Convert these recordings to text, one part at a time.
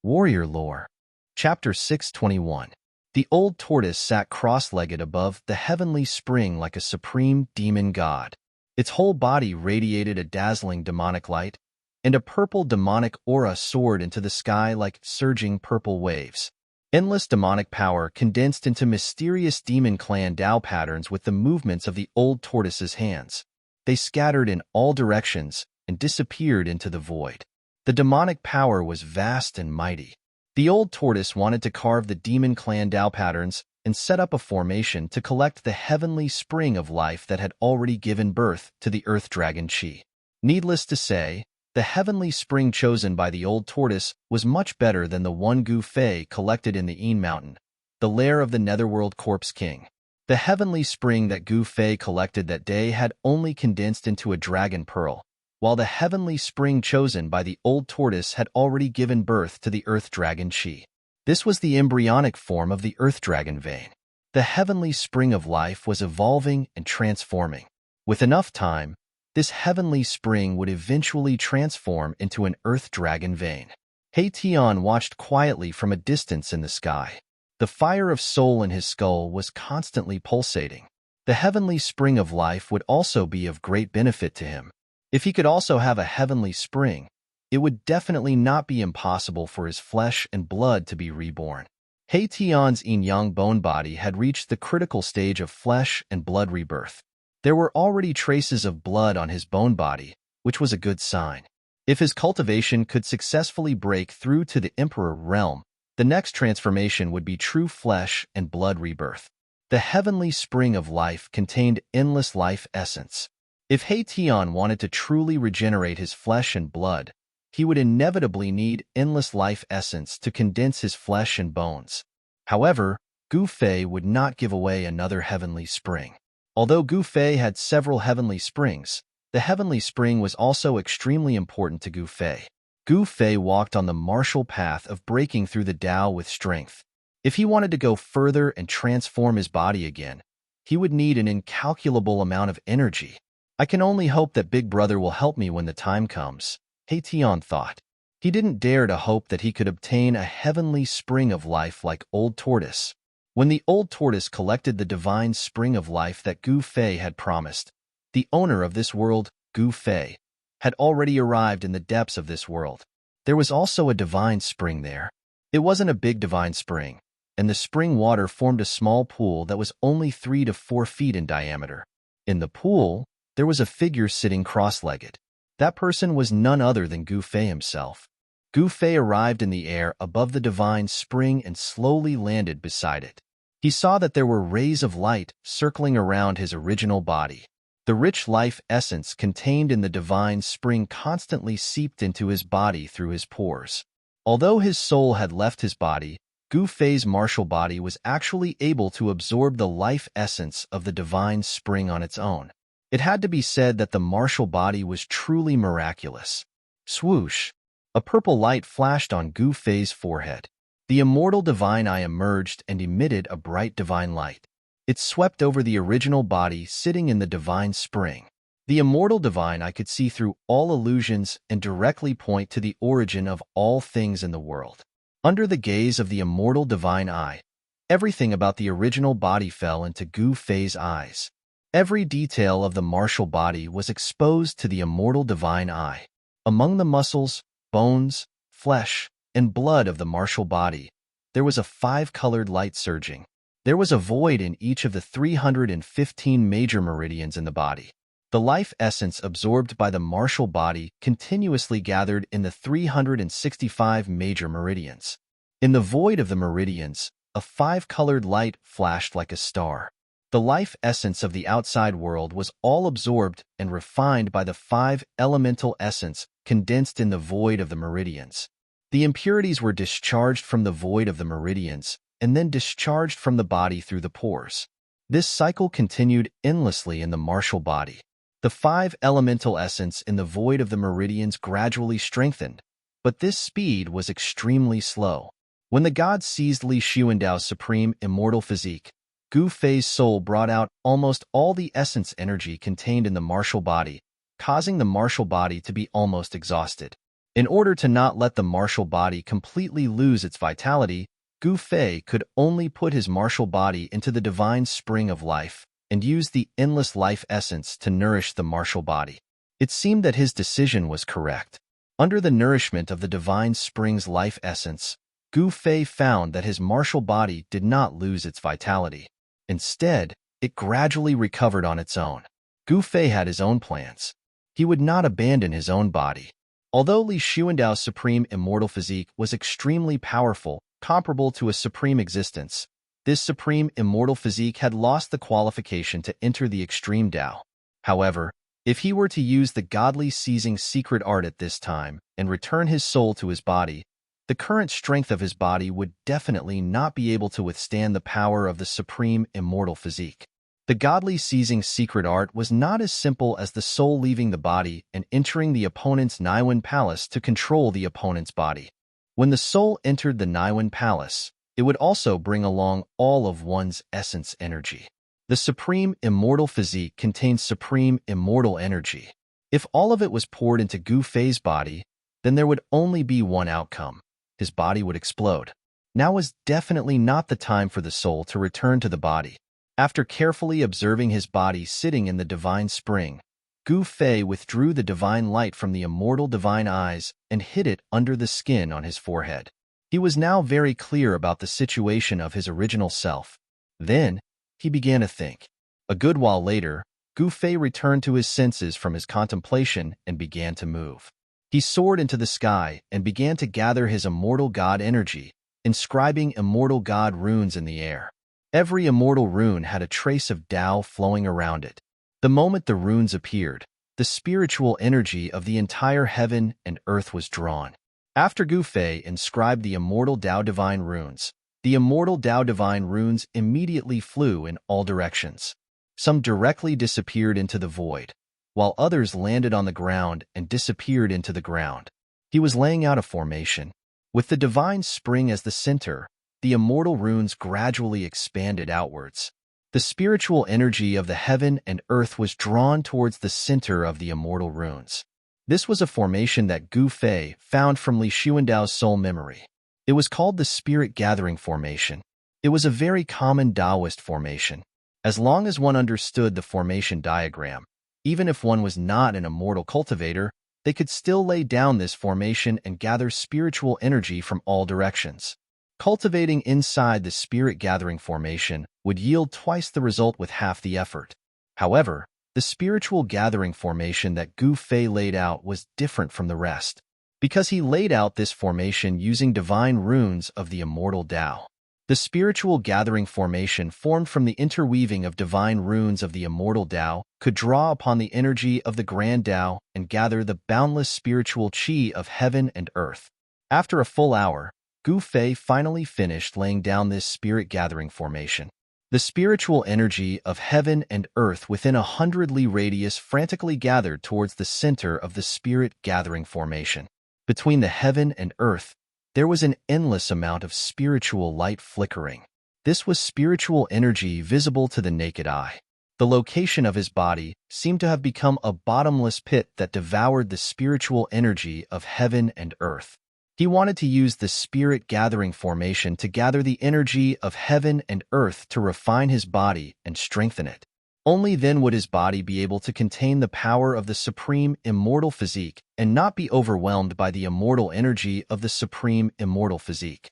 Warrior Lore. Chapter 621. The old tortoise sat cross-legged above the heavenly spring like a supreme demon god. Its whole body radiated a dazzling demonic light, and a purple demonic aura soared into the sky like surging purple waves. Endless demonic power condensed into mysterious demon clan Tao patterns with the movements of the old tortoise's hands. They scattered in all directions and disappeared into the void. The demonic power was vast and mighty. The old tortoise wanted to carve the demon clan Tao patterns and set up a formation to collect the heavenly spring of life that had already given birth to the earth dragon Qi. Needless to say, the heavenly spring chosen by the old tortoise was much better than the one Gu Fei collected in the Yin Mountain, the lair of the Netherworld Corpse King. The heavenly spring that Gu Fei collected that day had only condensed into a dragon pearl, while the heavenly spring chosen by the old tortoise had already given birth to the earth dragon Qi. This was the embryonic form of the earth dragon vein. The heavenly spring of life was evolving and transforming. With enough time, this heavenly spring would eventually transform into an earth dragon vein. He Tian watched quietly from a distance in the sky. The fire of soul in his skull was constantly pulsating. The heavenly spring of life would also be of great benefit to him. If he could also have a heavenly spring, it would definitely not be impossible for his flesh and blood to be reborn. He Tian's yin-yang bone body had reached the critical stage of flesh and blood rebirth. There were already traces of blood on his bone body, which was a good sign. If his cultivation could successfully break through to the Emperor realm, the next transformation would be true flesh and blood rebirth. The heavenly spring of life contained endless life essence. If He Tian wanted to truly regenerate his flesh and blood, he would inevitably need endless life essence to condense his flesh and bones. However, Gu Fei would not give away another heavenly spring. Although Gu Fei had several heavenly springs, the heavenly spring was also extremely important to Gu Fei. Gu Fei walked on the martial path of breaking through the Tao with strength. If he wanted to go further and transform his body again, he would need an incalculable amount of energy. I can only hope that Big Brother will help me when the time comes, He Tian thought. He didn't dare to hope that he could obtain a heavenly spring of life like Old Tortoise. When the Old Tortoise collected the divine spring of life that Gu Fei had promised, the owner of this world, Gu Fei, had already arrived in the depths of this world. There was also a divine spring there. It wasn't a big divine spring, and the spring water formed a small pool that was only 3 to 4 feet in diameter. In the pool, there was a figure sitting cross-legged. That person was none other than Gu Fei himself. Gu Fei arrived in the air above the divine spring and slowly landed beside it. He saw that there were rays of light circling around his original body. The rich life essence contained in the divine spring constantly seeped into his body through his pores. Although his soul had left his body, Gu Fei's martial body was actually able to absorb the life essence of the divine spring on its own. It had to be said that the martial body was truly miraculous. Swoosh! A purple light flashed on Gu Fei's forehead. The immortal divine eye emerged and emitted a bright divine light. It swept over the original body sitting in the divine spring. The immortal divine eye could see through all illusions and directly point to the origin of all things in the world. Under the gaze of the immortal divine eye, everything about the original body fell into Gu Fei's eyes. Every detail of the martial body was exposed to the immortal divine eye. Among the muscles, bones, flesh, and blood of the martial body, there was a 5-colored light surging. There was a void in each of the 315 major meridians in the body. The life essence absorbed by the martial body continuously gathered in the 365 major meridians. In the void of the meridians, a 5-colored light flashed like a star. The life essence of the outside world was all absorbed and refined by the 5 elemental essence condensed in the void of the meridians. The impurities were discharged from the void of the meridians and then discharged from the body through the pores. This cycle continued endlessly in the martial body. The 5 elemental essence in the void of the meridians gradually strengthened, but this speed was extremely slow. When the gods seized Li Xuandao's supreme immortal physique, Gu Fei's soul brought out almost all the essence energy contained in the martial body, causing the martial body to be almost exhausted. In order to not let the martial body completely lose its vitality, Gu Fei could only put his martial body into the divine spring of life and use the endless life essence to nourish the martial body. It seemed that his decision was correct. Under the nourishment of the divine spring's life essence, Gu Fei found that his martial body did not lose its vitality. Instead, it gradually recovered on its own. Gu Fei had his own plans. He would not abandon his own body. Although Li Xuandao's supreme immortal physique was extremely powerful, comparable to a supreme existence, this supreme immortal physique had lost the qualification to enter the extreme Tao. However, if he were to use the godly seizing secret art at this time and return his soul to his body, the current strength of his body would definitely not be able to withstand the power of the supreme immortal physique. The godly seizing secret art was not as simple as the soul leaving the body and entering the opponent's Niwen palace to control the opponent's body. When the soul entered the Niwen palace, it would also bring along all of one's essence energy. The supreme immortal physique contains supreme immortal energy. If all of it was poured into Gu Fei's body, then there would only be one outcome. His body would explode. Now was definitely not the time for the soul to return to the body. After carefully observing his body sitting in the divine spring, Gu Fei withdrew the divine light from the immortal divine eyes and hid it under the skin on his forehead. He was now very clear about the situation of his original self. Then, he began to think. A good while later, Gu Fei returned to his senses from his contemplation and began to move. He soared into the sky and began to gather his immortal god energy, inscribing immortal god runes in the air. Every immortal rune had a trace of Tao flowing around it. The moment the runes appeared, the spiritual energy of the entire heaven and earth was drawn. After Gu Fei inscribed the immortal Tao divine runes, the immortal Tao divine runes immediately flew in all directions. Some directly disappeared into the void, while others landed on the ground and disappeared into the ground. He was laying out a formation. With the divine spring as the center, the immortal runes gradually expanded outwards. The spiritual energy of the heaven and earth was drawn towards the center of the immortal runes. This was a formation that Gu Fei found from Li Xuandao's soul memory. It was called the Spirit Gathering Formation. It was a very common Taoist formation. As long as one understood the formation diagram, even if one was not an immortal cultivator, they could still lay down this formation and gather spiritual energy from all directions. Cultivating inside the spirit gathering formation would yield twice the result with half the effort. However, the spiritual gathering formation that Gu Fei laid out was different from the rest, because he laid out this formation using divine runes of the immortal Tao. The spiritual gathering formation formed from the interweaving of divine runes of the immortal Tao could draw upon the energy of the grand Tao and gather the boundless spiritual qi of heaven and earth. After a full hour, Gu Fei finally finished laying down this spirit gathering formation. The spiritual energy of heaven and earth within 100 li radius frantically gathered towards the center of the spirit gathering formation. Between the heaven and earth, there was an endless amount of spiritual light flickering. This was spiritual energy visible to the naked eye. The location of his body seemed to have become a bottomless pit that devoured the spiritual energy of heaven and earth. He wanted to use the spirit gathering formation to gather the energy of heaven and earth to refine his body and strengthen it. Only then would his body be able to contain the power of the supreme immortal physique and not be overwhelmed by the immortal energy of the supreme immortal physique.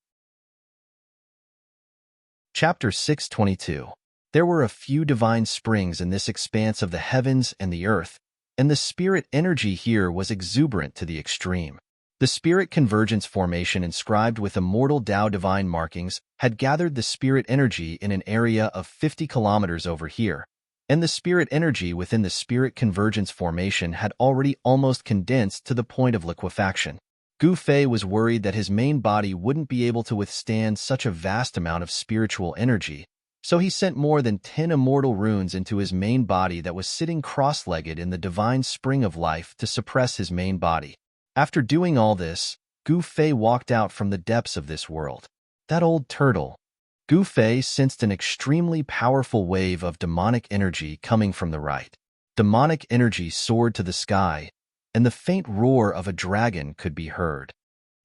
Chapter 622. There were a few divine springs in this expanse of the heavens and the earth, and the spirit energy here was exuberant to the extreme. The spirit convergence formation inscribed with immortal Tao divine markings had gathered the spirit energy in an area of 50 kilometers over here, and the spirit energy within the spirit convergence formation had already almost condensed to the point of liquefaction. Gu Fei was worried that his main body wouldn't be able to withstand such a vast amount of spiritual energy, so he sent more than 10 immortal runes into his main body that was sitting cross-legged in the divine spring of life to suppress his main body. After doing all this, Gu Fei walked out from the depths of this world. That old turtle. Gu Fei sensed an extremely powerful wave of demonic energy coming from the right. Demonic energy soared to the sky, and the faint roar of a dragon could be heard.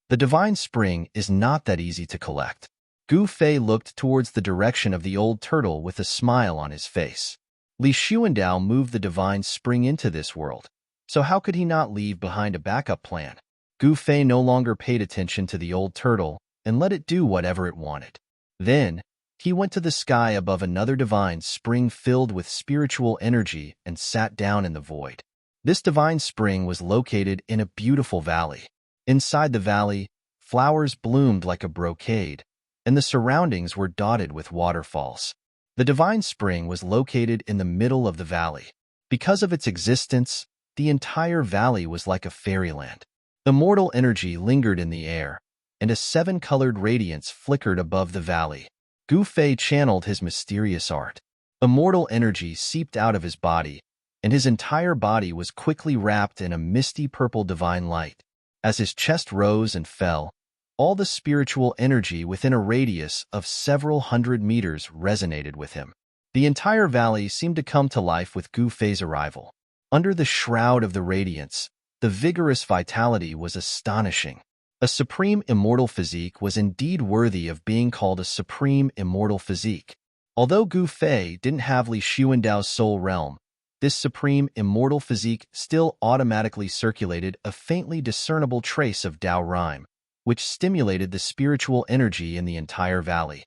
The divine spring is not that easy to collect. Gu Fei looked towards the direction of the old turtle with a smile on his face. Li Xuandao moved the divine spring into this world, so how could he not leave behind a backup plan? Gu Fei no longer paid attention to the old turtle and let it do whatever it wanted. Then, he went to the sky above another divine spring filled with spiritual energy and sat down in the void. This divine spring was located in a beautiful valley. Inside the valley, flowers bloomed like a brocade, and the surroundings were dotted with waterfalls. The divine spring was located in the middle of the valley. Because of its existence, the entire valley was like a fairyland. Immortal energy lingered in the air, and a seven-colored radiance flickered above the valley. Gu Fei channeled his mysterious art. Immortal energy seeped out of his body, and his entire body was quickly wrapped in a misty purple divine light. As his chest rose and fell, all the spiritual energy within a radius of several hundred meters resonated with him. The entire valley seemed to come to life with Gu Fei's arrival. Under the shroud of the radiance, the vigorous vitality was astonishing. A supreme immortal physique was indeed worthy of being called a supreme immortal physique. Although Gu Fei didn't have Li Xuandao's soul realm, this supreme immortal physique still automatically circulated a faintly discernible trace of Dao Rhyme, which stimulated the spiritual energy in the entire valley.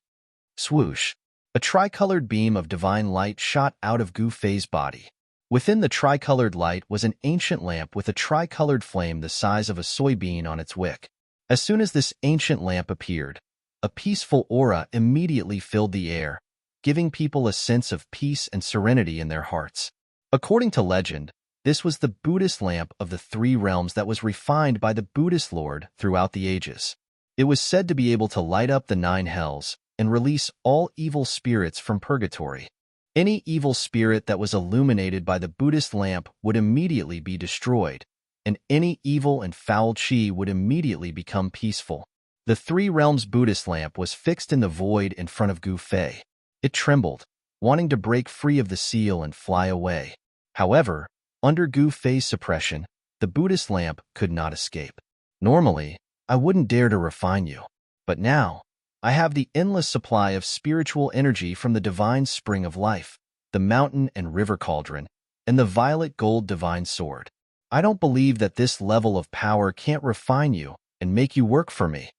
Swoosh! A tricolored beam of divine light shot out of Gu Fei's body. Within the tricolored light was an ancient lamp with a tricolored flame the size of a soybean on its wick. As soon as this ancient lamp appeared, a peaceful aura immediately filled the air, giving people a sense of peace and serenity in their hearts. According to legend, this was the Buddhist lamp of the three realms that was refined by the Buddhist Lord throughout the ages. It was said to be able to light up the 9 hells and release all evil spirits from purgatory. Any evil spirit that was illuminated by the Buddhist lamp would immediately be destroyed, and any evil and foul chi would immediately become peaceful. The three realms Buddhist lamp was fixed in the void in front of Gu Fei. It trembled, wanting to break free of the seal and fly away. However, under Gu Fei's suppression, the Buddhist lamp could not escape. Normally, I wouldn't dare to refine you, but now, I have the endless supply of spiritual energy from the divine spring of life, the mountain and river cauldron, and the violet gold divine sword. I don't believe that this level of power can't refine you and make you work for me.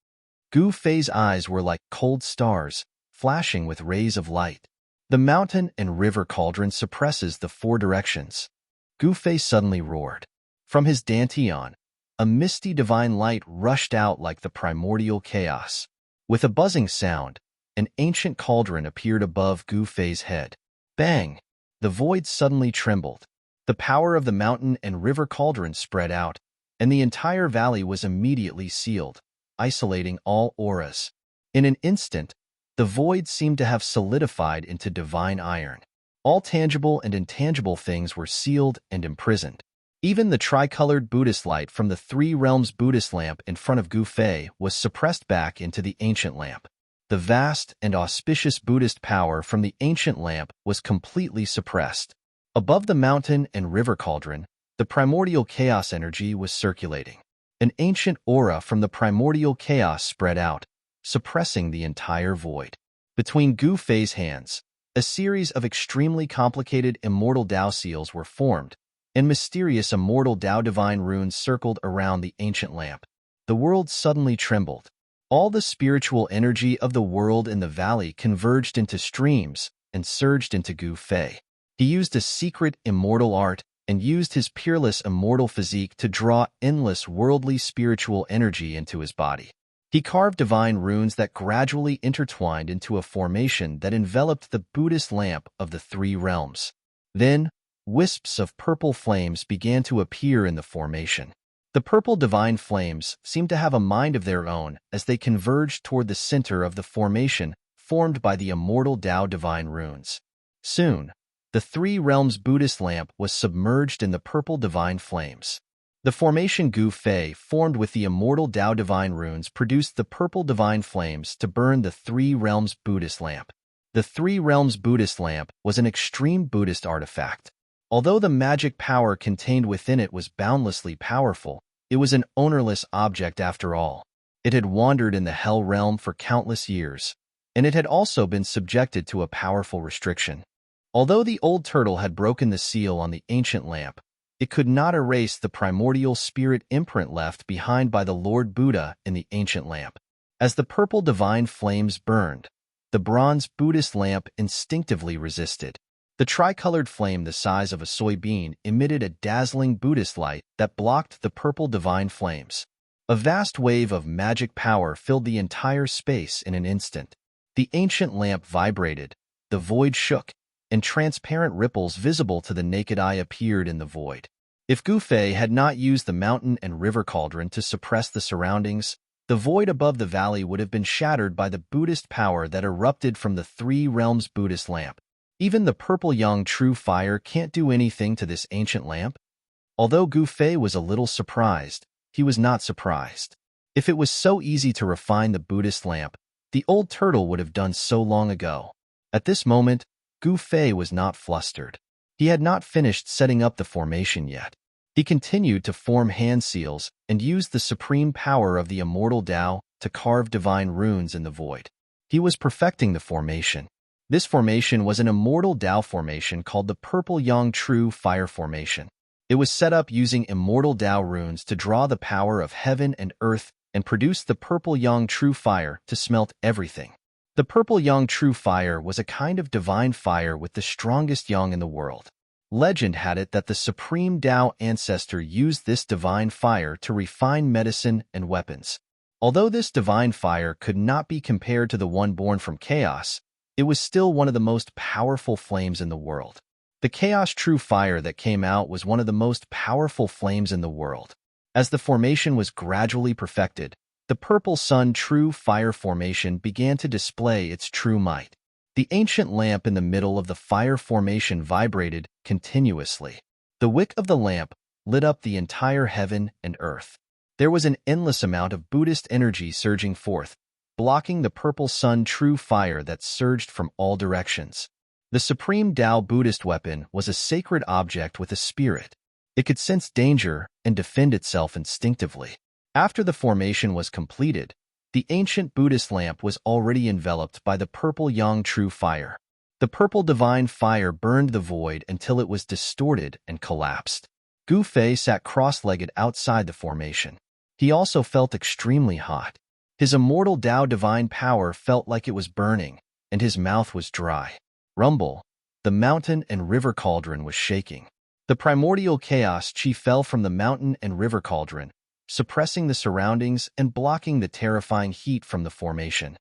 Gu Fei's eyes were like cold stars, flashing with rays of light. The mountain and river cauldron suppresses the 4 directions. Gu Fei suddenly roared. From his dantian, a misty divine light rushed out like the primordial chaos. With a buzzing sound, an ancient cauldron appeared above Gu Fei's head. Bang! The void suddenly trembled. The power of the mountain and river cauldron spread out, and the entire valley was immediately sealed, isolating all auras. In an instant, the void seemed to have solidified into divine iron. All tangible and intangible things were sealed and imprisoned. Even the tricolored Buddhist light from the three realms Buddhist lamp in front of Gu Fei was suppressed back into the ancient lamp. The vast and auspicious Buddhist power from the ancient lamp was completely suppressed. Above the mountain and river cauldron, the primordial chaos energy was circulating. An ancient aura from the primordial chaos spread out, suppressing the entire void. Between Gu Fei's hands, a series of extremely complicated immortal Dao seals were formed, and mysterious immortal Dao divine runes circled around the ancient lamp. The world suddenly trembled. All the spiritual energy of the world in the valley converged into streams and surged into Gu Fei. He used a secret immortal art and used his peerless immortal physique to draw endless worldly spiritual energy into his body. He carved divine runes that gradually intertwined into a formation that enveloped the Buddhist lamp of the three realms. Then, wisps of purple flames began to appear in the formation. The purple divine flames seemed to have a mind of their own as they converged toward the center of the formation formed by the immortal Dao divine runes. Soon, the three realms Buddhist lamp was submerged in the purple divine flames. The formation Gu Fei formed with the immortal Dao divine runes produced the purple divine flames to burn the three realms Buddhist lamp. The three realms Buddhist lamp was an extreme Buddhist artifact. Although the magic power contained within it was boundlessly powerful, it was an ownerless object after all. It had wandered in the Hell realm for countless years, and it had also been subjected to a powerful restriction. Although the old turtle had broken the seal on the ancient lamp, it could not erase the primordial spirit imprint left behind by the Lord Buddha in the ancient lamp. As the purple divine flames burned, the bronze Buddhist lamp instinctively resisted. The tricolored flame the size of a soybean emitted a dazzling Buddhist light that blocked the purple divine flames. A vast wave of magic power filled the entire space in an instant. The ancient lamp vibrated, the void shook, and transparent ripples visible to the naked eye appeared in the void. If Gu Fei had not used the mountain and river cauldron to suppress the surroundings, the void above the valley would have been shattered by the Buddhist power that erupted from the three realms Buddhist lamp. Even the purple young true fire can't do anything to this ancient lamp? Although Gu Fei was a little surprised, he was not surprised. If it was so easy to refine the Buddhist lamp, the old turtle would have done so long ago. At this moment, Gu Fei was not flustered. He had not finished setting up the formation yet. He continued to form hand seals and used the supreme power of the immortal Tao to carve divine runes in the void. He was perfecting the formation. This formation was an immortal Tao formation called the Purple Yang True Fire Formation. It was set up using immortal Tao runes to draw the power of heaven and earth and produce the Purple Yang True Fire to smelt everything. The Purple Yang True Fire was a kind of divine fire with the strongest yang in the world. Legend had it that the supreme Tao ancestor used this divine fire to refine medicine and weapons. Although this divine fire could not be compared to the one born from chaos, it was still one of the most powerful flames in the world. The Chaos True Fire that came out was one of the most powerful flames in the world. As the formation was gradually perfected, the Purple Sun True Fire Formation began to display its true might. The ancient lamp in the middle of the fire formation vibrated continuously. The wick of the lamp lit up the entire heaven and earth. There was an endless amount of Buddhist energy surging forth, blocking the Purple Sun True Fire that surged from all directions. The supreme Tao Buddhist weapon was a sacred object with a spirit. It could sense danger and defend itself instinctively. After the formation was completed, the ancient Buddhist lamp was already enveloped by the Purple Yang True Fire. The purple divine fire burned the void until it was distorted and collapsed. Gu Fei sat cross-legged outside the formation. He also felt extremely hot. His immortal Tao divine power felt like it was burning, and his mouth was dry. Rumble, the mountain and river cauldron was shaking. The primordial chaos chi fell from the mountain and river cauldron, suppressing the surroundings and blocking the terrifying heat from the formation.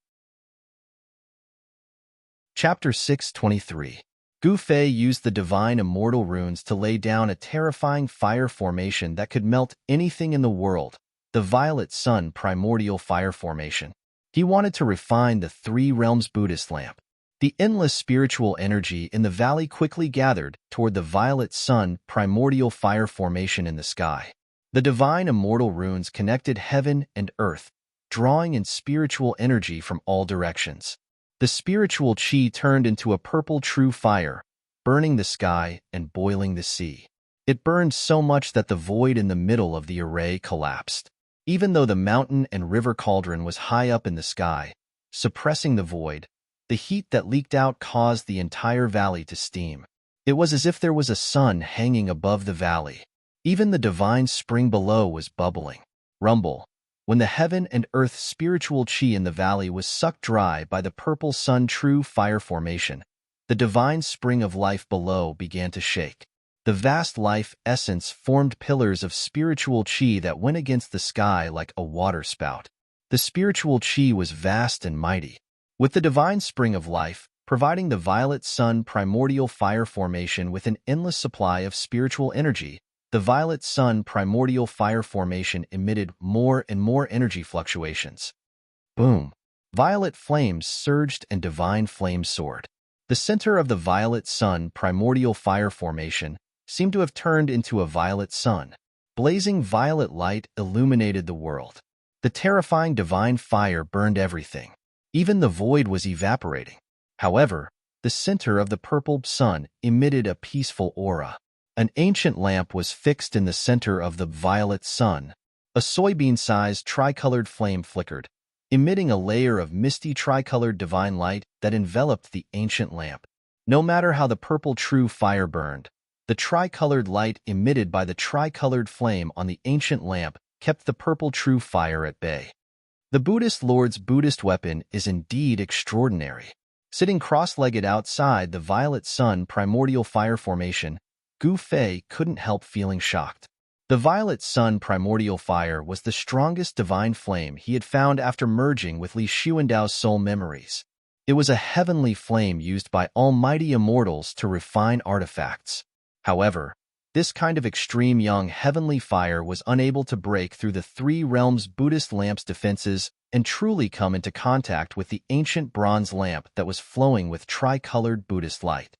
Chapter 623. Gu Fei used the divine immortal runes to lay down a terrifying fire formation that could melt anything in the world. The Violet Sun Primordial Fire Formation. He wanted to refine the three realms Buddhist lamp. The endless spiritual energy in the valley quickly gathered toward the Violet Sun Primordial Fire Formation in the sky. The divine immortal runes connected heaven and earth, drawing in spiritual energy from all directions. The spiritual chi turned into a purple true fire, burning the sky and boiling the sea. It burned so much that the void in the middle of the array collapsed. Even though the mountain and river cauldron was high up in the sky, suppressing the void, the heat that leaked out caused the entire valley to steam. It was as if there was a sun hanging above the valley. Even the divine spring below was bubbling. Rumble. When the heaven and earth spiritual chi in the valley was sucked dry by the Purple Sun True Fire Formation, the divine spring of life below began to shake. The vast life essence formed pillars of spiritual chi that went against the sky like a water spout. The spiritual chi was vast and mighty. With the divine spring of life, providing the Violet Sun Primordial Fire Formation with an endless supply of spiritual energy, the Violet Sun Primordial Fire Formation emitted more and more energy fluctuations. Boom! Violet flames surged and divine flames soared. The center of the Violet Sun Primordial Fire Formation seemed to have turned into a violet sun. Blazing violet light illuminated the world. The terrifying divine fire burned everything. Even the void was evaporating. However, the center of the purple sun emitted a peaceful aura. An ancient lamp was fixed in the center of the violet sun. A soybean-sized tricolored flame flickered, emitting a layer of misty tricolored divine light that enveloped the ancient lamp. No matter how the purple true fire burned, the tricolored light emitted by the tricolored flame on the ancient lamp kept the purple true fire at bay. The Buddhist Lord's Buddhist weapon is indeed extraordinary. Sitting cross-legged outside the violet sun primordial fire formation, Gu Fei couldn't help feeling shocked. The violet sun primordial fire was the strongest divine flame he had found after merging with Li Xuandao's soul memories. It was a heavenly flame used by almighty immortals to refine artifacts. However, this kind of extreme young heavenly fire was unable to break through the three realms Buddhist lamp's defenses and truly come into contact with the ancient bronze lamp that was flowing with tricolored Buddhist light.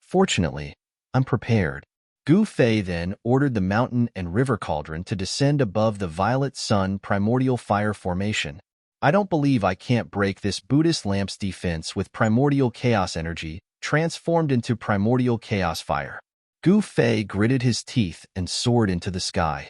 Fortunately, I'm prepared. Gu Fei then ordered the mountain and river cauldron to descend above the violet sun primordial fire formation. I don't believe I can't break this Buddhist lamp's defense with primordial chaos energy, transformed into primordial chaos fire. Gu Fei gritted his teeth and soared into the sky.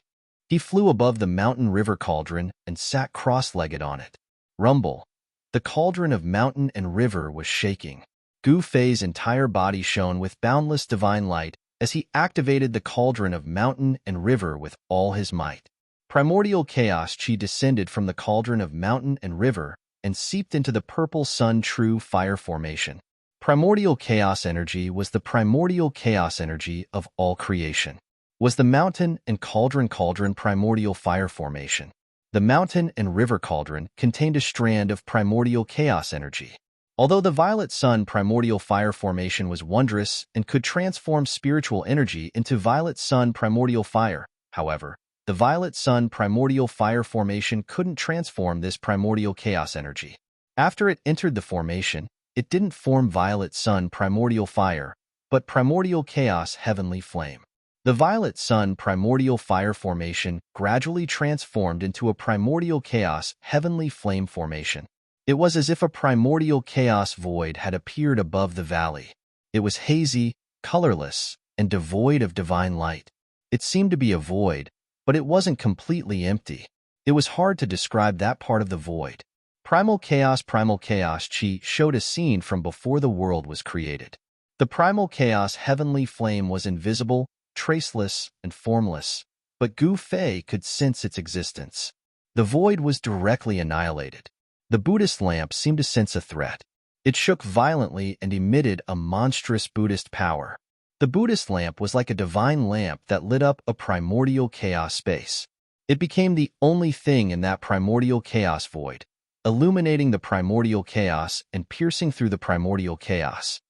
He flew above the mountain river cauldron and sat cross-legged on it. Rumble. The cauldron of mountain and river was shaking. Gu Fei's entire body shone with boundless divine light as he activated the cauldron of mountain and river with all his might. Primordial chaos chi descended from the cauldron of mountain and river and seeped into the purple sun true fire formation. Primordial chaos energy was the primordial chaos energy of all creation. Was the mountain and cauldron primordial fire formation? The mountain and river cauldron contained a strand of primordial chaos energy. Although the violet sun primordial fire formation was wondrous and could transform spiritual energy into violet sun primordial fire, however, the violet sun primordial fire formation couldn't transform this primordial chaos energy. After it entered the formation, it didn't form violet sun primordial fire, but primordial chaos heavenly flame. The violet sun primordial fire formation gradually transformed into a primordial chaos heavenly flame formation. It was as if a primordial chaos void had appeared above the valley. It was hazy, colorless, and devoid of divine light. It seemed to be a void, but it wasn't completely empty. It was hard to describe that part of the void. Primal chaos chi showed a scene from before the world was created. The primal chaos heavenly flame was invisible, traceless, and formless, but Gu Fei could sense its existence. The void was directly annihilated. The Buddhist lamp seemed to sense a threat. It shook violently and emitted a monstrous Buddhist power. The Buddhist lamp was like a divine lamp that lit up a primordial chaos space. It became the only thing in that primordial chaos void, illuminating the primordial chaos and piercing through the primordial chaos.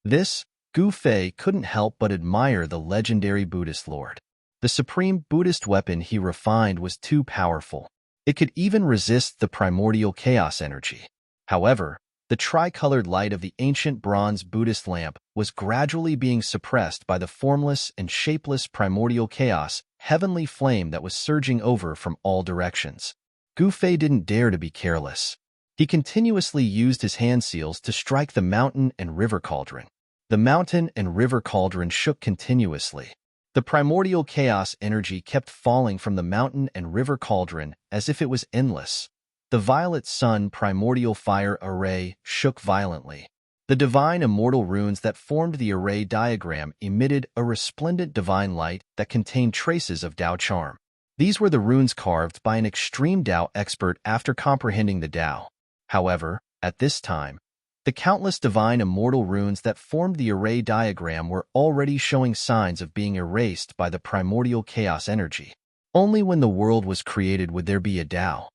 This, Gu Fei couldn't help but admire the legendary Buddhist Lord. The supreme Buddhist weapon he refined was too powerful. It could even resist the primordial chaos energy. However, the tricolored light of the ancient bronze Buddhist lamp was gradually being suppressed by the formless and shapeless primordial chaos heavenly flame that was surging over from all directions. Gu Fei didn't dare to be careless. He continuously used his hand seals to strike the mountain and river cauldron. The mountain and river cauldron shook continuously. The primordial chaos energy kept falling from the mountain and river cauldron as if it was endless. The violet sun primordial fire array shook violently. The divine immortal runes that formed the array diagram emitted a resplendent divine light that contained traces of Tao charm. These were the runes carved by an extreme Tao expert after comprehending the Tao. However, at this time, the countless divine immortal runes that formed the array diagram were already showing signs of being erased by the primordial chaos energy. Only when the world was created would there be a Tao.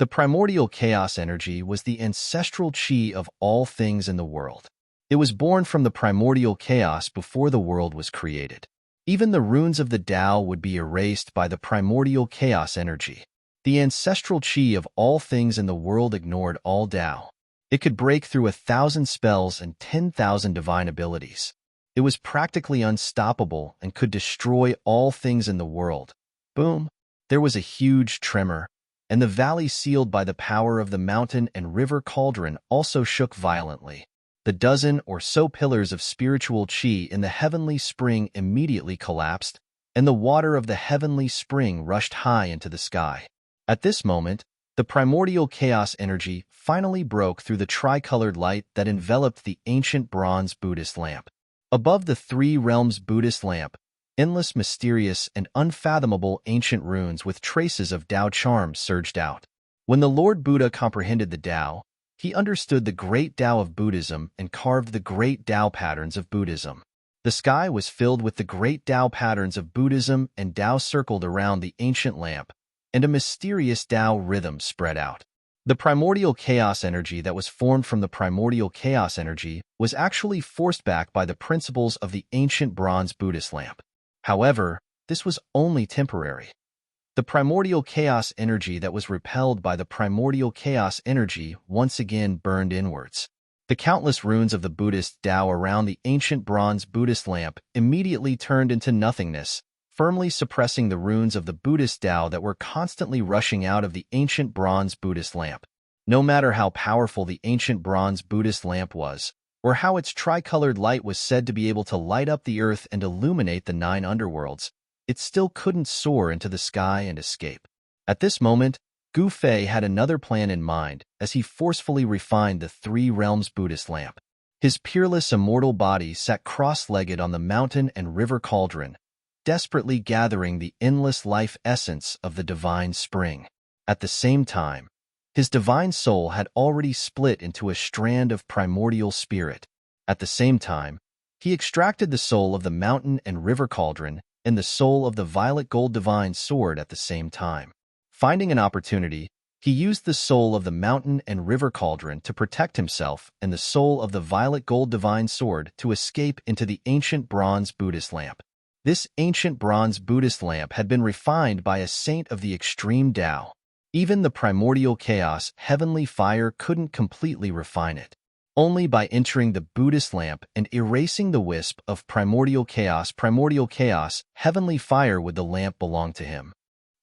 The primordial chaos energy was the ancestral chi of all things in the world. It was born from the primordial chaos before the world was created. Even the runes of the Tao would be erased by the primordial chaos energy. The ancestral chi of all things in the world ignored all Tao. It could break through 1,000 spells and 10,000 divine abilities. It was practically unstoppable and could destroy all things in the world. Boom! There was a huge tremor, and the valley sealed by the power of the mountain and river cauldron also shook violently. The dozen or so pillars of spiritual chi in the heavenly spring immediately collapsed, and the water of the heavenly spring rushed high into the sky. At this moment, the primordial chaos energy finally broke through the tricolored light that enveloped the ancient bronze Buddhist lamp. Above the three realms Buddhist lamp, endless, mysterious, and unfathomable ancient runes with traces of Tao charms surged out. When the Lord Buddha comprehended the Tao, he understood the great Tao of Buddhism and carved the great Tao patterns of Buddhism. The sky was filled with the great Tao patterns of Buddhism, and Tao circled around the ancient lamp, and a mysterious Tao rhythm spread out. The primordial chaos energy that was formed from the primordial chaos energy was actually forced back by the principles of the ancient bronze Buddhist lamp. However, this was only temporary. The primordial chaos energy that was repelled by the primordial chaos energy once again burned inwards. The countless runes of the Buddhist Tao around the ancient bronze Buddhist lamp immediately turned into nothingness, firmly suppressing the runes of the Buddhist Tao that were constantly rushing out of the ancient bronze Buddhist lamp. No matter how powerful the ancient bronze Buddhist lamp was, or how its tricolored light was said to be able to light up the earth and illuminate the 9 underworlds, it still couldn't soar into the sky and escape. At this moment, Gu Fei had another plan in mind as he forcefully refined the 3 realms Buddhist lamp. His peerless immortal body sat cross-legged on the mountain and river cauldron, desperately gathering the endless life essence of the divine spring. At the same time, his divine soul had already split into a strand of primordial spirit. At the same time, he extracted the soul of the mountain and river cauldron and the soul of the violet gold divine sword at the same time. Finding an opportunity, he used the soul of the mountain and river cauldron to protect himself and the soul of the violet gold divine sword to escape into the ancient bronze Buddhist lamp. This ancient bronze Buddhist lamp had been refined by a saint of the extreme Tao. Even the primordial chaos heavenly fire couldn't completely refine it. Only by entering the Buddhist lamp and erasing the wisp of primordial chaos, heavenly fire would the lamp belong to him.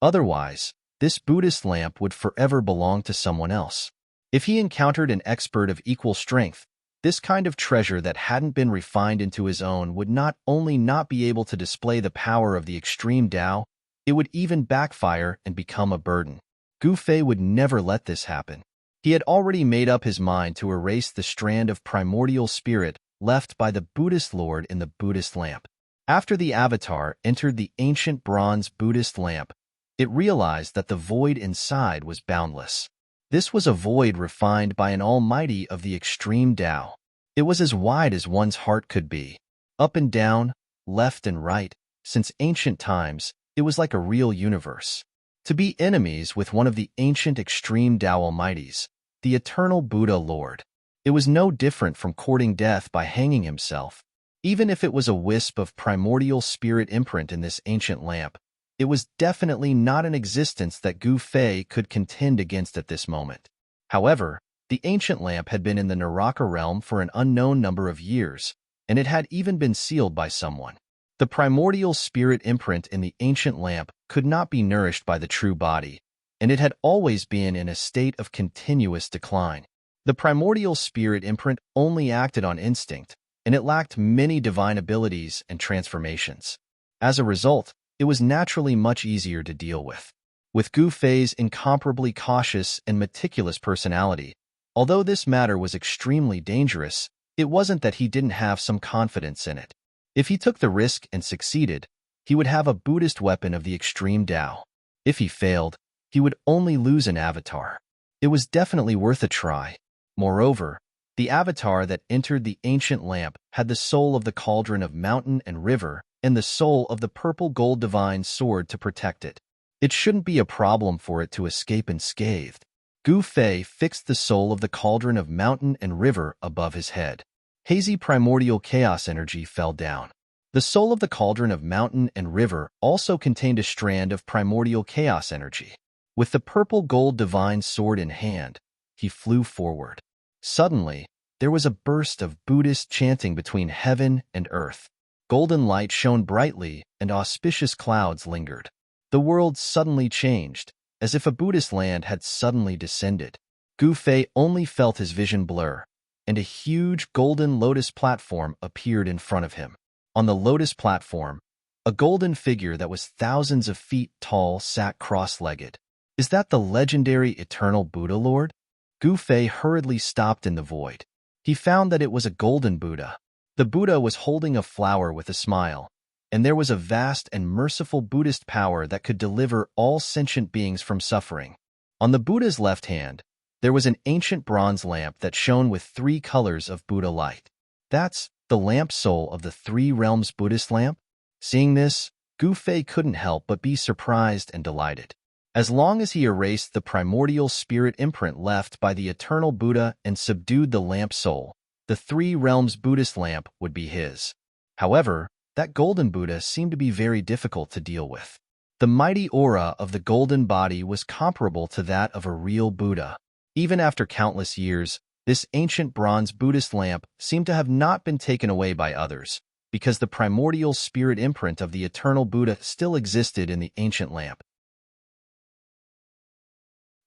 Otherwise, this Buddhist lamp would forever belong to someone else. If he encountered an expert of equal strength, this kind of treasure that hadn't been refined into his own would not only not be able to display the power of the extreme Tao, it would even backfire and become a burden. Gu Fei would never let this happen. He had already made up his mind to erase the strand of primordial spirit left by the Buddhist Lord in the Buddhist lamp. After the avatar entered the ancient bronze Buddhist lamp, it realized that the void inside was boundless. This was a void refined by an almighty of the extreme Tao. It was as wide as one's heart could be. Up and down, left and right, since ancient times, it was like a real universe. To be enemies with one of the ancient extreme Tao almighties, the eternal Buddha Lord. It was no different from courting death by hanging himself. Even if it was a wisp of primordial spirit imprint in this ancient lamp, it was definitely not an existence that Gu Fei could contend against at this moment. However, the ancient lamp had been in the Naraka realm for an unknown number of years, and it had even been sealed by someone. The primordial spirit imprint in the ancient lamp could not be nourished by the true body, and it had always been in a state of continuous decline. The primordial spirit imprint only acted on instinct, and it lacked many divine abilities and transformations. As a result, it was naturally much easier to deal with. With Gu Fei's incomparably cautious and meticulous personality, although this matter was extremely dangerous, it wasn't that he didn't have some confidence in it. If he took the risk and succeeded, he would have a Buddhist weapon of the extreme Tao. If he failed, he would only lose an avatar. It was definitely worth a try. Moreover, the avatar that entered the ancient lamp had the soul of the cauldron of mountain and river and the soul of the purple gold divine sword to protect it. It shouldn't be a problem for it to escape unscathed. Gu Fei fixed the soul of the cauldron of mountain and river above his head. Hazy primordial chaos energy fell down. The soul of the cauldron of mountain and river also contained a strand of primordial chaos energy. With the purple gold divine sword in hand, he flew forward. Suddenly, there was a burst of Buddhist chanting between heaven and earth. Golden light shone brightly and auspicious clouds lingered. The world suddenly changed, as if a Buddhist land had suddenly descended. Gu Fei only felt his vision blur, and a huge golden lotus platform appeared in front of him. On the lotus platform, a golden figure that was thousands of feet tall sat cross-legged. Is that the legendary eternal Buddha Lord? Gu Fei hurriedly stopped in the void. He found that it was a golden Buddha. The Buddha was holding a flower with a smile, and there was a vast and merciful Buddhist power that could deliver all sentient beings from suffering. On the Buddha's left hand, there was an ancient bronze lamp that shone with 3 colors of Buddha light. That's the lamp soul of the 3 realms Buddhist lamp? Seeing this, Gu Fei couldn't help but be surprised and delighted. As long as he erased the primordial spirit imprint left by the eternal Buddha and subdued the lamp soul, the 3 realms Buddhist lamp would be his. However, that golden Buddha seemed to be very difficult to deal with. The mighty aura of the golden body was comparable to that of a real Buddha. Even after countless years, this ancient bronze Buddhist lamp seemed to have not been taken away by others, because the primordial spirit imprint of the eternal Buddha still existed in the ancient lamp.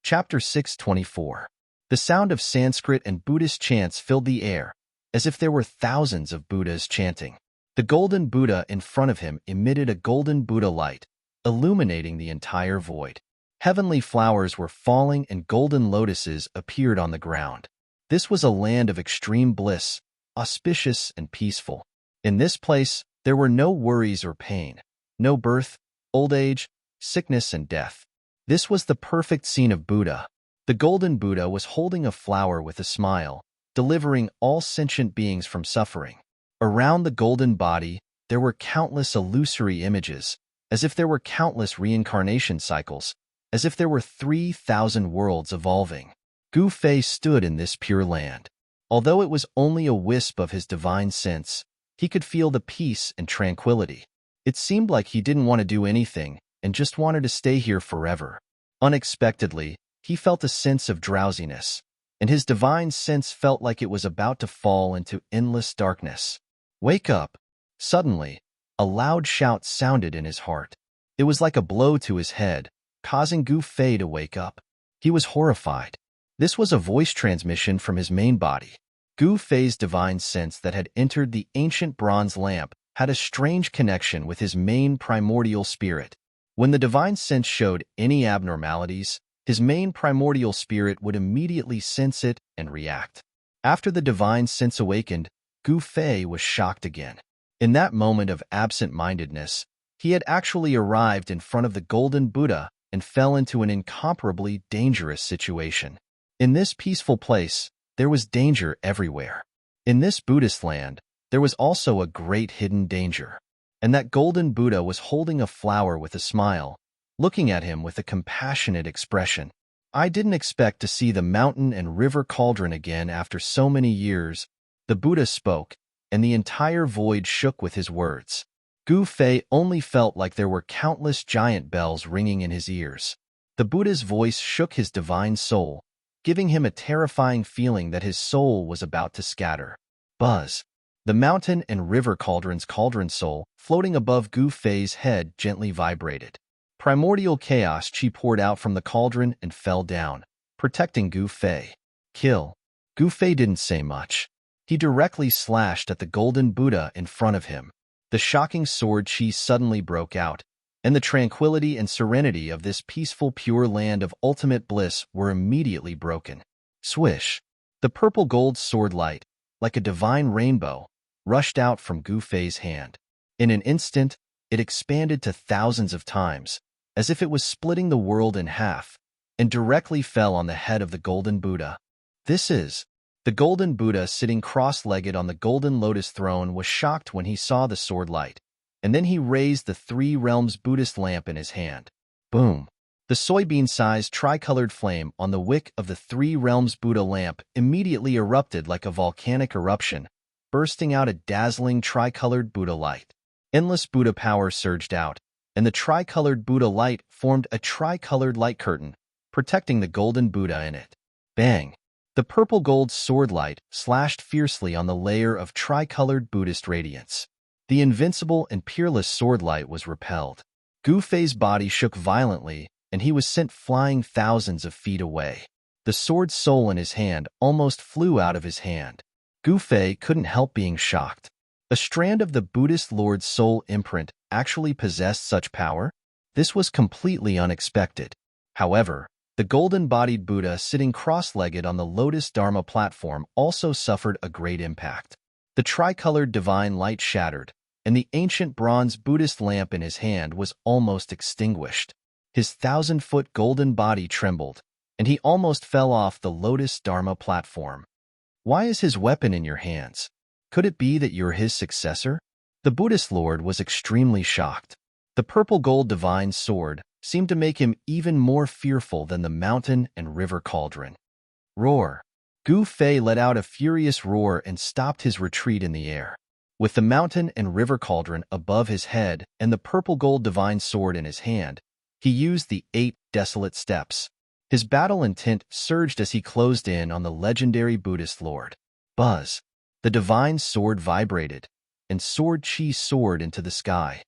Chapter 624. The sound of Sanskrit and Buddhist chants filled the air, as if there were thousands of Buddhas chanting. The golden Buddha in front of him emitted a golden Buddha light, illuminating the entire void. Heavenly flowers were falling and golden lotuses appeared on the ground. This was a land of extreme bliss, auspicious and peaceful. In this place, there were no worries or pain, no birth, old age, sickness, and death. This was the perfect scene of Buddha. The golden Buddha was holding a flower with a smile, delivering all sentient beings from suffering. Around the golden body, there were countless illusory images, as if there were countless reincarnation cycles, as if there were 3,000 worlds evolving. Gu Fei stood in this pure land. Although it was only a wisp of his divine sense, he could feel the peace and tranquility. It seemed like he didn't want to do anything and just wanted to stay here forever. Unexpectedly, he felt a sense of drowsiness, and his divine sense felt like it was about to fall into endless darkness. "Wake up!" Suddenly, a loud shout sounded in his heart. It was like a blow to his head, causing Gu Fei to wake up. He was horrified. This was a voice transmission from his main body. Gu Fei's divine sense that had entered the ancient bronze lamp had a strange connection with his main primordial spirit. When the divine sense showed any abnormalities, his main primordial spirit would immediately sense it and react. After the divine sense awakened, Gu Fei was shocked again. In that moment of absent-mindedness, he had actually arrived in front of the golden Buddha and fell into an incomparably dangerous situation. In this peaceful place, there was danger everywhere. In this Buddhist land, there was also a great hidden danger. And that golden Buddha was holding a flower with a smile, looking at him with a compassionate expression. "I didn't expect to see the mountain and river cauldron again after so many years," the Buddha spoke, and the entire void shook with his words. Gu Fei only felt like there were countless giant bells ringing in his ears. The Buddha's voice shook his divine soul, giving him a terrifying feeling that his soul was about to scatter. Buzz. The mountain and river cauldron's cauldron soul, floating above Gu Fei's head, gently vibrated. Primordial chaos chi poured out from the cauldron and fell down, protecting Gu Fei. "Kill." Gu Fei didn't say much. He directly slashed at the golden Buddha in front of him. The shocking sword chi suddenly broke out, and the tranquility and serenity of this peaceful, pure land of ultimate bliss were immediately broken. Swish! The purple-gold sword light, like a divine rainbow, rushed out from Gu Fei's hand. In an instant, it expanded to thousands of times, as if it was splitting the world in half, and directly fell on the head of the golden Buddha. This is... The golden Buddha, sitting cross-legged on the golden lotus throne, was shocked when he saw the sword light, and then he raised the 3 realms Buddhist lamp in his hand. Boom! The soybean-sized tricolored flame on the wick of the 3 realms Buddha lamp immediately erupted like a volcanic eruption, bursting out a dazzling tricolored Buddha light. Endless Buddha power surged out, and the tricolored Buddha light formed a tricolored light curtain, protecting the golden Buddha in it. Bang! The purple-gold sword light slashed fiercely on the layer of tricolored Buddhist radiance. The invincible and peerless sword light was repelled. Gu Fei's body shook violently, and he was sent flying thousands of feet away. The sword soul in his hand almost flew out of his hand. Gu Fei couldn't help being shocked. A strand of the Buddhist Lord's soul imprint actually possessed such power? This was completely unexpected. However, the golden-bodied Buddha sitting cross-legged on the Lotus Dharma platform also suffered a great impact. The tricolored divine light shattered, and the ancient bronze Buddhist lamp in his hand was almost extinguished. His 1,000-foot golden body trembled, and he almost fell off the Lotus Dharma platform. Why is his weapon in your hands? Could it be that you're his successor? The Buddhist Lord was extremely shocked. The purple gold divine sword seemed to make him even more fearful than the mountain and river cauldron. Roar! Gu Fei let out a furious roar and stopped his retreat in the air. With the mountain and river cauldron above his head and the purple gold divine sword in his hand, he used the 8 desolate steps. His battle intent surged as he closed in on the legendary Buddhist Lord. Buzz! The divine sword vibrated, and sword chi soared into the sky.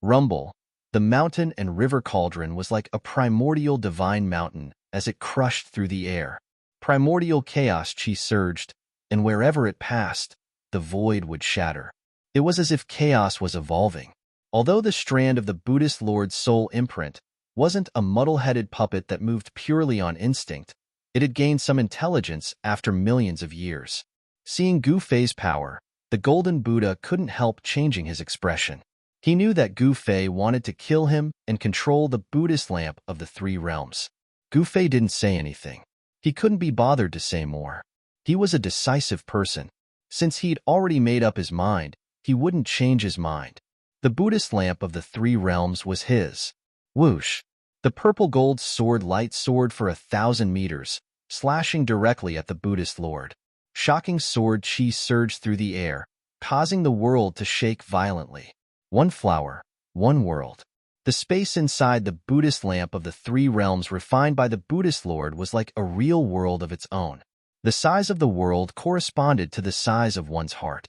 Rumble! The mountain and river cauldron was like a primordial divine mountain as it crushed through the air. Primordial chaos chi surged, and wherever it passed, the void would shatter. It was as if chaos was evolving. Although the strand of the Buddhist Lord's soul imprint wasn't a muddle-headed puppet that moved purely on instinct, it had gained some intelligence after millions of years. Seeing Gu Fei's power, the Golden Buddha couldn't help changing his expression. He knew that Gu Fei wanted to kill him and control the Buddhist lamp of the 3 realms. Gu Fei didn't say anything. He couldn't be bothered to say more. He was a decisive person. Since he'd already made up his mind, he wouldn't change his mind. The Buddhist lamp of the 3 realms was his. Whoosh! The purple gold sword light soared for 1,000 meters, slashing directly at the Buddhist Lord. Shocking sword chi surged through the air, causing the world to shake violently. One flower, one world. The space inside the Buddhist lamp of the 3 realms refined by the Buddhist Lord was like a real world of its own. The size of the world corresponded to the size of one's heart.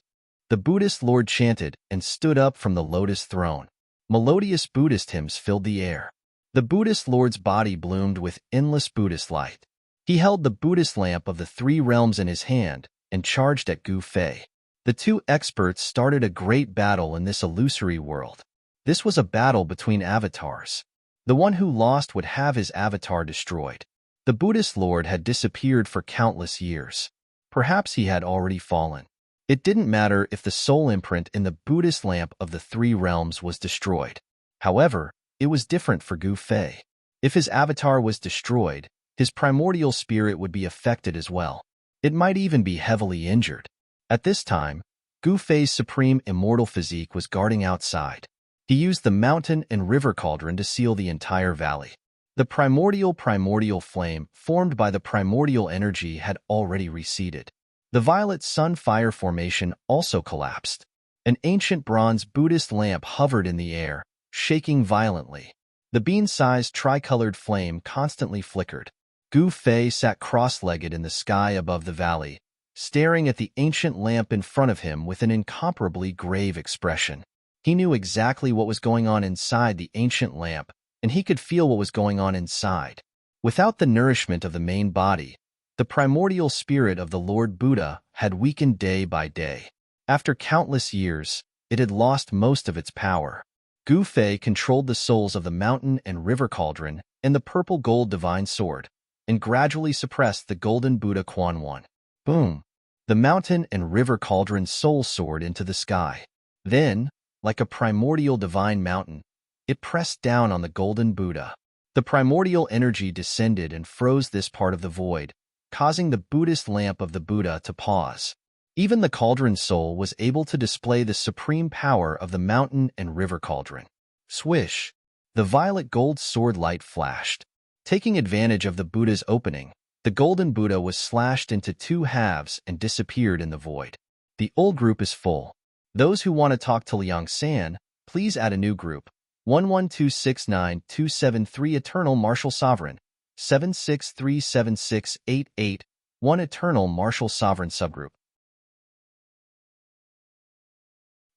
The Buddhist Lord chanted and stood up from the lotus throne. Melodious Buddhist hymns filled the air. The Buddhist Lord's body bloomed with endless Buddhist light. He held the Buddhist lamp of the 3 realms in his hand and charged at Gu Fei. The 2 experts started a great battle in this illusory world. This was a battle between avatars. The one who lost would have his avatar destroyed. The Buddhist Lord had disappeared for countless years. Perhaps he had already fallen. It didn't matter if the soul imprint in the Buddhist lamp of the 3 realms was destroyed. However, it was different for Gu Fei. If his avatar was destroyed, his primordial spirit would be affected as well. It might even be heavily injured. At this time, Gu Fei's supreme immortal physique was guarding outside. He used the mountain and river cauldron to seal the entire valley. The primordial flame formed by the primordial energy had already receded. The violet sun-fire formation also collapsed. An ancient bronze Buddhist lamp hovered in the air, shaking violently. The bean-sized tricolored flame constantly flickered. Gu Fei sat cross-legged in the sky above the valley, staring at the ancient lamp in front of him with an incomparably grave expression. He knew exactly what was going on inside the ancient lamp, and he could feel what was going on inside. Without the nourishment of the main body, the primordial spirit of the Lord Buddha had weakened day by day. After countless years, it had lost most of its power. Gu Fei controlled the souls of the mountain and river cauldron and the purple gold divine sword, and gradually suppressed the golden Buddha Quan One. Boom! The mountain and river cauldron soul soared into the sky. Then, like a primordial divine mountain, it pressed down on the golden Buddha. The primordial energy descended and froze this part of the void, causing the Buddhist lamp of the Buddha to pause. Even the cauldron soul was able to display the supreme power of the mountain and river cauldron. Swish! The violet gold sword light flashed. Taking advantage of the Buddha's opening, the golden Buddha was slashed into 2 halves and disappeared in the void. The old group is full. Those who want to talk to Liang San, please add a new group. 11269-273 Eternal Martial Sovereign, 7637688, 1 Eternal Martial Sovereign Subgroup.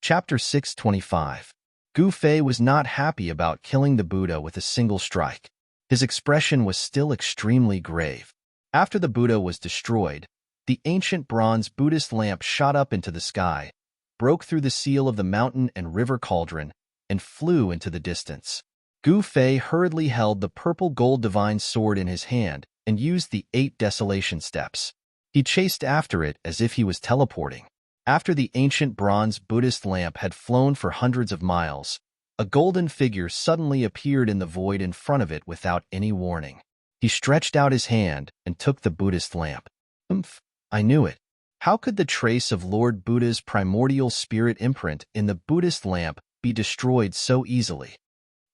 Chapter 625. Gu Fei was not happy about killing the Buddha with a single strike. His expression was still extremely grave. After the Buddha was destroyed, The ancient bronze Buddhist lamp shot up into the sky, broke through the seal of the mountain and river cauldron, and flew into the distance. Gu Fei hurriedly held the purple gold divine sword in his hand and used the 8 desolation steps. He chased after it as if he was teleporting. After the ancient bronze Buddhist lamp had flown for hundreds of miles, a golden figure suddenly appeared in the void in front of it without any warning. He stretched out his hand and took the Buddhist lamp. I knew it. How could the trace of Lord Buddha's primordial spirit imprint in the Buddhist lamp be destroyed so easily?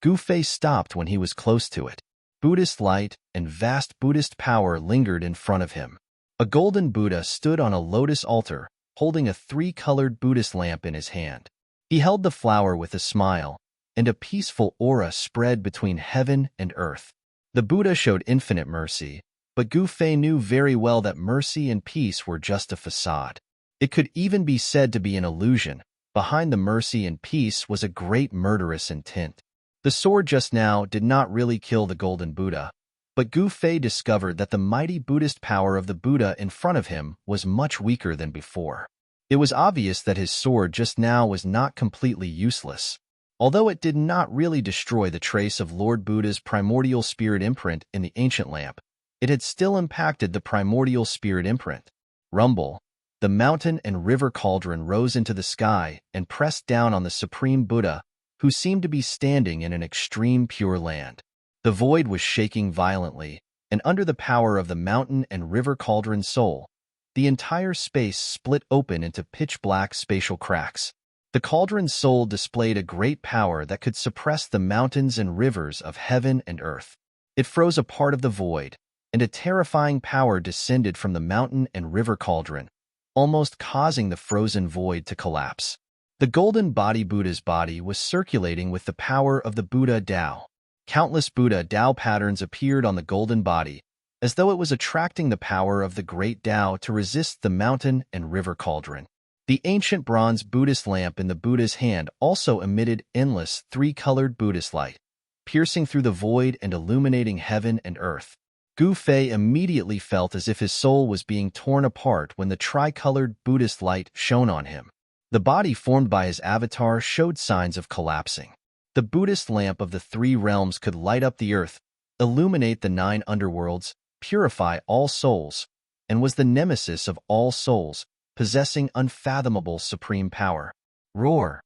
Gu Fei stopped when he was close to it. Buddhist light and vast Buddhist power lingered in front of him. A golden Buddha stood on a lotus altar, holding a 3-colored Buddhist lamp in his hand. He held the flower with a smile, and a peaceful aura spread between heaven and earth. The Buddha showed infinite mercy, but Gu Fei knew very well that mercy and peace were just a facade. It could even be said to be an illusion. Behind the mercy and peace was a great murderous intent. The sword just now did not really kill the golden Buddha, but Gu Fei discovered that the mighty Buddhist power of the Buddha in front of him was much weaker than before. It was obvious that his sword just now was not completely useless. Although it did not really destroy the trace of Lord Buddha's primordial spirit imprint in the ancient lamp, it had still impacted the primordial spirit imprint. Rumble. The mountain and river cauldron rose into the sky and pressed down on the supreme Buddha, who seemed to be standing in an extreme pure land. The void was shaking violently, and under the power of the mountain and river cauldron soul, the entire space split open into pitch-black spatial cracks. The cauldron's soul displayed a great power that could suppress the mountains and rivers of heaven and earth. It froze a part of the void, and a terrifying power descended from the mountain and river cauldron, almost causing the frozen void to collapse. The golden body Buddha's body was circulating with the power of the Buddha Tao. Countless Buddha Tao patterns appeared on the golden body, as though it was attracting the power of the great Tao to resist the mountain and river cauldron. The ancient bronze Buddhist lamp in the Buddha's hand also emitted endless 3-colored Buddhist light, piercing through the void and illuminating heaven and earth. Gu Fei immediately felt as if his soul was being torn apart when the tricolored Buddhist light shone on him. The body formed by his avatar showed signs of collapsing. The Buddhist lamp of the 3 realms could light up the earth, illuminate the 9 underworlds, purify all souls, and was the nemesis of all souls, possessing unfathomable supreme power. Roar!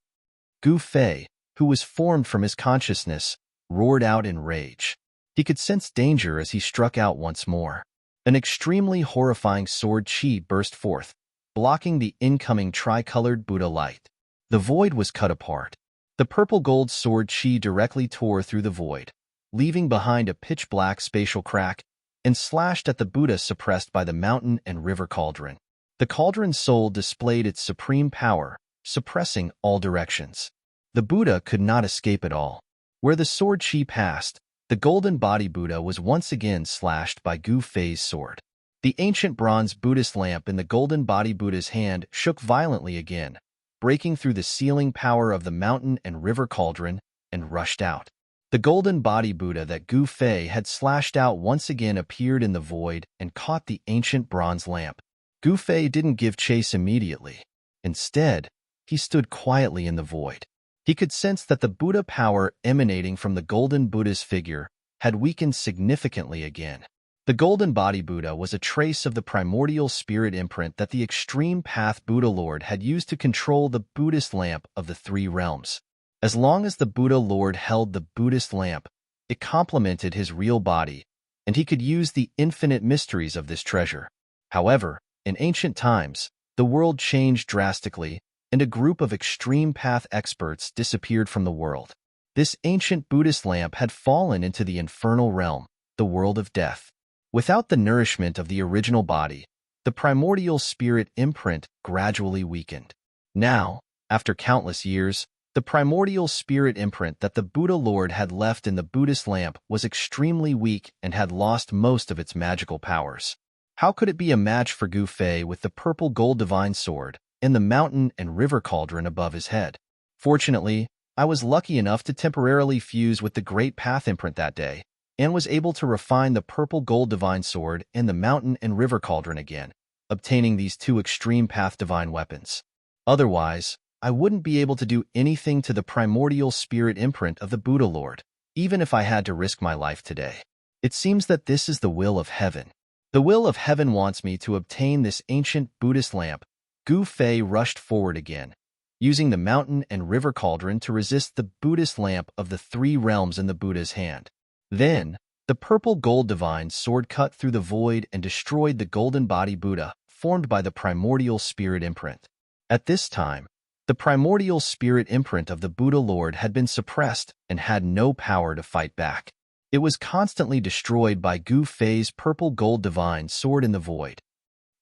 Gu Fei, who was formed from his consciousness, roared out in rage. He could sense danger as he struck out once more. An extremely horrifying sword chi burst forth, blocking the incoming tricolored Buddha light. The void was cut apart. The purple gold sword chi directly tore through the void, leaving behind a pitch-black spatial crack, and slashed at the Buddha suppressed by the mountain and river cauldron. The cauldron's soul displayed its supreme power, suppressing all directions. The Buddha could not escape at all. Where the sword chi passed, the golden body Buddha was once again slashed by Gu Fei's sword. The ancient bronze Buddhist lamp in the golden body Buddha's hand shook violently again, breaking through the sealing power of the mountain and river cauldron, and rushed out. The golden body Buddha that Gu Fei had slashed out once again appeared in the void and caught the ancient bronze lamp. Gu Fei didn't give chase immediately. Instead, he stood quietly in the void. He could sense that the Buddha power emanating from the golden Buddha's figure had weakened significantly again. The golden body Buddha was a trace of the primordial spirit imprint that the extreme path Buddha Lord had used to control the Buddhist lamp of the 3 realms. As long as the Buddha Lord held the Buddhist lamp, it complemented his real body, and he could use the infinite mysteries of this treasure. However, in ancient times, the world changed drastically, and a group of extreme path experts disappeared from the world. This ancient Buddhist lamp had fallen into the infernal realm, the world of death. Without the nourishment of the original body, the primordial spirit imprint gradually weakened. Now, after countless years, the primordial spirit imprint that the Buddha Lord had left in the Buddhist lamp was extremely weak and had lost most of its magical powers. How could it be a match for Gu Fei with the purple gold divine sword and the mountain and river cauldron above his head? Fortunately, I was lucky enough to temporarily fuse with the great path imprint that day, and was able to refine the purple gold divine sword and the mountain and river cauldron again, obtaining these two extreme path divine weapons. Otherwise, I wouldn't be able to do anything to the primordial spirit imprint of the Buddha Lord, even if I had to risk my life today. It seems that this is the will of heaven. The will of heaven wants me to obtain this ancient Buddhist lamp. Gu Fei rushed forward again, using the mountain and river cauldron to resist the Buddhist lamp of the three realms in the Buddha's hand. Then, the purple gold divine sword cut through the void and destroyed the golden body Buddha, formed by the primordial spirit imprint. At this time, the primordial spirit imprint of the Buddha Lord had been suppressed and had no power to fight back. It was constantly destroyed by Gu Fei's purple gold divine sword in the void.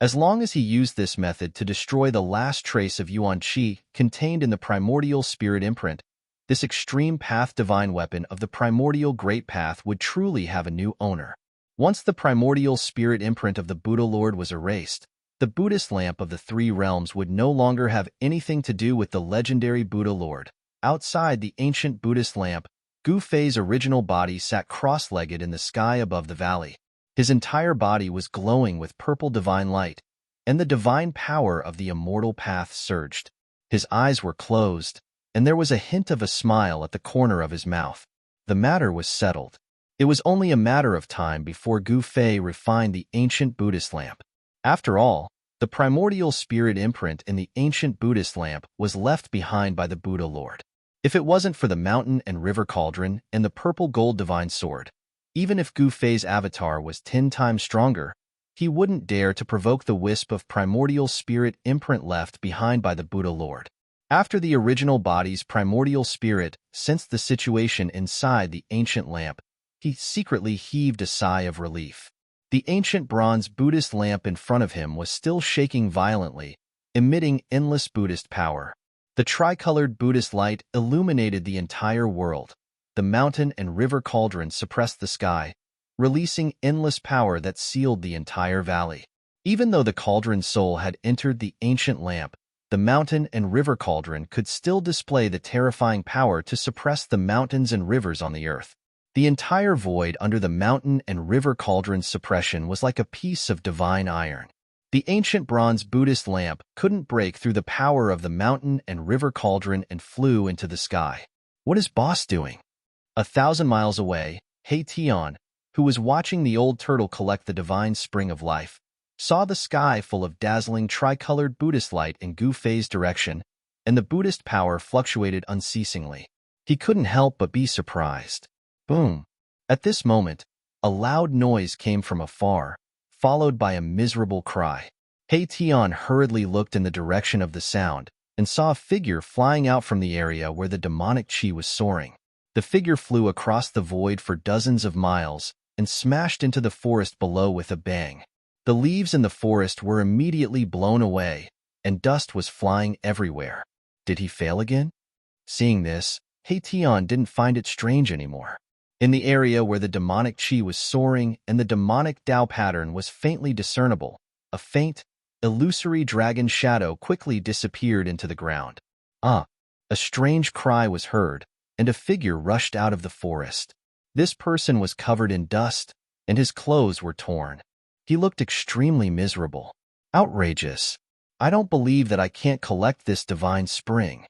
As long as he used this method to destroy the last trace of Yuan Qi contained in the primordial spirit imprint, this extreme path divine weapon of the primordial great path would truly have a new owner. Once the primordial spirit imprint of the Buddha Lord was erased, the Buddhist lamp of the three realms would no longer have anything to do with the legendary Buddha Lord. Outside the ancient Buddhist lamp, Gu Fei's original body sat cross-legged in the sky above the valley. His entire body was glowing with purple divine light, and the divine power of the immortal path surged. His eyes were closed, and there was a hint of a smile at the corner of his mouth. The matter was settled. It was only a matter of time before Gu Fei refined the ancient Buddhist lamp. After all, the primordial spirit imprint in the ancient Buddhist lamp was left behind by the Buddha Lord. If it wasn't for the mountain and river cauldron and the purple gold divine sword, even if Gu Fei's avatar was 10 times stronger, he wouldn't dare to provoke the wisp of primordial spirit imprint left behind by the Buddha Lord. After the original body's primordial spirit sensed the situation inside the ancient lamp, he secretly heaved a sigh of relief. The ancient bronze Buddhist lamp in front of him was still shaking violently, emitting endless Buddhist power. The tricolored Buddhist light illuminated the entire world. The mountain and river cauldron suppressed the sky, releasing endless power that sealed the entire valley. Even though the cauldron's soul had entered the ancient lamp, the mountain and river cauldron could still display the terrifying power to suppress the mountains and rivers on the earth. The entire void under the mountain and river cauldron's suppression was like a piece of divine iron. The ancient bronze Buddhist lamp couldn't break through the power of the mountain and river cauldron and flew into the sky. What is Boss doing? 1,000 miles away, He Tian, who was watching the old turtle collect the divine spring of life, saw the sky full of dazzling tricolored Buddhist light in Gu Fei's direction, and the Buddhist power fluctuated unceasingly. He couldn't help but be surprised. Boom! At this moment, a loud noise came from afar, followed by a miserable cry. He Tian hurriedly looked in the direction of the sound and saw a figure flying out from the area where the demonic qi was soaring. The figure flew across the void for dozens of miles and smashed into the forest below with a bang. The leaves in the forest were immediately blown away, and dust was flying everywhere. Did he fail again? Seeing this, He Tian didn't find it strange anymore. In the area where the demonic qi was soaring and the demonic Tao pattern was faintly discernible, a faint, illusory dragon shadow quickly disappeared into the ground. A strange cry was heard, and a figure rushed out of the forest. This person was covered in dust, and his clothes were torn. He looked extremely miserable. Outrageous. I don't believe that I can't collect this divine spring.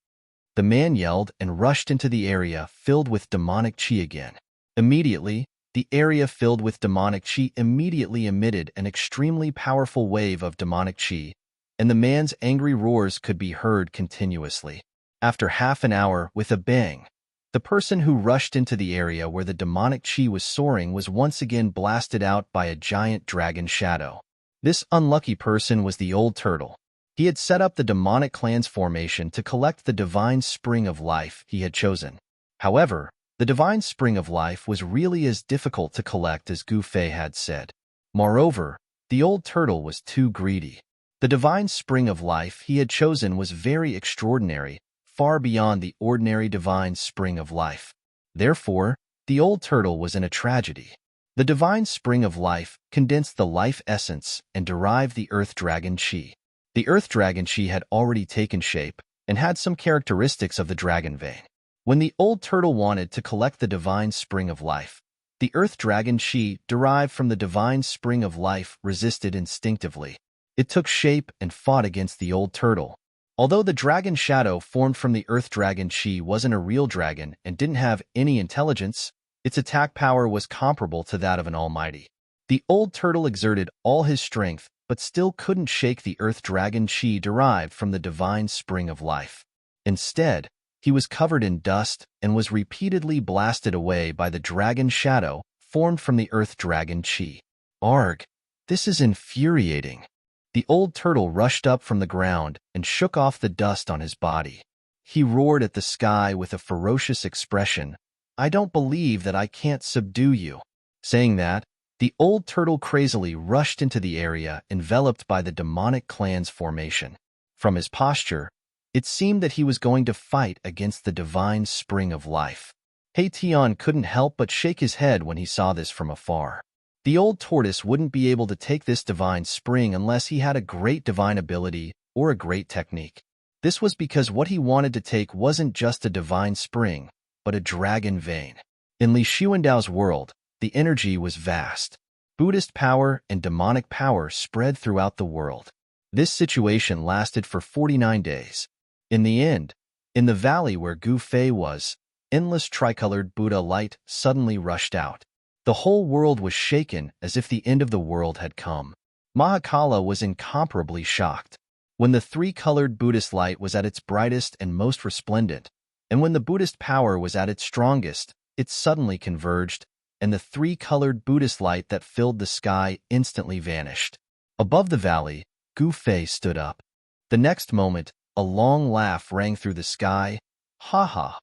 The man yelled and rushed into the area filled with demonic qi again. Immediately, the area filled with demonic qi immediately emitted an extremely powerful wave of demonic qi, and the man's angry roars could be heard continuously. After half an hour, with a bang, the person who rushed into the area where the demonic qi was soaring was once again blasted out by a giant dragon shadow. This unlucky person was the old turtle. He had set up the demonic clan's formation to collect the divine spring of life he had chosen. However, the divine spring of life was really as difficult to collect as Gu Fei had said. Moreover, the old turtle was too greedy. The divine spring of life he had chosen was very extraordinary, far beyond the ordinary divine spring of life. Therefore, the old turtle was in a tragedy. The divine spring of life condensed the life essence and derived the earth dragon qi. The earth dragon qi had already taken shape and had some characteristics of the dragon vein. When the old turtle wanted to collect the divine spring of life, the earth dragon qi derived from the divine spring of life resisted instinctively. It took shape and fought against the old turtle. Although the dragon shadow formed from the earth dragon Chi wasn't a real dragon and didn't have any intelligence, its attack power was comparable to that of an almighty. The old turtle exerted all his strength, but still couldn't shake the earth dragon Chi derived from the divine spring of life. Instead, he was covered in dust and was repeatedly blasted away by the dragon shadow formed from the earth dragon Chi. Arg! This is infuriating. The old turtle rushed up from the ground and shook off the dust on his body. He roared at the sky with a ferocious expression. "I don't believe that I can't subdue you." Saying that, the old turtle crazily rushed into the area enveloped by the demonic clan's formation. From his posture, it seemed that he was going to fight against the divine spring of life. Tian couldn't help but shake his head when he saw this from afar. The old tortoise wouldn't be able to take this divine spring unless he had a great divine ability or a great technique. This was because what he wanted to take wasn't just a divine spring, but a dragon vein. In Li Xuandao's world, the energy was vast. Buddhist power and demonic power spread throughout the world. This situation lasted for 49 days. In the end, in the valley where Gu Fei was, endless tricolored Buddha light suddenly rushed out. The whole world was shaken as if the end of the world had come. Mahakala was incomparably shocked. When the three-colored Buddhist light was at its brightest and most resplendent, and when the Buddhist power was at its strongest, it suddenly converged, and the three-colored Buddhist light that filled the sky instantly vanished. Above the valley, Gu Fei stood up. The next moment, a long laugh rang through the sky. "Ha ha!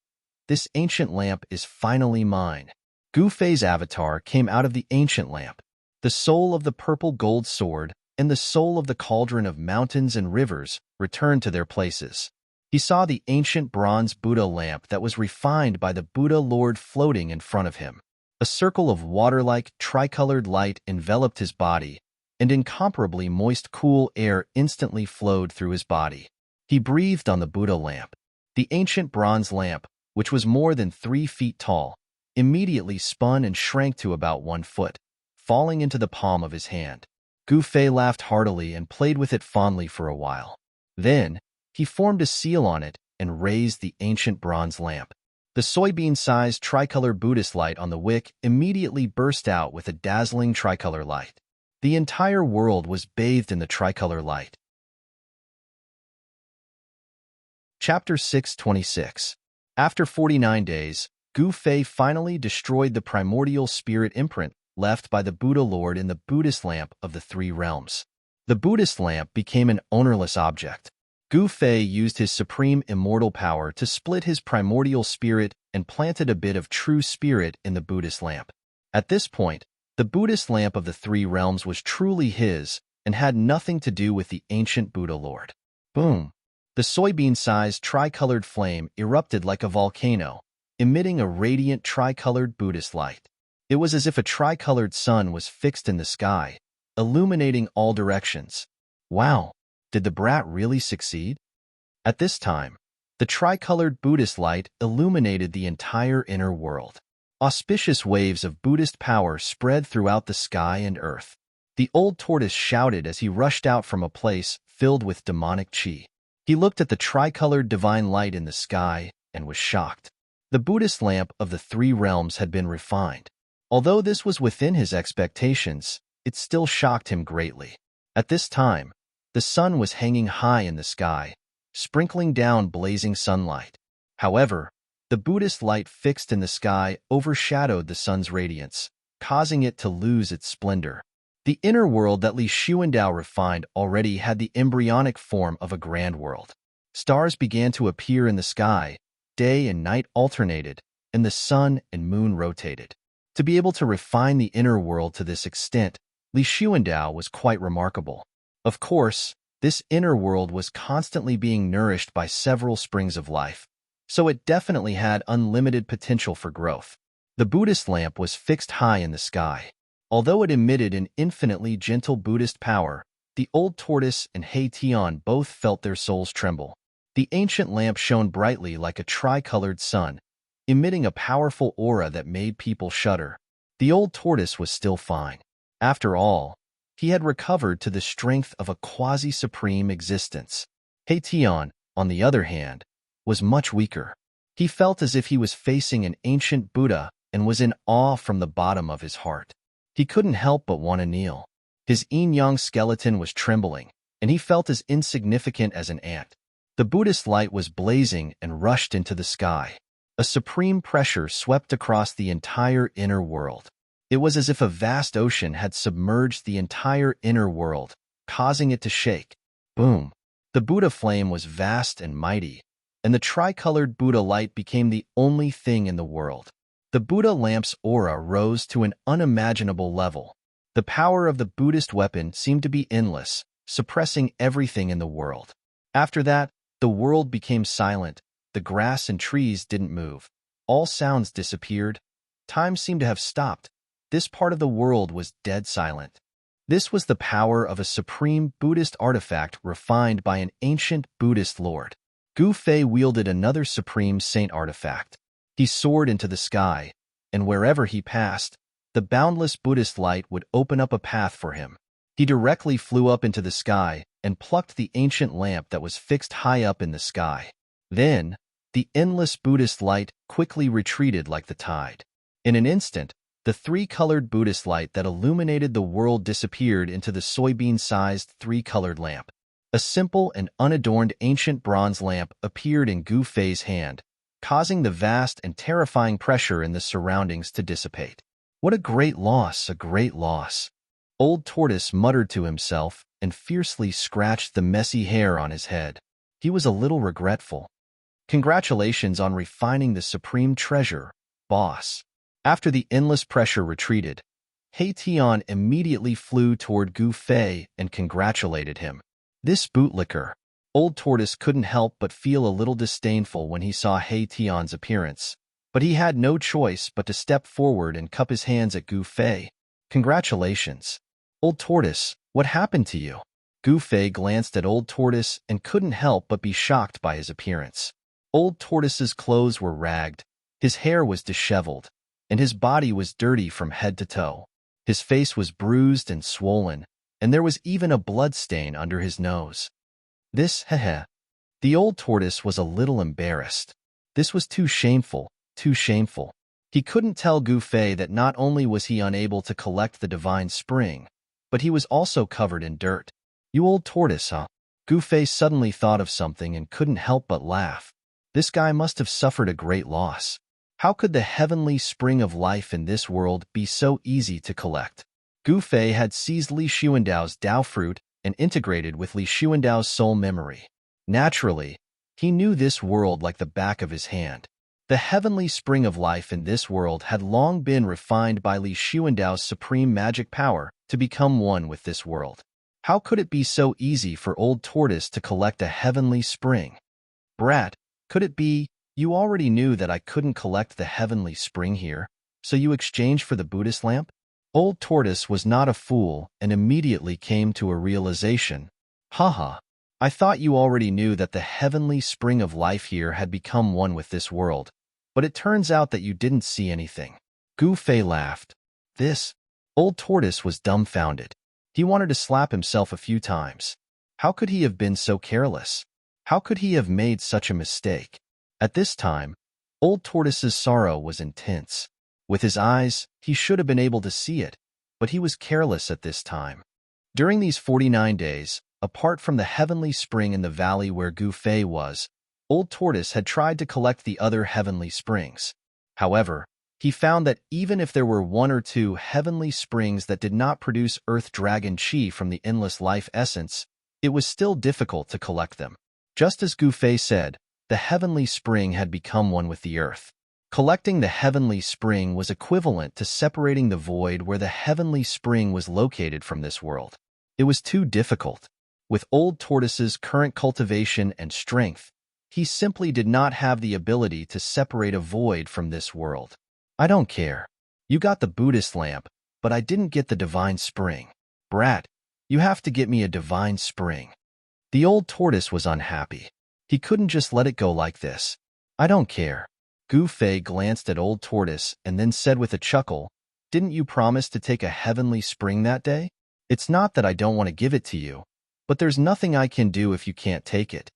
This ancient lamp is finally mine." Gu Fei's avatar came out of the ancient lamp. The soul of the purple gold sword and the soul of the cauldron of mountains and rivers returned to their places. He saw the ancient bronze Buddha lamp that was refined by the Buddha Lord floating in front of him. A circle of water-like, tricolored light enveloped his body, and incomparably moist cool air instantly flowed through his body. He breathed on the Buddha lamp. The ancient bronze lamp, which was more than 3 feet tall, immediately spun and shrank to about 1 foot, falling into the palm of his hand. Gu Fei laughed heartily and played with it fondly for a while. Then, he formed a seal on it and raised the ancient bronze lamp. The soybean-sized tricolor Buddhist light on the wick immediately burst out with a dazzling tricolor light. The entire world was bathed in the tricolor light. Chapter 626. After 49 days, Gu Fei finally destroyed the primordial spirit imprint left by the Buddha Lord in the Buddhist lamp of the 3 realms. The Buddhist lamp became an ownerless object. Gu Fei used his supreme immortal power to split his primordial spirit and planted a bit of true spirit in the Buddhist lamp. At this point, the Buddhist lamp of the 3 realms was truly his and had nothing to do with the ancient Buddha Lord. Boom! The soybean-sized tricolored flame erupted like a volcano, emitting a radiant tricolored Buddhist light. It was as if a tricolored sun was fixed in the sky, illuminating all directions. Wow, did the brat really succeed? At this time, the tricolored Buddhist light illuminated the entire inner world. Auspicious waves of Buddhist power spread throughout the sky and earth. The old tortoise shouted as he rushed out from a place filled with demonic chi. He looked at the tricolored divine light in the sky and was shocked. The Buddhist lamp of the 3 realms had been refined. Although this was within his expectations, it still shocked him greatly. At this time, the sun was hanging high in the sky, sprinkling down blazing sunlight. However, the Buddhist light fixed in the sky overshadowed the sun's radiance, causing it to lose its splendor. The inner world that Li Xuandao refined already had the embryonic form of a grand world. Stars began to appear in the sky, day and night alternated, and the sun and moon rotated. To be able to refine the inner world to this extent, Li Xuandao was quite remarkable. Of course, this inner world was constantly being nourished by several springs of life, so it definitely had unlimited potential for growth. The Buddhist lamp was fixed high in the sky. Although it emitted an infinitely gentle Buddhist power, the old tortoise and Tian both felt their souls tremble. The ancient lamp shone brightly like a tricolored sun, emitting a powerful aura that made people shudder. The old tortoise was still fine. After all, He had recovered to the strength of a quasi-supreme existence. Heition, on the other hand, was much weaker. He felt as if he was facing an ancient Buddha and was in awe from the bottom of his heart. He couldn't help but want to kneel. His yin-yang skeleton was trembling, and he felt as insignificant as an ant. The Buddhist light was blazing and rushed into the sky. A supreme pressure swept across the entire inner world. It was as if a vast ocean had submerged the entire inner world, causing it to shake. Boom! The Buddha flame was vast and mighty, and the tricolored Buddha light became the only thing in the world. The Buddha lamp's aura rose to an unimaginable level. The power of the Buddhist weapon seemed to be endless, suppressing everything in the world. After that, the world became silent. The grass and trees didn't move. All sounds disappeared. Time seemed to have stopped. This part of the world was dead silent. This was the power of a supreme Buddhist artifact refined by an ancient Buddhist lord. Gu Fei wielded another supreme saint artifact. He soared into the sky, and wherever he passed, the boundless Buddhist light would open up a path for him. He directly flew up into the sky and plucked the ancient lamp that was fixed high up in the sky. Then, the endless Buddhist light quickly retreated like the tide. In an instant, the three-colored Buddhist light that illuminated the world disappeared into the soybean-sized three-colored lamp. A simple and unadorned ancient bronze lamp appeared in Gu Fei's hand, causing the vast and terrifying pressure in the surroundings to dissipate. What a great loss, a great loss. Old Tortoise muttered to himself and fiercely scratched the messy hair on his head. He was a little regretful. Congratulations on refining the supreme treasure, boss. After the endless pressure retreated, Heition immediately flew toward Gu Fei and congratulated him. This bootlicker. Old Tortoise couldn't help but feel a little disdainful when he saw Heition's appearance, but he had no choice but to step forward and cup his hands at Gu Fei. Congratulations. Old Tortoise, what happened to you? Gu Fei glanced at Old Tortoise and couldn't help but be shocked by his appearance. Old Tortoise's clothes were ragged, his hair was disheveled, and his body was dirty from head to toe. His face was bruised and swollen, and there was even a blood stain under his nose. This, heh. The Old Tortoise was a little embarrassed. This was too shameful, too shameful. He couldn't tell Gu Fei that not only was he unable to collect the divine spring, but he was also covered in dirt. You old tortoise, huh? Gu Fei suddenly thought of something and couldn't help but laugh. This guy must have suffered a great loss. How could the heavenly spring of life in this world be so easy to collect? Gu Fei had seized Li Xuandao's Dao fruit and integrated with Li Xuandao's soul memory. Naturally, he knew this world like the back of his hand. The heavenly spring of life in this world had long been refined by Li Xuandao's supreme magic power to become one with this world. How could it be so easy for Old Tortoise to collect a heavenly spring? Brat, could it be you already knew that I couldn't collect the heavenly spring here, so you exchanged for the Buddhist lamp? Old Tortoise was not a fool and immediately came to a realization. Haha, I thought you already knew that the heavenly spring of life here had become one with this world, but it turns out that you didn't see anything. Gu Fei laughed. This? Old Tortoise was dumbfounded. He wanted to slap himself a few times. How could he have been so careless? How could he have made such a mistake? At this time, Old Tortoise's sorrow was intense. With his eyes, he should have been able to see it, but he was careless at this time. During these 49 days, apart from the heavenly spring in the valley where Gu Fei was, Old Tortoise had tried to collect the other heavenly springs. However, he found that even if there were one or two heavenly springs that did not produce Earth Dragon Chi from the endless life essence, it was still difficult to collect them. Just as Gu Fei said, the heavenly spring had become one with the earth. Collecting the heavenly spring was equivalent to separating the void where the heavenly spring was located from this world. It was too difficult. With Old Tortoise's current cultivation and strength, he simply did not have the ability to separate a void from this world. I don't care. You got the Buddhist lamp, but I didn't get the divine spring. Brat, you have to get me a divine spring. The Old Tortoise was unhappy. He couldn't just let it go like this. I don't care. Gu Fei glanced at Old Tortoise and then said with a chuckle, Didn't you promise to take a heavenly spring that day? It's not that I don't want to give it to you, but there's nothing I can do if you can't take it.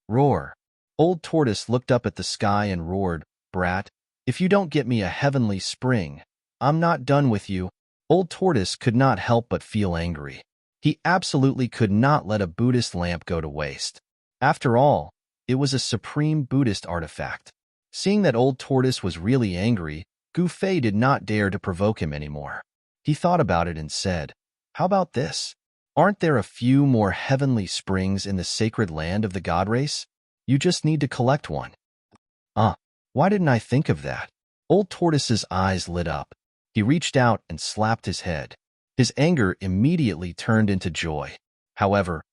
Roar. Old Tortoise looked up at the sky and roared, "Brat, if you don't get me a heavenly spring, I'm not done with you." Old Tortoise could not help but feel angry. He absolutely could not let a Buddhist lamp go to waste. After all, it was a supreme Buddhist artifact. Seeing that Old Tortoise was really angry, Gu Fei did not dare to provoke him anymore. He thought about it and said, "How about this? Aren't there a few more heavenly springs in the sacred land of the God race? You just need to collect one." Why didn't I think of that? Old Tortoise's eyes lit up. He reached out and slapped his head. His anger immediately turned into joy. However,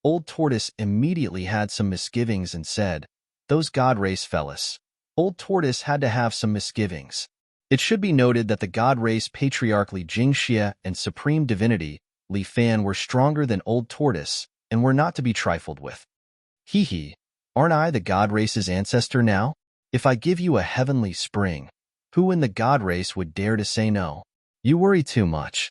Old Tortoise immediately had some misgivings and said, "Those God race fellas." Old Tortoise had to have some misgivings. It should be noted that the God race patriarch Li Jingxia and supreme divinity Li Fan were stronger than Old Tortoise and were not to be trifled with. Hee, aren't I the God race's ancestor now? If I give you a heavenly spring, who in the God race would dare to say no? You worry too much.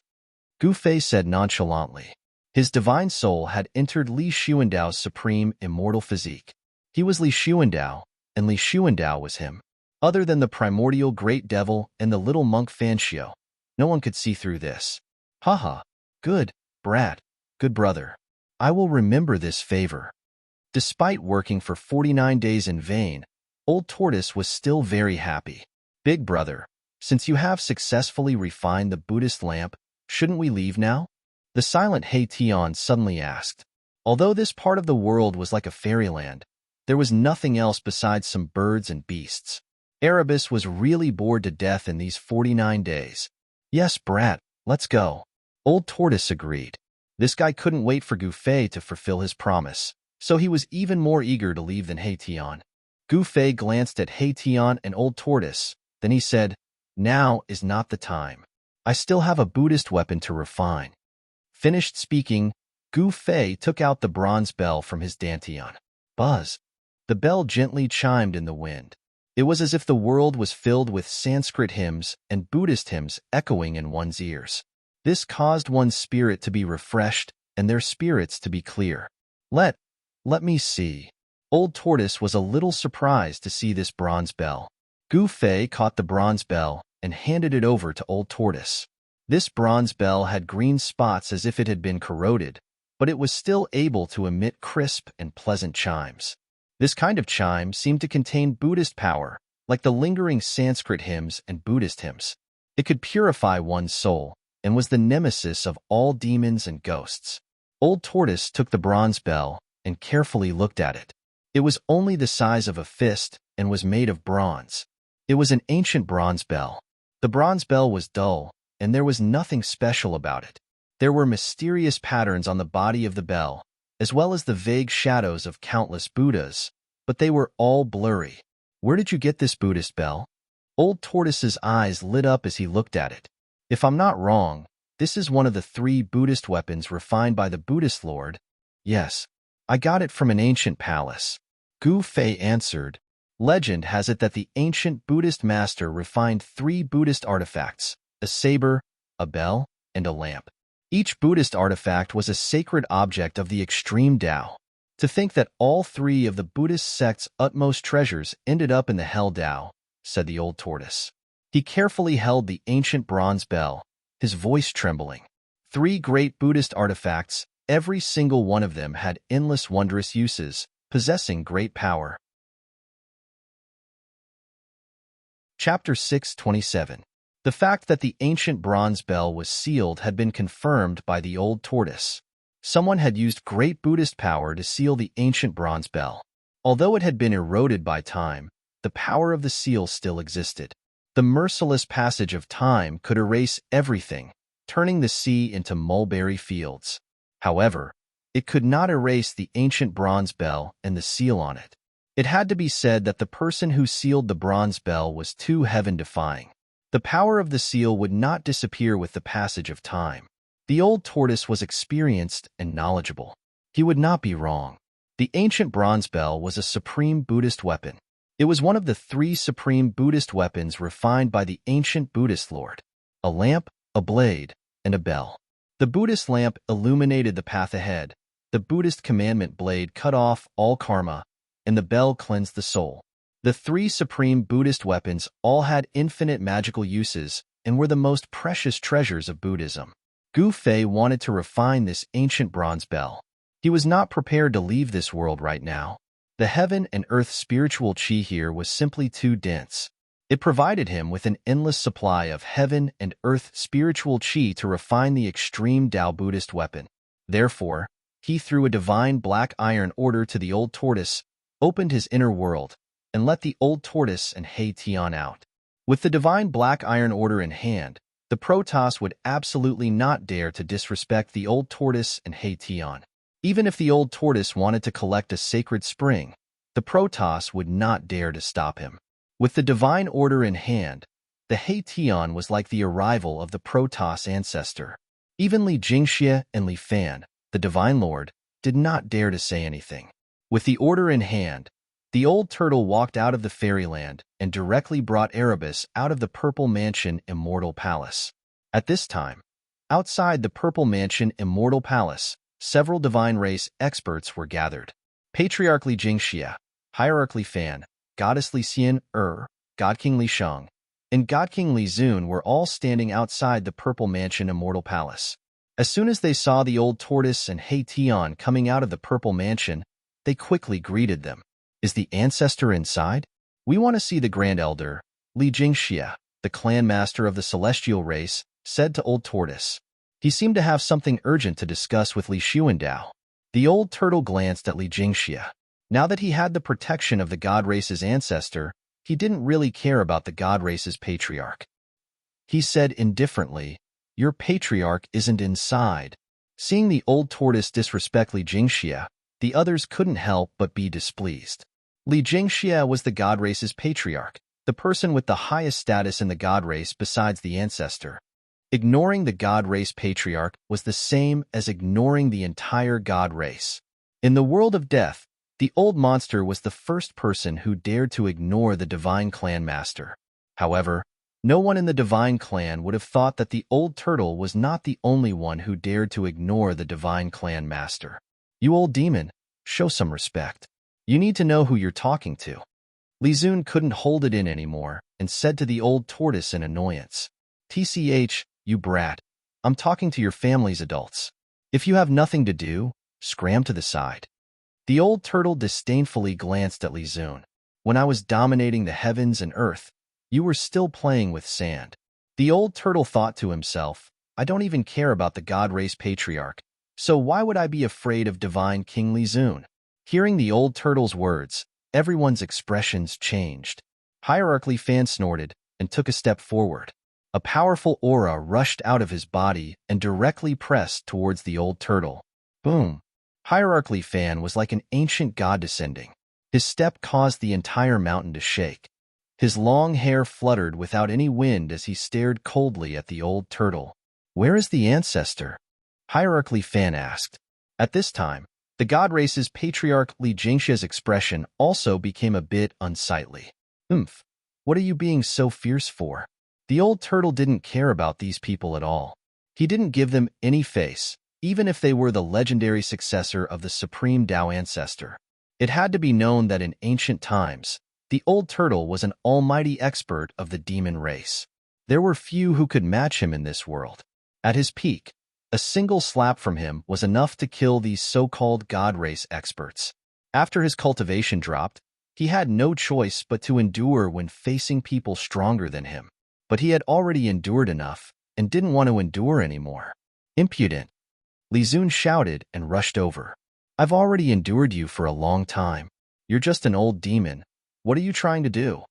Gu Fei said nonchalantly. His divine soul had entered Li Xuandao's supreme immortal physique. He was Li Xuandao, and Li Xuandao was him. Other than the primordial great devil and the little monk Fanxiu, no one could see through this. Haha, good, brat, good brother. I will remember this favor. Despite working for 49 days in vain, Old Tortoise was still very happy. Big brother, since you have successfully refined the Buddhist lamp, shouldn't we leave now? The silent Hei Tian suddenly asked. Although this part of the world was like a fairyland, there was nothing else besides some birds and beasts. Erebus was really bored to death in these 49 days. Yes, brat, let's go. Old Tortoise agreed. This guy couldn't wait for Gu Fei to fulfill his promise, so he was even more eager to leave than Hei Tian. Gu Fei glanced at Hei Tian and Old Tortoise, then he said, "Now is not the time. I still have a Buddhist weapon to refine." Finished speaking, Gu Fei took out the bronze bell from his dantian. Buzz. The bell gently chimed in the wind. It was as if the world was filled with Sanskrit hymns and Buddhist hymns echoing in one's ears. This caused one's spirit to be refreshed and their spirits to be clear. Let me see. Old Tortoise was a little surprised to see this bronze bell. Gu Fei caught the bronze bell and handed it over to Old Tortoise. This bronze bell had green spots as if it had been corroded, but it was still able to emit crisp and pleasant chimes. This kind of chime seemed to contain Buddhist power, like the lingering Sanskrit hymns and Buddhist hymns. It could purify one's soul and was the nemesis of all demons and ghosts. Old Tortoise took the bronze bell and carefully looked at it. It was only the size of a fist and was made of bronze. It was an ancient bronze bell. The bronze bell was dull, and there was nothing special about it. There were mysterious patterns on the body of the bell, as well as the vague shadows of countless Buddhas, but they were all blurry. Where did you get this Buddhist bell? Old Tortoise's eyes lit up as he looked at it. If I'm not wrong, this is one of the 3 Buddhist weapons refined by the Buddhist Lord. Yes, I got it from an ancient palace. Gu Fei answered. Legend has it that the ancient Buddhist master refined 3 Buddhist artifacts, a saber, a bell, and a lamp. Each Buddhist artifact was a sacred object of the extreme Tao. To think that all 3 of the Buddhist sect's utmost treasures ended up in the hell Tao, said the Old Tortoise. He carefully held the ancient bronze bell, his voice trembling. 3 great Buddhist artifacts, every single one of them had endless wondrous uses, possessing great power. Chapter 627. The fact that the ancient bronze bell was sealed had been confirmed by the Old Tortoise. Someone had used great Buddhist power to seal the ancient bronze bell. Although it had been eroded by time, the power of the seal still existed. The merciless passage of time could erase everything, turning the sea into mulberry fields. However, it could not erase the ancient bronze bell and the seal on it. It had to be said that the person who sealed the bronze bell was too heaven-defying. The power of the seal would not disappear with the passage of time. The Old Tortoise was experienced and knowledgeable. He would not be wrong. The ancient bronze bell was a supreme Buddhist weapon. It was one of the 3 supreme Buddhist weapons refined by the ancient Buddhist Lord: a lamp, a blade, and a bell. The Buddhist lamp illuminated the path ahead, the Buddhist commandment blade cut off all karma, and the bell cleansed the soul. The three supreme Buddhist weapons all had infinite magical uses and were the most precious treasures of Buddhism. Gu Fei wanted to refine this ancient bronze bell. He was not prepared to leave this world right now. The heaven and earth spiritual qi here was simply too dense. It provided him with an endless supply of heaven and earth spiritual qi to refine the extreme Tao Buddhist weapon. Therefore, he threw a divine black iron order to the old tortoise, opened his inner world, and let the old tortoise and He Tian out. With the divine black iron order in hand, the Protoss would absolutely not dare to disrespect the old tortoise and He Tian. Even if the old tortoise wanted to collect a sacred spring, the Protoss would not dare to stop him. With the divine order in hand, the He Tian was like the arrival of the Protoss ancestor. Even Li Jingxia and Li Fan, the divine lord, did not dare to say anything. With the order in hand, the old turtle walked out of the fairyland and directly brought Erebus out of the Purple Mansion Immortal Palace. At this time, outside the Purple Mansion Immortal Palace, several divine race experts were gathered. Patriarch Li Jingxia, Hierarch Li Fan, Goddess Li Xian, God King Li Shang, and God King Li Zun were all standing outside the Purple Mansion Immortal Palace. As soon as they saw the old tortoise and He Tian coming out of the Purple Mansion, they quickly greeted them. Is the ancestor inside? We want to see the Grand Elder, Li Jingxia, the clan master of the celestial race, said to Old Tortoise. He seemed to have something urgent to discuss with Li Xuandao. The old turtle glanced at Li Jingxia. Now that he had the protection of the god race's ancestor, he didn't really care about the god race's patriarch. He said indifferently, "Your patriarch isn't inside." Seeing the old tortoise disrespect Li Jingxia, the others couldn't help but be displeased. Li Jingxia was the god race's patriarch, the person with the highest status in the god race besides the ancestor. Ignoring the god race patriarch was the same as ignoring the entire god race. In the world of death, the old monster was the first person who dared to ignore the divine clan master. However, no one in the divine clan would have thought that the old turtle was not the only one who dared to ignore the divine clan master. You old demon, show some respect. You need to know who you're talking to. Li Zun couldn't hold it in anymore and said to the old tortoise in annoyance, "TCH, you brat, I'm talking to your family's adults. If you have nothing to do, scram to the side." The old turtle disdainfully glanced at Li Zun. "When I was dominating the heavens and earth, you were still playing with sand." The old turtle thought to himself, "I don't even care about the god race patriarch, so why would I be afraid of divine King Li Zun?" Hearing the old turtle's words, everyone's expressions changed. Hierarch Li Fan snorted and took a step forward. A powerful aura rushed out of his body and directly pressed towards the old turtle. Boom! Hierarch Li Fan was like an ancient god descending. His step caused the entire mountain to shake. His long hair fluttered without any wind as he stared coldly at the old turtle. "Where is the ancestor?" Hierarch Li Fan asked. At this time, the god race's patriarch Li Jingxia's expression also became a bit unsightly. What are you being so fierce for?" The old turtle didn't care about these people at all. He didn't give them any face, even if they were the legendary successor of the supreme Tao ancestor. It had to be known that in ancient times, the old turtle was an almighty expert of the demon race. There were few who could match him in this world. At his peak, a single slap from him was enough to kill these so-called god race experts. After his cultivation dropped, he had no choice but to endure when facing people stronger than him. But he had already endured enough and didn't want to endure anymore. "Impudent!" Li Zun shouted and rushed over. "I've already endured you for a long time. You're just an old demon. What are you trying to do?"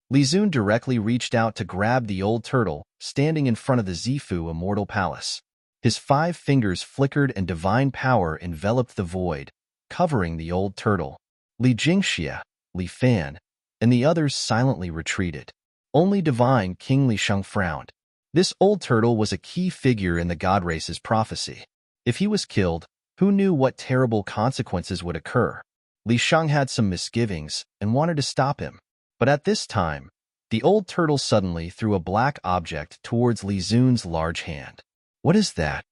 Li Zun directly reached out to grab the old turtle, standing in front of the Zifu Immortal Palace. His 5 fingers flickered and divine power enveloped the void, covering the old turtle. Li Jingxia, Li Fan, and the others silently retreated. Only divine King Li Shang frowned. This old turtle was a key figure in the god race's prophecy. If he was killed, who knew what terrible consequences would occur? Li Shang had some misgivings and wanted to stop him. But at this time, the old turtle suddenly threw a black object towards Li Zun's large hand. "What is that?"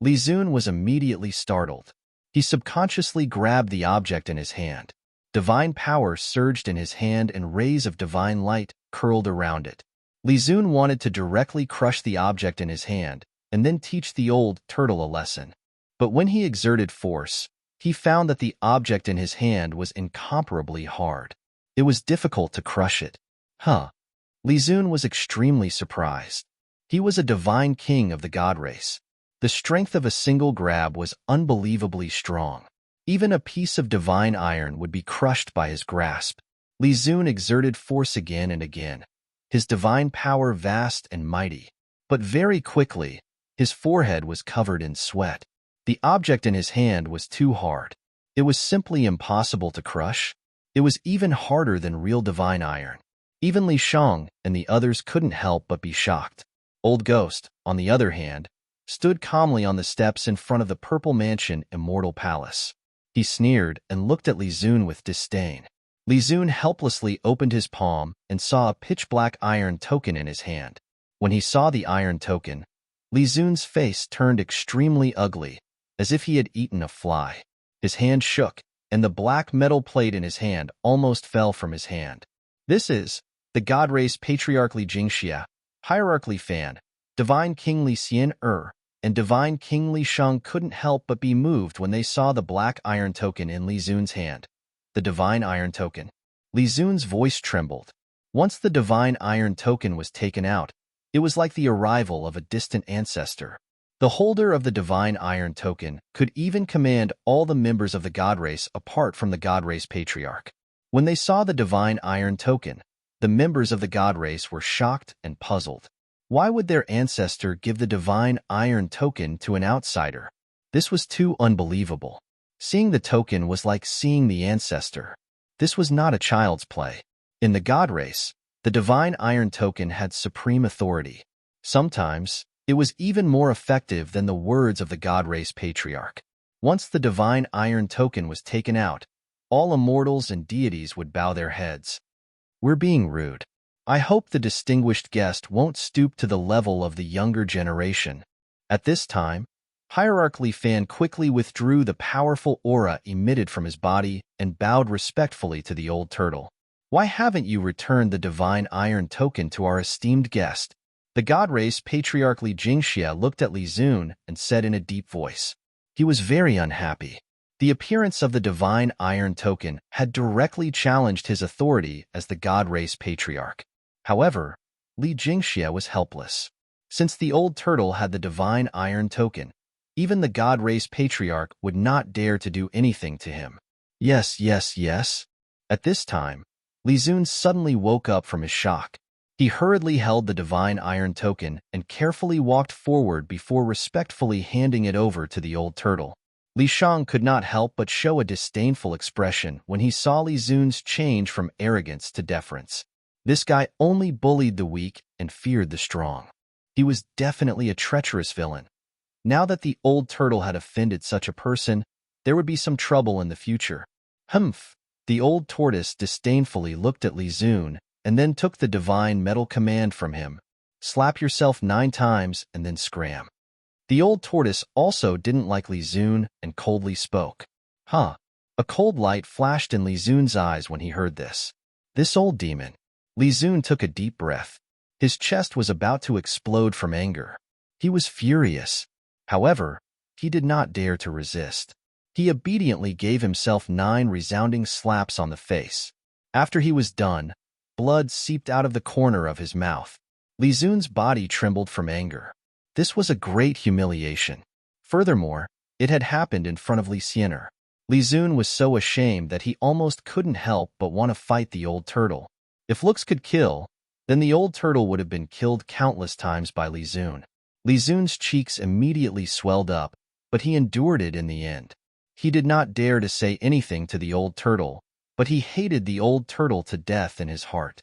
Li Zun was immediately startled. He subconsciously grabbed the object in his hand. Divine power surged in his hand and rays of divine light curled around it. Li Zun wanted to directly crush the object in his hand and then teach the old turtle a lesson. But when he exerted force, he found that the object in his hand was incomparably hard. It was difficult to crush it. Li Zun was extremely surprised. He was a divine king of the god race. The strength of a single grab was unbelievably strong. Even a piece of divine iron would be crushed by his grasp. Li Zun exerted force again and again, his divine power vast and mighty. But very quickly, his forehead was covered in sweat. The object in his hand was too hard. It was simply impossible to crush. It was even harder than real divine iron. Even Li Shang and the others couldn't help but be shocked. Old Ghost, on the other hand, stood calmly on the steps in front of the Purple Mansion Immortal Palace. He sneered and looked at Li Zun with disdain. Li Zun helplessly opened his palm and saw a pitch-black iron token in his hand. When he saw the iron token, Li Zun's face turned extremely ugly, as if he had eaten a fly. His hand shook, and the black metal plate in his hand almost fell from his hand. This is the God Race Patriarch Li Jingxia, Hierarch Li Fan, Divine King Li Xian and Divine King Li Shang couldn't help but be moved when they saw the black iron token in Li Zun's hand. The divine iron token. Li Zun's voice trembled. Once the divine iron token was taken out, it was like the arrival of a distant ancestor. The holder of the divine iron token could even command all the members of the god race apart from the god race patriarch. When they saw the divine iron token, the members of the god race were shocked and puzzled. Why would their ancestor give the divine iron token to an outsider? This was too unbelievable. Seeing the token was like seeing the ancestor. This was not a child's play. In the god race, the divine iron token had supreme authority. Sometimes, it was even more effective than the words of the god race patriarch. Once the divine iron token was taken out, all immortals and deities would bow their heads. We're being rude. I hope the distinguished guest won't stoop to the level of the younger generation. At this time, Hierarch Li Fan quickly withdrew the powerful aura emitted from his body and bowed respectfully to the old turtle. Why haven't you returned the divine iron token to our esteemed guest? The god race Patriarch Li Jingxia looked at Li Zun and said in a deep voice. He was very unhappy. The appearance of the divine iron token had directly challenged his authority as the god race patriarch. However, Li Jingxia was helpless. Since the old turtle had the divine iron token, even the god race patriarch would not dare to do anything to him. Yes. At this time, Li Zun suddenly woke up from his shock. He hurriedly held the divine iron token and carefully walked forward before respectfully handing it over to the old turtle. Li Shang could not help but show a disdainful expression when he saw Li Zun's change from arrogance to deference. This guy only bullied the weak and feared the strong. He was definitely a treacherous villain. Now that the old turtle had offended such a person, there would be some trouble in the future. Humph! The old tortoise disdainfully looked at Li Zun and then took the divine metal command from him. Slap yourself 9 times and then scram. The old tortoise also didn't like Li Zun and coldly spoke. A cold light flashed in Li Zun's eyes when he heard this. This old demon. Li Zun took a deep breath. His chest was about to explode from anger. He was furious. However, he did not dare to resist. He obediently gave himself 9 resounding slaps on the face. After he was done, blood seeped out of the corner of his mouth. Li Zun's body trembled from anger. This was a great humiliation. Furthermore, it had happened in front of Li Xianer. Li Zun was so ashamed that he almost couldn't help but want to fight the old turtle. If looks could kill, then the old turtle would have been killed countless times by Li Zun. Li Zun's cheeks immediately swelled up, but he endured it in the end. He did not dare to say anything to the old turtle, but he hated the old turtle to death in his heart.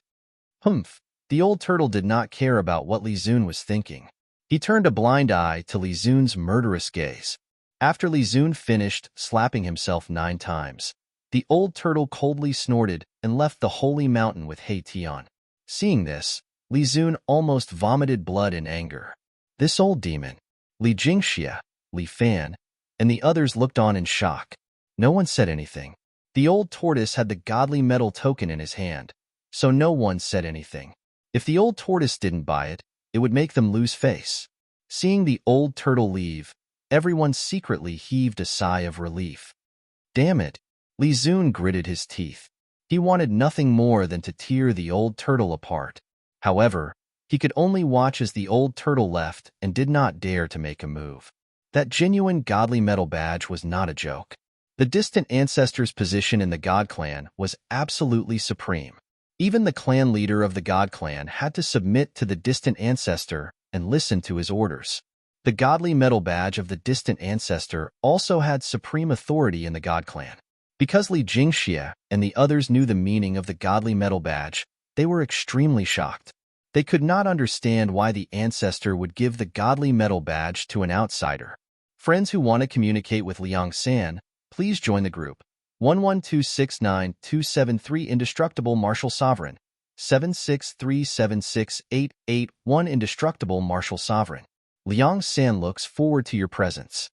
The old turtle did not care about what Li Zun was thinking. He turned a blind eye to Li Zun's murderous gaze. After Li Zun finished slapping himself 9 times, the old turtle coldly snorted and left the holy mountain with He Tian. Seeing this, Li Zun almost vomited blood in anger. This old demon, Li Jingxia, Li Fan, and the others looked on in shock. No one said anything. The old tortoise had the godly metal token in his hand, so no one said anything. If the old tortoise didn't buy it, it would make them lose face. Seeing the old turtle leave, everyone secretly heaved a sigh of relief. Damn it, Li Zun gritted his teeth. He wanted nothing more than to tear the old turtle apart. However, he could only watch as the old turtle left and did not dare to make a move. That genuine godly metal badge was not a joke. The distant ancestor's position in the God Clan was absolutely supreme. Even the clan leader of the God Clan had to submit to the distant ancestor and listen to his orders. The godly metal badge of the distant ancestor also had supreme authority in the God Clan. Because Li Jingxia and the others knew the meaning of the godly metal badge, they were extremely shocked. They could not understand why the ancestor would give the godly metal badge to an outsider. Friends who want to communicate with Liang San, please join the group. 11269273 Indestructible Martial Sovereign. 763768881 Indestructible Martial Sovereign. Liang San looks forward to your presence.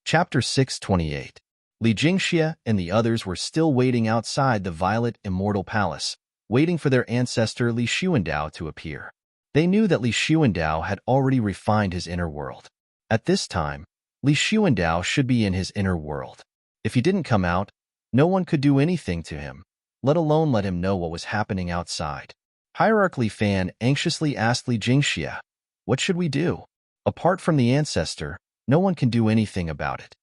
Chapter 628. Li Jingxia and the others were still waiting outside the Violet Immortal Palace, waiting for their ancestor Li Xuandao to appear. They knew that Li Xuandao had already refined his inner world. At this time, Li Xuandao should be in his inner world. If he didn't come out, no one could do anything to him, let alone let him know what was happening outside. Hierarch Li Fan anxiously asked Li Jingxia, "What should we do? Apart from the ancestor, no one can do anything about it."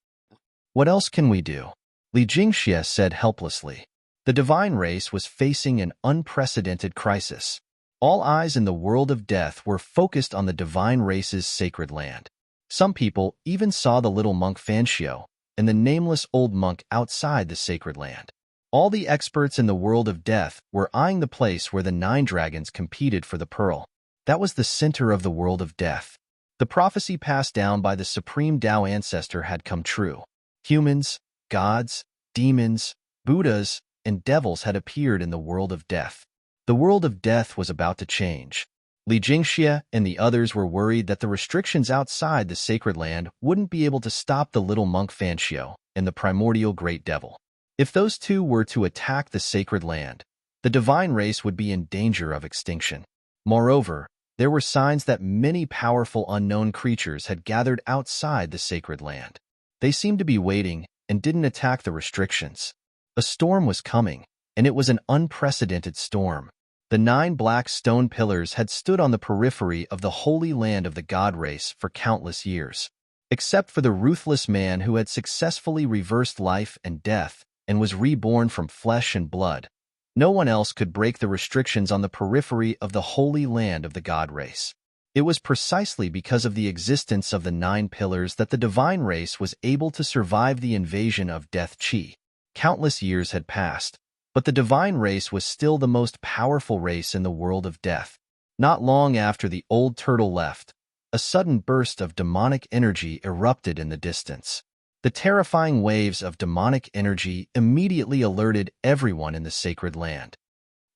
"What else can we do?" Li Jingxia said helplessly. The divine race was facing an unprecedented crisis. All eyes in the world of death were focused on the divine race's sacred land. Some people even saw the little monk Fanxiu and the nameless old monk outside the sacred land. All the experts in the world of death were eyeing the place where the 9 dragons competed for the pearl. That was the center of the world of death. The prophecy passed down by the supreme Tao ancestor had come true. Humans, gods, demons, Buddhas, and devils had appeared in the world of death. The world of death was about to change. Li Jingxia and the others were worried that the restrictions outside the sacred land wouldn't be able to stop the little monk Fanxiu and the primordial great devil. If those two were to attack the sacred land, the divine race would be in danger of extinction. Moreover, there were signs that many powerful unknown creatures had gathered outside the sacred land. They seemed to be waiting and didn't attack the restrictions. A storm was coming, and it was an unprecedented storm. The 9 black stone pillars had stood on the periphery of the holy land of the god race for countless years. Except for the ruthless man who had successfully reversed life and death and was reborn from flesh and blood, no one else could break the restrictions on the periphery of the holy land of the god race. It was precisely because of the existence of the 9 pillars that the divine race was able to survive the invasion of Death Chi. Countless years had passed, but the divine race was still the most powerful race in the world of death. Not long after the old turtle left, a sudden burst of demonic energy erupted in the distance. The terrifying waves of demonic energy immediately alerted everyone in the sacred land.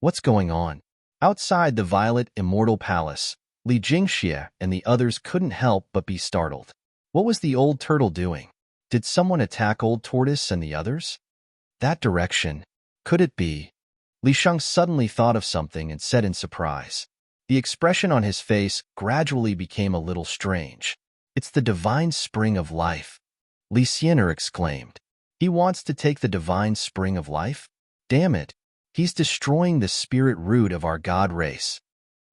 What's going on? Outside the Violet Immortal Palace, Li Jingxia and the others couldn't help but be startled. What was the old turtle doing? Did someone attack Old Tortoise and the others? That direction. Could it be? Li Sheng suddenly thought of something and said in surprise. The expression on his face gradually became a little strange. "It's the divine spring of life," Li Xianer exclaimed. "He wants to take the divine spring of life? Damn it, he's destroying the spirit root of our god race."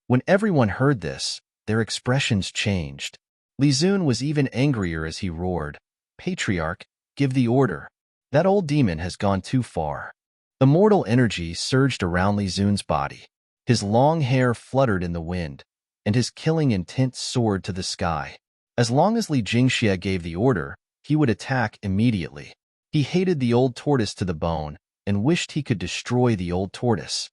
When everyone heard this, their expressions changed. Li Zun was even angrier as he roared, "Patriarch, give the order. That old demon has gone too far." Immortal energy surged around Li Zun's body. His long hair fluttered in the wind, and his killing intent soared to the sky. As long as Li Jingxia gave the order, he would attack immediately. He hated the old tortoise to the bone and wished he could destroy the old tortoise.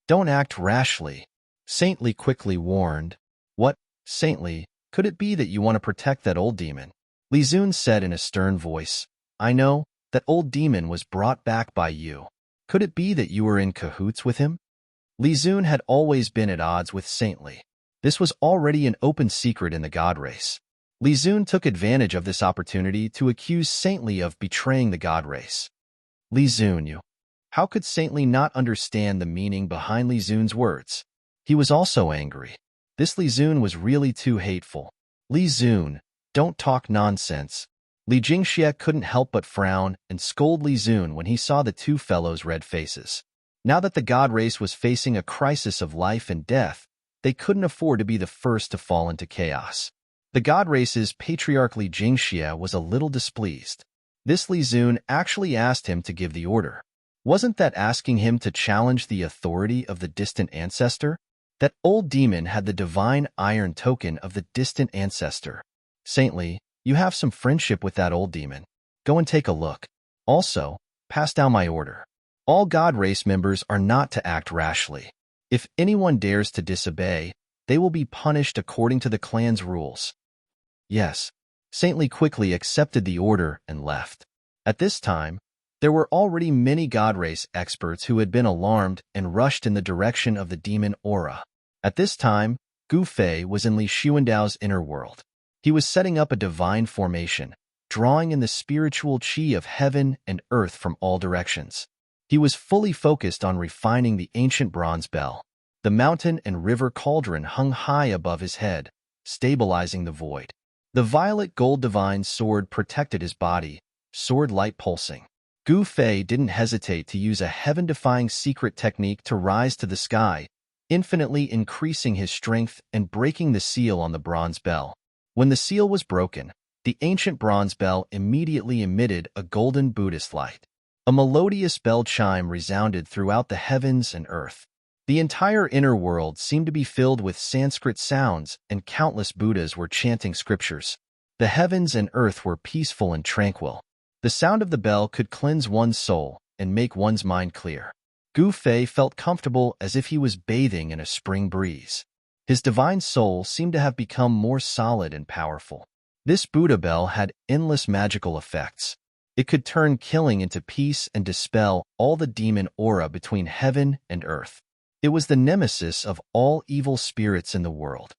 "Don't act rashly," Saintly quickly warned. "What, Saintly, could it be that you want to protect that old demon?" Li Zun said in a stern voice. "I know, that old demon was brought back by you. Could it be that you were in cahoots with him?" Li Zun had always been at odds with Saintly. This was already an open secret in the god race. Li Zun took advantage of this opportunity to accuse Saintly of betraying the god race. Li Zun, you. How could Saintly not understand the meaning behind Li Zun's words? He was also angry. This Li Zun was really too hateful. Li Zun, don't talk nonsense. Li Jingxie couldn't help but frown and scold Li Zun when he saw the two fellows' red faces. Now that the god race was facing a crisis of life and death, they couldn't afford to be the first to fall into chaos. The god race's patriarch Li Jingxie was a little displeased. This Li Zun actually asked him to give the order. Wasn't that asking him to challenge the authority of the distant ancestor? That old demon had the divine iron token of the distant ancestor. Saintly, you have some friendship with that old demon. Go and take a look. Also, pass down my order. All god race members are not to act rashly. If anyone dares to disobey, they will be punished according to the clan's rules. Yes. Saintly quickly accepted the order and left. At this time, there were already many god race experts who had been alarmed and rushed in the direction of the demon aura. At this time, Gu Fei was in Li Xuandao's inner world. He was setting up a divine formation, drawing in the spiritual qi of heaven and earth from all directions. He was fully focused on refining the ancient bronze bell. The mountain and river cauldron hung high above his head, stabilizing the void. The violet gold divine sword protected his body, sword light pulsing. Gu Fei didn't hesitate to use a heaven-defying secret technique to rise to the sky, infinitely increasing his strength and breaking the seal on the bronze bell. When the seal was broken, the ancient bronze bell immediately emitted a golden Buddhist light. A melodious bell chime resounded throughout the heavens and earth. The entire inner world seemed to be filled with Sanskrit sounds, and countless Buddhas were chanting scriptures. The heavens and earth were peaceful and tranquil. The sound of the bell could cleanse one's soul and make one's mind clear. Gu Fei felt comfortable as if he was bathing in a spring breeze. His divine soul seemed to have become more solid and powerful. This Buddha bell had endless magical effects. It could turn killing into peace and dispel all the demon aura between heaven and earth. It was the nemesis of all evil spirits in the world.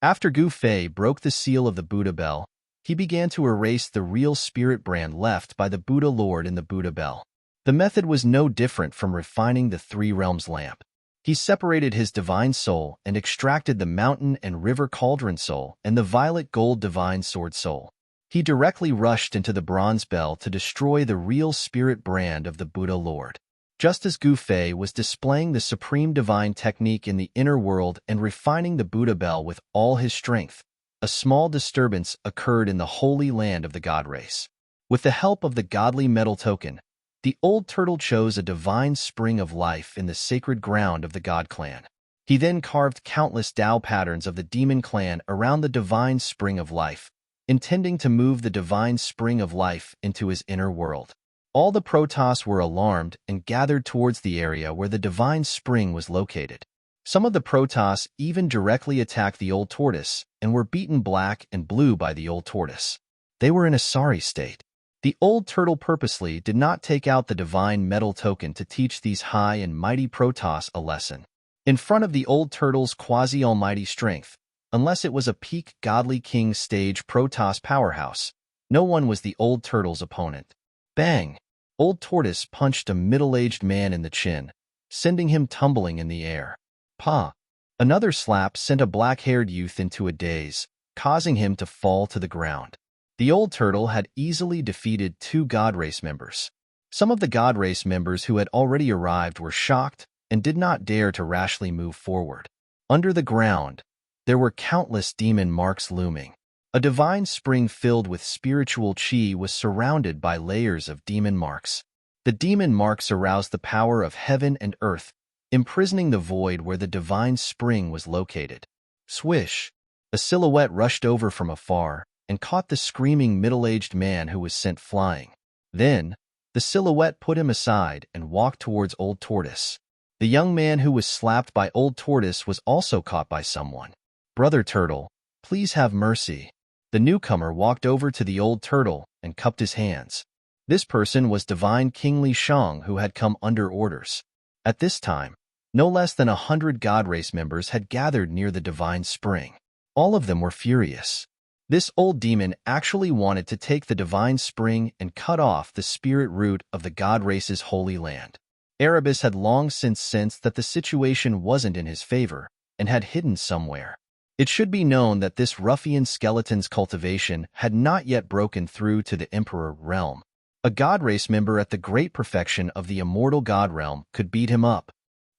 After Gu Fei broke the seal of the Buddha bell, he began to erase the real spirit brand left by the Buddha Lord in the Buddha bell. The method was no different from refining the three realms lamp. He separated his divine soul and extracted the mountain and river cauldron soul and the violet gold divine sword soul. He directly rushed into the bronze bell to destroy the real spirit brand of the Buddha Lord. Just as Gu Fei was displaying the supreme divine technique in the inner world and refining the Buddha bell with all his strength, a small disturbance occurred in the holy land of the god race. With the help of the godly metal token, the old turtle chose a divine spring of life in the sacred ground of the god clan. He then carved countless Tao patterns of the demon clan around the divine spring of life, intending to move the divine spring of life into his inner world. All the Protoss were alarmed and gathered towards the area where the divine spring was located. Some of the Protoss even directly attacked the old tortoise and were beaten black and blue by the old tortoise. They were in a sorry state. The old turtle purposely did not take out the divine metal token to teach these high and mighty Protoss a lesson. In front of the old turtle's quasi-almighty strength, unless it was a peak godly king stage Protoss powerhouse, no one was the old turtle's opponent. Bang! Old tortoise punched a middle-aged man in the chin, sending him tumbling in the air. Pa! Another slap sent a black-haired youth into a daze, causing him to fall to the ground. The old turtle had easily defeated 2 god race members. Some of the god race members who had already arrived were shocked and did not dare to rashly move forward. Under the ground, there were countless demon marks looming. A divine spring filled with spiritual qi was surrounded by layers of demon marks. The demon marks aroused the power of heaven and earth, imprisoning the void where the divine spring was located. Swish! A silhouette rushed over from afar and caught the screaming middle-aged man who was sent flying. Then, the silhouette put him aside and walked towards Old Tortoise. The young man who was slapped by Old Tortoise was also caught by someone. Brother Turtle, please have mercy. The newcomer walked over to the old turtle and cupped his hands. This person was Divine King Li Shang, who had come under orders. At this time, No less than 100 God Race members had gathered near the divine spring. All of them were furious. This old demon actually wanted to take the divine spring and cut off the spirit root of the God Race's holy land. Erebus had long since sensed that the situation wasn't in his favor and had hidden somewhere. It should be known that this ruffian skeleton's cultivation had not yet broken through to the Emperor realm. A God Race member at the great perfection of the immortal God realm could beat him up.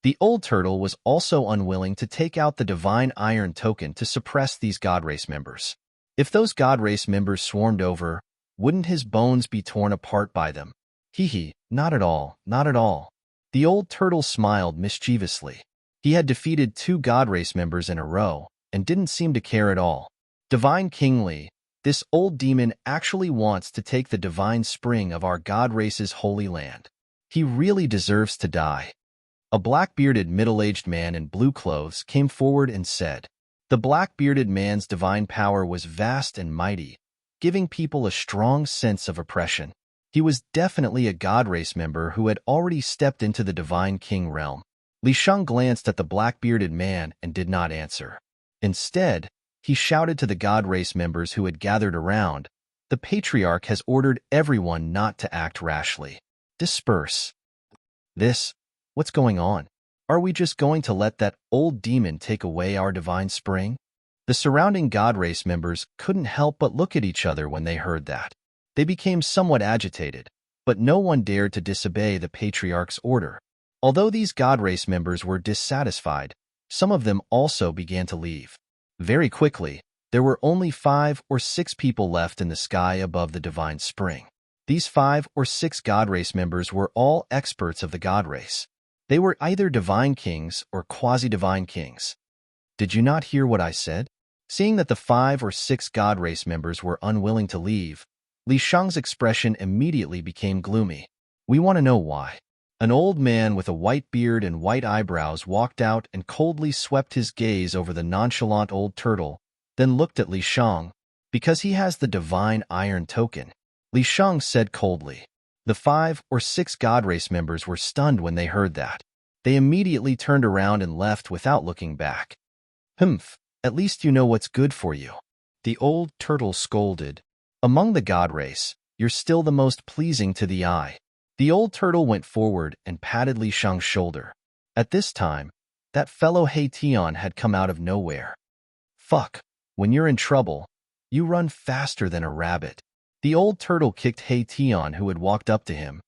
The old turtle was also unwilling to take out the divine iron token to suppress these God Race members. If those God Race members swarmed over, wouldn't his bones be torn apart by them? Hee, not at all, not at all. The old turtle smiled mischievously. He had defeated 2 God Race members in a row and didn't seem to care at all. Divine Kingly, this old demon actually wants to take the divine spring of our God Race's holy land. He really deserves to die. A black-bearded middle-aged man in blue clothes came forward and said. The black-bearded man's divine power was vast and mighty, giving people a strong sense of oppression. He was definitely a God Race member who had already stepped into the divine king realm. Li Shang glanced at the black-bearded man and did not answer. Instead, he shouted to the God Race members who had gathered around, "The Patriarch has ordered everyone not to act rashly. Disperse." What's going on? Are we just going to let that old demon take away our divine spring? The surrounding God Race members couldn't help but look at each other when they heard that. They became somewhat agitated, but no one dared to disobey the Patriarch's order. Although these God Race members were dissatisfied, some of them also began to leave. Very quickly, there were only 5 or 6 people left in the sky above the divine spring. These 5 or 6 God Race members were all experts of the God Race. They were either divine kings or quasi-divine kings. Did you not hear what I said? Seeing that the 5 or 6 God Race members were unwilling to leave, Li Shang's expression immediately became gloomy. We want to know why. An old man with a white beard and white eyebrows walked out and coldly swept his gaze over the nonchalant old turtle, then looked at Li Shang. Because he has the divine iron token, Li Shang said coldly. The 5 or 6 God Race members were stunned when they heard that. They immediately turned around and left without looking back. Humph, at least you know what's good for you. The old turtle scolded. Among the God Race, you're still the most pleasing to the eye. The old turtle went forward and patted Li Shang's shoulder. At this time, that fellow He Tian had come out of nowhere. Fuck, when you're in trouble, you run faster than a rabbit. The old turtle kicked He Tian, who had walked up to him.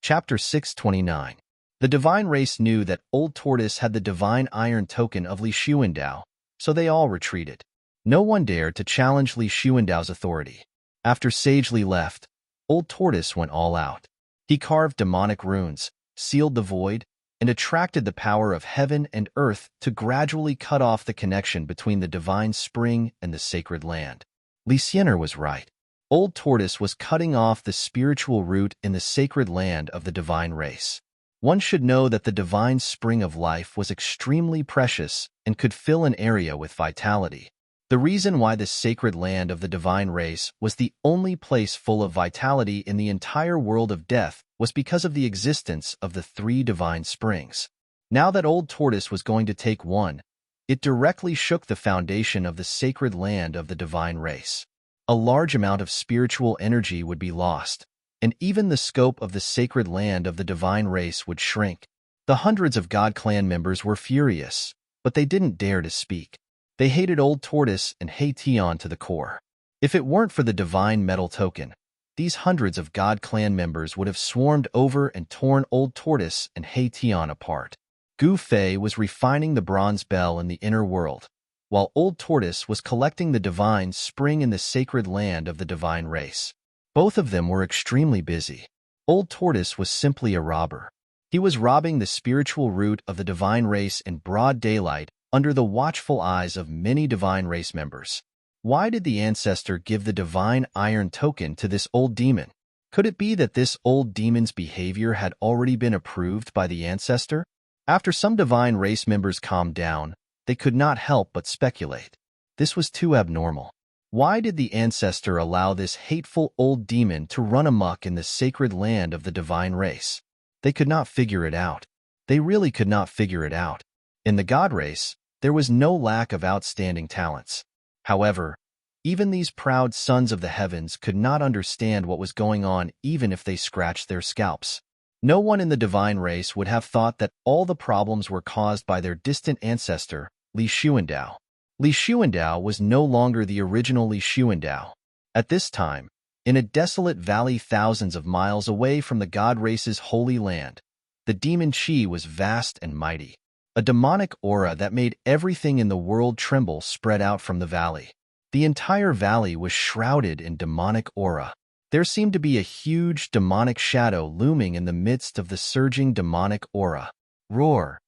Chapter 629. The divine race knew that Old Tortoise had the divine iron token of Li Xuandao, so they all retreated. No one dared to challenge Li Xuandao's authority. After Sage Li left, Old Tortoise went all out. He carved demonic runes, sealed the void, and attracted the power of heaven and earth to gradually cut off the connection between the divine spring and the sacred land. Li Xianer was right. Old Tortoise was cutting off the spiritual root in the sacred land of the divine race. One should know that the divine spring of life was extremely precious and could fill an area with vitality. The reason why the sacred land of the divine race was the only place full of vitality in the entire world of death was because of the existence of the 3 divine springs. Now that Old Tortoise was going to take one, it directly shook the foundation of the sacred land of the divine race. A large amount of spiritual energy would be lost, and even the scope of the sacred land of the divine race would shrink. The hundreds of God clan members were furious, but they didn't dare to speak. They hated Old Tortoise and He Tian to the core. If it weren't for the divine metal token, these hundreds of God clan members would have swarmed over and torn Old Tortoise and He Tian apart. Gu Fei was refining the bronze bell in the inner world, while Old Tortoise was collecting the divine spring in the sacred land of the divine race. Both of them were extremely busy. Old Tortoise was simply a robber. He was robbing the spiritual root of the divine race in broad daylight under the watchful eyes of many divine race members. Why did the ancestor give the divine iron token to this old demon? Could it be that this old demon's behavior had already been approved by the ancestor? After some divine race members calmed down, they could not help but speculate. This was too abnormal. Why did the ancestor allow this hateful old demon to run amok in the sacred land of the divine race? They could not figure it out. They really could not figure it out. In the God race, there was no lack of outstanding talents. However, even these proud sons of the heavens could not understand what was going on even if they scratched their scalps. No one in the divine race would have thought that all the problems were caused by their distant ancestor, Li Xuandao. Li Xuandao was no longer the original Li Xuandao. At this time, in a desolate valley thousands of miles away from the God race's holy land, the demon Qi was vast and mighty. A demonic aura that made everything in the world tremble spread out from the valley. The entire valley was shrouded in demonic aura. There seemed to be a huge demonic shadow looming in the midst of the surging demonic aura. Roar!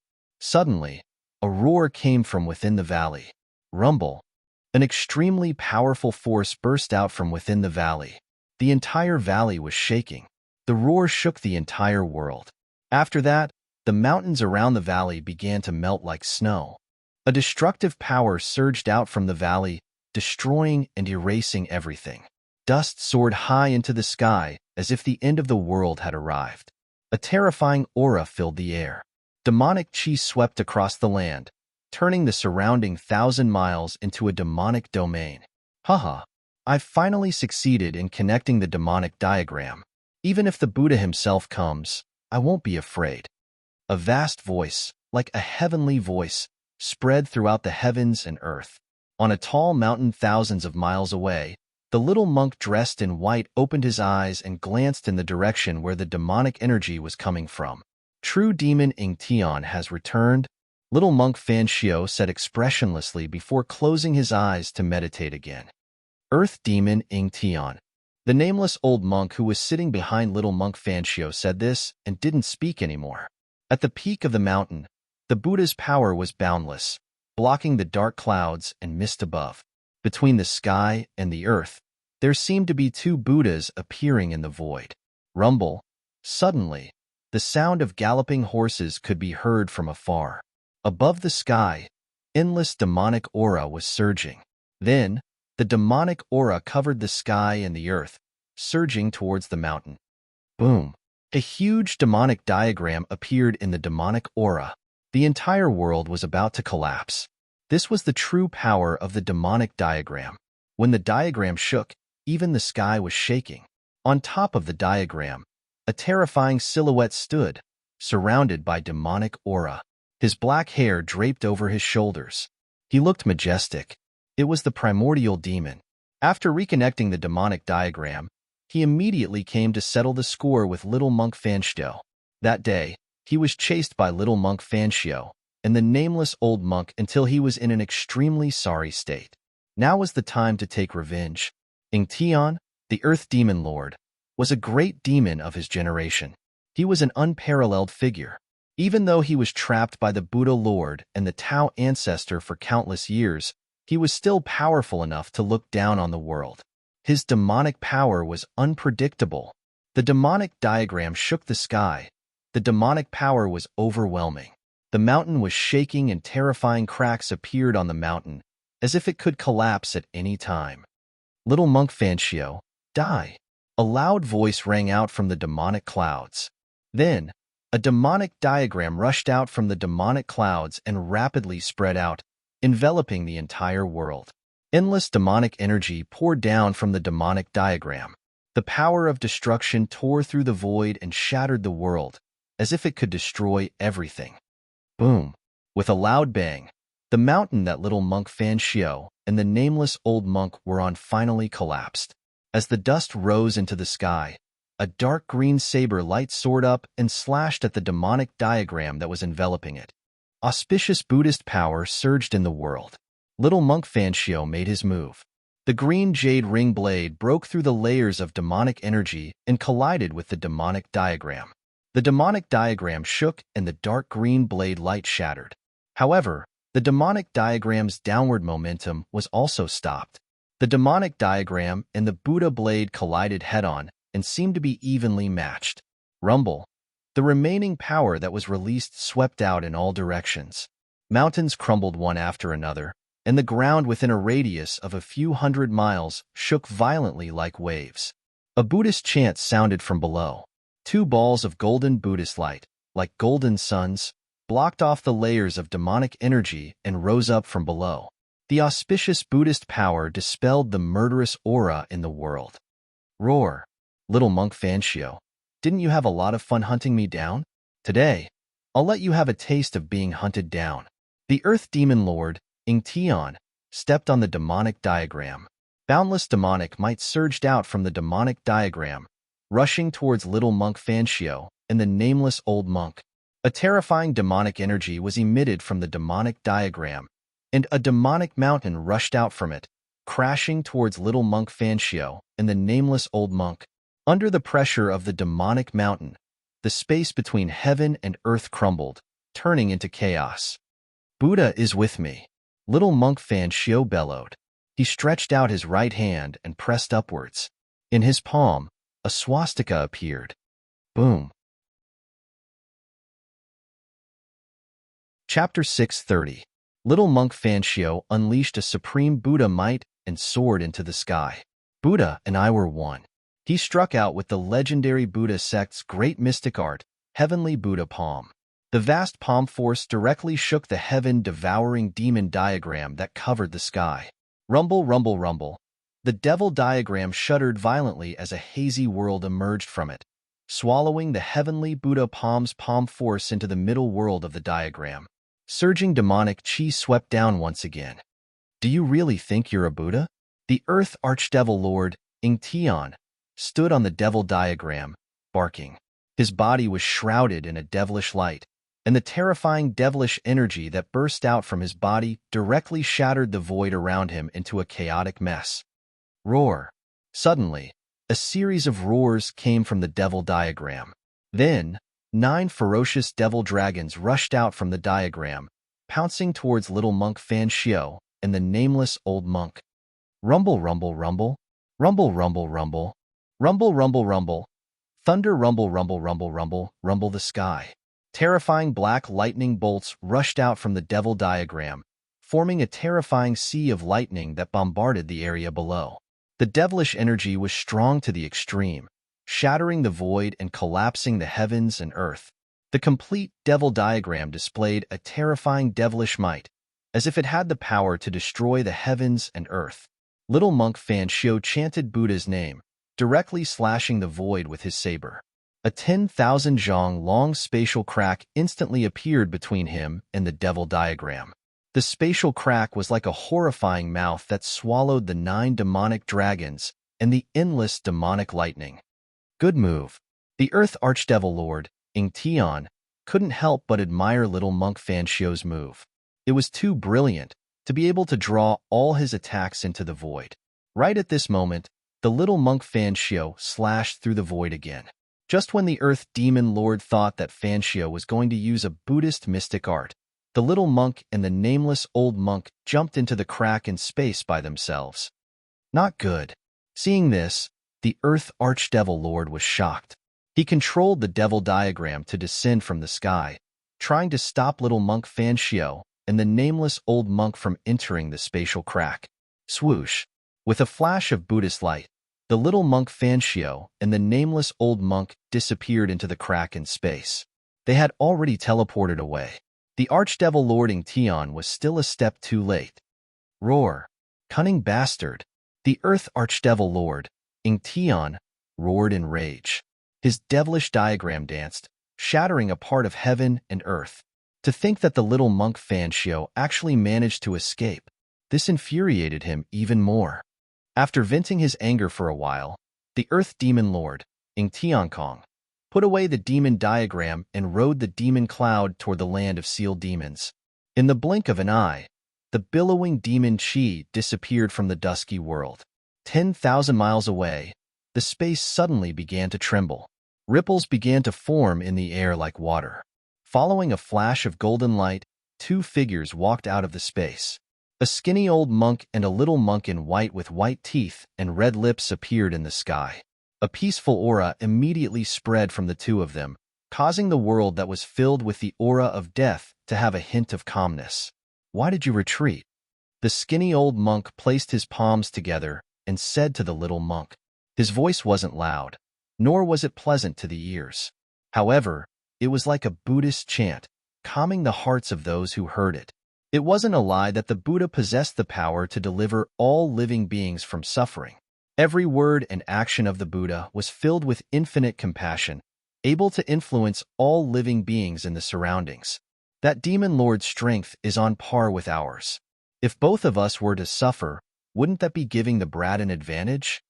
Suddenly, a roar came from within the valley. Rumble! An extremely powerful force burst out from within the valley. The entire valley was shaking. The roar shook the entire world. After that, the mountains around the valley began to melt like snow. A destructive power surged out from the valley, destroying and erasing everything. Dust soared high into the sky as if the end of the world had arrived. A terrifying aura filled the air. Demonic Qi swept across the land, turning the surrounding 1,000 miles into a demonic domain. Haha, I've finally succeeded in connecting the demonic diagram. Even if the Buddha himself comes, I won't be afraid. A vast voice, like a heavenly voice, spread throughout the heavens and earth. On a tall mountain thousands of miles away, the little monk dressed in white opened his eyes and glanced in the direction where the demonic energy was coming from. True demon Ing Tian has returned, little monk Fan Xiao said expressionlessly before closing his eyes to meditate again. Earth demon Ing Tian. The nameless old monk who was sitting behind little monk Fan Xiao said this and didn't speak anymore. At the peak of the mountain, the Buddha's power was boundless, blocking the dark clouds and mist above. Between the sky and the earth, there seemed to be two Buddhas appearing in the void. Rumble. Suddenly, the sound of galloping horses could be heard from afar. Above the sky, endless demonic aura was surging. Then, the demonic aura covered the sky and the earth, surging towards the mountain. Boom! A huge demonic diagram appeared in the demonic aura. The entire world was about to collapse. This was the true power of the demonic diagram. When the diagram shook, even the sky was shaking. On top of the diagram, a terrifying silhouette stood, surrounded by demonic aura. His black hair draped over his shoulders. He looked majestic. It was the primordial demon. After reconnecting the demonic diagram, he immediately came to settle the score with little monk Fan Xiao. That day, he was chased by little monk Fan Xiao and the nameless old monk until he was in an extremely sorry state. Now was the time to take revenge. Ing Tian, the Earth Demon Lord, was a great demon of his generation. He was an unparalleled figure. Even though he was trapped by the Buddha Lord and the Tao ancestor for countless years, he was still powerful enough to look down on the world. His demonic power was unpredictable. The demonic diagram shook the sky. The demonic power was overwhelming. The mountain was shaking and terrifying cracks appeared on the mountain, as if it could collapse at any time. Little monk Fan Xiao, die! A loud voice rang out from the demonic clouds. Then, a demonic diagram rushed out from the demonic clouds and rapidly spread out, enveloping the entire world. Endless demonic energy poured down from the demonic diagram. The power of destruction tore through the void and shattered the world, as if it could destroy everything. Boom! With a loud bang, the mountain that little monk Fan Xiao and the nameless old monk were on finally collapsed. As the dust rose into the sky, a dark green saber light soared up and slashed at the demonic diagram that was enveloping it. Auspicious Buddhist power surged in the world. Little monk Fan Xiao made his move. The green jade ring blade broke through the layers of demonic energy and collided with the demonic diagram. The demonic diagram shook and the dark green blade light shattered. However, the demonic diagram's downward momentum was also stopped. The demonic diagram and the Buddha blade collided head-on and seemed to be evenly matched. Rumble! The remaining power that was released swept out in all directions. Mountains crumbled one after another, and the ground within a radius of a few hundred miles shook violently like waves. A Buddhist chant sounded from below. Two balls of golden Buddhist light, like golden suns, blocked off the layers of demonic energy and rose up from below. The auspicious Buddhist power dispelled the murderous aura in the world. Roar. Little monk Fanshio, didn't you have a lot of fun hunting me down? Today, I'll let you have a taste of being hunted down. The Earth Demon Lord, Ingtion, stepped on the demonic diagram. Boundless demonic might surged out from the demonic diagram, rushing towards little monk Fanshio and the nameless old monk. A terrifying demonic energy was emitted from the demonic diagram, and a demonic mountain rushed out from it, crashing towards little monk Fanshio and the nameless old monk. Under the pressure of the demonic mountain, the space between heaven and earth crumbled, turning into chaos. Buddha is with me. Little monk Fanshio bellowed. He stretched out his right hand and pressed upwards. In his palm, a swastika appeared. Boom. Chapter 630. Little monk Fanshio unleashed a supreme Buddha might and soared into the sky. Buddha and I were one. He struck out with the legendary Buddha sect's great mystic art, Heavenly Buddha Palm. The vast palm force directly shook the heaven-devouring demon diagram that covered the sky. Rumble, rumble, rumble. The devil diagram shuddered violently as a hazy world emerged from it, swallowing the Heavenly Buddha Palm's palm force into the middle world of the diagram. Surging demonic chi swept down once again. Do you really think you're a Buddha? The Earth Archdevil Lord, Ingtion, stood on the devil diagram, barking. His body was shrouded in a devilish light, and the terrifying devilish energy that burst out from his body directly shattered the void around him into a chaotic mess. Roar. Suddenly, a series of roars came from the devil diagram. Then, 9 ferocious devil dragons rushed out from the diagram, pouncing towards little monk Fanshio and the nameless old monk. Rumble, rumble, rumble. Rumble, rumble, rumble. Rumble, rumble, rumble. Thunder rumble, rumble, rumble, rumble, rumble the sky. Terrifying black lightning bolts rushed out from the devil diagram, forming a terrifying sea of lightning that bombarded the area below. The devilish energy was strong to the extreme, shattering the void and collapsing the heavens and earth. The complete devil diagram displayed a terrifying devilish might, as if it had the power to destroy the heavens and earth. Little monk Fanshio chanted Buddha's name, directly slashing the void with his saber. A 10,000 zhang long spatial crack instantly appeared between him and the devil diagram. The spatial crack was like a horrifying mouth that swallowed the 9 demonic dragons and the endless demonic lightning. Good move. The Earth Archdevil Lord, Ingtion, couldn't help but admire little monk Fanshio's move. It was too brilliant to be able to draw all his attacks into the void. Right at this moment, the little monk Fanshio slashed through the void again. Just when the Earth Demon Lord thought that Fanshio was going to use a Buddhist mystic art, the little monk and the nameless old monk jumped into the crack in space by themselves. Not good. Seeing this, the Earth Archdevil Lord was shocked. He controlled the devil diagram to descend from the sky, trying to stop little monk Fanshio and the nameless old monk from entering the spatial crack. Swoosh. With a flash of Buddhist light, the little monk Fanshio and the nameless old monk disappeared into the crack in space. They had already teleported away. The Archdevil Lord Ingtion was still a step too late. Roar. Cunning bastard. The Earth Archdevil Lord, Ingtion, roared in rage. His devilish diagram danced, shattering a part of heaven and earth. To think that the little monk Fanshio actually managed to escape, this infuriated him even more. After venting his anger for a while, the Earth Demon Lord, Ingtion, put away the demon diagram and rode the demon cloud toward the land of sealed demons. In the blink of an eye, the billowing demon chi disappeared from the dusky world. 10,000 miles away, the space suddenly began to tremble. Ripples began to form in the air like water. Following a flash of golden light, 2 figures walked out of the space. A skinny old monk and a little monk in white with white teeth and red lips appeared in the sky. A peaceful aura immediately spread from the 2 of them, causing the world that was filled with the aura of death to have a hint of calmness. Why did you retreat? The skinny old monk placed his palms together and said to the little monk. His voice wasn't loud, nor was it pleasant to the ears. However, it was like a Buddhist chant, calming the hearts of those who heard it. It wasn't a lie that the Buddha possessed the power to deliver all living beings from suffering. Every word and action of the Buddha was filled with infinite compassion, able to influence all living beings in the surroundings. That demon lord's strength is on par with ours. If both of us were to suffer, wouldn't that be giving the brat an advantage?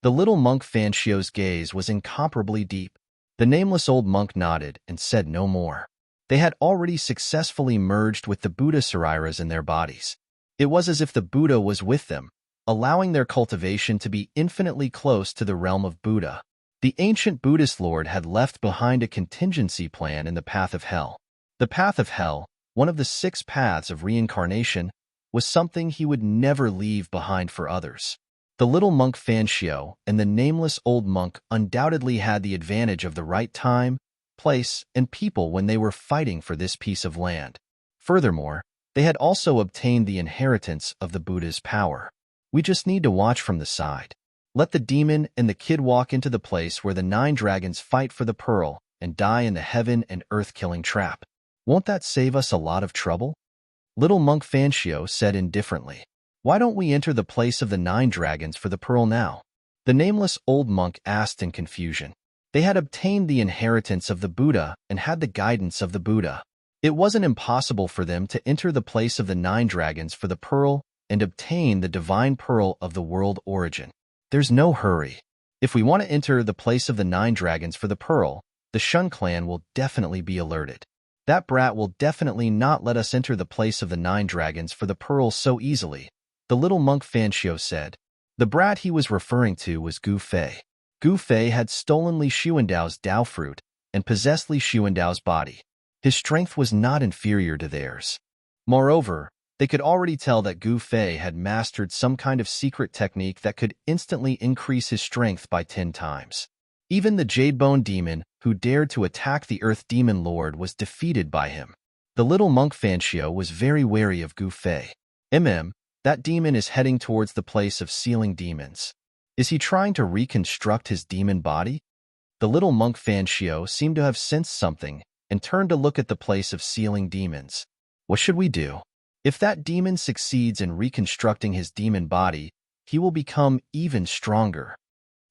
The little monk Fanchio's gaze was incomparably deep. The nameless old monk nodded and said no more. They had already successfully merged with the Buddha Sariras in their bodies. It was as if the Buddha was with them, allowing their cultivation to be infinitely close to the realm of Buddha. The ancient Buddhist lord had left behind a contingency plan in the path of hell. The path of hell, one of the 6 paths of reincarnation, was something he would never leave behind for others. The little monk Fanchio and the nameless old monk undoubtedly had the advantage of the right time, place, and people when they were fighting for this piece of land. Furthermore, they had also obtained the inheritance of the Buddha's power. We just need to watch from the side. Let the demon and the kid walk into the place where the 9 dragons fight for the pearl and die in the heaven and earth-killing trap. Won't that save us a lot of trouble? Little monk Fanchio said indifferently. Why don't we enter the place of the 9 dragons for the pearl now? The nameless old monk asked in confusion. They had obtained the inheritance of the Buddha and had the guidance of the Buddha. It wasn't impossible for them to enter the place of the 9 dragons for the pearl and obtain the divine pearl of the world origin. There's no hurry. If we want to enter the place of the 9 dragons for the pearl, the Shun clan will definitely be alerted. That brat will definitely not let us enter the place of the 9 dragons for the pearl so easily, the little monk Fanchio said. The brat he was referring to was Gu Fei. Gu Fei had stolen Li Xuandao's Dao fruit and possessed Li Xuandao's body. His strength was not inferior to theirs. Moreover, they could already tell that Gu Fei had mastered some kind of secret technique that could instantly increase his strength by 10 times. Even the Jadebone demon, who dared to attack the Earth Demon Lord, was defeated by him. The little monk Fanchio was very wary of Gu Fei. That demon is heading towards the place of sealing demons. Is he trying to reconstruct his demon body? The little monk Fanchio seemed to have sensed something and turned to look at the place of sealing demons. What should we do? If that demon succeeds in reconstructing his demon body, he will become even stronger.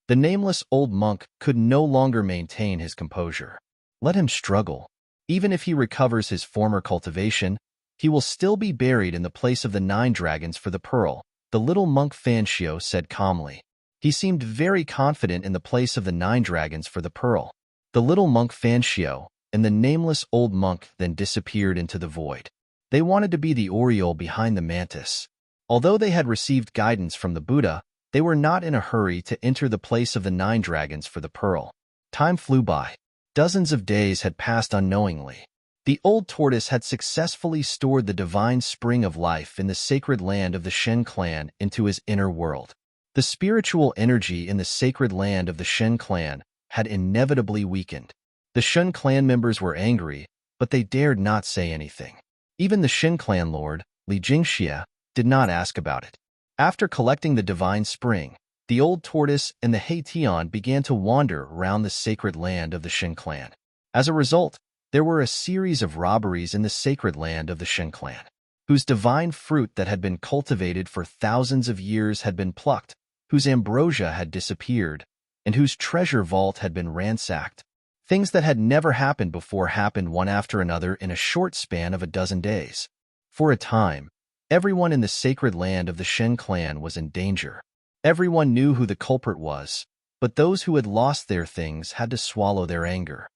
The nameless old monk could no longer maintain his composure. Let him struggle. Even if he recovers his former cultivation, he will still be buried in the place of the 9 dragons for the pearl, the little monk Fanchio said calmly. He seemed very confident in the place of the 9 dragons for the pearl. The little monk Fanchio and the nameless old monk then disappeared into the void. They wanted to be the Oriole behind the mantis. Although they had received guidance from the Buddha, they were not in a hurry to enter the place of the 9 dragons for the pearl. Time flew by. Dozens of days had passed unknowingly. The old tortoise had successfully stored the divine spring of life in the sacred land of the Shen clan into his inner world. The spiritual energy in the sacred land of the Shen clan had inevitably weakened. The Shen clan members were angry, but they dared not say anything. Even the Shen clan lord, Li Jingxia, did not ask about it. After collecting the divine spring, the old tortoise and the Heitian began to wander around the sacred land of the Shen clan. As a result, there were a series of robberies in the sacred land of the Shen clan, whose divine fruit that had been cultivated for thousands of years had been plucked, whose ambrosia had disappeared, and whose treasure vault had been ransacked. Things that had never happened before happened one after another in a short span of a dozen days. For a time, everyone in the sacred land of the Shen clan was in danger. Everyone knew who the culprit was, but those who had lost their things had to swallow their anger.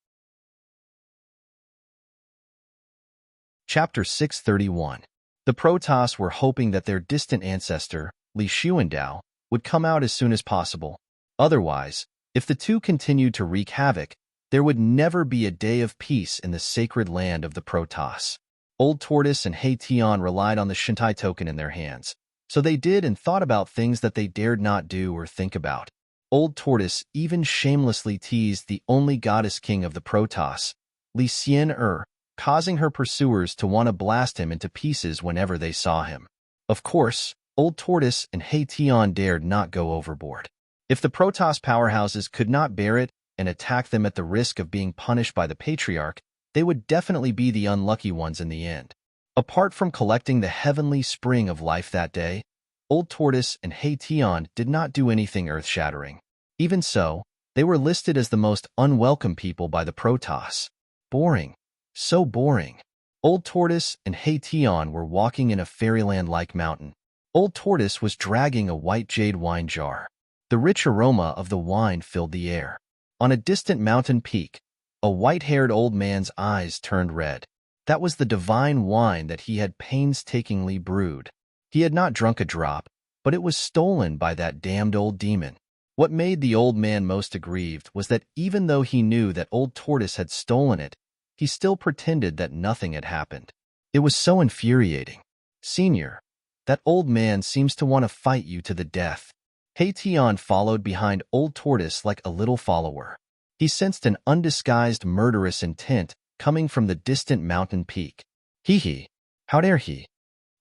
Chapter 631. The Protoss were hoping that their distant ancestor, Li Xuandao, would come out as soon as possible. Otherwise, if the two continued to wreak havoc, there would never be a day of peace in the sacred land of the Protoss. Old Tortoise and Heitian relied on the Shintai token in their hands, so they did and thought about things that they dared not do or think about. Old Tortoise even shamelessly teased the only goddess king of the Protoss, Li Xian, causing her pursuers to want to blast him into pieces whenever they saw him. Of course, Old Tortoise and Heitian dared not go overboard. If the Protoss powerhouses could not bear it, and attack them at the risk of being punished by the patriarch, they would definitely be the unlucky ones in the end. Apart from collecting the heavenly spring of life that day, Old Tortoise and Heition did not do anything earth-shattering. Even so, they were listed as the most unwelcome people by the Protoss. Boring. So boring. Old Tortoise and Heition were walking in a fairyland-like mountain. Old Tortoise was dragging a white jade wine jar. The rich aroma of the wine filled the air. On a distant mountain peak, a white-haired old man's eyes turned red. That was the divine wine that he had painstakingly brewed. He had not drunk a drop, but it was stolen by that damned old demon. What made the old man most aggrieved was that even though he knew that Old Tortoise had stolen it, he still pretended that nothing had happened. It was so infuriating. Senior, that old man seems to want to fight you to the death. Heition followed behind Old Tortoise like a little follower. He sensed an undisguised murderous intent coming from the distant mountain peak. Hee, how dare he?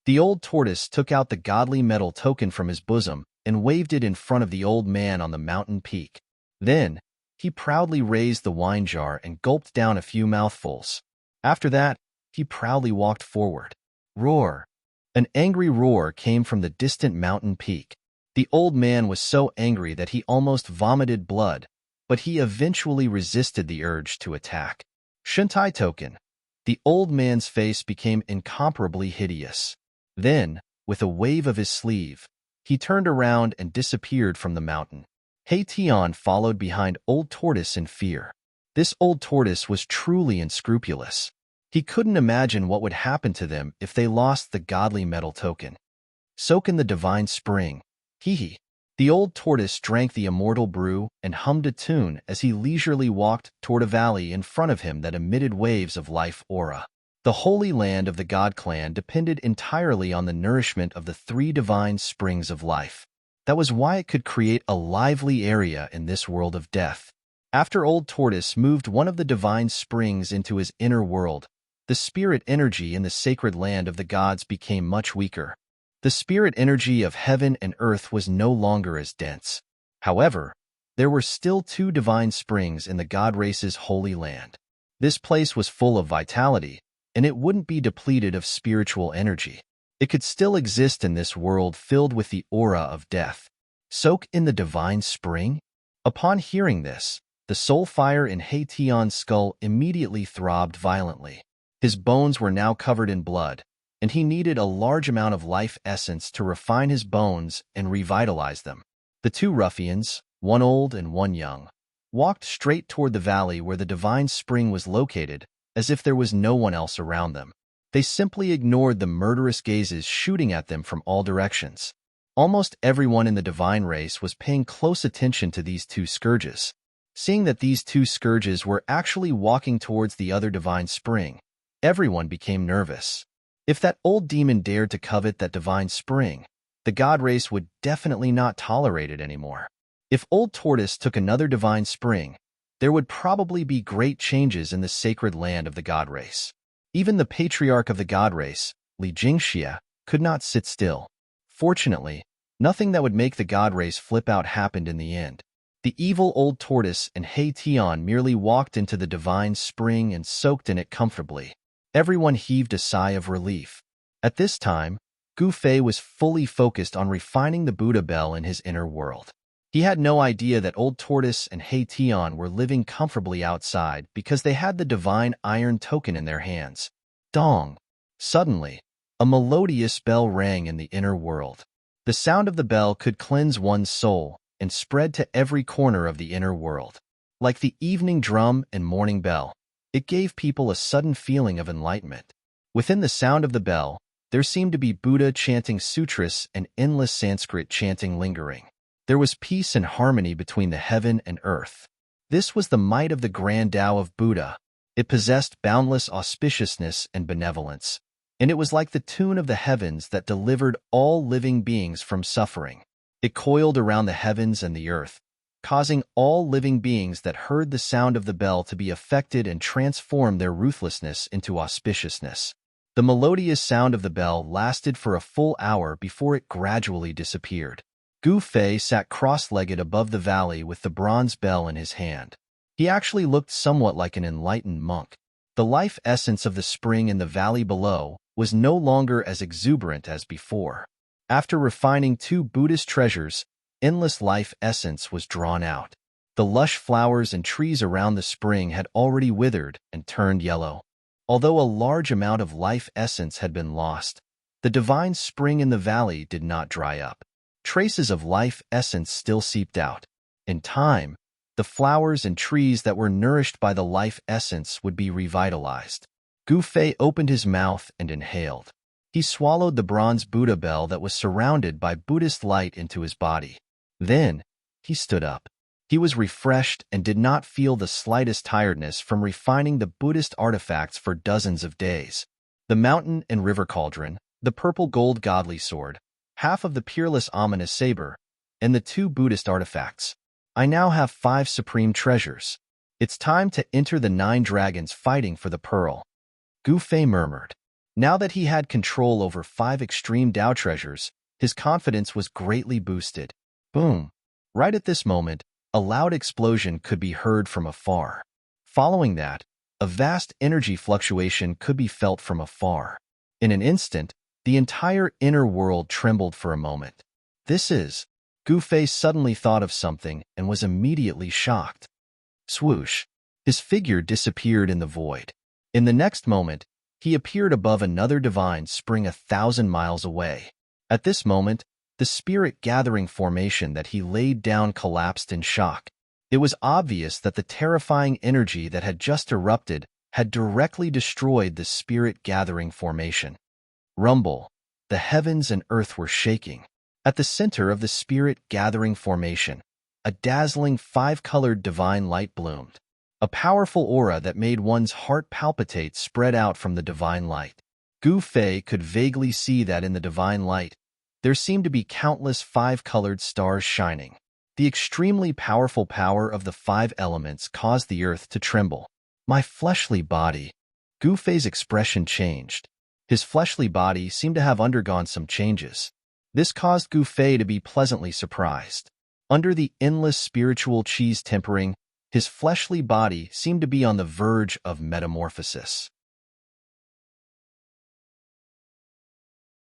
The Old Tortoise took out the godly metal token from his bosom and waved it in front of the old man on the mountain peak. Then, he proudly raised the wine jar and gulped down a few mouthfuls. After that, he proudly walked forward. Roar! An angry roar came from the distant mountain peak. The old man was so angry that he almost vomited blood, but he eventually resisted the urge to attack. Shintai token. The old man's face became incomparably hideous. Then, with a wave of his sleeve, he turned around and disappeared from the mountain. Heition followed behind Old Tortoise in fear. This Old Tortoise was truly unscrupulous. He couldn't imagine what would happen to them if they lost the godly metal token. Soak in the divine spring. Hee. The Old Tortoise drank the immortal brew and hummed a tune as he leisurely walked toward a valley in front of him that emitted waves of life aura. The holy land of the God Clan depended entirely on the nourishment of the three divine springs of life. That was why it could create a lively area in this world of death. After Old Tortoise moved one of the divine springs into his inner world, the spirit energy in the sacred land of the gods became much weaker. The spirit energy of heaven and earth was no longer as dense. However, there were still two divine springs in the god race's holy land. This place was full of vitality, and it wouldn't be depleted of spiritual energy. It could still exist in this world filled with the aura of death. Soak in the divine spring? Upon hearing this, the soul fire in Heition's skull immediately throbbed violently. His bones were now covered in blood, and he needed a large amount of life essence to refine his bones and revitalize them. The two ruffians, one old and one young, walked straight toward the valley where the divine spring was located, as if there was no one else around them. They simply ignored the murderous gazes shooting at them from all directions. Almost everyone in the divine race was paying close attention to these two scourges. Seeing that these two scourges were actually walking towards the other divine spring, everyone became nervous. If that old demon dared to covet that divine spring, the god race would definitely not tolerate it anymore. If Old Tortoise took another divine spring, there would probably be great changes in the sacred land of the god race. Even the patriarch of the god race, Li Jingxia, could not sit still. Fortunately, nothing that would make the god race flip out happened in the end. The evil Old Tortoise and Heition merely walked into the divine spring and soaked in it comfortably. Everyone heaved a sigh of relief. At this time, Gu Fei was fully focused on refining the Buddha bell in his inner world. He had no idea that Old Tortoise and Heition were living comfortably outside because they had the divine iron token in their hands. Dong! Suddenly, a melodious bell rang in the inner world. The sound of the bell could cleanse one's soul and spread to every corner of the inner world. Like the evening drum and morning bell, it gave people a sudden feeling of enlightenment. Within the sound of the bell, there seemed to be Buddha chanting sutras and endless Sanskrit chanting lingering. There was peace and harmony between the heaven and earth. This was the might of the grand Tao of Buddha. It possessed boundless auspiciousness and benevolence, and it was like the tune of the heavens that delivered all living beings from suffering. It coiled around the heavens and the earth, causing all living beings that heard the sound of the bell to be affected and transform their ruthlessness into auspiciousness. The melodious sound of the bell lasted for a full hour before it gradually disappeared. Gu Fei sat cross-legged above the valley with the bronze bell in his hand. He actually looked somewhat like an enlightened monk. The life essence of the spring in the valley below was no longer as exuberant as before. After refining 2 Buddhist treasures, endless life essence was drawn out. The lush flowers and trees around the spring had already withered and turned yellow. Although a large amount of life essence had been lost, the divine spring in the valley did not dry up. Traces of life essence still seeped out. In time, the flowers and trees that were nourished by the life essence would be revitalized. Gu Fei opened his mouth and inhaled. He swallowed the bronze Buddha bell that was surrounded by Buddhist light into his body. Then, he stood up. He was refreshed and did not feel the slightest tiredness from refining the Buddhist artifacts for dozens of days. The mountain and river cauldron, the purple gold godly sword, half of the peerless ominous saber, and the 2 Buddhist artifacts. I now have 5 supreme treasures. It's time to enter the 9 dragons fighting for the pearl. Gu Fei murmured. Now that he had control over 5 extreme Tao treasures, his confidence was greatly boosted. Boom! Right at this moment, a loud explosion could be heard from afar. Following that, a vast energy fluctuation could be felt from afar. In an instant, the entire inner world trembled for a moment. Gu Fei suddenly thought of something and was immediately shocked. Swoosh! His figure disappeared in the void. In the next moment, he appeared above another divine spring 1,000 miles away. At this moment, the spirit-gathering formation that he laid down collapsed in shock. It was obvious that the terrifying energy that had just erupted had directly destroyed the spirit-gathering formation. Rumble! The heavens and earth were shaking. At the center of the spirit-gathering formation, a dazzling 5-colored divine light bloomed. A powerful aura that made one's heart palpitate spread out from the divine light. Gu Fei could vaguely see that in the divine light, there seemed to be countless 5-colored stars shining. The extremely powerful power of the 5 elements caused the earth to tremble. My fleshly body. Gu Fei's expression changed. His fleshly body seemed to have undergone some changes. This caused Gu Fei to be pleasantly surprised. Under the endless spiritual qi's tempering, his fleshly body seemed to be on the verge of metamorphosis.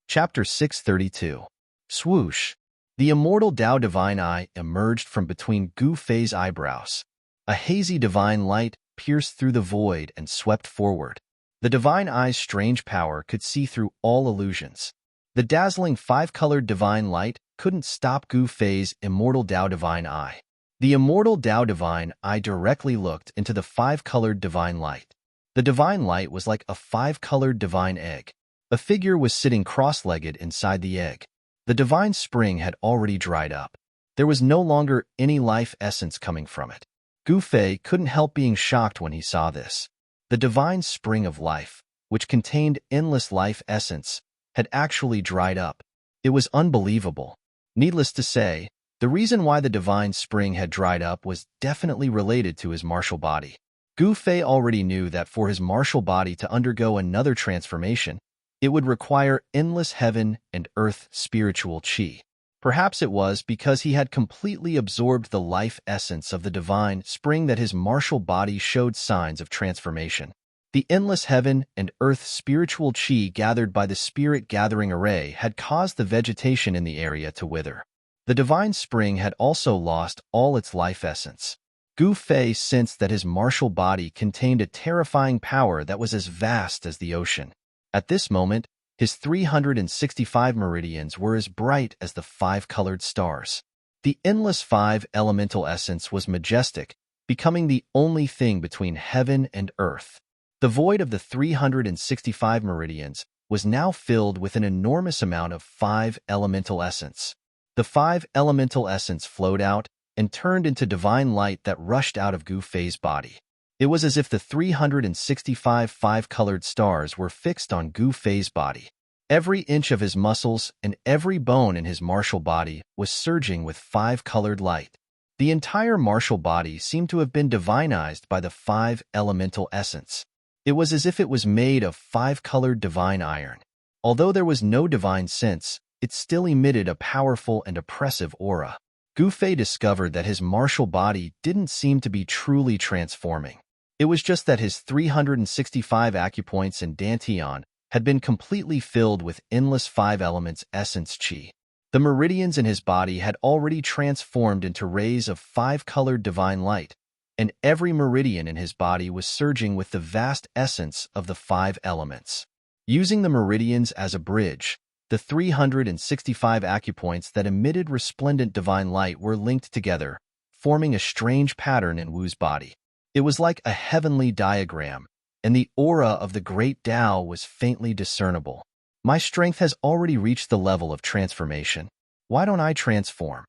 Chapter 632. Swoosh! The immortal Tao divine eye emerged from between Gu Fei's eyebrows. A hazy divine light pierced through the void and swept forward. The divine eye's strange power could see through all illusions. The dazzling 5-colored divine light couldn't stop Gu Fei's immortal Tao divine eye. The immortal Tao divine eye directly looked into the 5-colored divine light. The divine light was like a 5-colored divine egg. A figure was sitting cross-legged inside the egg. The divine spring had already dried up. There was no longer any life essence coming from it. Gu Fei couldn't help being shocked when he saw this. The divine spring of life, which contained endless life essence, had actually dried up. It was unbelievable. Needless to say, the reason why the divine spring had dried up was definitely related to his martial body. Gu Fei already knew that for his martial body to undergo another transformation, it would require endless heaven and earth spiritual qi. Perhaps it was because he had completely absorbed the life essence of the divine spring that his martial body showed signs of transformation. The endless heaven and earth spiritual qi gathered by the spirit-gathering array had caused the vegetation in the area to wither. The divine spring had also lost all its life essence. Gu Fei sensed that his martial body contained a terrifying power that was as vast as the ocean. At this moment, his 365 meridians were as bright as the 5-colored stars. The endless 5 elemental essence was majestic, becoming the only thing between heaven and earth. The void of the 365 meridians was now filled with an enormous amount of 5 elemental essence. The 5 elemental essence flowed out and turned into divine light that rushed out of Gu Fei's body. It was as if the 365 5-colored stars were fixed on Gu Fei's body. Every inch of his muscles and every bone in his martial body was surging with 5-colored light. The entire martial body seemed to have been divinized by the 5 elemental essence. It was as if it was made of 5-colored divine iron. Although there was no divine sense, it still emitted a powerful and oppressive aura. Gu Fei discovered that his martial body didn't seem to be truly transforming. It was just that his 365 acupoints and dantian had been completely filled with endless five elements essence qi. The meridians in his body had already transformed into rays of five-colored divine light, and every meridian in his body was surging with the vast essence of the five elements. Using the meridians as a bridge, the 365 acupoints that emitted resplendent divine light were linked together, forming a strange pattern in Wu's body. It was like a heavenly diagram, and the aura of the great Tao was faintly discernible. My strength has already reached the level of transformation. Why don't I transform?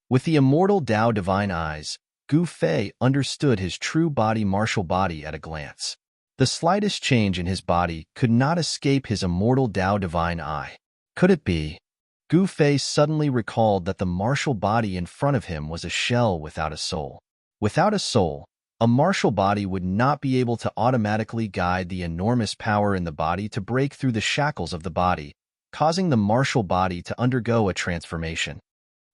With the immortal Tao divine eyes, Gu Fei understood his true body martial body at a glance. The slightest change in his body could not escape his immortal Tao divine eye. Could it be? Gu Fei suddenly recalled that the martial body in front of him was a shell without a soul. Without a soul, a martial body would not be able to automatically guide the enormous power in the body to break through the shackles of the body, causing the martial body to undergo a transformation.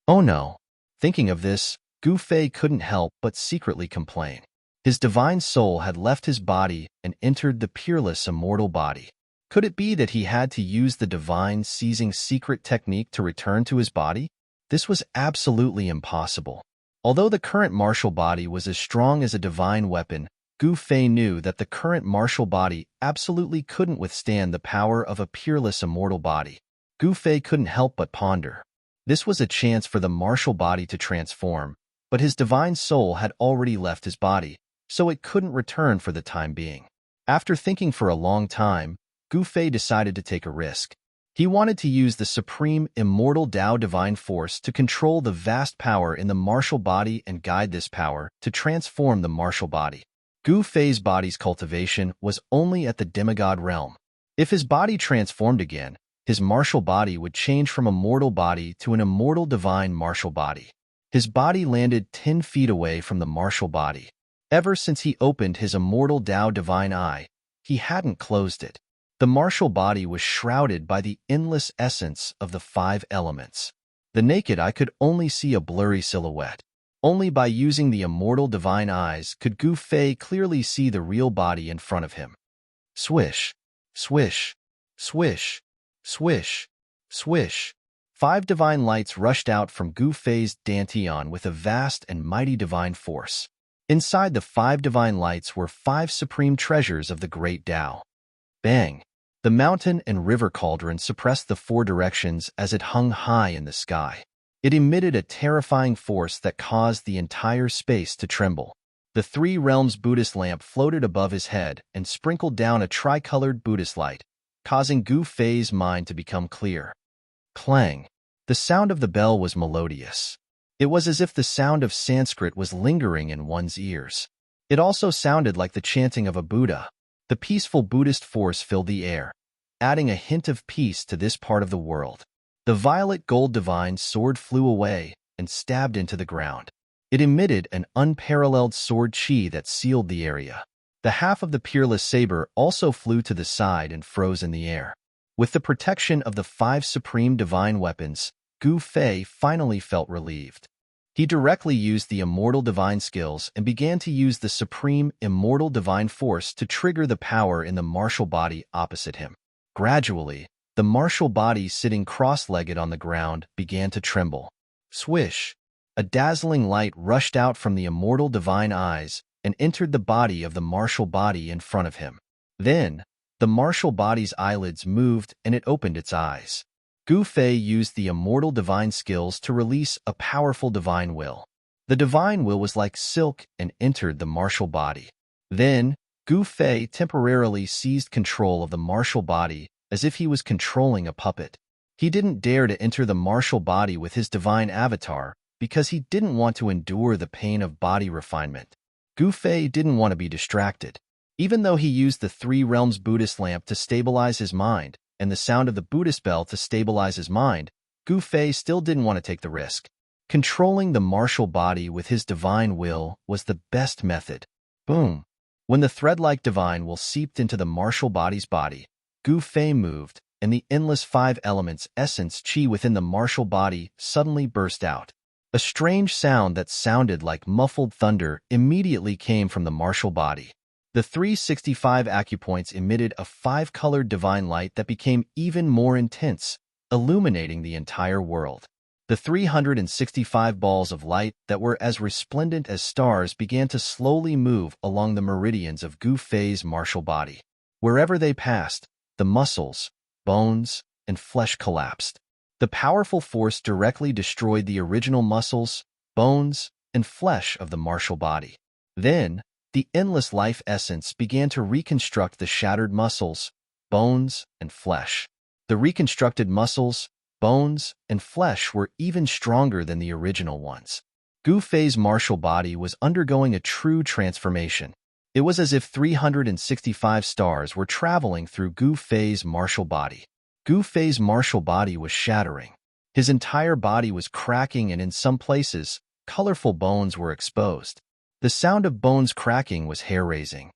Oh no! Thinking of this, Gu Fei couldn't help but secretly complain. His divine soul had left his body and entered the peerless immortal body. Could it be that he had to use the divine seizing secret technique to return to his body? This was absolutely impossible. Although the current martial body was as strong as a divine weapon, Gu Fei knew that the current martial body absolutely couldn't withstand the power of a peerless immortal body. Gu Fei couldn't help but ponder. This was a chance for the martial body to transform, but his divine soul had already left his body, so it couldn't return for the time being. After thinking for a long time, Gu Fei decided to take a risk. He wanted to use the supreme immortal Tao divine force to control the vast power in the martial body and guide this power to transform the martial body. Gu Fei's body's cultivation was only at the demigod realm. If his body transformed again, his martial body would change from a mortal body to an immortal divine martial body. His body landed 10 feet away from the martial body. Ever since he opened his immortal Tao divine eye, he hadn't closed it. The martial body was shrouded by the endless essence of the five elements. The naked eye could only see a blurry silhouette. Only by using the immortal divine eyes could Gu Fei clearly see the real body in front of him. Swish, swish, swish, swish, swish. 5 divine lights rushed out from Gu Fei's dantian with a vast and mighty divine force. Inside the 5 divine lights were 5 supreme treasures of the great Tao. Bang! The mountain and river cauldron suppressed the 4 directions as it hung high in the sky. It emitted a terrifying force that caused the entire space to tremble. The 3 realms Buddhist lamp floated above his head and sprinkled down a tricolored Buddhist light, causing Gu Fei's mind to become clear. Clang! The sound of the bell was melodious. It was as if the sound of Sanskrit was lingering in one's ears. It also sounded like the chanting of a Buddha. The peaceful Buddhist force filled the air, adding a hint of peace to this part of the world. The violet gold divine sword flew away and stabbed into the ground. It emitted an unparalleled sword qi that sealed the area. The half of the peerless saber also flew to the side and froze in the air. With the protection of the 5 supreme divine weapons, Gu Fei finally felt relieved. He directly used the immortal divine skills and began to use the supreme immortal divine force to trigger the power in the martial body opposite him. Gradually, the martial body sitting cross-legged on the ground began to tremble. Swish! A dazzling light rushed out from the immortal divine eyes and entered the body of the martial body in front of him. Then, the martial body's eyelids moved and it opened its eyes. Gu Fei used the immortal divine skills to release a powerful divine will. The divine will was like silk and entered the martial body. Then, Gu Fei temporarily seized control of the martial body as if he was controlling a puppet. He didn't dare to enter the martial body with his divine avatar because he didn't want to endure the pain of body refinement. Gu Fei didn't want to be distracted. Even though he used the 3 realms Buddhist lamp to stabilize his mind, and the sound of the Buddhist bell to stabilize his mind, Gu Fei still didn't want to take the risk. Controlling the martial body with his divine will was the best method. Boom! When the thread-like divine will seeped into the martial body's body, Gu Fei moved, and the endless 5 elements essence qi within the martial body suddenly burst out. A strange sound that sounded like muffled thunder immediately came from the martial body. The 365 acupoints emitted a five-colored divine light that became even more intense, illuminating the entire world. The 365 balls of light that were as resplendent as stars began to slowly move along the meridians of Gu Fei's martial body. Wherever they passed, the muscles, bones, and flesh collapsed. The powerful force directly destroyed the original muscles, bones, and flesh of the martial body. Then, the endless life essence began to reconstruct the shattered muscles, bones, and flesh. The reconstructed muscles, bones, and flesh were even stronger than the original ones. Gu Fei's martial body was undergoing a true transformation. It was as if 365 stars were traveling through Gu Fei's martial body. Gu Fei's martial body was shattering. His entire body was cracking, and in some places, colorful bones were exposed. The sound of bones cracking was hair-raising.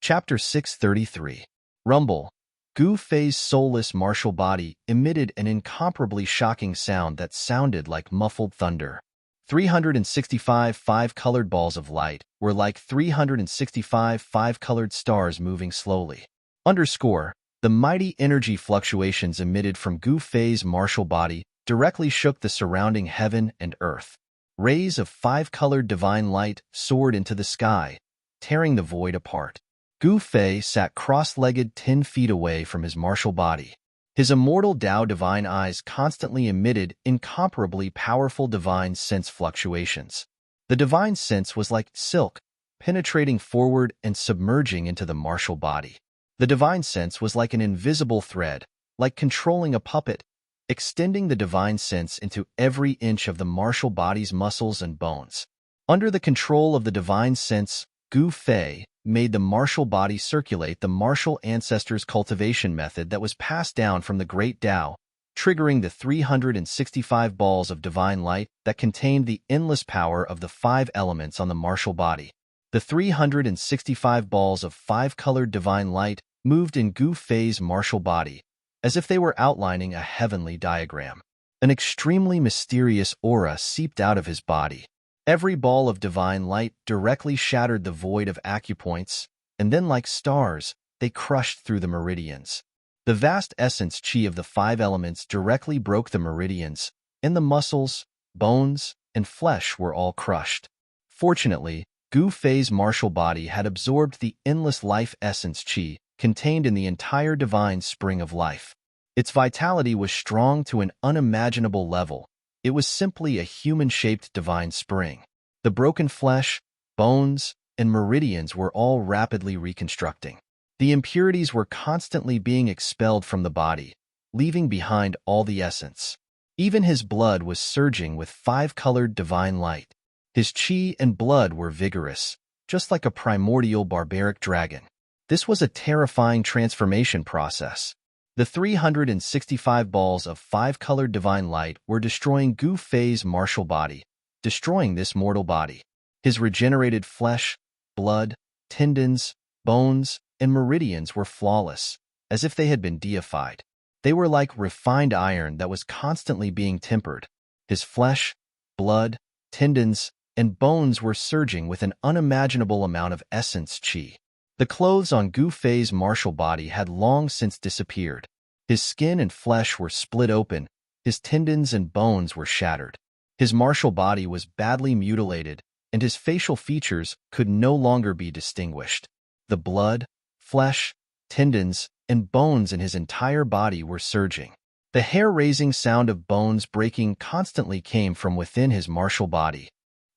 Chapter 633. Rumble. Gu Fei's soulless martial body emitted an incomparably shocking sound that sounded like muffled thunder. 365 five-colored balls of light were like 365 five-colored stars moving slowly. Underscore, the mighty energy fluctuations emitted from Gu Fei's martial body directly shook the surrounding heaven and earth. Rays of five-colored divine light soared into the sky, tearing the void apart. Gu Fei sat cross-legged 10 feet away from his martial body. His immortal Tao divine eyes constantly emitted incomparably powerful divine sense fluctuations. The divine sense was like silk, penetrating forward and submerging into the martial body. The divine sense was like an invisible thread, like controlling a puppet, extending the divine sense into every inch of the martial body's muscles and bones. Under the control of the divine sense, Gu Fei made the martial body circulate the martial ancestors' cultivation method that was passed down from the great Tao, triggering the 365 balls of divine light that contained the endless power of the five elements on the martial body. The 365 balls of five-colored divine light moved in Gu Fei's martial body, as if they were outlining a heavenly diagram. An extremely mysterious aura seeped out of his body. Every ball of divine light directly shattered the void of acupoints, and then like stars, they crushed through the meridians. The vast essence chi of the five elements directly broke the meridians, and the muscles, bones, and flesh were all crushed. Fortunately, Gu Fei's martial body had absorbed the endless life essence chi contained in the entire divine spring of life. Its vitality was strong to an unimaginable level. It was simply a human-shaped divine spring. The broken flesh, bones, and meridians were all rapidly reconstructing. The impurities were constantly being expelled from the body, leaving behind all the essence. Even his blood was surging with five-colored divine light. His chi and blood were vigorous, just like a primordial barbaric dragon. This was a terrifying transformation process. The 365 balls of five-colored divine light were destroying Gu Fei's martial body, destroying this mortal body. His regenerated flesh, blood, tendons, bones, and meridians were flawless, as if they had been deified. They were like refined iron that was constantly being tempered. His flesh, blood, tendons, and bones were surging with an unimaginable amount of essence chi. The clothes on Gu Fei's martial body had long since disappeared. His skin and flesh were split open, his tendons and bones were shattered. His martial body was badly mutilated, and his facial features could no longer be distinguished. The blood, flesh, tendons, and bones in his entire body were surging. The hair-raising sound of bones breaking constantly came from within his martial body.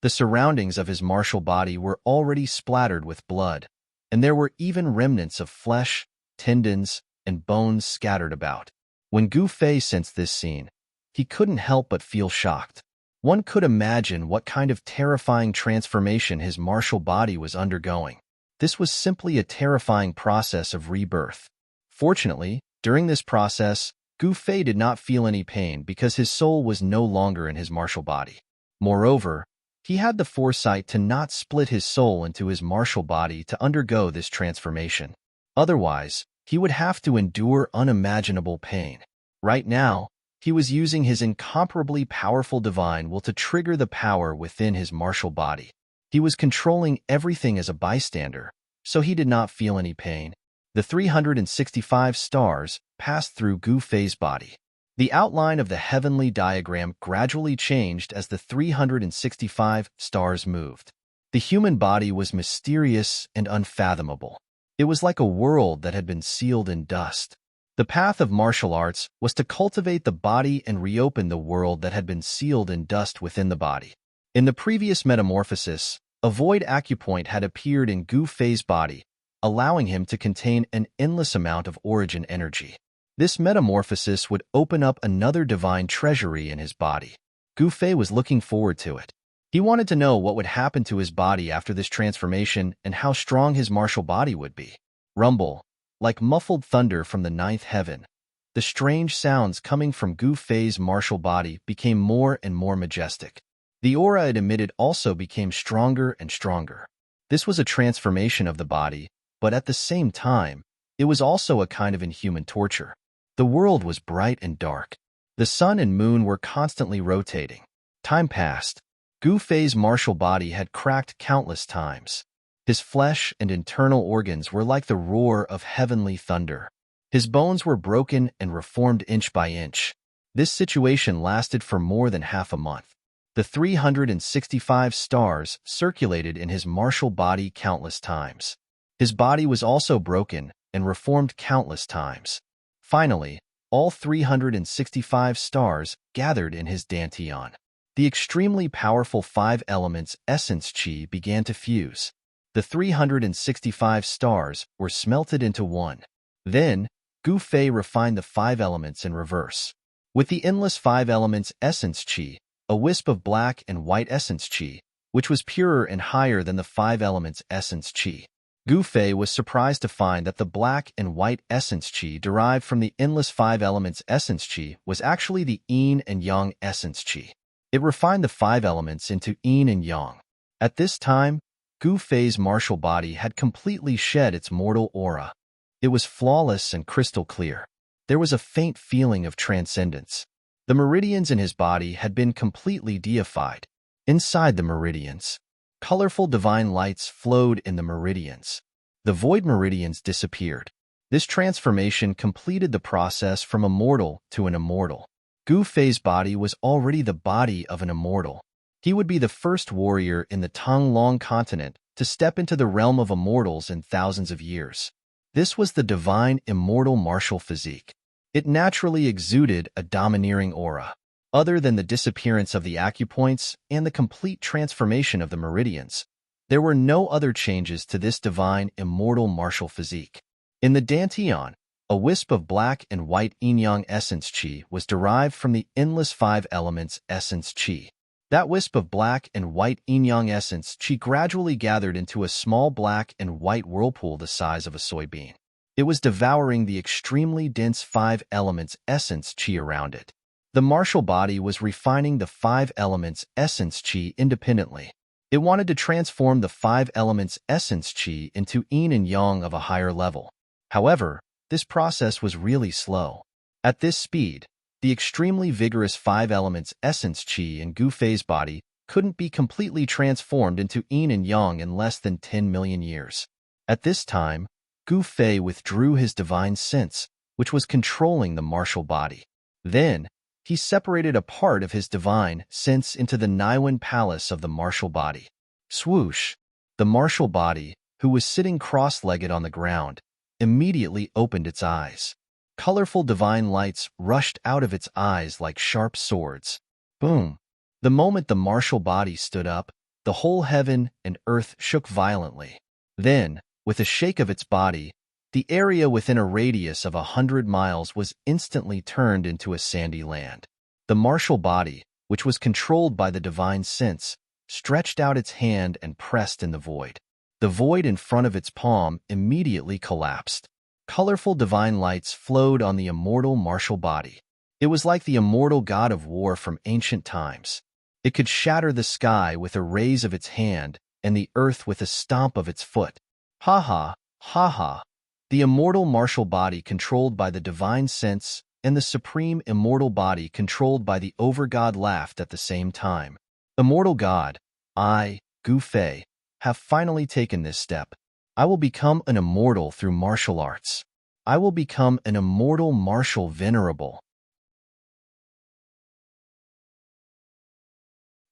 The surroundings of his martial body were already splattered with blood, and there were even remnants of flesh, tendons, and bones scattered about. When Gu Fei sensed this scene, he couldn't help but feel shocked. One could imagine what kind of terrifying transformation his martial body was undergoing. This was simply a terrifying process of rebirth. Fortunately, during this process, Gu Fei did not feel any pain because his soul was no longer in his martial body. Moreover, he had the foresight to not split his soul into his martial body to undergo this transformation. Otherwise, he would have to endure unimaginable pain. Right now, He was using his incomparably powerful divine will to trigger the power within his martial body. He was controlling everything as a bystander, so he did not feel any pain. The 365 stars passed through Gu Fei's body. The outline of the heavenly diagram gradually changed as the 365 stars moved. The human body was mysterious and unfathomable. It was like a world that had been sealed in dust. The path of martial arts was to cultivate the body and reopen the world that had been sealed in dust within the body. In the previous metamorphosis, a void acupoint had appeared in Gu Fei's body, allowing him to contain an endless amount of origin energy. This metamorphosis would open up another divine treasury in his body. Gu Fei was looking forward to it. He wanted to know what would happen to his body after this transformation and how strong his martial body would be. Rumble, like muffled thunder from the ninth heaven. The strange sounds coming from Gu Fei's martial body became more and more majestic. The aura it emitted also became stronger and stronger. This was a transformation of the body, but at the same time, it was also a kind of inhuman torture. The world was bright and dark. The sun and moon were constantly rotating. Time passed. Gu Fei's martial body had cracked countless times. His flesh and internal organs were like the roar of heavenly thunder. His bones were broken and reformed inch by inch. This situation lasted for more than half a month. The 365 stars circulated in his martial body countless times. His body was also broken and reformed countless times. Finally, all 365 stars gathered in his dantian. The extremely powerful 5 elements essence chi began to fuse. The 365 stars were smelted into one. Then, Gu Fei refined the 5 elements in reverse. With the endless 5 elements essence chi, a wisp of black and white essence chi, which was purer and higher than the 5 elements essence chi. Gu Fei was surprised to find that the black and white essence chi derived from the endless 5 elements essence chi was actually the yin and yang essence chi. It refined the 5 elements into yin and yang. At this time, Gu Fei's martial body had completely shed its mortal aura. It was flawless and crystal clear. There was a faint feeling of transcendence. The meridians in his body had been completely deified. Inside the meridians, colorful divine lights flowed in the meridians. The void meridians disappeared. This transformation completed the process from a mortal to an immortal. Gu Fei's body was already the body of an immortal. He would be the first warrior in the Tonglong continent to step into the realm of immortals in thousands of years. This was the divine immortal martial physique. It naturally exuded a domineering aura. Other than the disappearance of the acupoints and the complete transformation of the meridians, there were no other changes to this divine immortal martial physique. In the dantian, a wisp of black and white yin-yang essence chi was derived from the endless 5 elements essence chi. That wisp of black and white yin-yang essence chi gradually gathered into a small black and white whirlpool the size of a soybean. It was devouring the extremely dense 5 elements essence chi around it. The martial body was refining the 5 elements essence chi independently. It wanted to transform the 5 elements essence chi into yin and yang of a higher level. However, this process was really slow. At this speed, the extremely vigorous 5 elements essence chi in Gu Fei's body couldn't be completely transformed into yin and yang in less than 10 million years. At this time, Gu Fei withdrew his divine sense, which was controlling the martial body. Then, he separated a part of his divine sense into the Niwen palace of the martial body. Swoosh! The martial body, who was sitting cross-legged on the ground, immediately opened its eyes. Colorful divine lights rushed out of its eyes like sharp swords. Boom! The moment the martial body stood up, the whole heaven and earth shook violently. Then, with a shake of its body, the area within a radius of 100 miles was instantly turned into a sandy land. The martial body, which was controlled by the divine sense, stretched out its hand and pressed in the void. The void in front of its palm immediately collapsed. Colorful divine lights flowed on the immortal martial body. It was like the immortal god of war from ancient times. It could shatter the sky with a raise of its hand and the earth with a stomp of its foot. Ha ha, ha ha. The immortal martial body controlled by the divine sense and the supreme immortal body controlled by the over-god laughed at the same time. Immortal God, I, Gu Fei, have finally taken this step. I will become an immortal through martial arts. I will become an immortal martial venerable.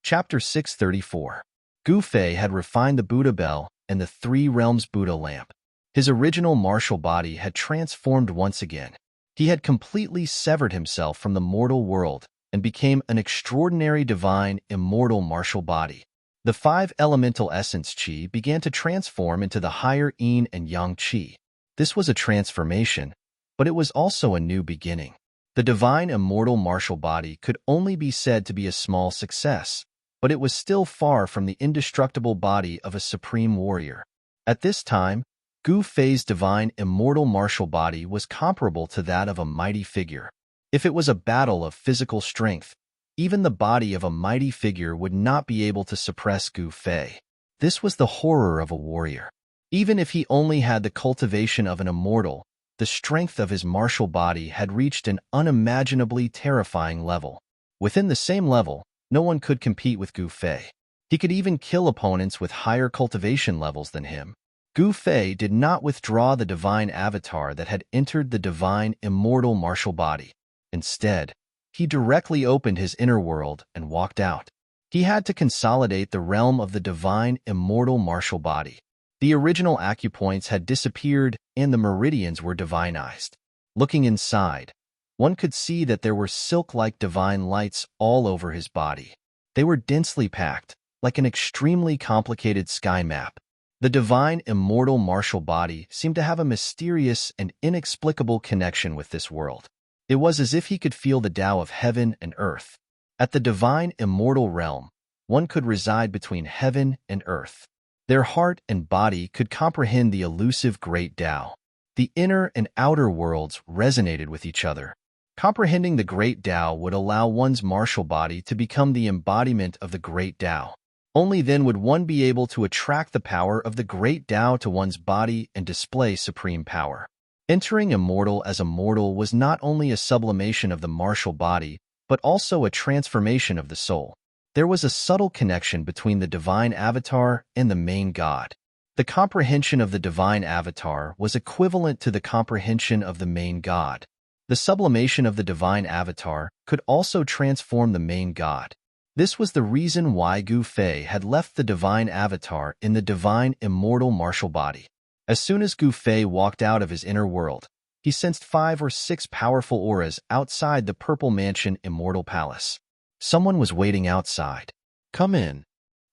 Chapter 634. Gu Fei had refined the Buddha bell and the three realms Buddha lamp. His original martial body had transformed once again. He had completely severed himself from the mortal world and became an extraordinary divine immortal martial body. The five elemental essence qi began to transform into the higher yin and yang qi. This was a transformation, but it was also a new beginning. The divine immortal martial body could only be said to be a small success, but it was still far from the indestructible body of a supreme warrior. At this time, Gu Fei's divine immortal martial body was comparable to that of a mighty figure. If it was a battle of physical strength, even the body of a mighty figure would not be able to suppress Gu Fei. This was the horror of a warrior. Even if he only had the cultivation of an immortal, the strength of his martial body had reached an unimaginably terrifying level. Within the same level, no one could compete with Gu Fei. He could even kill opponents with higher cultivation levels than him. Gu Fei did not withdraw the divine avatar that had entered the divine immortal martial body. Instead, he directly opened his inner world and walked out. He had to consolidate the realm of the divine immortal martial body. The original acupoints had disappeared and the meridians were divinized. Looking inside, one could see that there were silk-like divine lights all over his body. They were densely packed, like an extremely complicated sky map. The divine immortal martial body seemed to have a mysterious and inexplicable connection with this world. It was as if he could feel the Tao of heaven and earth. At the divine immortal realm, one could reside between heaven and earth. Their heart and body could comprehend the elusive great Tao. The inner and outer worlds resonated with each other. Comprehending the great Tao would allow one's martial body to become the embodiment of the great Tao. Only then would one be able to attract the power of the great Tao to one's body and display supreme power. Entering immortal as a mortal was not only a sublimation of the martial body, but also a transformation of the soul. There was a subtle connection between the divine avatar and the main god. The comprehension of the divine avatar was equivalent to the comprehension of the main god. The sublimation of the divine avatar could also transform the main god. This was the reason why Gu Fei had left the divine avatar in the divine immortal martial body. As soon as Gu Fei walked out of his inner world, he sensed 5 or 6 powerful auras outside the Purple Mansion Immortal Palace. Someone was waiting outside. Come in.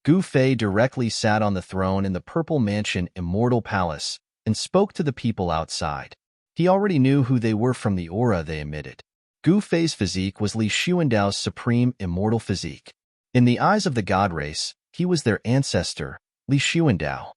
Gu Fei directly sat on the throne in the Purple Mansion Immortal Palace and spoke to the people outside. He already knew who they were from the aura they emitted. Gu Fei's physique was Li Xuandao's supreme immortal physique. In the eyes of the god race, he was their ancestor, Li Xuandao.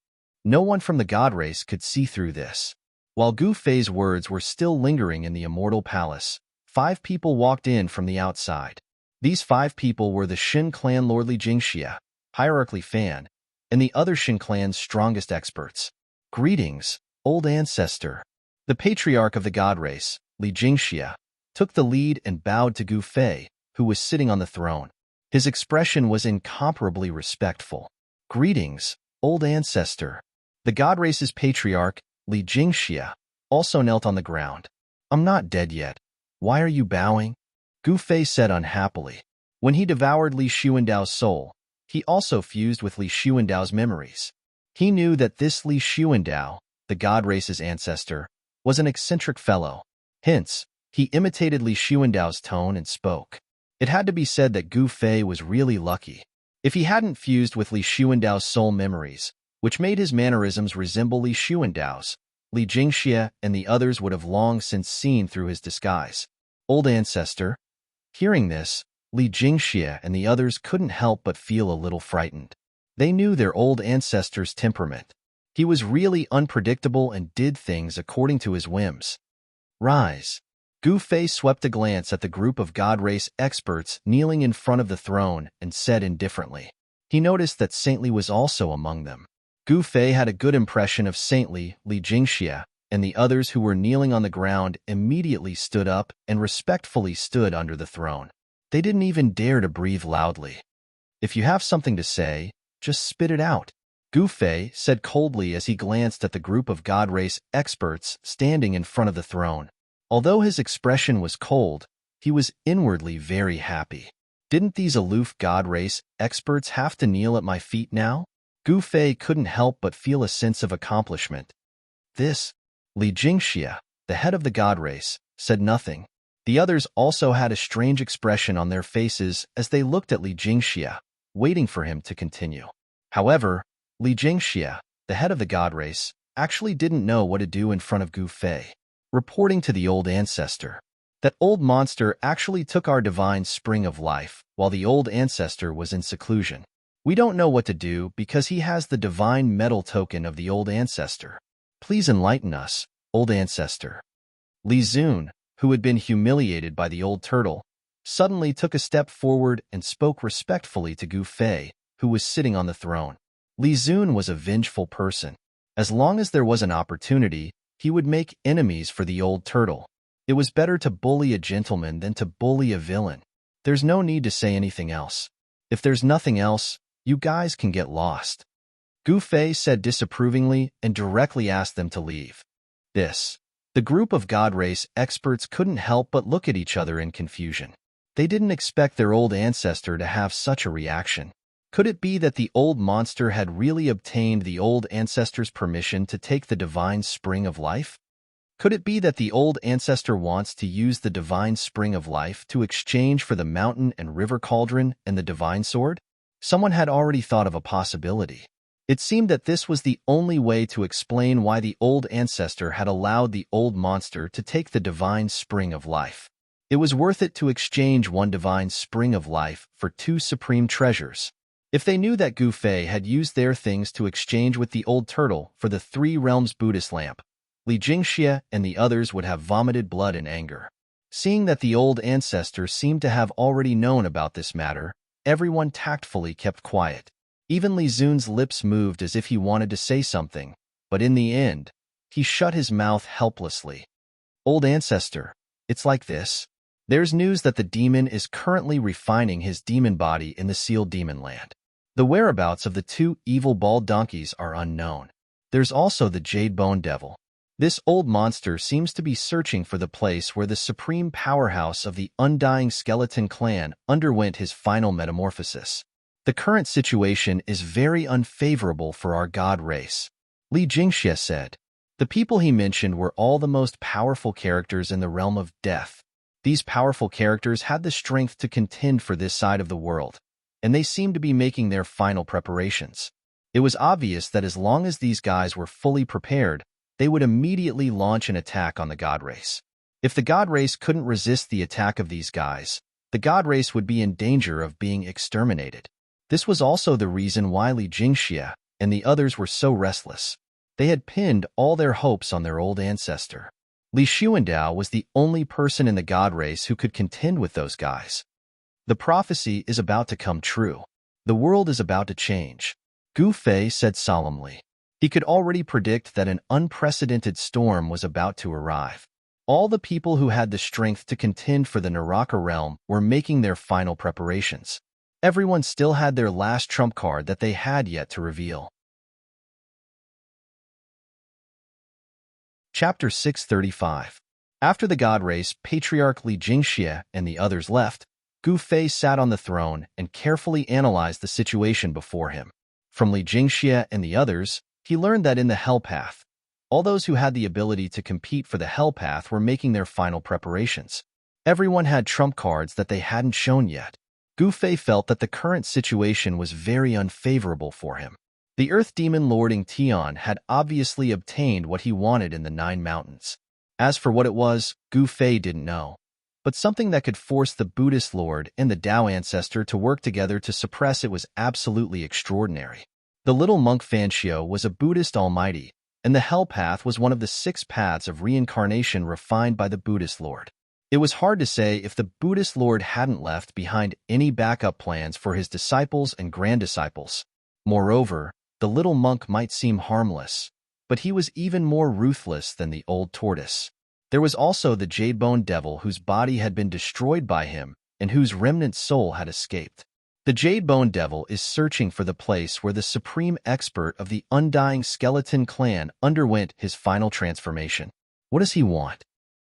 No one from the god race could see through this. While Gu Fei's words were still lingering in the immortal palace, 5 people walked in from the outside. These 5 people were the Shin clan Lord Li Jingxia, Hierarchy Fan, and the other Shin clan's strongest experts. Greetings, old ancestor. The patriarch of the god race, Li Jingxia, took the lead and bowed to Gu Fei, who was sitting on the throne. His expression was incomparably respectful. Greetings, old ancestor. The god race's patriarch, Li Jingxia, also knelt on the ground. I'm not dead yet. Why are you bowing? Gu Fei said unhappily. When he devoured Li Xuandao's soul, he also fused with Li Xuandao's memories. He knew that this Li Xuandao, the god race's ancestor, was an eccentric fellow. Hence, he imitated Li Xuandao's tone and spoke. It had to be said that Gu Fei was really lucky. If he hadn't fused with Li Xuandao's soul memories, which made his mannerisms resemble Li Xuandao's, Li Jingxia and the others would have long since seen through his disguise. Old ancestor. Hearing this, Li Jingxia and the others couldn't help but feel a little frightened. They knew their old ancestor's temperament. He was really unpredictable and did things according to his whims. Rise. Gu Fei swept a glance at the group of god race experts kneeling in front of the throne and said indifferently. He noticed that Saintly was also among them. Gu Fei had a good impression of Saintly, Li Jingxia, and the others who were kneeling on the ground immediately stood up and respectfully stood under the throne. They didn't even dare to breathe loudly. "If you have something to say, just spit it out," Gu Fei said coldly as he glanced at the group of God race experts standing in front of the throne. Although his expression was cold, he was inwardly very happy. Didn't these aloof God race experts have to kneel at my feet now? Gu Fei couldn't help but feel a sense of accomplishment. Li Jingxia, the head of the God race, said nothing. The others also had a strange expression on their faces as they looked at Li Jingxia, waiting for him to continue. However, Li Jingxia, the head of the God race, actually didn't know what to do in front of Gu Fei. Reporting to the old ancestor, "That old monster actually took our divine spring of life while the old ancestor was in seclusion. We don't know what to do because he has the divine metal token of the old ancestor. Please enlighten us, old ancestor." Li Zun, who had been humiliated by the old turtle, suddenly took a step forward and spoke respectfully to Gu Fei, who was sitting on the throne. Li Zun was a vengeful person. As long as there was an opportunity, he would make enemies for the old turtle. It was better to bully a gentleman than to bully a villain. There's no need to say anything else. If there's nothing else, you guys can get lost. Gu Fei said disapprovingly and directly asked them to leave. The group of God race experts couldn't help but look at each other in confusion. They didn't expect their old ancestor to have such a reaction. Could it be that the old monster had really obtained the old ancestor's permission to take the divine spring of life? Could it be that the old ancestor wants to use the divine spring of life to exchange for the mountain and river cauldron and the divine sword? Someone had already thought of a possibility. It seemed that this was the only way to explain why the old ancestor had allowed the old monster to take the divine spring of life. It was worth it to exchange one divine spring of life for two supreme treasures. If they knew that Gu Fei had used their things to exchange with the old turtle for the Three Realms Buddhist lamp, Li Jingxia and the others would have vomited blood in anger. Seeing that the old ancestor seemed to have already known about this matter, everyone tactfully kept quiet. Even Li Zun's lips moved as if he wanted to say something, but in the end, he shut his mouth helplessly. "Old ancestor, it's like this. There's news that the demon is currently refining his demon body in the sealed demon land. The whereabouts of the two evil bald donkeys are unknown. There's also the jade bone devil. This old monster seems to be searching for the place where the supreme powerhouse of the undying skeleton clan underwent his final metamorphosis. The current situation is very unfavorable for our god race," Li Jingxia said. The people he mentioned were all the most powerful characters in the realm of death. These powerful characters had the strength to contend for this side of the world, and they seemed to be making their final preparations. It was obvious that as long as these guys were fully prepared, they would immediately launch an attack on the god race. If the god race couldn't resist the attack of these guys, the god race would be in danger of being exterminated. This was also the reason why Li Jingxia and the others were so restless. They had pinned all their hopes on their old ancestor. Li Xuandao was the only person in the god race who could contend with those guys. The prophecy is about to come true. The world is about to change, Gu Fei said solemnly. He could already predict that an unprecedented storm was about to arrive. All the people who had the strength to contend for the Naraka realm were making their final preparations. Everyone still had their last trump card that they had yet to reveal. Chapter 635. After the god race, Patriarch Li Jingxia and the others left, Gu Fei sat on the throne and carefully analyzed the situation before him. From Li Jingxia and the others, he learned that in the Hell Path, all those who had the ability to compete for the Hell Path were making their final preparations. Everyone had trump cards that they hadn't shown yet. Gu Fei felt that the current situation was very unfavorable for him. The Earth Demon Lording Tian had obviously obtained what he wanted in the Nine Mountains. As for what it was, Gu Fei didn't know. But something that could force the Buddhist Lord and the Tao Ancestor to work together to suppress it was absolutely extraordinary. The little monk Fanxiu was a Buddhist almighty, and the Hell Path was one of the 6 paths of reincarnation refined by the Buddhist Lord. It was hard to say if the Buddhist Lord hadn't left behind any backup plans for his disciples and grand-disciples. Moreover, the little monk might seem harmless, but he was even more ruthless than the old tortoise. There was also the Jadebone Devil whose body had been destroyed by him and whose remnant soul had escaped. The Jadebone Devil is searching for the place where the supreme expert of the undying skeleton clan underwent his final transformation. What does he want?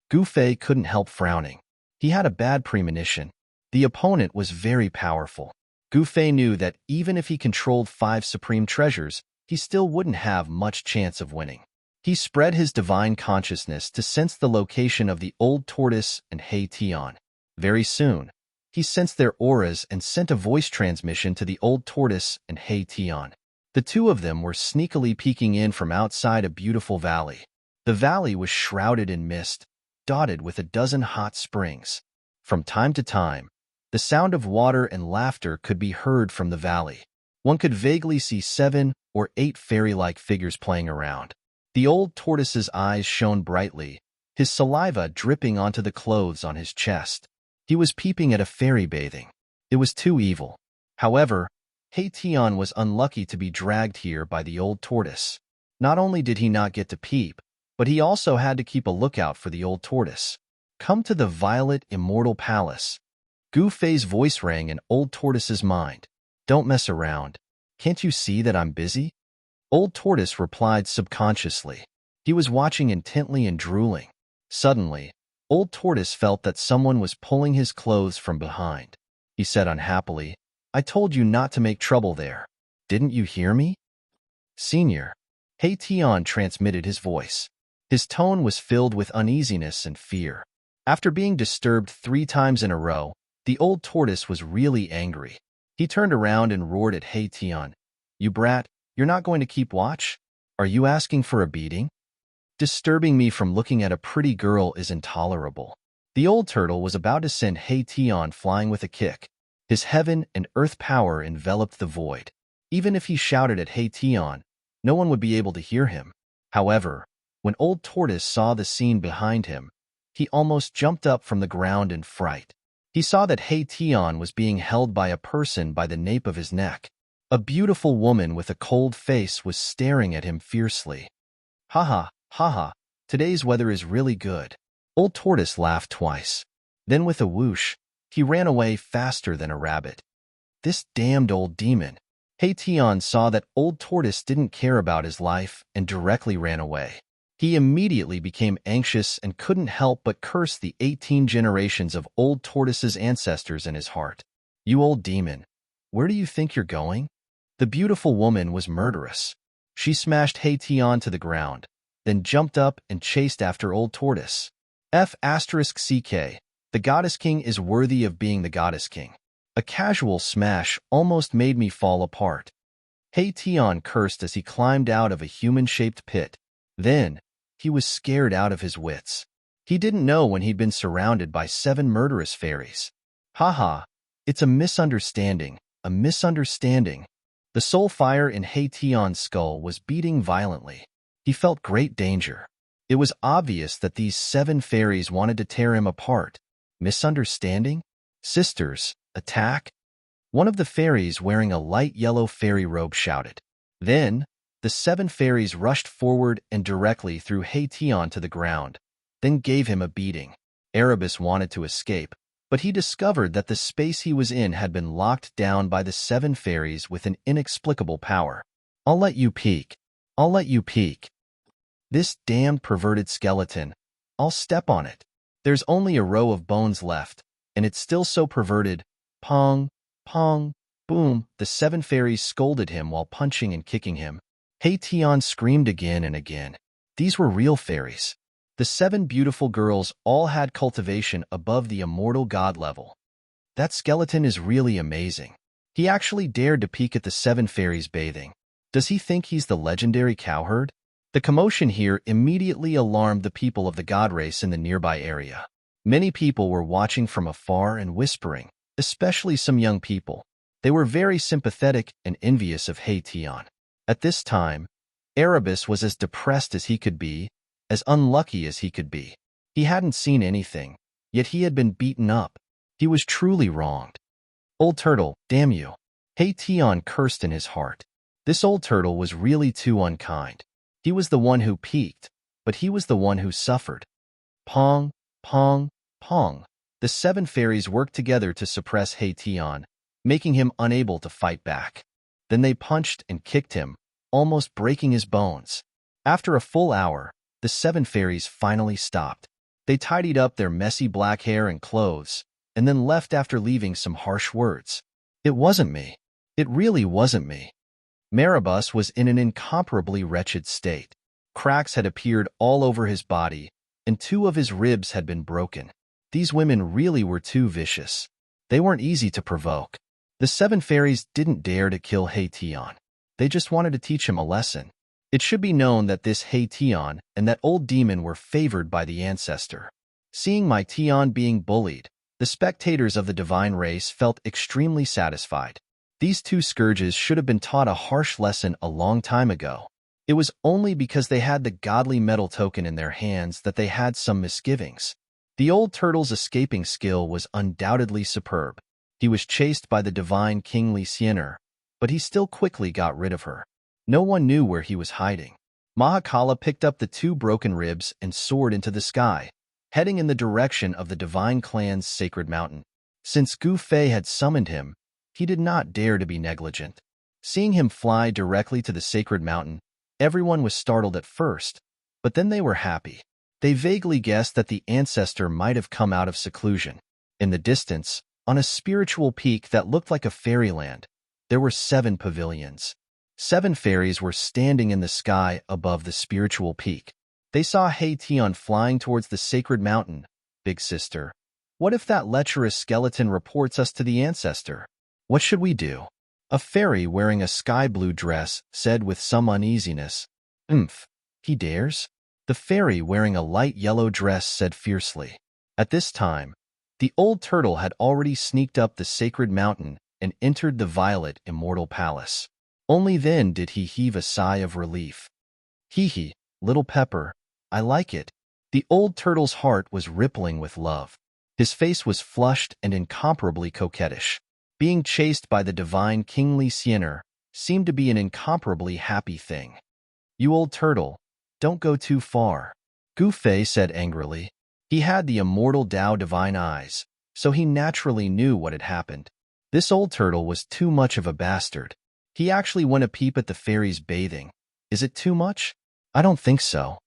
Gu Fei couldn't help frowning. He had a bad premonition. The opponent was very powerful. Gu Fei knew that even if he controlled 5 supreme treasures, he still wouldn't have much chance of winning. He spread his divine consciousness to sense the location of the old tortoise and He Tian. Very soon, he sensed their auras and sent a voice transmission to the old tortoise and He Tian. The two of them were sneakily peeking in from outside a beautiful valley. The valley was shrouded in mist, dotted with a dozen hot springs. From time to time, the sound of water and laughter could be heard from the valley. One could vaguely see 7 or 8 fairy-like figures playing around. The old tortoise's eyes shone brightly, his saliva dripping onto the clothes on his chest. He was peeping at a fairy bathing. It was too evil. However, He Tian was unlucky to be dragged here by the old tortoise. Not only did he not get to peep, but he also had to keep a lookout for the old tortoise. Come to the Violet Immortal Palace. Gu Fei's voice rang in old tortoise's mind. Don't mess around. Can't you see that I'm busy? Old tortoise replied subconsciously. He was watching intently and drooling. Suddenly, old tortoise felt that someone was pulling his clothes from behind. He said unhappily, I told you not to make trouble there. Didn't you hear me? Senior. He Tian transmitted his voice. His tone was filled with uneasiness and fear. After being disturbed 3 times in a row, the old tortoise was really angry. He turned around and roared at He Tian. You brat, you're not going to keep watch? Are you asking for a beating? Disturbing me from looking at a pretty girl is intolerable. The old turtle was about to send He Tian flying with a kick. His heaven and earth power enveloped the void. Even if he shouted at He Tian, no one would be able to hear him. However, when old tortoise saw the scene behind him, he almost jumped up from the ground in fright. He saw that He Tian was being held by a person by the nape of his neck. A beautiful woman with a cold face was staring at him fiercely. Ha ha, today's weather is really good. Old tortoise laughed twice. Then with a whoosh, he ran away faster than a rabbit. This damned old demon. He Tian saw that old tortoise didn't care about his life and directly ran away. He immediately became anxious and couldn't help but curse the 18 generations of old tortoise's ancestors in his heart. You old demon, where do you think you're going? The beautiful woman was murderous. She smashed He Tian to the ground, then jumped up and chased after old tortoise. F***CK, the goddess king is worthy of being the goddess king. A casual smash almost made me fall apart. He Tian cursed as he climbed out of a human-shaped pit. Then, he was scared out of his wits. He didn't know when he'd been surrounded by 7 murderous fairies. Haha, it's a misunderstanding, a misunderstanding. The soul fire in He Tian's skull was beating violently. He felt great danger. It was obvious that these 7 fairies wanted to tear him apart. Misunderstanding? Sisters, attack! One of the fairies wearing a light yellow fairy robe shouted. Then, the 7 fairies rushed forward and directly threw He Tian to the ground, then gave him a beating. Erebus wanted to escape, but he discovered that the space he was in had been locked down by the 7 fairies with an inexplicable power. I'll let you peek. I'll let you peek. This damned perverted skeleton. I'll step on it. There's only a row of bones left, and it's still so perverted. Pong, pong, boom. The 7 fairies scolded him while punching and kicking him. He Tian screamed again and again. These were real fairies. The 7 beautiful girls all had cultivation above the immortal god level. That skeleton is really amazing. He actually dared to peek at the 7 fairies bathing. Does he think he's the legendary cowherd? The commotion here immediately alarmed the people of the god race in the nearby area. Many people were watching from afar and whispering, especially some young people. They were very sympathetic and envious of He Tian. At this time, Erebus was as depressed as he could be, as unlucky as he could be. He hadn't seen anything, yet he had been beaten up. He was truly wronged. Old turtle, damn you. He Tian cursed in his heart. This old turtle was really too unkind. He was the one who peaked, but he was the one who suffered. Pong, pong, pong. The 7 fairies worked together to suppress Heition, making him unable to fight back. Then they punched and kicked him, almost breaking his bones. After a full hour, the 7 fairies finally stopped. They tidied up their messy black hair and clothes, and then left after leaving some harsh words. It wasn't me. It really wasn't me. Maribus was in an incomparably wretched state. Cracks had appeared all over his body, and 2 of his ribs had been broken. These women really were too vicious. They weren't easy to provoke. The 7 fairies didn't dare to kill Heition. They just wanted to teach him a lesson. It should be known that this Heition and that old demon were favored by the ancestor. Seeing my Tion being bullied, the spectators of the divine race felt extremely satisfied. These 2 scourges should have been taught a harsh lesson a long time ago. It was only because they had the godly metal token in their hands that they had some misgivings. The old turtle's escaping skill was undoubtedly superb. He was chased by the divine kingly Siener, but he still quickly got rid of her. No one knew where he was hiding. Mahakala picked up the 2 broken ribs and soared into the sky, heading in the direction of the divine clan's sacred mountain. Since Gu Fei had summoned him, he did not dare to be negligent. Seeing him fly directly to the sacred mountain, everyone was startled at first, but then they were happy. They vaguely guessed that the ancestor might have come out of seclusion. In the distance, on a spiritual peak that looked like a fairyland, there were 7 pavilions. 7 fairies were standing in the sky above the spiritual peak. They saw Heition flying towards the sacred mountain. Big sister, what if that lecherous skeleton reports us to the ancestor? What should we do? A fairy wearing a sky-blue dress said with some uneasiness. He dares? The fairy wearing a light yellow dress said fiercely. At this time, the old turtle had already sneaked up the sacred mountain and entered the violet immortal palace. Only then did he heave a sigh of relief. Hee, little pepper, I like it. The old turtle's heart was rippling with love. His face was flushed and incomparably coquettish. Being chased by the divine kingly Siener seemed to be an incomparably happy thing. You old turtle, don't go too far, Gu Fei said angrily. He had the immortal Tao divine eyes, so he naturally knew what had happened. This old turtle was too much of a bastard. He actually went a peep at the fairies bathing. Is it too much? I don't think so.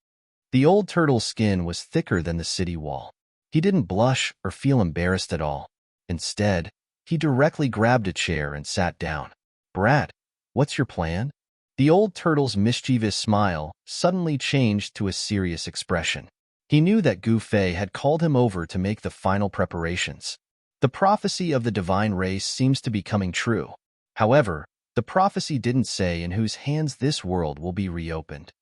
The old turtle's skin was thicker than the city wall. He didn't blush or feel embarrassed at all. Instead, he directly grabbed a chair and sat down. Brat, what's your plan? The old turtle's mischievous smile suddenly changed to a serious expression. He knew that Gu Fei had called him over to make the final preparations. The prophecy of the divine race seems to be coming true. However, the prophecy didn't say in whose hands this world will be reopened.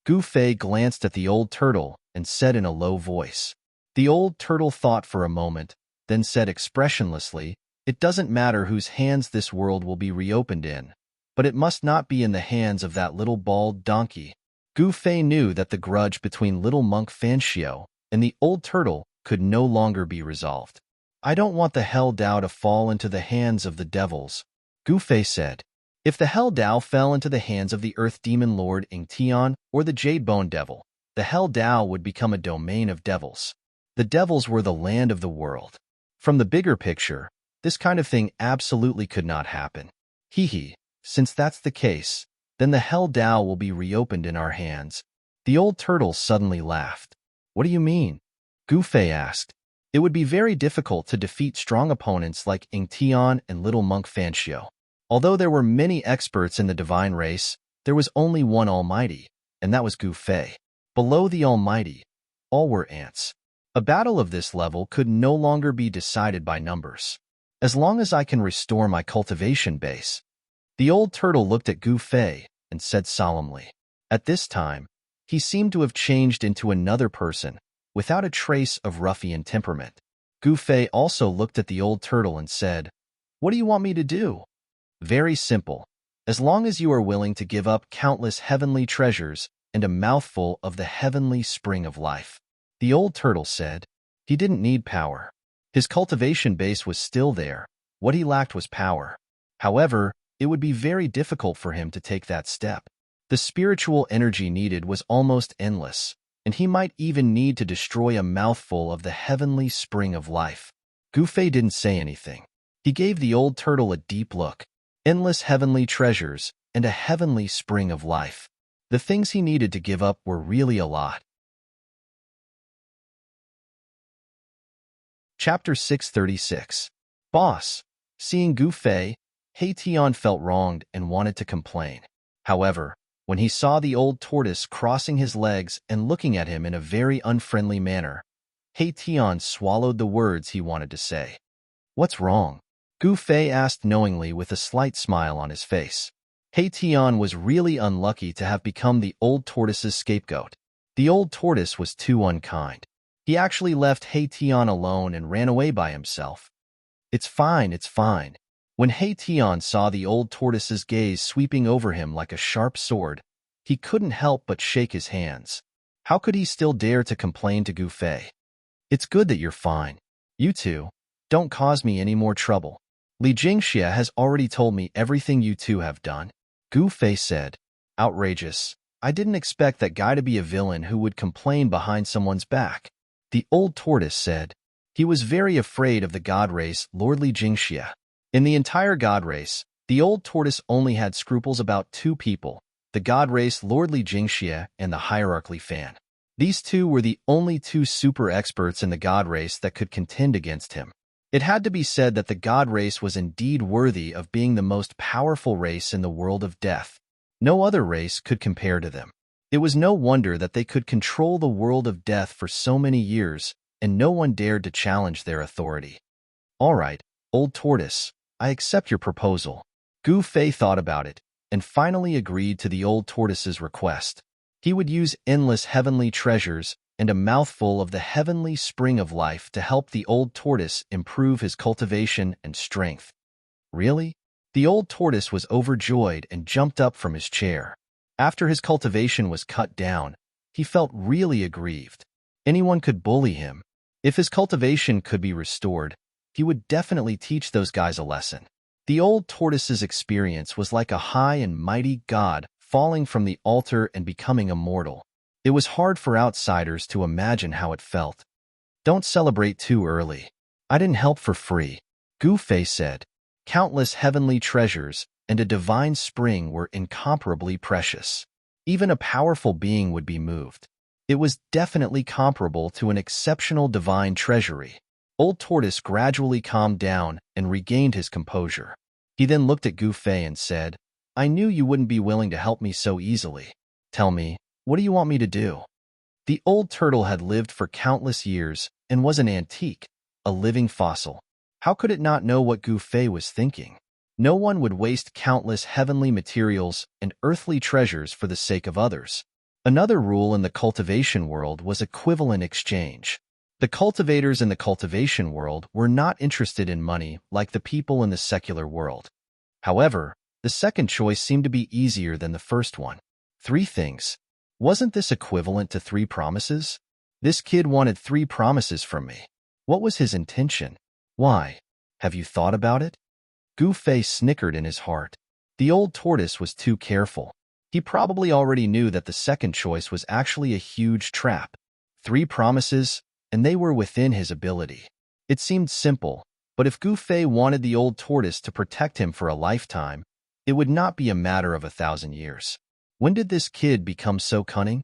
Gu Fei glanced at the old turtle and said in a low voice. The old turtle thought for a moment, then said expressionlessly, It doesn't matter whose hands this world will be reopened in, but it must not be in the hands of that little bald donkey. Gu Fei knew that the grudge between little monk Fanxio and the old turtle could no longer be resolved. I don't want the Hell Dao to fall into the hands of the devils, Gu Fei said. If the Hell Dao fell into the hands of the Earth Demon Lord Ingtian or the Jade Bone Devil, the Hell Dao would become a domain of devils. The devils were the land of the world. From the bigger picture, this kind of thing absolutely could not happen. Since that's the case, then the Hell Dao will be reopened in our hands. The old turtle suddenly laughed. What do you mean? Gu Fei asked. It would be very difficult to defeat strong opponents like Ingtian and little monk Fanxio. Although there were many experts in the divine race, there was only one Almighty, and that was Gu Fei. Below the Almighty, all were ants. A battle of this level could no longer be decided by numbers. As long as I can restore my cultivation base. The old turtle looked at Gu Fei and said solemnly. At this time, he seemed to have changed into another person, without a trace of ruffian temperament. Gu Fei also looked at the old turtle and said, What do you want me to do? Very simple. As long as you are willing to give up countless heavenly treasures and a mouthful of the heavenly spring of life. The old turtle said. He didn't need power. His cultivation base was still there. What he lacked was power. However, it would be very difficult for him to take that step. The spiritual energy needed was almost endless, and he might even need to destroy a mouthful of the heavenly spring of life. Gufei didn't say anything. He gave the old turtle a deep look. Endless heavenly treasures and a heavenly spring of life. The things he needed to give up were really a lot. Chapter 636. Boss. Seeing Gufei, Tian felt wronged and wanted to complain. However, when he saw the old tortoise crossing his legs and looking at him in a very unfriendly manner, Tian swallowed the words he wanted to say. What's wrong? Gufei asked knowingly with a slight smile on his face. Tian was really unlucky to have become the old tortoise's scapegoat. The old tortoise was too unkind. He actually left Tian alone and ran away by himself. It's fine, it's fine. When Tian saw the old tortoise's gaze sweeping over him like a sharp sword, he couldn't help but shake his hands. How could he still dare to complain to Gufei? It's good that you're fine. You two, don't cause me any more trouble. Li Jingxia has already told me everything you two have done. Gufei said. Outrageous. I didn't expect that guy to be a villain who would complain behind someone's back. The old tortoise said. He was very afraid of the god race Lord Li Jingxia. In the entire god race, the old tortoise only had scruples about two people, the god race Lord Li Jingxia and the hierarchy fan. These two were the only two super experts in the god race that could contend against him. It had to be said that the god race was indeed worthy of being the most powerful race in the world of death. No other race could compare to them. It was no wonder that they could control the world of death for so many years, and no one dared to challenge their authority. All right, old tortoise, I accept your proposal. Gufei thought about it, and finally agreed to the old tortoise's request. He would use endless heavenly treasures and a mouthful of the heavenly spring of life to help the old tortoise improve his cultivation and strength. Really? The old tortoise was overjoyed and jumped up from his chair. After his cultivation was cut down, he felt really aggrieved. Anyone could bully him. If his cultivation could be restored, he would definitely teach those guys a lesson. The old tortoise's experience was like a high and mighty god falling from the altar and becoming immortal. It was hard for outsiders to imagine how it felt. Don't celebrate too early. I didn't help for free, Gufei said. Countless heavenly treasures and a divine spring were incomparably precious. Even a powerful being would be moved. It was definitely comparable to an exceptional divine treasury. Old Tortoise gradually calmed down and regained his composure. He then looked at Gufei and said, I knew you wouldn't be willing to help me so easily. Tell me, what do you want me to do? The old turtle had lived for countless years and was an antique, a living fossil. How could it not know what Gufei was thinking? No one would waste countless heavenly materials and earthly treasures for the sake of others. Another rule in the cultivation world was equivalent exchange. The cultivators in the cultivation world were not interested in money like the people in the secular world. However, the second choice seemed to be easier than the first one. 3 things. Wasn't this equivalent to 3 promises? This kid wanted 3 promises from me. What was his intention? Why? Have you thought about it? Gufei snickered in his heart. The old tortoise was too careful. He probably already knew that the second choice was actually a huge trap. 3 promises, and they were within his ability. It seemed simple, but if Gufei wanted the old tortoise to protect him for a lifetime, it would not be a matter of 1,000 years. When did this kid become so cunning?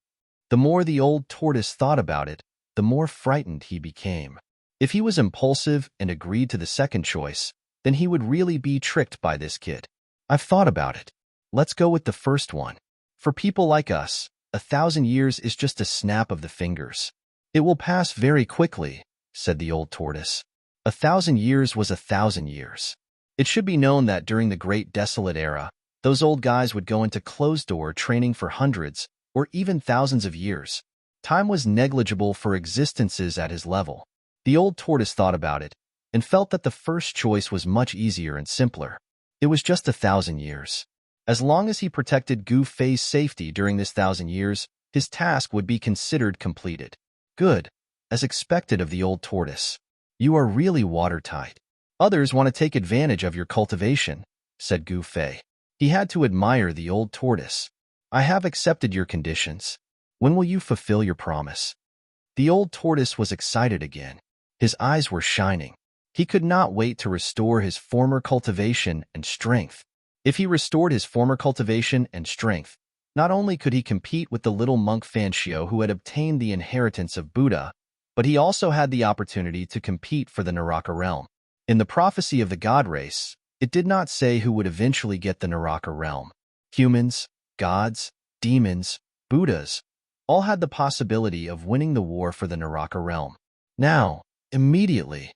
The more the old tortoise thought about it, the more frightened he became. If he was impulsive and agreed to the second choice, then he would really be tricked by this kid. I've thought about it. Let's go with the first one. For people like us, 1,000 years is just a snap of the fingers. It will pass very quickly, said the old tortoise. 1,000 years was 1,000 years. It should be known that during the Great Desolate Era, those old guys would go into closed-door training for hundreds or even thousands of years. Time was negligible for existences at his level. The old tortoise thought about it and felt that the first choice was much easier and simpler. It was just 1,000 years. As long as he protected Gufei's safety during this 1,000 years, his task would be considered completed. Good, as expected of the old tortoise. You are really watertight. Others want to take advantage of your cultivation, said Gufei. He had to admire the old tortoise. I have accepted your conditions. When will you fulfill your promise? The old tortoise was excited again. His eyes were shining. He could not wait to restore his former cultivation and strength. If he restored his former cultivation and strength, not only could he compete with the little monk Fanchio who had obtained the inheritance of Buddha, but he also had the opportunity to compete for the Naraka realm. In the prophecy of the god race, it did not say who would eventually get the Naraka realm. Humans, gods, demons, Buddhas, all had the possibility of winning the war for the Naraka realm. Now, immediately,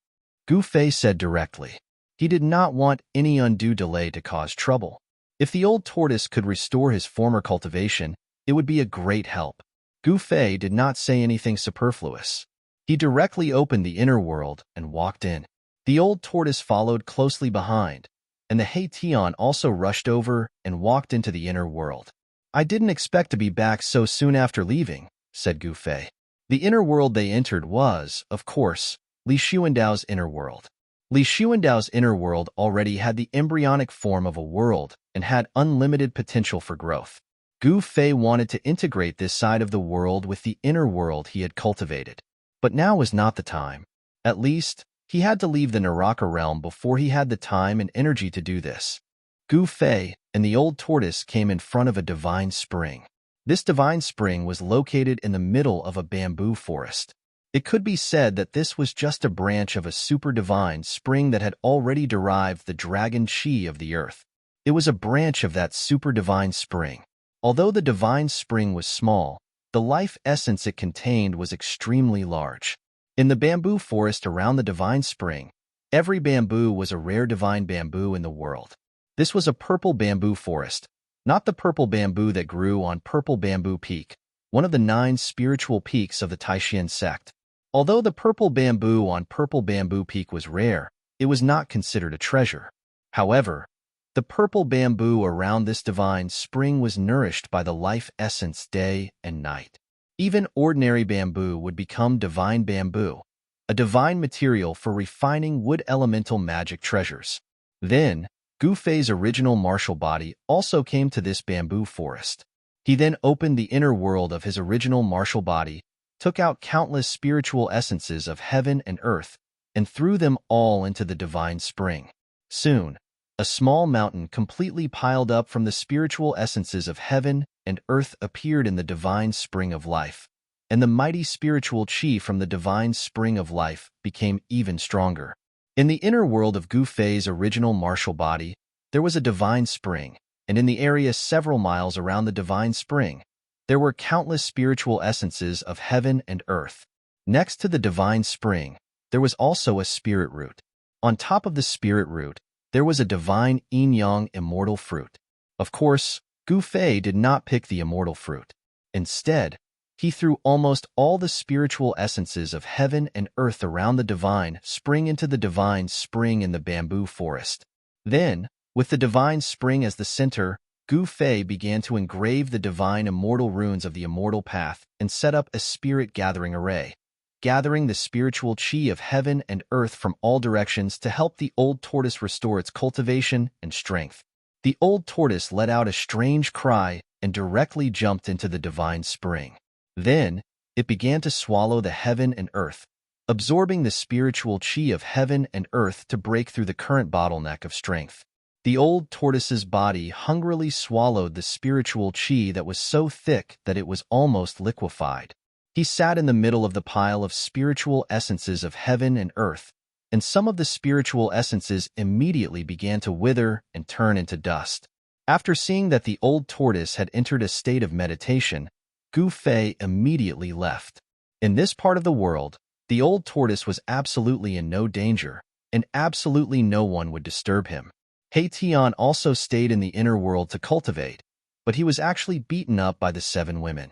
Gu Fei said directly. He did not want any undue delay to cause trouble. If the old tortoise could restore his former cultivation, it would be a great help. Gu Fei did not say anything superfluous. He directly opened the inner world and walked in. The old tortoise followed closely behind, and the Tian also rushed over and walked into the inner world. I didn't expect to be back so soon after leaving, said Gu Fei. The inner world they entered was, of course, Li Xuandao's inner world. Li Xuandao's inner world already had the embryonic form of a world and had unlimited potential for growth. Gu Fei wanted to integrate this side of the world with the inner world he had cultivated. But now was not the time. At least, he had to leave the Naraka realm before he had the time and energy to do this. Gu Fei and the old tortoise came in front of a divine spring. This divine spring was located in the middle of a bamboo forest. It could be said that this was just a branch of a super divine spring that had already derived the dragon chi of the earth. It was a branch of that super divine spring. Although the divine spring was small, the life essence it contained was extremely large. In the bamboo forest around the divine spring, every bamboo was a rare divine bamboo in the world. This was a purple bamboo forest, not the purple bamboo that grew on Purple Bamboo Peak, one of the 9 spiritual peaks of the Taishan sect. Although the purple bamboo on Purple Bamboo Peak was rare, it was not considered a treasure. However, the purple bamboo around this divine spring was nourished by the life essence day and night. Even ordinary bamboo would become divine bamboo, a divine material for refining wood elemental magic treasures. Then, Gu Fei's original martial body also came to this bamboo forest. He then opened the inner world of his original martial body, took out countless spiritual essences of heaven and earth, and threw them all into the divine spring. Soon, a small mountain completely piled up from the spiritual essences of heaven and earth appeared in the divine spring of life, and the mighty spiritual chi from the divine spring of life became even stronger. In the inner world of Gu Fei's original martial body, there was a divine spring, and in the area several miles around the divine spring, there were countless spiritual essences of heaven and earth. Next to the divine spring, there was also a spirit root. On top of the spirit root, there was a divine yin-yang immortal fruit. Of course, Gu Fei did not pick the immortal fruit. Instead, he threw almost all the spiritual essences of heaven and earth around the divine spring into the divine spring in the bamboo forest. Then, with the divine spring as the center, Gu Fei began to engrave the divine immortal runes of the immortal path and set up a spirit gathering array, gathering the spiritual chi of heaven and earth from all directions to help the old tortoise restore its cultivation and strength. The old tortoise let out a strange cry and directly jumped into the divine spring. Then, it began to swallow the heaven and earth, absorbing the spiritual chi of heaven and earth to break through the current bottleneck of strength. The old tortoise's body hungrily swallowed the spiritual chi that was so thick that it was almost liquefied. He sat in the middle of the pile of spiritual essences of heaven and earth, and some of the spiritual essences immediately began to wither and turn into dust. After seeing that the old tortoise had entered a state of meditation, Gu Fei immediately left. In this part of the world, the old tortoise was absolutely in no danger, and absolutely no one would disturb him. Tian also stayed in the inner world to cultivate, but he was actually beaten up by the 7 women.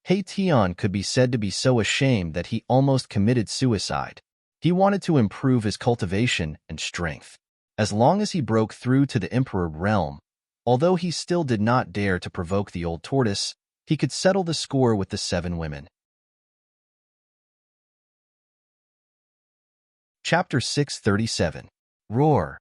Tian could be said to be so ashamed that he almost committed suicide. He wanted to improve his cultivation and strength. As long as he broke through to the Emperor realm, although he still did not dare to provoke the old tortoise, he could settle the score with the 7 women. Chapter 637. Roar.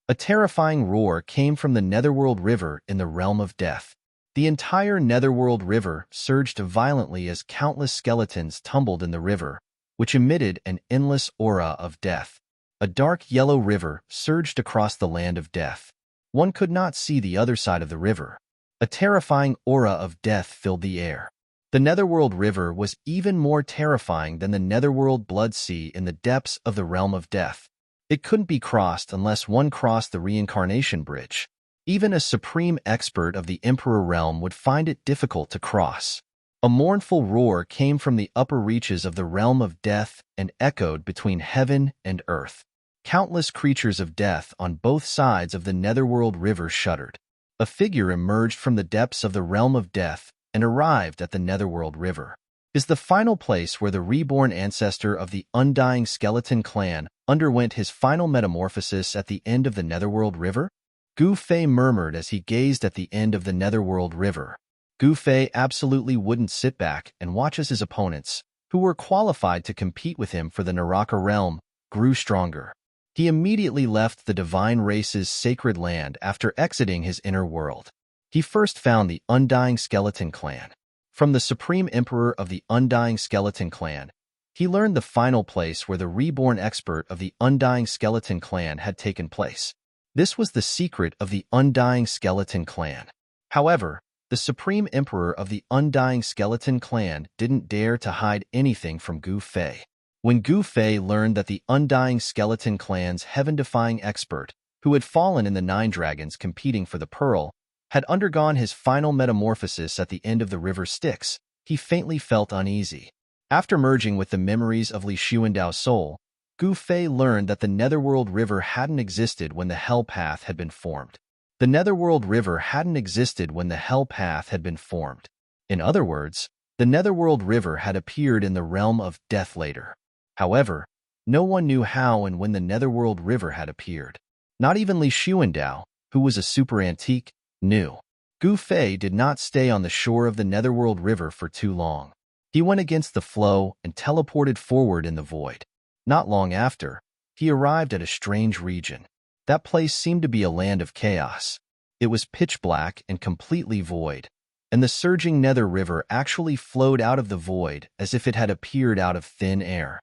A terrifying roar came from the Netherworld River in the realm of death. The entire Netherworld River surged violently as countless skeletons tumbled in the river, which emitted an endless aura of death. A dark yellow river surged across the land of death. One could not see the other side of the river. A terrifying aura of death filled the air. The Netherworld River was even more terrifying than the Netherworld Blood Sea in the depths of the realm of death. It couldn't be crossed unless one crossed the reincarnation bridge. Even a supreme expert of the Emperor realm would find it difficult to cross. A mournful roar came from the upper reaches of the realm of death and echoed between heaven and earth. Countless creatures of death on both sides of the Netherworld River shuddered. A figure emerged from the depths of the realm of death and arrived at the Netherworld River. Is the final place where the reborn ancestor of the undying skeleton clan underwent his final metamorphosis at the end of the Netherworld River? Gu Fei murmured as he gazed at the end of the Netherworld River. Gu Fei absolutely wouldn't sit back and watch as his opponents, who were qualified to compete with him for the Naraka realm, grew stronger. He immediately left the divine race's sacred land after exiting his inner world. He first found the Undying Skeleton Clan. From the Supreme Emperor of the Undying Skeleton Clan, he learned the final place where the reborn expert of the Undying Skeleton Clan had taken place. This was the secret of the Undying Skeleton Clan. However, the Supreme Emperor of the Undying Skeleton Clan didn't dare to hide anything from Gu Fei. When Gu Fei learned that the Undying Skeleton Clan's heaven-defying expert, who had fallen in the 9 dragons competing for the pearl, had undergone his final metamorphosis at the end of the river Styx, he faintly felt uneasy. After merging with the memories of Li Xuandao's soul, Gu Fei learned that the Netherworld River hadn't existed when the Hell Path had been formed. The Netherworld River hadn't existed when the Hell Path had been formed. In other words, the Netherworld River had appeared in the realm of death later. However, no one knew how and when the Netherworld River had appeared. Not even Li Xuandao, who was a super antique, knew. Gu Fei did not stay on the shore of the Netherworld River for too long. He went against the flow and teleported forward in the void. Not long after, he arrived at a strange region. That place seemed to be a land of chaos. It was pitch black and completely void, and the surging Nether River actually flowed out of the void as if it had appeared out of thin air.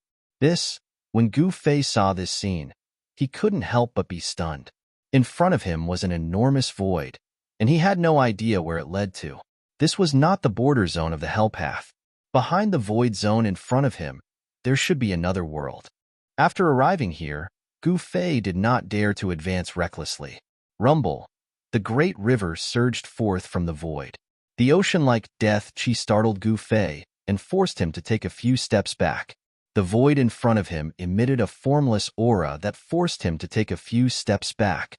When Gu Fei saw this scene, he couldn't help but be stunned. In front of him was an enormous void, and he had no idea where it led to. This was not the border zone of the Hell Path. Behind the void zone in front of him, there should be another world. After arriving here, Gu Fei did not dare to advance recklessly. Rumble. The great river surged forth from the void. The ocean-like death chi startled Gu Fei and forced him to take a few steps back. The void in front of him emitted a formless aura that forced him to take a few steps back.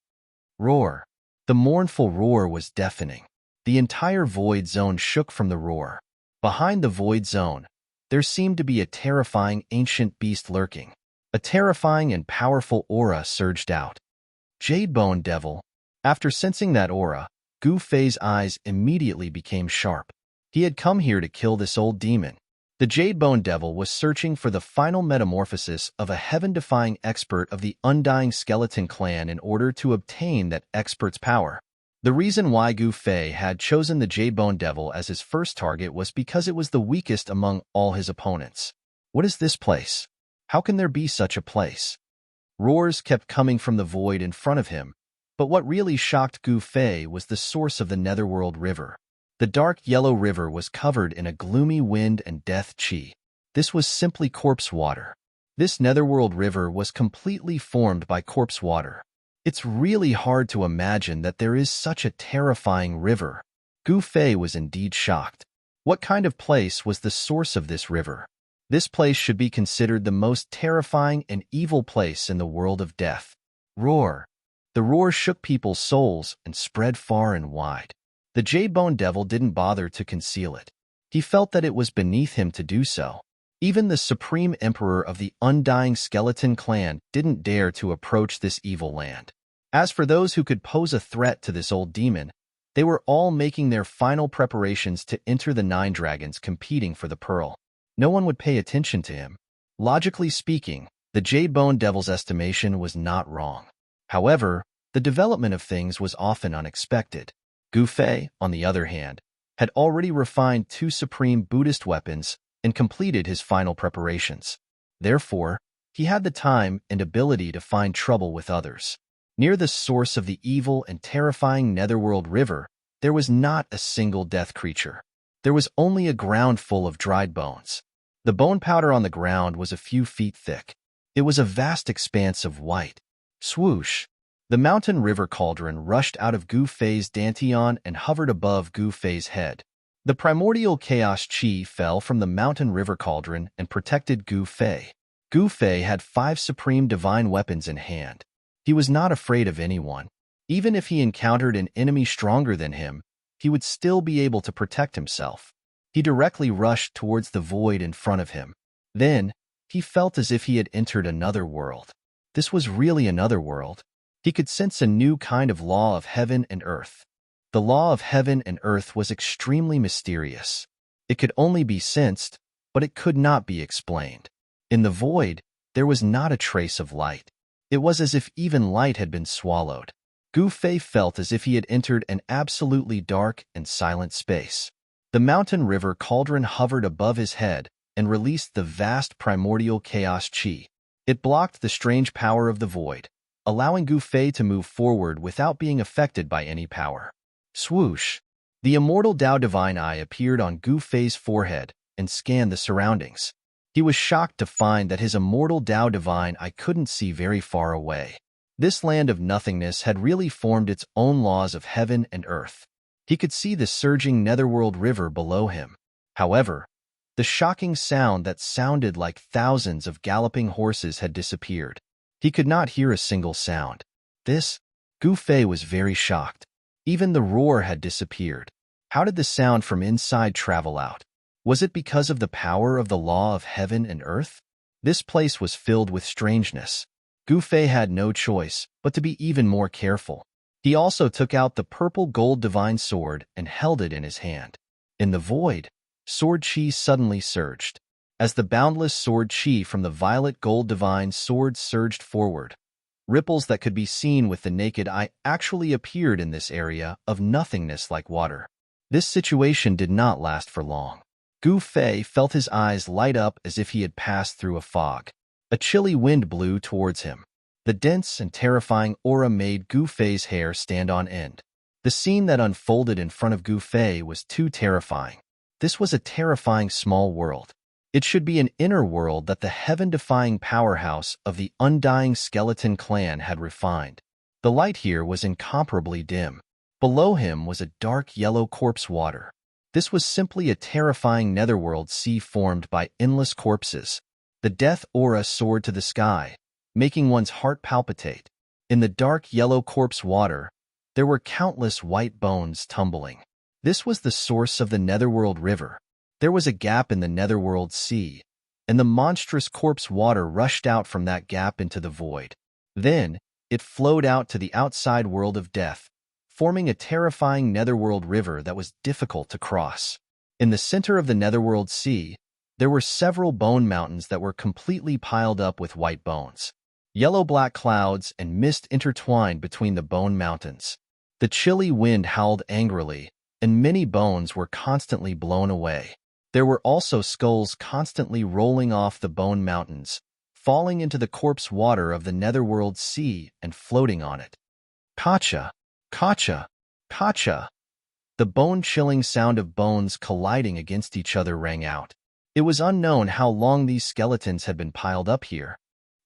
Roar. The mournful roar was deafening. The entire void zone shook from the roar. Behind the void zone, there seemed to be a terrifying ancient beast lurking. A terrifying and powerful aura surged out. Jadebone Devil. After sensing that aura, Gu Fei's eyes immediately became sharp. He had come here to kill this old demon. The Jadebone Devil was searching for the final metamorphosis of a heaven-defying expert of the Undying Skeleton Clan in order to obtain that expert's power. The reason why Gu Fei had chosen the Jadebone Devil as his first target was because it was the weakest among all his opponents. What is this place? How can there be such a place? Roars kept coming from the void in front of him, but what really shocked Gu Fei was the source of the Netherworld River. The dark yellow river was covered in a gloomy wind and death chi. This was simply corpse water. This Netherworld River was completely formed by corpse water. It's really hard to imagine that there is such a terrifying river. Gu Fei was indeed shocked. What kind of place was the source of this river? This place should be considered the most terrifying and evil place in the world of death. Roar. The roar shook people's souls and spread far and wide. The Jadebone Devil didn't bother to conceal it. He felt that it was beneath him to do so. Even the Supreme Emperor of the Undying Skeleton Clan didn't dare to approach this evil land. As for those who could pose a threat to this old demon, they were all making their final preparations to enter the 9 dragons competing for the pearl. No one would pay attention to him. Logically speaking, the Jadebone Devil's estimation was not wrong. However, the development of things was often unexpected. Gu Fei, on the other hand, had already refined 2 supreme Buddhist weapons and completed his final preparations. Therefore, he had the time and ability to find trouble with others. Near the source of the evil and terrifying Netherworld River, there was not a single death creature. There was only a ground full of dried bones. The bone powder on the ground was a few feet thick. It was a vast expanse of white. Swoosh! The mountain river cauldron rushed out of Gu Fei's dantian and hovered above Gu Fei's head. The primordial chaos chi fell from the mountain river cauldron and protected Gu Fei. Gu Fei had 5 supreme divine weapons in hand. He was not afraid of anyone. Even if he encountered an enemy stronger than him, he would still be able to protect himself. He directly rushed towards the void in front of him. Then, he felt as if he had entered another world. This was really another world. He could sense a new kind of law of heaven and earth. The law of heaven and earth was extremely mysterious. It could only be sensed, but it could not be explained. In the void, there was not a trace of light. It was as if even light had been swallowed. Gu Fei felt as if he had entered an absolutely dark and silent space. The mountain river cauldron hovered above his head and released the vast primordial chaos chi. It blocked the strange power of the void, allowing Gu Fei to move forward without being affected by any power. Swoosh! The immortal Tao Divine Eye appeared on Gu Fei's forehead and scanned the surroundings. He was shocked to find that his immortal Tao Divine Eye couldn't see very far away. This land of nothingness had really formed its own laws of heaven and earth. He could see the surging netherworld river below him. However, the shocking sound that sounded like thousands of galloping horses had disappeared. He could not hear a single sound. Gu Fei was very shocked. Even the roar had disappeared. How did the sound from inside travel out? Was it because of the power of the law of heaven and earth? This place was filled with strangeness. Gu Fei had no choice but to be even more careful. He also took out the purple gold divine sword and held it in his hand. In the void, sword chi suddenly surged. As the boundless sword chi from the violet gold divine sword surged forward, ripples that could be seen with the naked eye actually appeared in this area of nothingness like water. This situation did not last for long. Gu Fei felt his eyes light up as if he had passed through a fog. A chilly wind blew towards him. The dense and terrifying aura made Gu Fei's hair stand on end. The scene that unfolded in front of Gu Fei was too terrifying. This was a terrifying small world. It should be an inner world that the heaven-defying powerhouse of the undying skeleton clan had refined. The light here was incomparably dim. Below him was a dark yellow corpse water. This was simply a terrifying netherworld sea formed by endless corpses. The death aura soared to the sky, making one's heart palpitate. In the dark yellow corpse water, there were countless white bones tumbling. This was the source of the netherworld river. There was a gap in the netherworld sea, and the monstrous corpse water rushed out from that gap into the void. Then, it flowed out to the outside world of death, forming a terrifying netherworld river that was difficult to cross. In the center of the netherworld sea, there were several bone mountains that were completely piled up with white bones. Yellow-black clouds and mist intertwined between the bone mountains. The chilly wind howled angrily, and many bones were constantly blown away. There were also skulls constantly rolling off the bone mountains, falling into the corpse water of the netherworld sea and floating on it. Kacha! Kacha! Kacha! The bone-chilling sound of bones colliding against each other rang out. It was unknown how long these skeletons had been piled up here.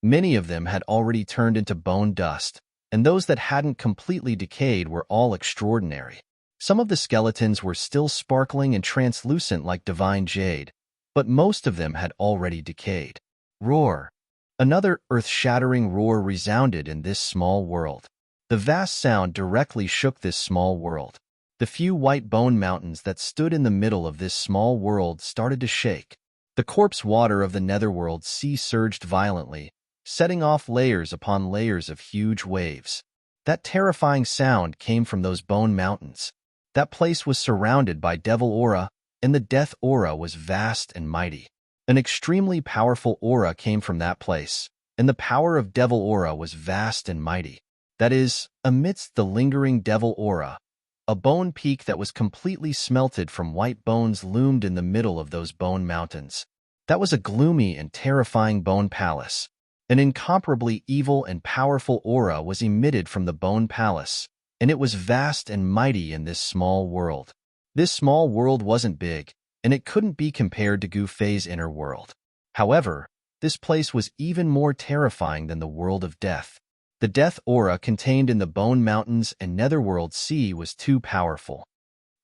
Many of them had already turned into bone dust, and those that hadn't completely decayed were all extraordinary. Some of the skeletons were still sparkling and translucent like divine jade, but most of them had already decayed. Roar! Another earth-shattering roar resounded in this small world. The vast sound directly shook this small world. The few white bone mountains that stood in the middle of this small world started to shake. The corpse water of the netherworld sea surged violently, setting off layers upon layers of huge waves. That terrifying sound came from those bone mountains. That place was surrounded by devil aura, and the death aura was vast and mighty. An extremely powerful aura came from that place, and the power of devil aura was vast and mighty. That is, amidst the lingering devil aura, A bone peak that was completely smelted from white bones loomed in the middle of those bone mountains. That was a gloomy and terrifying bone palace. An incomparably evil and powerful aura was emitted from the bone palace, and it was vast and mighty in this small world. This small world wasn't big, and it couldn't be compared to Gu Fei's inner world. However, this place was even more terrifying than the world of death. The death aura contained in the Bone Mountains and Netherworld Sea was too powerful.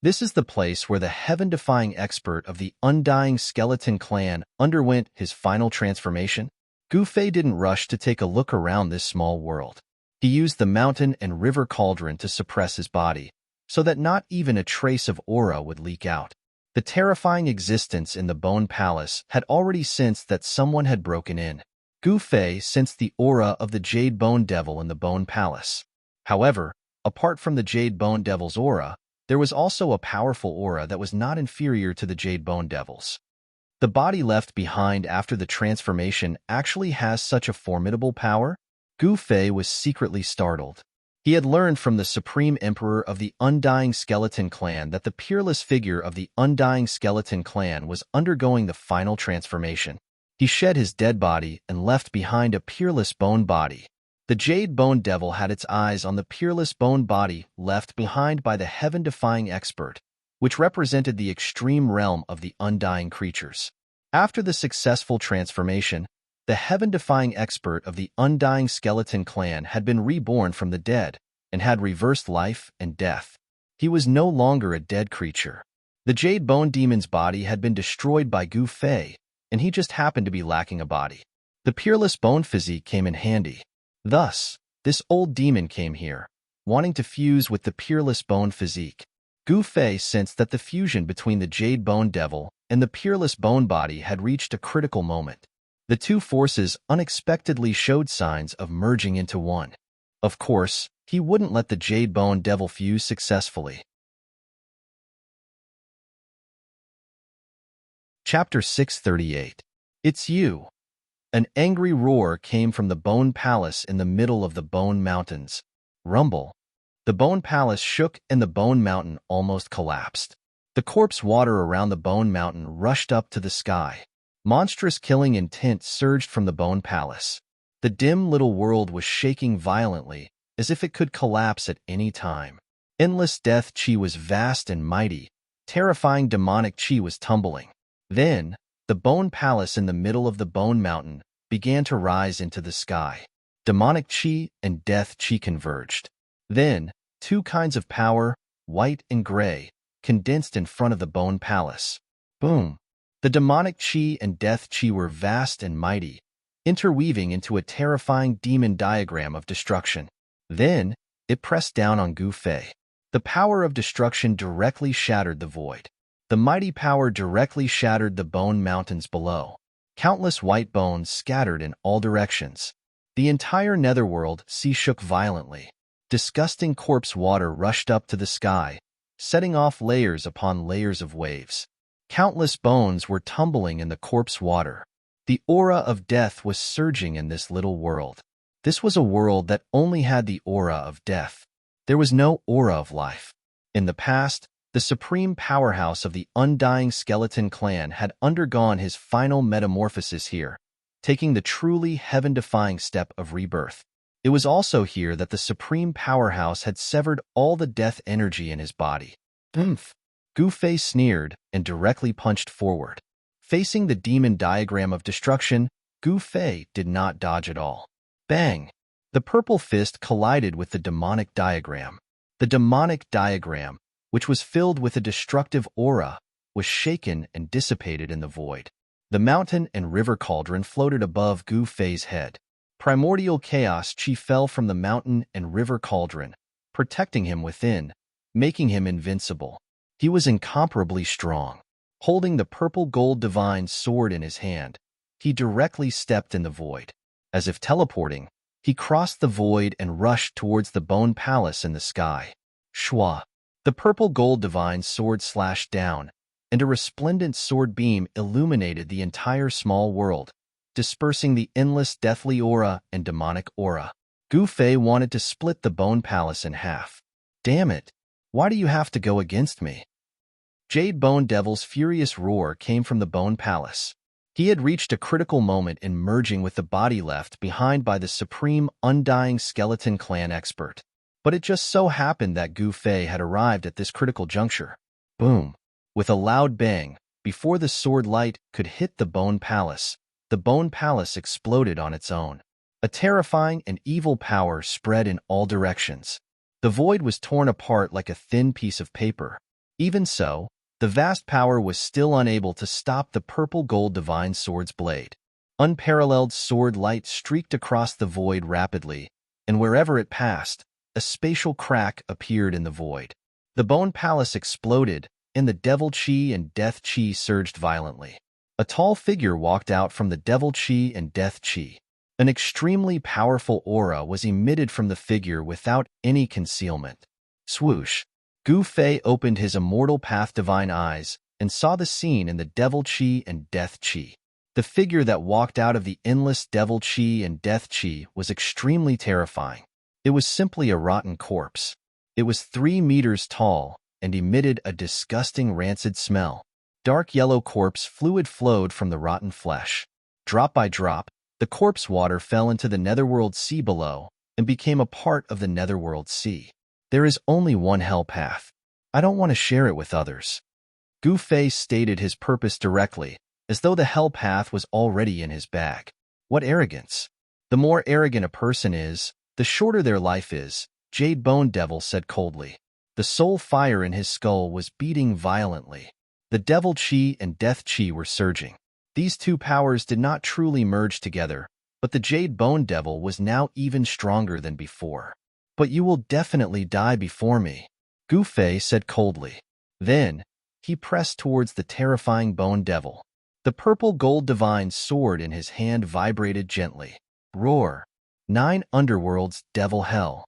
This is the place where the heaven-defying expert of the Undying Skeleton Clan underwent his final transformation. Gu Fei didn't rush to take a look around this small world. He used the mountain and river cauldron to suppress his body, so that not even a trace of aura would leak out. The terrifying existence in the Bone Palace had already sensed that someone had broken in. Gu Fei sensed the aura of the Jade Bone Devil in the Bone Palace. However, apart from the Jade Bone Devil's aura, there was also a powerful aura that was not inferior to the Jade Bone Devil's. The body left behind after the transformation actually has such a formidable power? Gu Fei was secretly startled. He had learned from the Supreme Emperor of the Undying Skeleton Clan that the peerless figure of the Undying Skeleton Clan was undergoing the final transformation. He shed his dead body and left behind a peerless bone body. The Jade Bone Devil had its eyes on the peerless bone body left behind by the heaven-defying expert, which represented the extreme realm of the undying creatures. After the successful transformation, the heaven-defying expert of the Undying Skeleton Clan had been reborn from the dead and had reversed life and death. He was no longer a dead creature. The Jade Bone Demon's body had been destroyed by Gu Fei, and he just happened to be lacking a body. The peerless bone physique came in handy. Thus, this old demon came here, wanting to fuse with the peerless bone physique. Gu Fei sensed that the fusion between the Jade Bone Devil and the peerless bone body had reached a critical moment. The two forces unexpectedly showed signs of merging into one. Of course, he wouldn't let the Jade Bone Devil fuse successfully. Chapter 638. It's you. An angry roar came from the Bone Palace in the middle of the Bone Mountains. Rumble. The Bone Palace shook and the Bone Mountain almost collapsed. The corpse water around the Bone Mountain rushed up to the sky. Monstrous killing intent surged from the Bone Palace. The dim little world was shaking violently, as if it could collapse at any time. Endless death chi was vast and mighty. Terrifying demonic chi was tumbling. Then, the Bone Palace in the middle of the Bone Mountain began to rise into the sky. Demonic chi and death chi converged. Then, two kinds of power, white and gray, condensed in front of the Bone Palace. Boom! The demonic chi and death chi were vast and mighty, interweaving into a terrifying demon diagram of destruction. Then, it pressed down on Gu Fei. The power of destruction directly shattered the void. The mighty power directly shattered the Bone Mountains below. Countless white bones scattered in all directions. The entire netherworld sea shook violently. Disgusting corpse water rushed up to the sky, setting off layers upon layers of waves. Countless bones were tumbling in the corpse water. The aura of death was surging in this little world. This was a world that only had the aura of death. There was no aura of life. In the past, the supreme powerhouse of the Undying Skeleton Clan had undergone his final metamorphosis here, taking the truly heaven-defying step of rebirth. It was also here that the supreme powerhouse had severed all the death energy in his body. Oomph! Gu Fei sneered and directly punched forward. Facing the demon diagram of destruction, Gu Fei did not dodge at all. Bang! The purple fist collided with the demonic diagram. The demonic diagram, which was filled with a destructive aura, was shaken and dissipated in the void. The mountain and river cauldron floated above Gu Fei's head. Primordial chaos chi fell from the mountain and river cauldron, protecting him within, making him invincible. He was incomparably strong. Holding the purple gold divine sword in his hand, he directly stepped in the void. As if teleporting, he crossed the void and rushed towards the Bone Palace in the sky. Shwa! The purple gold divine sword slashed down, and a resplendent sword beam illuminated the entire small world, dispersing the endless deathly aura and demonic aura. Gu Fei wanted to split the Bone Palace in half. Damn it! Why do you have to go against me? Jade Bone Devil's furious roar came from the Bone Palace. He had reached a critical moment in merging with the body left behind by the supreme, undying skeleton clan expert. But it just so happened that Gu Fei had arrived at this critical juncture. Boom! With a loud bang, before the sword light could hit the Bone Palace, the Bone Palace exploded on its own. A terrifying and evil power spread in all directions. The void was torn apart like a thin piece of paper. Even so, the vast power was still unable to stop the purple gold divine sword's blade. Unparalleled sword light streaked across the void rapidly, and wherever it passed, a spatial crack appeared in the void. The Bone Palace exploded, and the Devil Chi and Death Chi surged violently. A tall figure walked out from the Devil Chi and Death Chi. An extremely powerful aura was emitted from the figure without any concealment. Swoosh! Gu Fei opened his immortal path divine eyes and saw the scene in the Devil Chi and Death Chi. The figure that walked out of the endless Devil Chi and Death Chi was extremely terrifying. It was simply a rotten corpse. It was 3 meters tall and emitted a disgusting rancid smell. Dark yellow corpse fluid flowed from the rotten flesh. Drop by drop, the corpse water fell into the netherworld sea below and became a part of the netherworld sea. There is only one hell path. I don't want to share it with others. Gu Fei stated his purpose directly, as though the hell path was already in his bag. What arrogance! The more arrogant a person is, the shorter their life is, Jade Bone Devil said coldly. The soul fire in his skull was beating violently. The Devil Chi and Death Chi were surging. These two powers did not truly merge together, but the Jade Bone Devil was now even stronger than before. But you will definitely die before me, Gu Fei said coldly. Then, he pressed towards the terrifying Bone Devil. The purple gold divine sword in his hand vibrated gently. Roar! 9 underworlds, devil hell.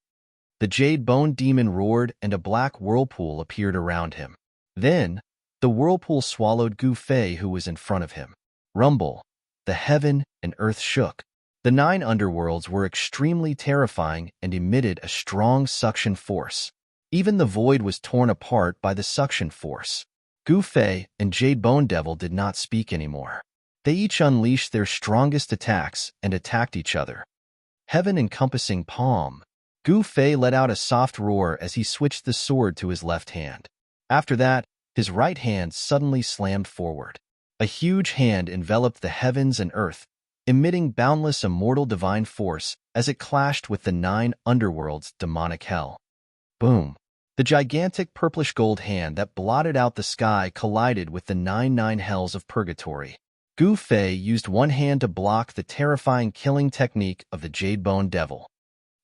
The Jade Bone Demon roared and a black whirlpool appeared around him. Then, the whirlpool swallowed Gu Fei who was in front of him. Rumble! The heaven and earth shook. The 9 underworlds were extremely terrifying and emitted a strong suction force. Even the void was torn apart by the suction force. Gu Fei and Jade Bone Devil did not speak anymore. They each unleashed their strongest attacks and attacked each other. Heaven-encompassing palm. Gu Fei let out a soft roar as he switched the sword to his left hand. After that, his right hand suddenly slammed forward. A huge hand enveloped the heavens and earth, emitting boundless immortal divine force as it clashed with the 9 underworlds' demonic hell. Boom! The gigantic purplish gold hand that blotted out the sky collided with the 9 hells of purgatory. Gu Fei used one hand to block the terrifying killing technique of the Jade Bone Devil.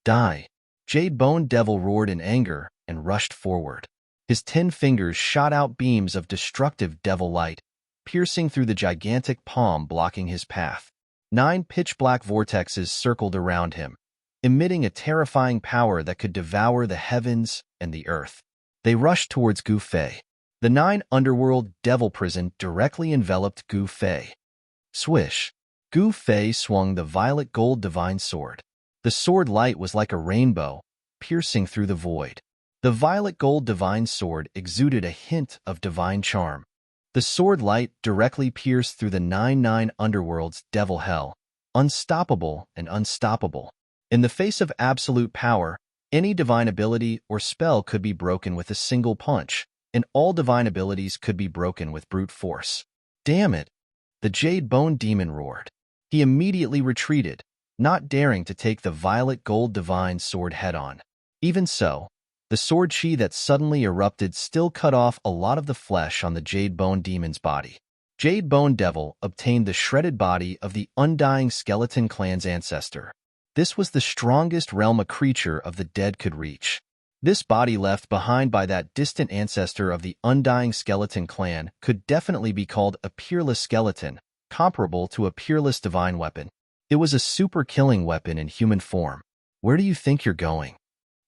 Die! Jade Bone Devil roared in anger and rushed forward. His 10 fingers shot out beams of destructive devil light, piercing through the gigantic palm blocking his path. 9 pitch-black vortexes circled around him, emitting a terrifying power that could devour the heavens and the earth. They rushed towards Gu Fei. The 9 underworld devil prison directly enveloped Gu Fei. Swish! Gu Fei swung the violet gold divine sword. The sword light was like a rainbow, piercing through the void. The violet gold divine sword exuded a hint of divine charm. The sword light directly pierced through the 9 underworlds devil hell, unstoppable and unstoppable. In the face of absolute power, any divine ability or spell could be broken with a single punch, and all divine abilities could be broken with brute force. Damn it! The Jade Bone Demon roared. He immediately retreated, not daring to take the violet gold divine sword head-on. Even so, the sword chi that suddenly erupted still cut off a lot of the flesh on the Jade Bone Demon's body. Jade Bone Devil obtained the shredded body of the undying skeleton clan's ancestor. This was the strongest realm a creature of the dead could reach. This body left behind by that distant ancestor of the undying skeleton clan could definitely be called a peerless skeleton, comparable to a peerless divine weapon. It was a super killing weapon in human form. Where do you think you're going?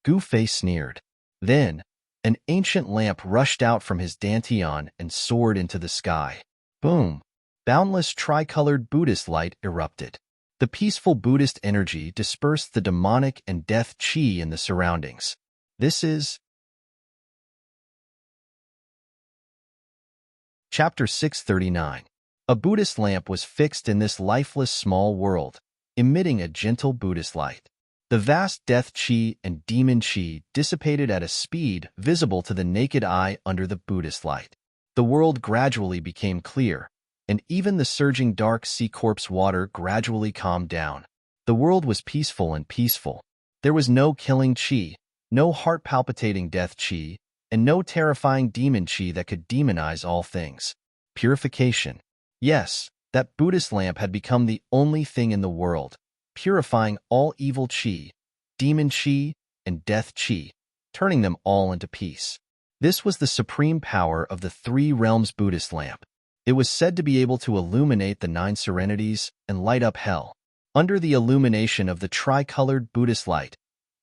Gu Fei sneered. Then, an ancient lamp rushed out from his dantian and soared into the sky. Boom! Boundless tricolored Buddhist light erupted. The peaceful Buddhist energy dispersed the demonic and death chi in the surroundings. This is Chapter 639. A Buddhist lamp was fixed in this lifeless small world, emitting a gentle Buddhist light. The vast death chi and demon chi dissipated at a speed visible to the naked eye under the Buddhist light. The world gradually became clear, and even the surging dark sea corpse water gradually calmed down. The world was peaceful and peaceful. There was no killing chi, no heart-palpitating death chi, and no terrifying demon chi that could demonize all things. Purification. Yes, that Buddhist lamp had become the only thing in the world, purifying all evil chi, demon chi, and death chi, turning them all into peace. This was the supreme power of the Three Realms Buddhist lamp. It was said to be able to illuminate the 9 serenities and light up hell. Under the illumination of the tricolored Buddhist light,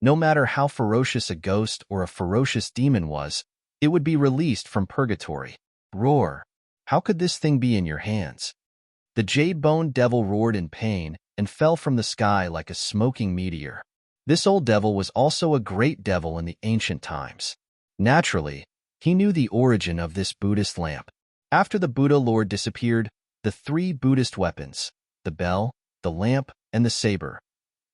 no matter how ferocious a ghost or a ferocious demon was, it would be released from purgatory. Roar! How could this thing be in your hands? The jade-boned devil roared in pain and fell from the sky like a smoking meteor. This old devil was also a great devil in the ancient times. Naturally, he knew the origin of this Buddhist lamp. After the Buddha Lord disappeared, the 3 Buddhist weapons, the bell, the lamp, and the saber,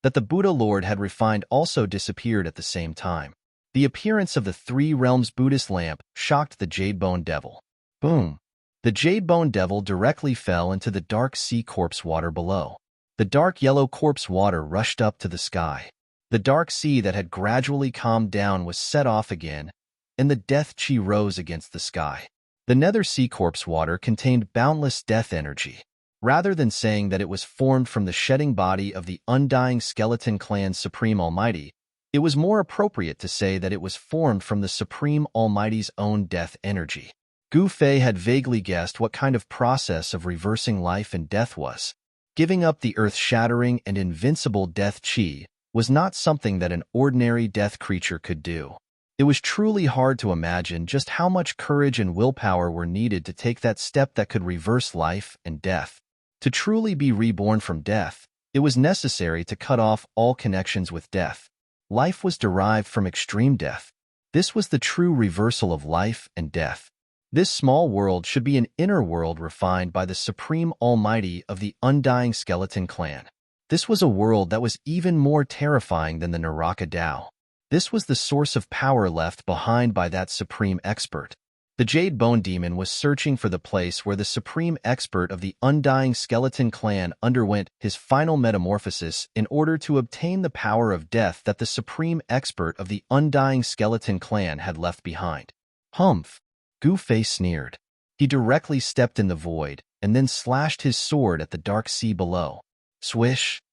that the Buddha Lord had refined also disappeared at the same time. The appearance of the Three Realms Buddhist lamp shocked the jade-boned devil. Boom! The jade-boned devil directly fell into the dark sea corpse water below. The dark yellow corpse water rushed up to the sky. The dark sea that had gradually calmed down was set off again, and the death chi rose against the sky. The nether sea corpse water contained boundless death energy. Rather than saying that it was formed from the shedding body of the undying skeleton clan's Supreme Almighty, it was more appropriate to say that it was formed from the Supreme Almighty's own death energy. Gu Fei had vaguely guessed what kind of process of reversing life and death was. Giving up the earth-shattering and invincible death chi was not something that an ordinary death creature could do. It was truly hard to imagine just how much courage and willpower were needed to take that step that could reverse life and death. To truly be reborn from death, it was necessary to cut off all connections with death. Life was derived from extreme death. This was the true reversal of life and death. This small world should be an inner world refined by the Supreme Almighty of the undying skeleton clan. This was a world that was even more terrifying than the Naraka Tao. This was the source of power left behind by that supreme expert. The Jade Bone Demon was searching for the place where the supreme expert of the undying skeleton clan underwent his final metamorphosis in order to obtain the power of death that the supreme expert of the undying skeleton clan had left behind. Humph! Gu Fei sneered. He directly stepped in the void and then slashed his sword at the dark sea below. Swish!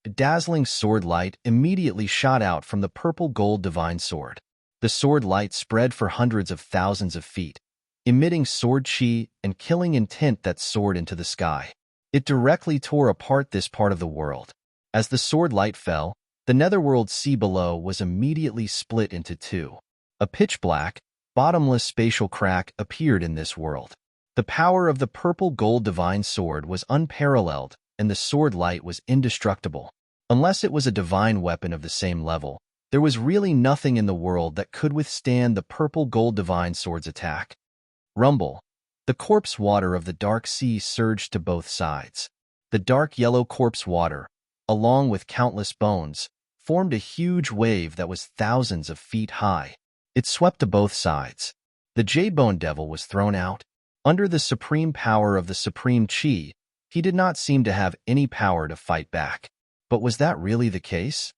A dazzling sword light immediately shot out from the purple gold divine sword. The sword light spread for hundreds of thousands of feet, emitting sword chi and killing intent that soared into the sky. It directly tore apart this part of the world. As the sword light fell, the netherworld sea below was immediately split into 2. A pitch-black, bottomless spatial crack appeared in this world. The power of the purple gold divine sword was unparalleled, and the sword light was indestructible. Unless it was a divine weapon of the same level, there was really nothing in the world that could withstand the purple gold divine sword's attack. Rumble. The corpse water of the dark sea surged to both sides. The dark yellow corpse water, along with countless bones, formed a huge wave that was thousands of feet high. It swept to both sides. The J-Bone Devil was thrown out. Under the supreme power of the supreme chi, he did not seem to have any power to fight back. But was that really the case?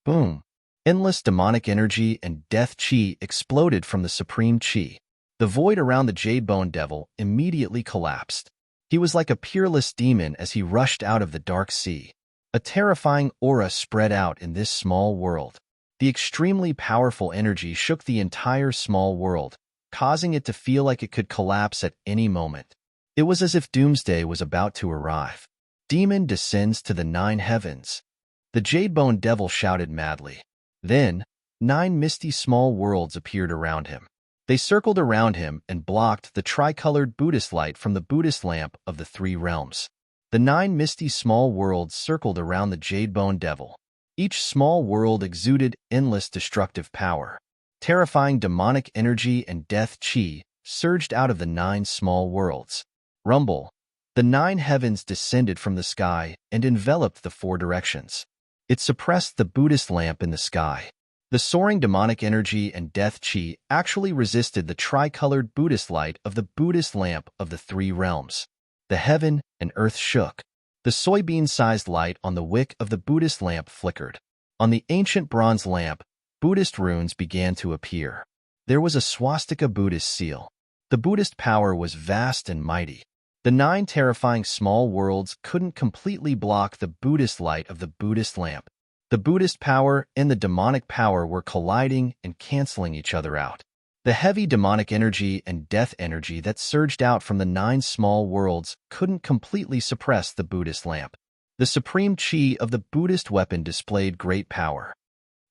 Boom! Endless demonic energy and death chi exploded from the supreme chi. The void around the J-Bone Devil immediately collapsed. He was like a peerless demon as he rushed out of the dark sea. A terrifying aura spread out in this small world. The extremely powerful energy shook the entire small world, causing it to feel like it could collapse at any moment. It was as if doomsday was about to arrive. Demon descends to the 9 heavens. The Jade-Bone Devil shouted madly. Then, 9 misty small worlds appeared around him. They circled around him and blocked the tricolored Buddhist light from the Buddhist lamp of the 3 realms. The 9 misty small worlds circled around the Jade-Bone Devil. Each small world exuded endless destructive power. Terrifying demonic energy and death chi surged out of the 9 small worlds. Rumble. The 9 heavens descended from the sky and enveloped the 4 directions. It suppressed the Buddhist lamp in the sky. The soaring demonic energy and death chi actually resisted the tricolored Buddhist light of the Buddhist lamp of the 3 realms. The heaven and earth shook. The soybean-sized light on the wick of the Buddhist lamp flickered. On the ancient bronze lamp, Buddhist runes began to appear. There was a swastika Buddhist seal. The Buddhist power was vast and mighty. The 9 terrifying small worlds couldn't completely block the Buddhist light of the Buddhist lamp. The Buddhist power and the demonic power were colliding and canceling each other out. The heavy demonic energy and death energy that surged out from the 9 small worlds couldn't completely suppress the Buddhist lamp. The supreme chi of the Buddhist weapon displayed great power.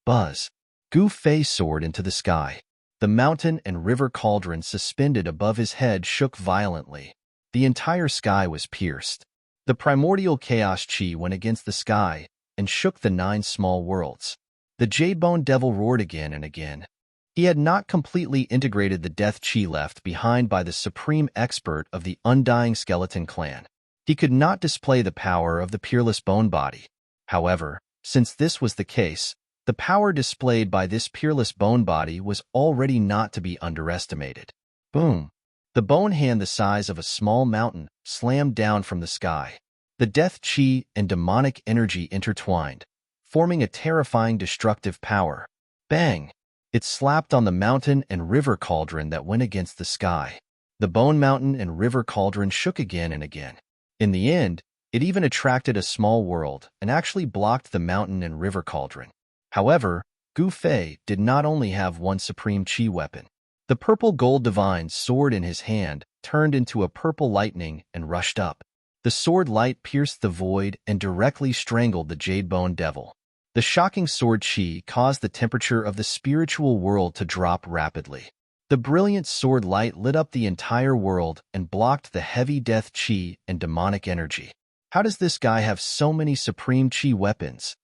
Buzz. Gu Fei soared into the sky. The mountain and river cauldron suspended above his head shook violently. The entire sky was pierced. The primordial chaos chi went against the sky and shook the 9 small worlds. The Jade-Bone Devil roared again and again. He had not completely integrated the death chi left behind by the supreme expert of the Undying Skeleton Clan. He could not display the power of the peerless bone body. However, since this was the case, the power displayed by this peerless bone body was already not to be underestimated. Boom! The bone hand the size of a small mountain slammed down from the sky. The death chi and demonic energy intertwined, forming a terrifying destructive power. Bang! It slapped on the mountain and river cauldron that went against the sky. The bone mountain and river cauldron shook again and again. In the end, it even attracted a small world and actually blocked the mountain and river cauldron. However, Gu Fei did not only have one supreme chi weapon. The purple gold divine sword in his hand turned into a purple lightning and rushed up. The sword light pierced the void and directly strangled the Jade-Bone Devil. The shocking sword chi caused the temperature of the spiritual world to drop rapidly. The brilliant sword light lit up the entire world and blocked the heavy death chi and demonic energy. How does this guy have so many supreme chi weapons?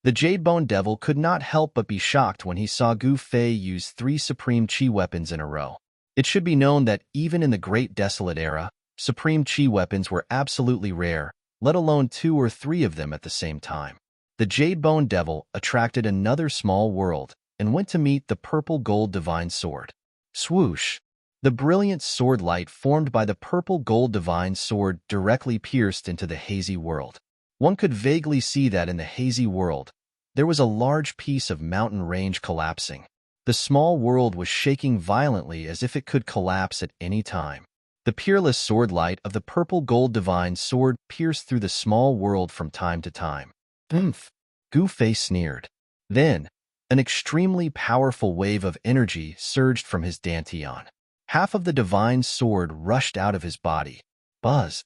The Jade-Bone Devil could not help but be shocked when he saw Gu Fei use 3 supreme chi weapons in a row. It should be known that even in the Great Desolate Era, supreme chi weapons were absolutely rare, let alone 2 or 3 of them at the same time. The Jade-Bone Devil attracted another small world and went to meet the purple gold divine sword. Swoosh! The brilliant sword light formed by the purple gold divine sword directly pierced into the hazy world. One could vaguely see that in the hazy world, there was a large piece of mountain range collapsing. The small world was shaking violently as if it could collapse at any time. The peerless sword light of the purple gold divine sword pierced through the small world from time to time. Oomph! Gu Fei sneered. Then, an extremely powerful wave of energy surged from his dantian. Half of the divine sword rushed out of his body. Buzz!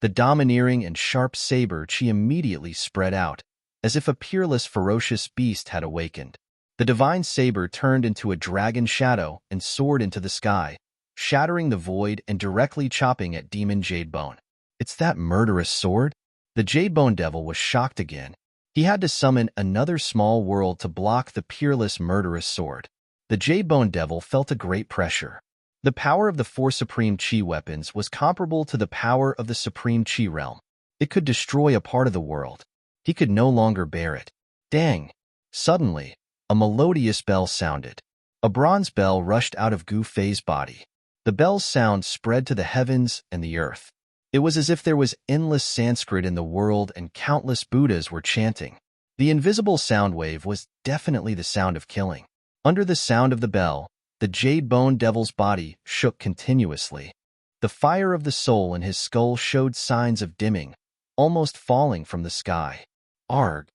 The domineering and sharp saber chi immediately spread out, as if a peerless ferocious beast had awakened. The divine saber turned into a dragon shadow and soared into the sky, shattering the void and directly chopping at Demon Jade-Bone. It's that murderous sword? The Jade-Bone Devil was shocked again. He had to summon another small world to block the peerless murderous sword. The Jade-Bone Devil felt a great pressure. The power of the 4 supreme chi weapons was comparable to the power of the supreme chi realm. It could destroy a part of the world. He could no longer bear it. Dang! Suddenly, a melodious bell sounded. A bronze bell rushed out of Gu Fei's body. The bell's sound spread to the heavens and the earth. It was as if there was endless Sanskrit in the world and countless Buddhas were chanting. The invisible sound wave was definitely the sound of killing. Under the sound of the bell, the Jade-Bone Devil's body shook continuously. The fire of the soul in his skull showed signs of dimming, almost falling from the sky. Arg!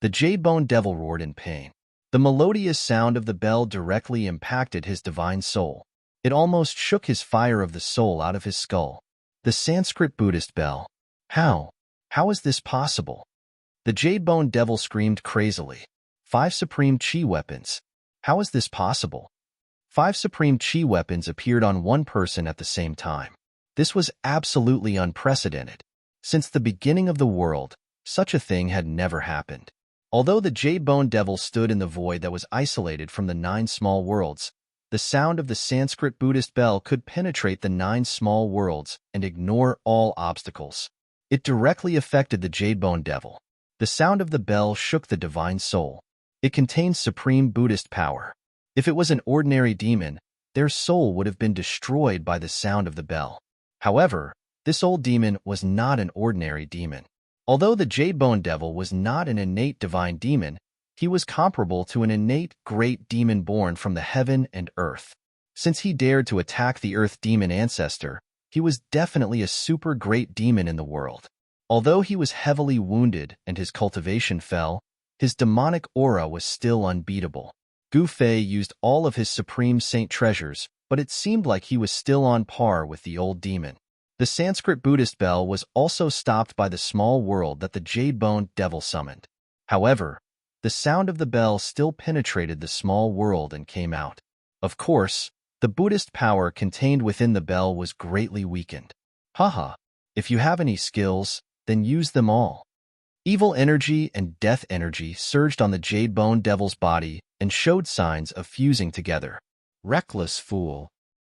The Jade-Bone Devil roared in pain. The melodious sound of the bell directly impacted his divine soul. It almost shook his fire of the soul out of his skull. The Sanskrit Buddhist bell. How? How is this possible? The Jade-Bone Devil screamed crazily. 5 supreme chi weapons. How is this possible? 5 supreme chi weapons appeared on one person at the same time. This was absolutely unprecedented. Since the beginning of the world, such a thing had never happened. Although the Jade-Bone Devil stood in the void that was isolated from the 9 small worlds, the sound of the Sanskrit Buddhist bell could penetrate the 9 small worlds and ignore all obstacles. It directly affected the Jadebone Devil. The sound of the bell shook the divine soul. It contained supreme Buddhist power. If it was an ordinary demon, their soul would have been destroyed by the sound of the bell. However, this old demon was not an ordinary demon. Although the Jadebone Devil was not an innate divine demon, he was comparable to an innate great demon born from the heaven and earth. Since he dared to attack the earth demon ancestor, he was definitely a super great demon in the world. Although he was heavily wounded and his cultivation fell, his demonic aura was still unbeatable. Gu Fei used all of his supreme saint treasures, but it seemed like he was still on par with the old demon. The Sanskrit Buddhist bell was also stopped by the small world that the Jadebone Devil summoned. However, the sound of the bell still penetrated the small world and came out. Of course, the Buddhist power contained within the bell was greatly weakened. Haha, if you have any skills, then use them all. Evil energy and death energy surged on the Jadebone Devil's body and showed signs of fusing together. Reckless fool,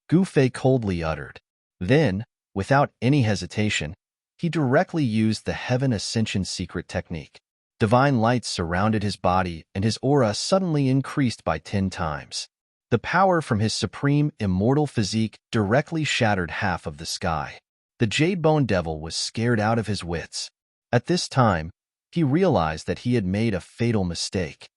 Gu Fei coldly uttered. Then, without any hesitation, he directly used the Heaven Ascension secret technique. Divine light surrounded his body and his aura suddenly increased by 10 times. The power from his supreme, immortal physique directly shattered half of the sky. The Jadebone Devil was scared out of his wits. At this time, he realized that he had made a fatal mistake.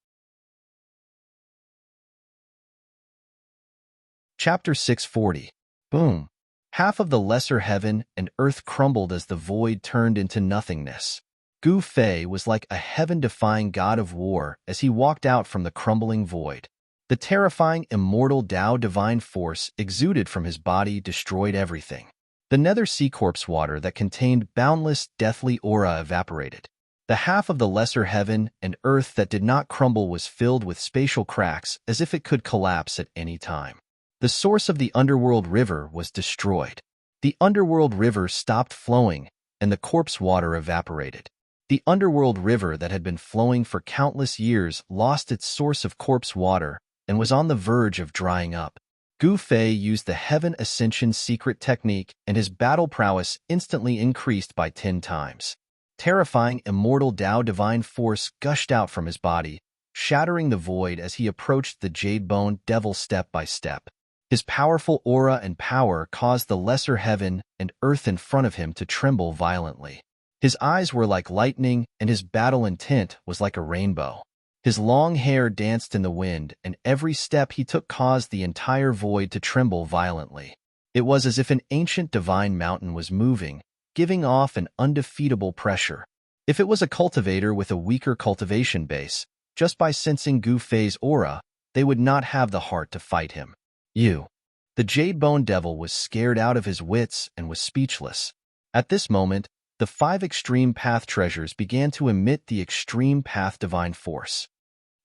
Chapter 640. Boom. Half of the lesser heaven and earth crumbled as the void turned into nothingness. Gu Fei was like a heaven-defying god of war as he walked out from the crumbling void. The terrifying immortal Tao divine force exuded from his body destroyed everything. The nether sea corpse water that contained boundless deathly aura evaporated. The half of the lesser heaven and earth that did not crumble was filled with spatial cracks as if it could collapse at any time. The source of the underworld river was destroyed. The underworld river stopped flowing, and the corpse water evaporated. The underworld river that had been flowing for countless years lost its source of corpse water and was on the verge of drying up. Gu Fei used the Heaven Ascension secret technique, and his battle prowess instantly increased by 10 times. Terrifying immortal Tao divine force gushed out from his body, shattering the void as he approached the Jadebone Devil step by step. His powerful aura and power caused the lesser heaven and earth in front of him to tremble violently. His eyes were like lightning, and his battle intent was like a rainbow. His long hair danced in the wind, and every step he took caused the entire void to tremble violently. It was as if an ancient divine mountain was moving, giving off an undefeatable pressure. If it was a cultivator with a weaker cultivation base, just by sensing Gu Fei's aura, they would not have the heart to fight him. The Jadebone Devil was scared out of his wits and was speechless. At this moment, the 5 extreme path treasures began to emit the extreme path divine force.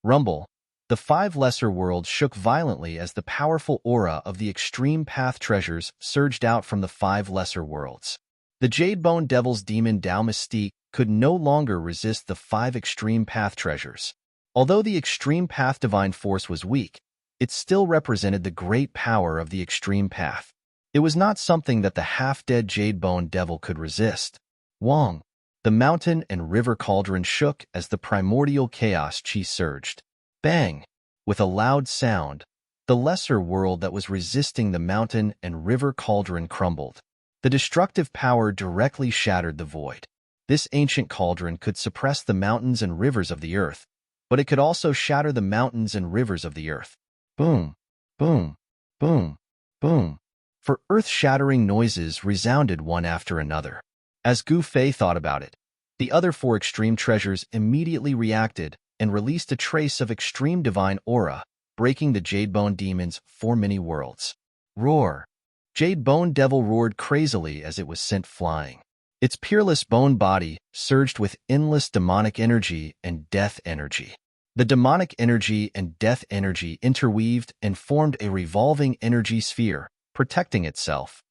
Rumble. The 5 lesser worlds shook violently as the powerful aura of the extreme path treasures surged out from the 5 lesser worlds. The Jadebone Devil's demon Tao Mystique could no longer resist the 5 extreme path treasures. Although the extreme path divine force was weak, it still represented the great power of the extreme path. It was not something that the half-dead Jadebone Devil could resist. Wong. The mountain and river cauldron shook as the primordial chaos chi surged. Bang! With a loud sound, the lesser world that was resisting the mountain and river cauldron crumbled. The destructive power directly shattered the void. This ancient cauldron could suppress the mountains and rivers of the earth, but it could also shatter the mountains and rivers of the earth. Boom! Boom! Boom! Boom! For earth-shattering noises resounded one after another. As Gu Fei thought about it, the other 4 extreme treasures immediately reacted and released a trace of extreme divine aura, breaking the Jadebone Demon's 4 mini worlds. Roar! Jadebone Devil roared crazily as it was sent flying. Its peerless bone body surged with endless demonic energy and death energy. The demonic energy and death energy interweaved and formed a revolving energy sphere, protecting itself.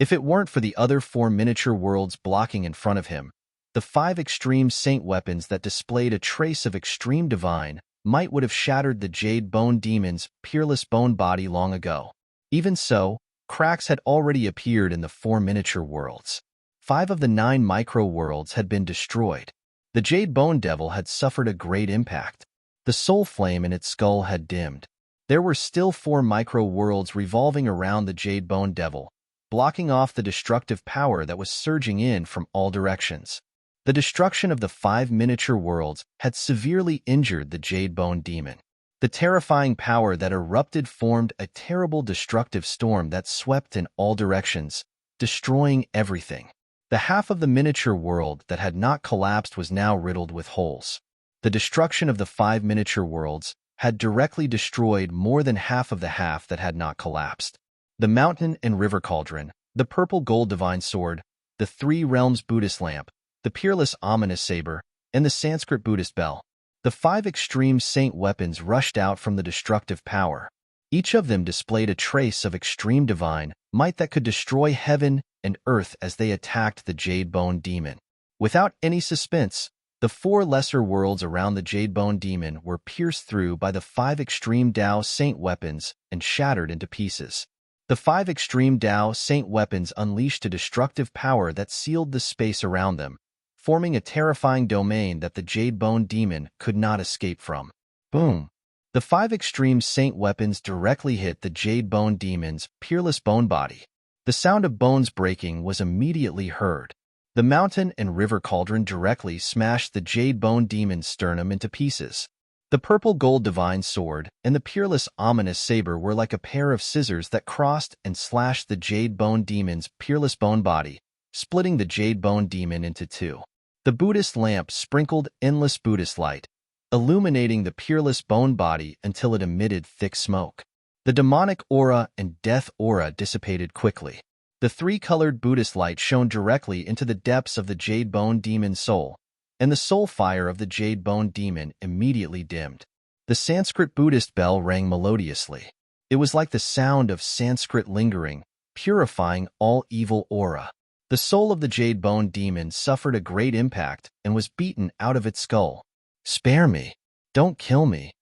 If it weren't for the other 4 miniature worlds blocking in front of him, the 5 extreme saint weapons that displayed a trace of extreme divine, might would have shattered the Jade Bone Demon's peerless bone body long ago. Even so, cracks had already appeared in the 4 miniature worlds. 5 of the 9 micro-worlds had been destroyed. The Jade Bone Devil had suffered a great impact. The soul flame in its skull had dimmed. There were still 4 micro-worlds revolving around the Jade Bone Devil, blocking off the destructive power that was surging in from all directions. The destruction of the 5 miniature worlds had severely injured the Jade Bone Demon. The terrifying power that erupted formed a terrible destructive storm that swept in all directions, destroying everything. The half of the miniature world that had not collapsed was now riddled with holes. The destruction of the 5 miniature worlds had directly destroyed more than half of the half that had not collapsed. The mountain and river cauldron, the purple gold divine sword, the 3 realms Buddhist lamp, the peerless ominous saber, and the Sanskrit Buddhist bell. The 5 extreme saint weapons rushed out from the destructive power. Each of them displayed a trace of extreme divine might that could destroy heaven and earth as they attacked the Jade Bone Demon. Without any suspense, the 4 lesser worlds around the Jade Bone Demon were pierced through by the 5 extreme Tao saint weapons and shattered into pieces. The 5 extreme Tao saint weapons unleashed a destructive power that sealed the space around them, forming a terrifying domain that the Jade Bone Demon could not escape from. Boom! The 5 extreme saint weapons directly hit the Jade Bone Demon's peerless bone body. The sound of bones breaking was immediately heard. The mountain and river cauldron directly smashed the Jade Bone Demon's sternum into pieces. The purple gold divine sword and the peerless ominous saber were like a pair of scissors that crossed and slashed the Jade Bone Demon's peerless bone body, splitting the Jade Bone Demon into 2. The Buddhist lamp sprinkled endless Buddhist light, illuminating the peerless bone body until it emitted thick smoke. The demonic aura and death aura dissipated quickly. The 3-colored Buddhist light shone directly into the depths of the Jade Bone Demon's soul, and the soul fire of the Jade Bone Demon immediately dimmed. The Sanskrit Buddhist bell rang melodiously. It was like the sound of Sanskrit lingering, purifying all evil aura. The soul of the Jade Bone Demon suffered a great impact and was beaten out of its skull. "Spare me! Don't kill me!"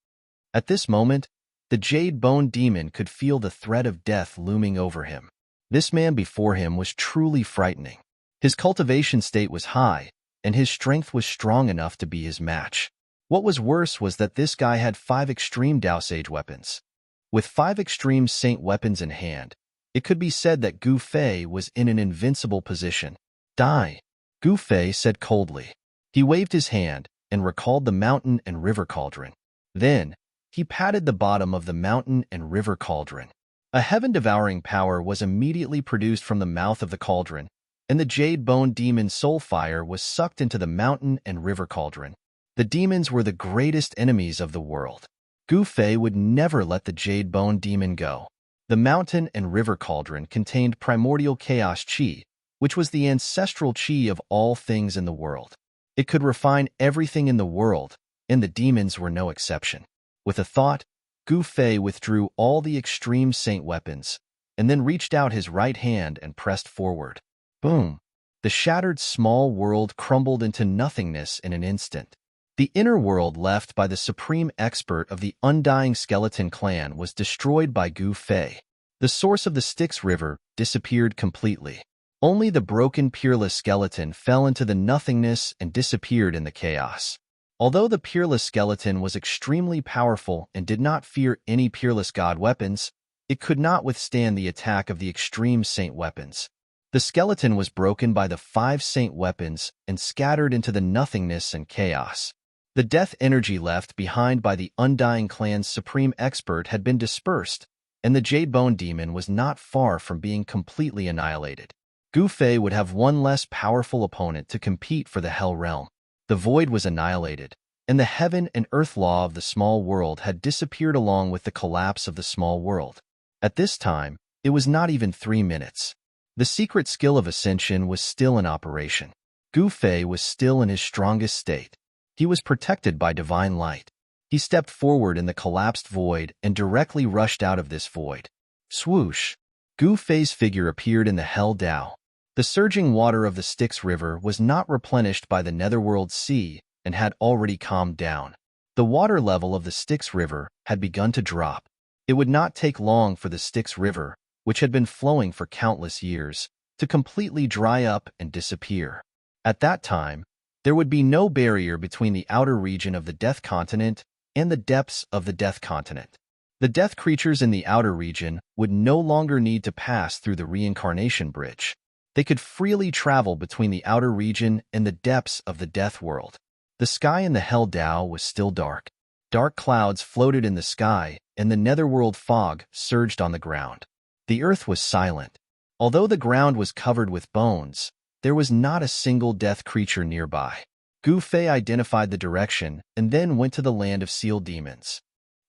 At this moment, the Jade Bone Demon could feel the threat of death looming over him. This man before him was truly frightening. His cultivation state was high, and his strength was strong enough to be his match. What was worse was that this guy had 5 extreme Tao Sage weapons. With 5 extreme saint weapons in hand, it could be said that Gu Fei was in an invincible position. "Die," Gu Fei said coldly. He waved his hand and recalled the mountain and river cauldron. Then, he patted the bottom of the mountain and river cauldron. A heaven-devouring power was immediately produced from the mouth of the cauldron, and the Jade Bone Demon's soul fire was sucked into the mountain and river cauldron. The demons were the greatest enemies of the world. Gu Fei would never let the Jade Bone Demon go. The mountain and river cauldron contained primordial chaos chi, which was the ancestral chi of all things in the world. It could refine everything in the world, and the demons were no exception. With a thought, Gu Fei withdrew all the extreme saint weapons, and then reached out his right hand and pressed forward. Boom! The shattered small world crumbled into nothingness in an instant. The inner world left by the supreme expert of the Undying Skeleton Clan was destroyed by Gu Fei. The source of the Styx River disappeared completely. Only the broken peerless skeleton fell into the nothingness and disappeared in the chaos. Although the peerless skeleton was extremely powerful and did not fear any peerless god weapons, it could not withstand the attack of the extreme saint weapons. The skeleton was broken by the 5 saint weapons and scattered into the nothingness and chaos. The death energy left behind by the Undying Clan's supreme expert had been dispersed, and the Jade Bone Demon was not far from being completely annihilated. Gu Fei would have one less powerful opponent to compete for the Hell Realm. The void was annihilated, and the heaven and earth law of the small world had disappeared along with the collapse of the small world. At this time, it was not even 3 minutes. The secret skill of ascension was still in operation. Gu Fei was still in his strongest state. He was protected by divine light. He stepped forward in the collapsed void and directly rushed out of this void. Swoosh! Gu Fei's figure appeared in the Hell Dao. The surging water of the Styx River was not replenished by the Netherworld Sea and had already calmed down. The water level of the Styx River had begun to drop. It would not take long for the Styx River, which had been flowing for countless years, to completely dry up and disappear. At that time, there would be no barrier between the outer region of the Death Continent and the depths of the Death Continent. The death creatures in the outer region would no longer need to pass through the reincarnation bridge. They could freely travel between the outer region and the depths of the death world. The sky in the Hell Dao was still dark. Dark clouds floated in the sky, and the netherworld fog surged on the ground. The earth was silent. Although the ground was covered with bones, there was not a single death creature nearby. Gu Fei identified the direction and then went to the land of seal demons.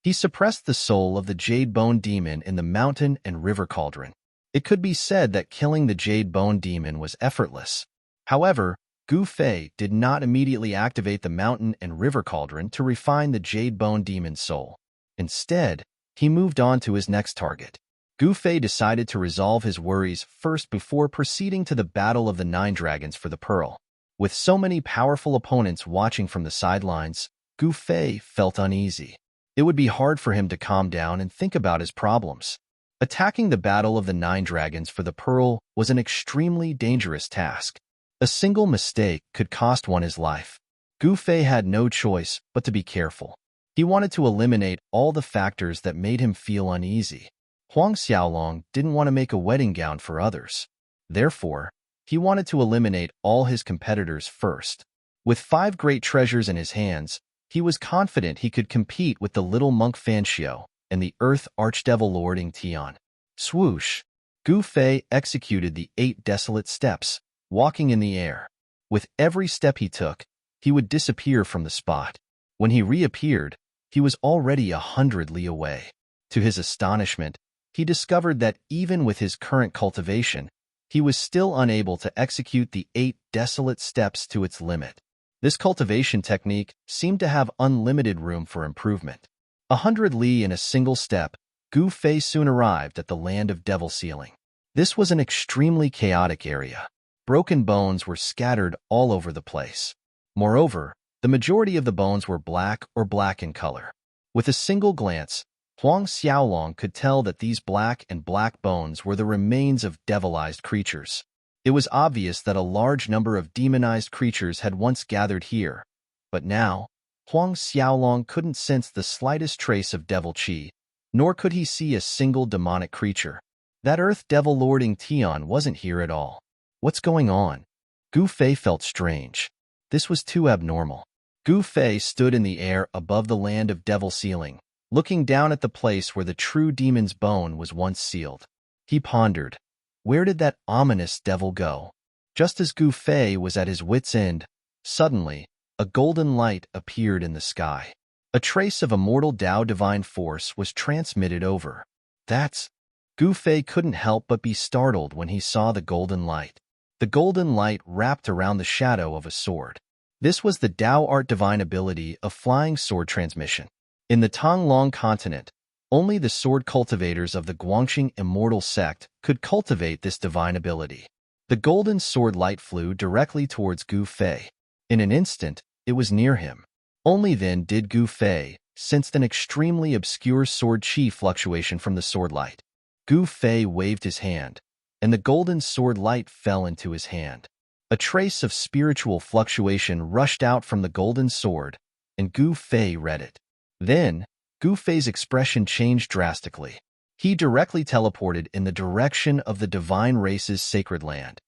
He suppressed the soul of the Jade Bone Demon in the mountain and river cauldron. It could be said that killing the Jade Bone Demon was effortless. However, Gu Fei did not immediately activate the mountain and river cauldron to refine the Jade Bone Demon's soul. Instead, he moved on to his next target. Gu Fei decided to resolve his worries first before proceeding to the Battle of the Nine Dragons for the Pearl. With so many powerful opponents watching from the sidelines, Gu Fei felt uneasy. It would be hard for him to calm down and think about his problems. Attacking the Battle of the Nine Dragons for the Pearl was an extremely dangerous task. A single mistake could cost one his life. Gu Fei had no choice but to be careful. He wanted to eliminate all the factors that made him feel uneasy. Huang Xiaolong didn't want to make a wedding gown for others. Therefore, he wanted to eliminate all his competitors first. With 5 great treasures in his hands, he was confident he could compete with the little monk Fanxiu and the Earth Archdevil Lord Ingtian. Swoosh! Gu Fei executed the 8 desolate steps, walking in the air. With every step he took, he would disappear from the spot. When he reappeared, he was already 100 li away. To his astonishment, he discovered that even with his current cultivation, he was still unable to execute the 8 desolate steps to its limit. This cultivation technique seemed to have unlimited room for improvement. 100 li in a single step, Gu Fei soon arrived at the land of Devil Sealing. This was an extremely chaotic area. Broken bones were scattered all over the place. Moreover, the majority of the bones were black or black in color. With a single glance, Huang Xiaolong could tell that these black and black bones were the remains of devilized creatures. It was obvious that a large number of demonized creatures had once gathered here, but now, Huang Xiaolong couldn't sense the slightest trace of devil qi, nor could he see a single demonic creature. That Earth Devil Lord Ingtian wasn't here at all. What's going on? Gu Fei felt strange. This was too abnormal. Gu Fei stood in the air above the land of Devil Sealing, looking down at the place where the true demon's bone was once sealed. He pondered, where did that ominous devil go? Just as Gu Fei was at his wit's end, suddenly, a golden light appeared in the sky. A trace of immortal Tao divine force was transmitted over. That's... Gu Fei couldn't help but be startled when he saw the golden light. The golden light wrapped around the shadow of a sword. This was the Tao art divine ability of flying sword transmission. In the Tonglong continent, only the sword cultivators of the Guangxing immortal sect could cultivate this divine ability. The golden sword light flew directly towards Gu Fei. In an instant, it was near him. Only then did Gu Fei sense an extremely obscure sword qi fluctuation from the sword light. Gu Fei waved his hand, and the golden sword light fell into his hand. A trace of spiritual fluctuation rushed out from the golden sword, and Gu Fei read it. Then, Gu Fei's expression changed drastically. He directly teleported in the direction of the divine race's sacred land.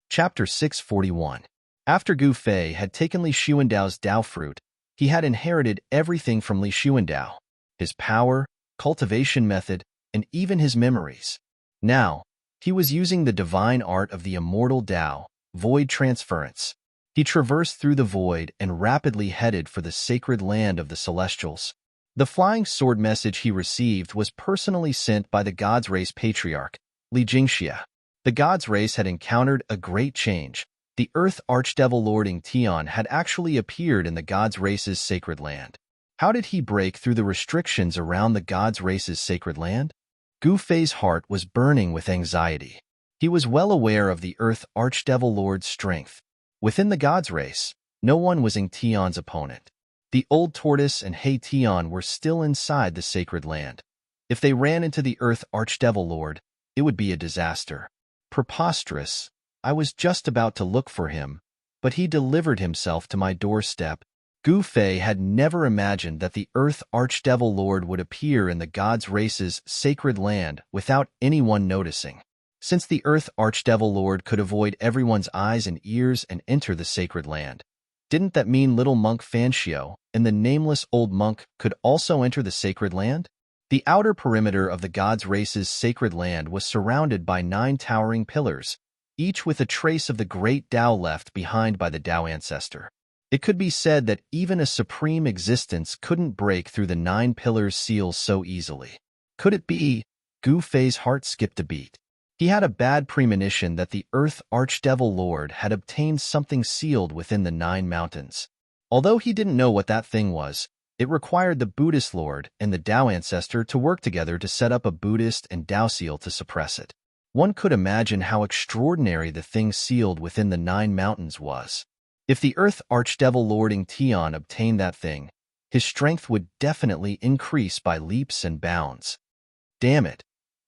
Chapter 641. After Gu Fei had taken Li Xuandao's Dao fruit, he had inherited everything from Li Xuandao: his power, cultivation method, and even his memories. Now, he was using the divine art of the immortal Dao, void transference. He traversed through the void and rapidly headed for the sacred land of the Celestials. The flying sword message he received was personally sent by the God's Race Patriarch, Li Jingxia. The God's Race had encountered a great change. The Earth Archdevil Lord Ingtian had actually appeared in the God's Race's sacred land. How did he break through the restrictions around the God's Race's sacred land? Gu Fei's heart was burning with anxiety. He was well aware of the Earth Archdevil Lord's strength. Within the gods' race, no one was Tion's opponent. The old tortoise and Tion were still inside the sacred land. If they ran into the Earth Archdevil Lord, it would be a disaster. Preposterous. I was just about to look for him, but he delivered himself to my doorstep. Gu Fei had never imagined that the Earth Archdevil Lord would appear in the gods' race's sacred land without anyone noticing. Since the Earth Archdevil Lord could avoid everyone's eyes and ears and enter the sacred land, didn't that mean little monk Fanxio and the nameless old monk could also enter the sacred land? The outer perimeter of the gods' race's sacred land was surrounded by 9 towering pillars, each with a trace of the great Tao left behind by the Tao ancestor. It could be said that even a supreme existence couldn't break through the 9 pillars' seals so easily. Could it be? Gu Fei's heart skipped a beat. He had a bad premonition that the Earth Archdevil Lord had obtained something sealed within the 9 mountains. Although he didn't know what that thing was, it required the Buddhist Lord and the Tao ancestor to work together to set up a Buddhist and Tao seal to suppress it. One could imagine how extraordinary the thing sealed within the 9 mountains was. If the Earth Archdevil Lord Tion obtained that thing, his strength would definitely increase by leaps and bounds. Damn it.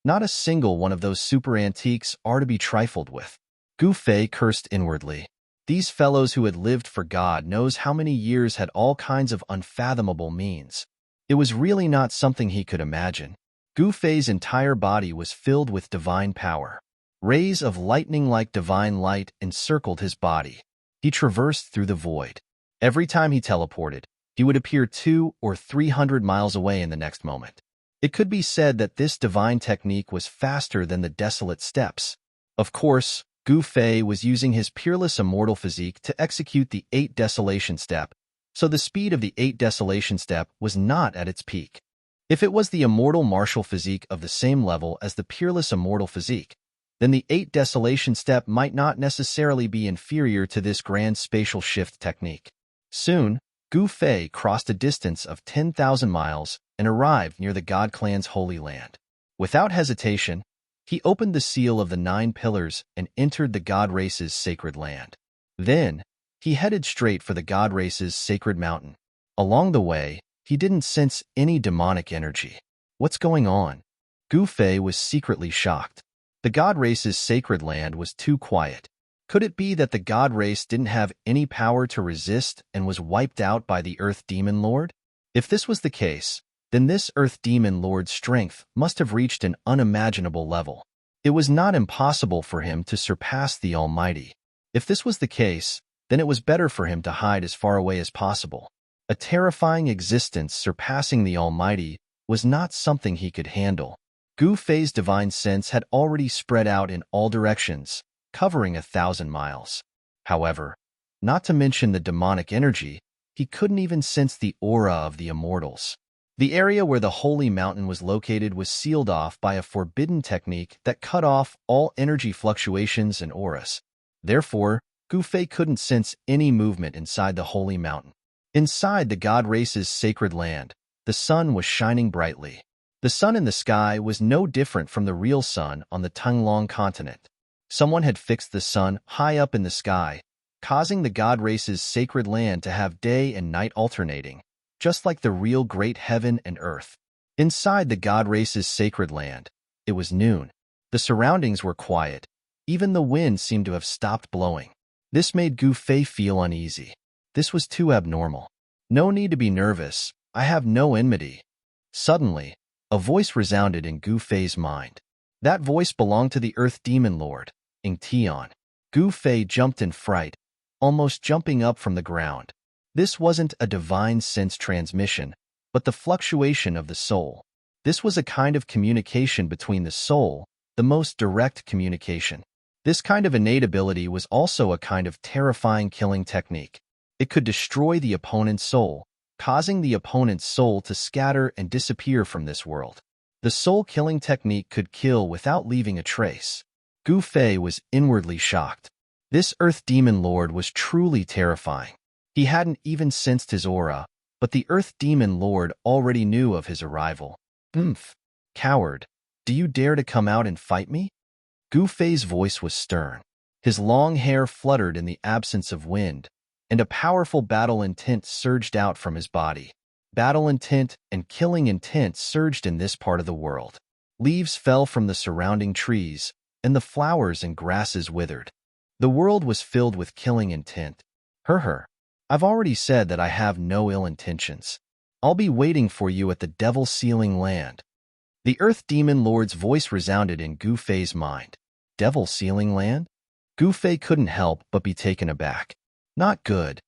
Not a single one of those super antiques are to be trifled with. Gu Fei cursed inwardly. These fellows who had lived for God knows how many years had all kinds of unfathomable means. It was really not something he could imagine. Gu Fei's entire body was filled with divine power. Rays of lightning-like divine light encircled his body. He traversed through the void. Every time he teleported, he would appear 200 or 300 miles away in the next moment. It could be said that this divine technique was faster than the desolate steps. Of course, Gu Fei was using his peerless immortal physique to execute the 8 desolation step, so the speed of the 8 desolation step was not at its peak. If it was the immortal martial physique of the same level as the peerless immortal physique, then the 8 desolation step might not necessarily be inferior to this grand spatial shift technique. Soon, Gu Fei crossed a distance of 10,000 miles and arrived near the God Clan's holy land. Without hesitation, he opened the seal of the 9 pillars and entered the God race's sacred land. Then, he headed straight for the God race's sacred mountain. Along the way, he didn't sense any demonic energy. What's going on? Gu Fei was secretly shocked. The God race's sacred land was too quiet. Could it be that the God race didn't have any power to resist and was wiped out by the Earth Demon Lord? If this was the case, then this Earth Demon Lord's strength must have reached an unimaginable level. It was not impossible for him to surpass the Almighty. If this was the case, then it was better for him to hide as far away as possible. A terrifying existence surpassing the Almighty was not something he could handle. Gu Fei's divine sense had already spread out in all directions, covering 1,000 miles. However, not to mention the demonic energy, he couldn't even sense the aura of the immortals. The area where the holy mountain was located was sealed off by a forbidden technique that cut off all energy fluctuations and auras. Therefore, Gu Fei couldn't sense any movement inside the holy mountain. Inside the God race's sacred land, the sun was shining brightly. The sun in the sky was no different from the real sun on the Tunglong continent. Someone had fixed the sun high up in the sky, causing the God race's sacred land to have day and night alternating, just like the real great heaven and earth. Inside the God race's sacred land, it was noon. The surroundings were quiet. Even the wind seemed to have stopped blowing. This made Gu Fei feel uneasy. This was too abnormal. No need to be nervous. I have no enmity. Suddenly, a voice resounded in Gu Fei's mind. That voice belonged to the Earth Demon Lord, Tion. Gu Fei jumped in fright, almost jumping up from the ground. This wasn't a divine sense transmission, but the fluctuation of the soul. This was a kind of communication between the soul, the most direct communication. This kind of innate ability was also a kind of terrifying killing technique. It could destroy the opponent's soul, causing the opponent's soul to scatter and disappear from this world. The soul-killing technique could kill without leaving a trace. Gu Fei was inwardly shocked. This Earth Demon Lord was truly terrifying. He hadn't even sensed his aura, but the Earth Demon Lord already knew of his arrival. Coward, do you dare to come out and fight me? Gu Fei's voice was stern. His long hair fluttered in the absence of wind, and a powerful battle intent surged out from his body. Battle intent and killing intent surged in this part of the world. Leaves fell from the surrounding trees, and the flowers and grasses withered. The world was filled with killing intent. I've already said that I have no ill intentions. I'll be waiting for you at the Devil Sealing Land. The Earth Demon Lord's voice resounded in Gu Fei's mind. Devil Sealing Land? Gu Fei couldn't help but be taken aback. Not good.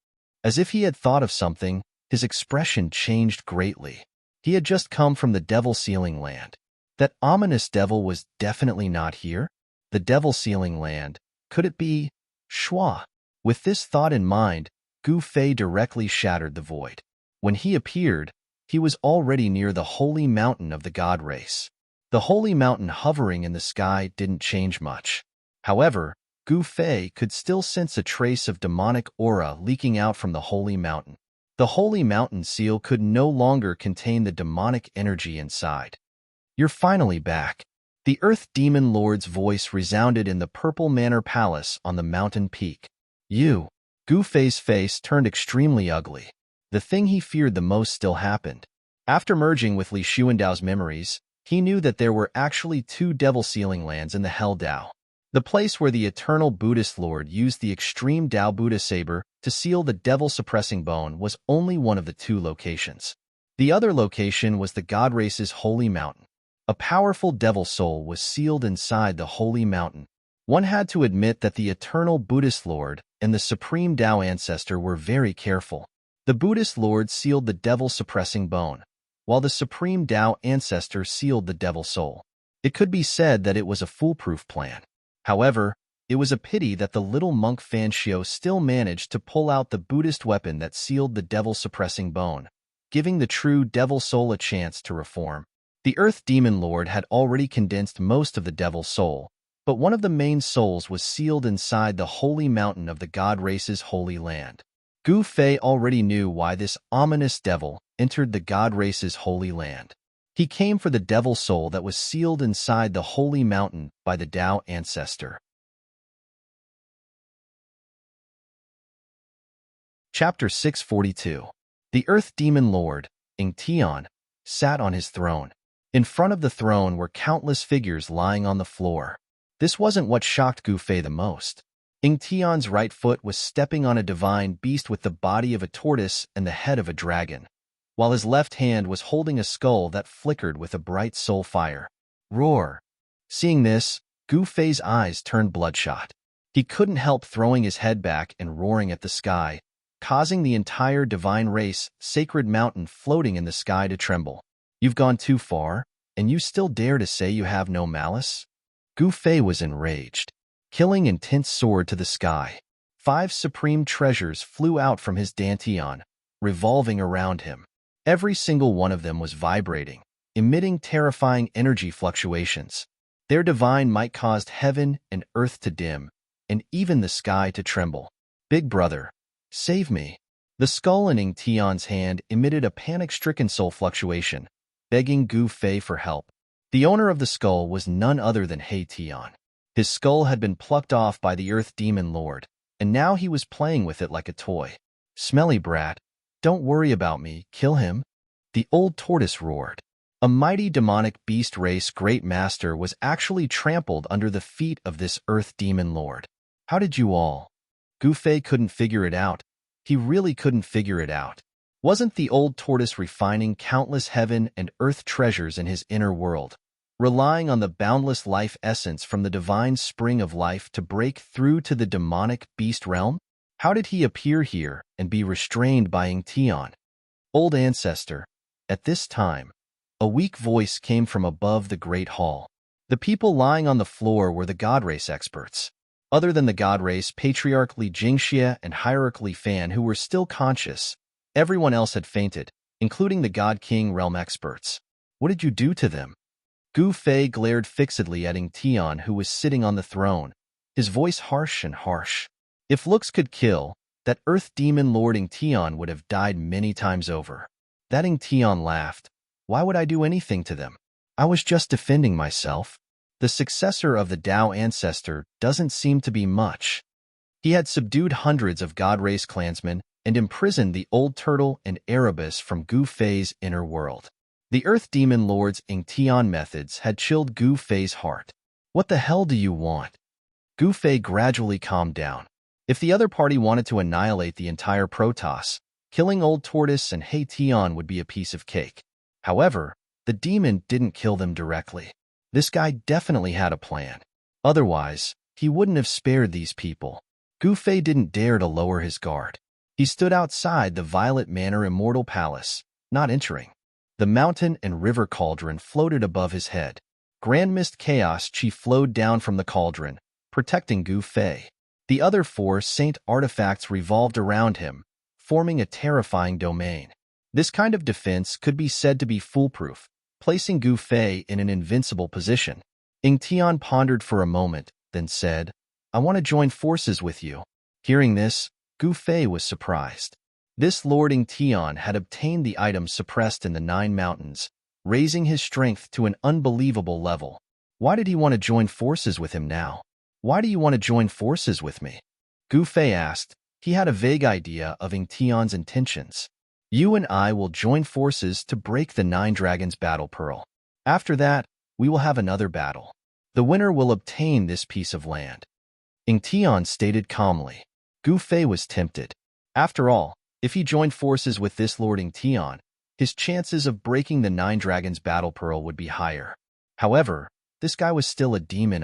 As if he had thought of something, his expression changed greatly. He had just come from the Devil Sealing Land. That ominous devil was definitely not here. The Devil Sealing Land. Could it be Shua? With this thought in mind, Gu Fei directly shattered the void. When he appeared, he was already near the holy mountain of the god race. The holy mountain hovering in the sky didn't change much. However, Gu Fei could still sense a trace of demonic aura leaking out from the holy mountain. The holy mountain seal could no longer contain the demonic energy inside. You're finally back. The Earth Demon Lord's voice resounded in the Purple Manor Palace on the mountain peak. Gu Fei's face turned extremely ugly. The thing he feared the most still happened. After merging with Li Xuandao's memories, he knew that there were actually two Devil Sealing Lands in the Hell Dao. The place where the Eternal Buddhist Lord used the Extreme Dao Buddha Saber to seal the devil-suppressing bone was only one of the two locations. The other location was the God Race's Holy Mountain. A powerful devil soul was sealed inside the Holy Mountain. One had to admit that the Eternal Buddhist Lord and the Supreme Dao Ancestor were very careful. The Buddhist Lord sealed the devil-suppressing bone, while the Supreme Dao Ancestor sealed the devil soul. It could be said that it was a foolproof plan. However, it was a pity that the little monk Fan Xiao still managed to pull out the Buddhist weapon that sealed the devil-suppressing bone, giving the true devil soul a chance to reform. The Earth Demon Lord had already condensed most of the devil soul, but one of the main souls was sealed inside the holy mountain of the God Race's holy land. Gu Fei already knew why this ominous devil entered the God Race's holy land. He came for the devil soul that was sealed inside the holy mountain by the Dao Ancestor. Chapter 642. The Earth Demon Lord, Ing Tian, sat on his throne. In front of the throne were countless figures lying on the floor. This wasn't what shocked Gu Fei the most. Ing Tian's right foot was stepping on a divine beast with the body of a tortoise and the head of a dragon, while his left hand was holding a skull that flickered with a bright soul fire. Roar! Seeing this, Gu Fei's eyes turned bloodshot. He couldn't help throwing his head back and roaring at the sky, causing the entire divine race, sacred mountain floating in the sky to tremble. You've gone too far, and you still dare to say you have no malice? Gu Fei was enraged. Killing intent soared to the sky. 5 supreme treasures flew out from his dantian, revolving around him. Every single one of them was vibrating, emitting terrifying energy fluctuations. Their divine might caused heaven and earth to dim, and even the sky to tremble. Big brother, save me. The skull in Ing Tian's hand emitted a panic-stricken soul fluctuation, begging Gu Fei for help. The owner of the skull was none other than He Tian. His skull had been plucked off by the Earth Demon Lord, and now he was playing with it like a toy. Smelly brat, don't worry about me, kill him. The old tortoise roared. A mighty demonic beast race great master was actually trampled under the feet of this Earth Demon Lord. How did you all? Gu Fei couldn't figure it out. He really couldn't figure it out. Wasn't the old tortoise refining countless heaven and earth treasures in his inner world, relying on the boundless life essence from the divine spring of life to break through to the demonic beast realm? How did he appear here and be restrained by Ing Tian? Old ancestor. At this time, a weak voice came from above the great hall. The people lying on the floor were the God Race experts. Other than the God Race, Patriarch Li Jingxie and Hierarch Li Fan, who were still conscious, everyone else had fainted, including the God King realm experts. What did you do to them? Gu Fei glared fixedly at Ing Tian, who was sitting on the throne, his voice harsh and harsh. If looks could kill, that Earth Demon Lord Ing Tian would have died many times over. That Ing Tian laughed. Why would I do anything to them? I was just defending myself. The successor of the Tao ancestor doesn't seem to be much. He had subdued hundreds of God Race clansmen and imprisoned the old turtle and Erebus from Gu Fei's inner world. The Earth Demon Lord's Ingtian methods had chilled Gu Fei's heart. What the hell do you want? Gu Fei gradually calmed down. If the other party wanted to annihilate the entire Protoss, killing Old Tortoise and He Tian would be a piece of cake. However, the demon didn't kill them directly. This guy definitely had a plan. Otherwise, he wouldn't have spared these people. Gu Fei didn't dare to lower his guard. He stood outside the Violet Manor Immortal Palace, not entering. The mountain and river cauldron floated above his head. Grand Mist Chaos Chi flowed down from the cauldron, protecting Gu Fei. The other 4 saint artifacts revolved around him, forming a terrifying domain. This kind of defense could be said to be foolproof, placing Gu Fei in an invincible position. Ingtian pondered for a moment, then said, "I want to join forces with you." Hearing this, Gu Fei was surprised. This Lord Ingtian had obtained the item suppressed in the 9 mountains, raising his strength to an unbelievable level. Why did he want to join forces with him now? Why do you want to join forces with me? Gu Fei asked. He had a vague idea of Ingtian's intentions. You and I will join forces to break the 9 Dragons Battle Pearl. After that, we will have another battle. The winner will obtain this piece of land. Ingtian stated calmly. Gu Fei was tempted. After all, if he joined forces with this Lord Ingtian, his chances of breaking the 9 Dragons Battle Pearl would be higher. However, this guy was still a demon.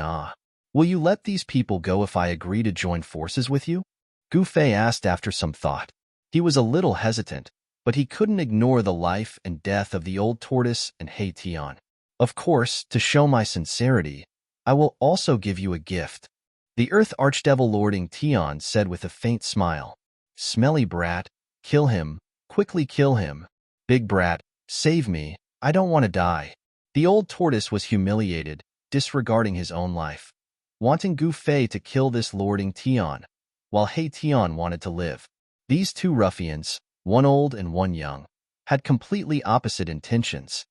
Will you let these people go if I agree to join forces with you? Gu Fei asked after some thought. He was a little hesitant, but he couldn't ignore the life and death of the old tortoise and He Tian. Of course, to show my sincerity, I will also give you a gift. The Earth Archdevil Lord Ingtian said with a faint smile. Smelly brat, kill him, quickly kill him. Big brat, save me, I don't want to die. The old tortoise was humiliated, disregarding his own life, wanting Gu Fei to kill this Lord Ingtian, while He Tian wanted to live. These 2 ruffians, one old and one young, had completely opposite intentions.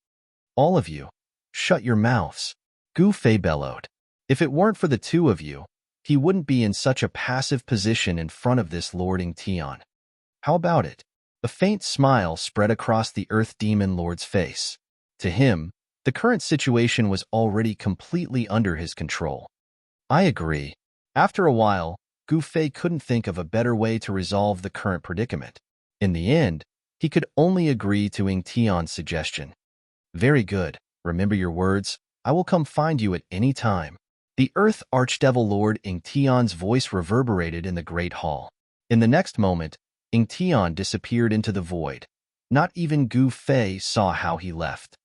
All of you, shut your mouths, Gu Fei bellowed. If it weren't for the 2 of you, he wouldn't be in such a passive position in front of this Lord Ingtian. How about it? A faint smile spread across the Earth Demon Lord's face. To him, the current situation was already completely under his control. I agree. After a while, Gu Fei couldn't think of a better way to resolve the current predicament. In the end, he could only agree to Ingtian's suggestion. Very good. Remember your words. I will come find you at any time. The Earth Archdevil Lord Ingtian's voice reverberated in the Great Hall. In the next moment, Ingtian disappeared into the void. Not even Gu Fei saw how he left.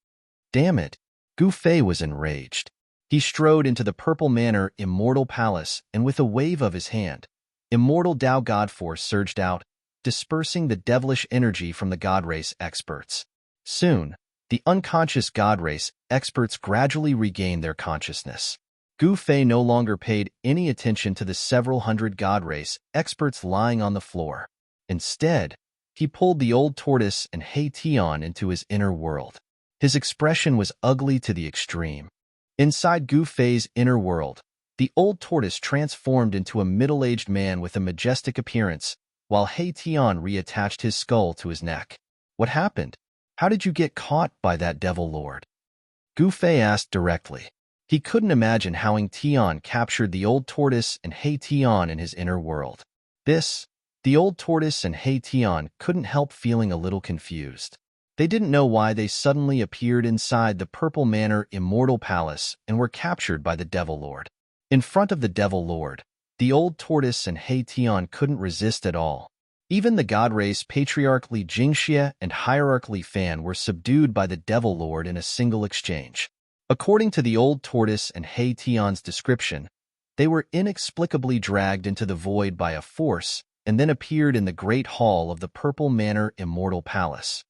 Damn it! Gu Fei was enraged. He strode into the Purple Manor Immortal Palace, and with a wave of his hand, Immortal Tao God Force surged out, dispersing the devilish energy from the God Race experts. Soon, the unconscious God Race experts gradually regained their consciousness. Gu Fei no longer paid any attention to the several hundred God Race experts lying on the floor. Instead, he pulled the old tortoise and He Tian into his inner world. His expression was ugly to the extreme. Inside Gu Fei's inner world, the old tortoise transformed into a middle-aged man with a majestic appearance, while He Tian reattached his skull to his neck. What happened? How did you get caught by that devil lord? Gu Fei asked directly. He couldn't imagine how Tian captured the old tortoise and He Tian in his inner world. The old tortoise and He Tian couldn't help feeling a little confused. They didn't know why they suddenly appeared inside the Purple Manor Immortal Palace and were captured by the Devil Lord. In front of the Devil Lord, the old tortoise and He Tian couldn't resist at all. Even the God Race Patriarch Li Jingxia and Hierarch Li Fan were subdued by the Devil Lord in a single exchange. According to the old tortoise and He Tian's description, they were inexplicably dragged into the void by a force and then appeared in the Great Hall of the Purple Manor Immortal Palace.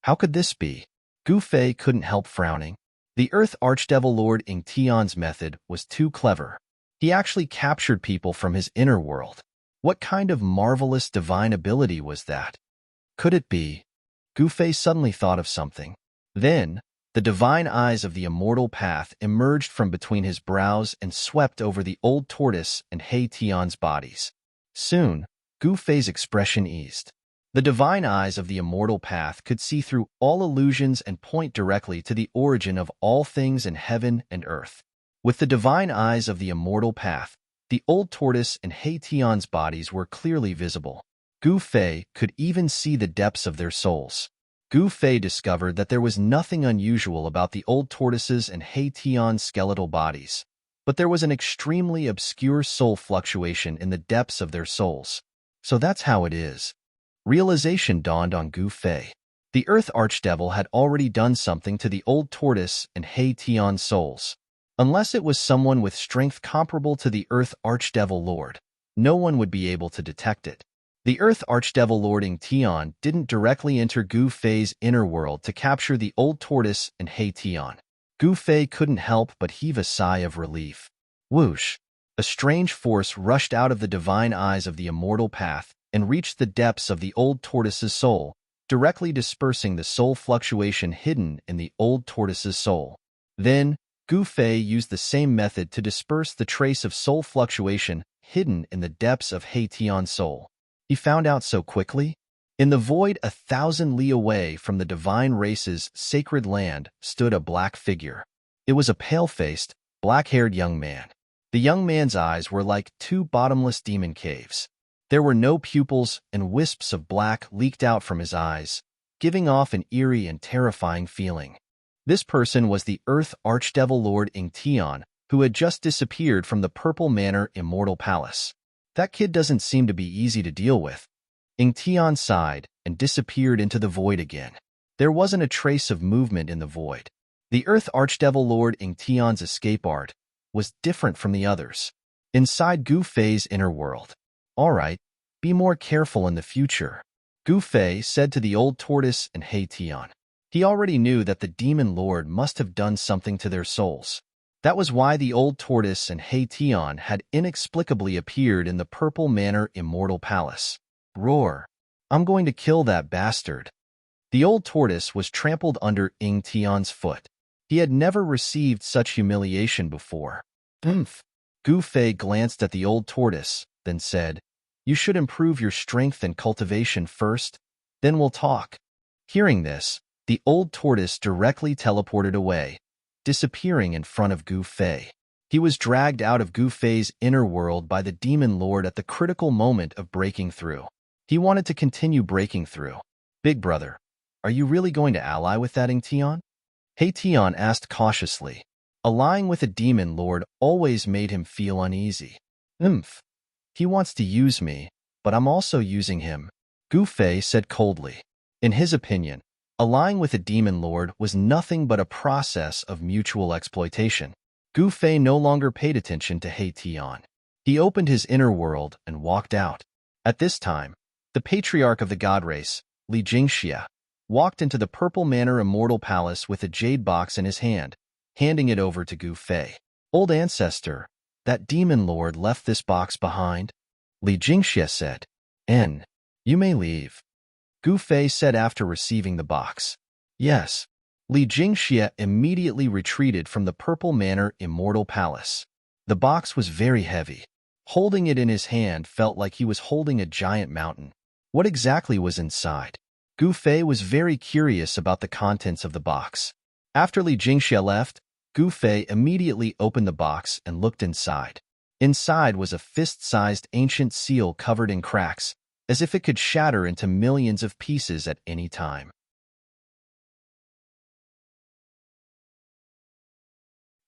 How could this be? Gu Fei couldn't help frowning. The Earth Archdevil Lord Ingtian's method was too clever. He actually captured people from his inner world. What kind of marvelous divine ability was that? Could it be? Gu Fei suddenly thought of something. Then, The divine eyes of the immortal path emerged from between his brows and swept over the old tortoise and He Tian's bodies. Soon, Gu Fei's expression eased. The divine eyes of the immortal path could see through all illusions and point directly to the origin of all things in heaven and earth. With the divine eyes of the immortal path, the old tortoise and He Tian's bodies were clearly visible. Gu Fei could even see the depths of their souls. Gu Fei discovered that there was nothing unusual about the old tortoises and He Tian's skeletal bodies, but there was an extremely obscure soul fluctuation in the depths of their souls. So that's how it is. Realization dawned on Gu Fei. The Earth Archdevil had already done something to the old tortoise and He Tian's souls. Unless it was someone with strength comparable to the Earth Archdevil Lord, no one would be able to detect it. The Earth Archdevil Lord Ing Tian didn't directly enter Gu Fei's inner world to capture the old tortoise and He Tian. Gu Fei couldn't help but heave a sigh of relief. Whoosh! A strange force rushed out of the divine eyes of the immortal path and reached the depths of the old tortoise's soul, directly dispersing the soul fluctuation hidden in the old tortoise's soul. Then, Gu Fei used the same method to disperse the trace of soul fluctuation hidden in the depths of He Tian's soul. He found out so quickly? In the void 1,000 li away from the divine race's sacred land stood a black figure. It was a pale-faced, black-haired young man. The young man's eyes were like two bottomless demon caves. There were no pupils, and wisps of black leaked out from his eyes, giving off an eerie and terrifying feeling. This person was the Earth Archdevil Lord Ing Tian, who had just disappeared from the Purple Manor Immortal Palace. That kid doesn't seem to be easy to deal with. Ing Tian sighed and disappeared into the void again. There wasn't a trace of movement in the void. The Earth Archdevil Lord Ing Tian's escape art was different from the others. Inside Gu Fei's inner world. All right, be more careful in the future, Gu Fei said to the old tortoise and He Tian. He already knew that the demon lord must have done something to their souls. That was why the old tortoise and He Tian had inexplicably appeared in the Purple Manor Immortal Palace. Roar! I'm going to kill that bastard. The old tortoise was trampled under Ing Tian's foot. He had never received such humiliation before. Oomph! Gu Fei glanced at the old tortoise, then said, "You should improve your strength and cultivation first, then we'll talk." Hearing this, the old tortoise directly teleported away, disappearing in front of Gu Fei. He was dragged out of Gu Fei's inner world by the demon lord at the critical moment of breaking through. He wanted to continue breaking through. "Big brother, are you really going to ally with that Ing Tian?" He Tian asked cautiously. Allying with a demon lord always made him feel uneasy. "Oomph. He wants to use me, but I'm also using him," Gu Fei said coldly. In his opinion, allying with a demon lord was nothing but a process of mutual exploitation. Gu Fei no longer paid attention to He Tian. He opened his inner world and walked out. At this time, the patriarch of the god race, Li Jingxia, walked into the Purple Manor Immortal Palace with a jade box in his hand, handing it over to Gu Fei. "Old ancestor, that demon lord left this box behind," Li Jingxia said. You may leave," Gu Fei said after receiving the box. "Yes." Li Jingxia immediately retreated from the Purple Manor Immortal Palace. The box was very heavy. Holding it in his hand felt like he was holding a giant mountain. What exactly was inside? Gu Fei was very curious about the contents of the box. After Li Jingxia left, Gu Fei immediately opened the box and looked inside. Inside was a fist-sized ancient seal covered in cracks, as if it could shatter into millions of pieces at any time.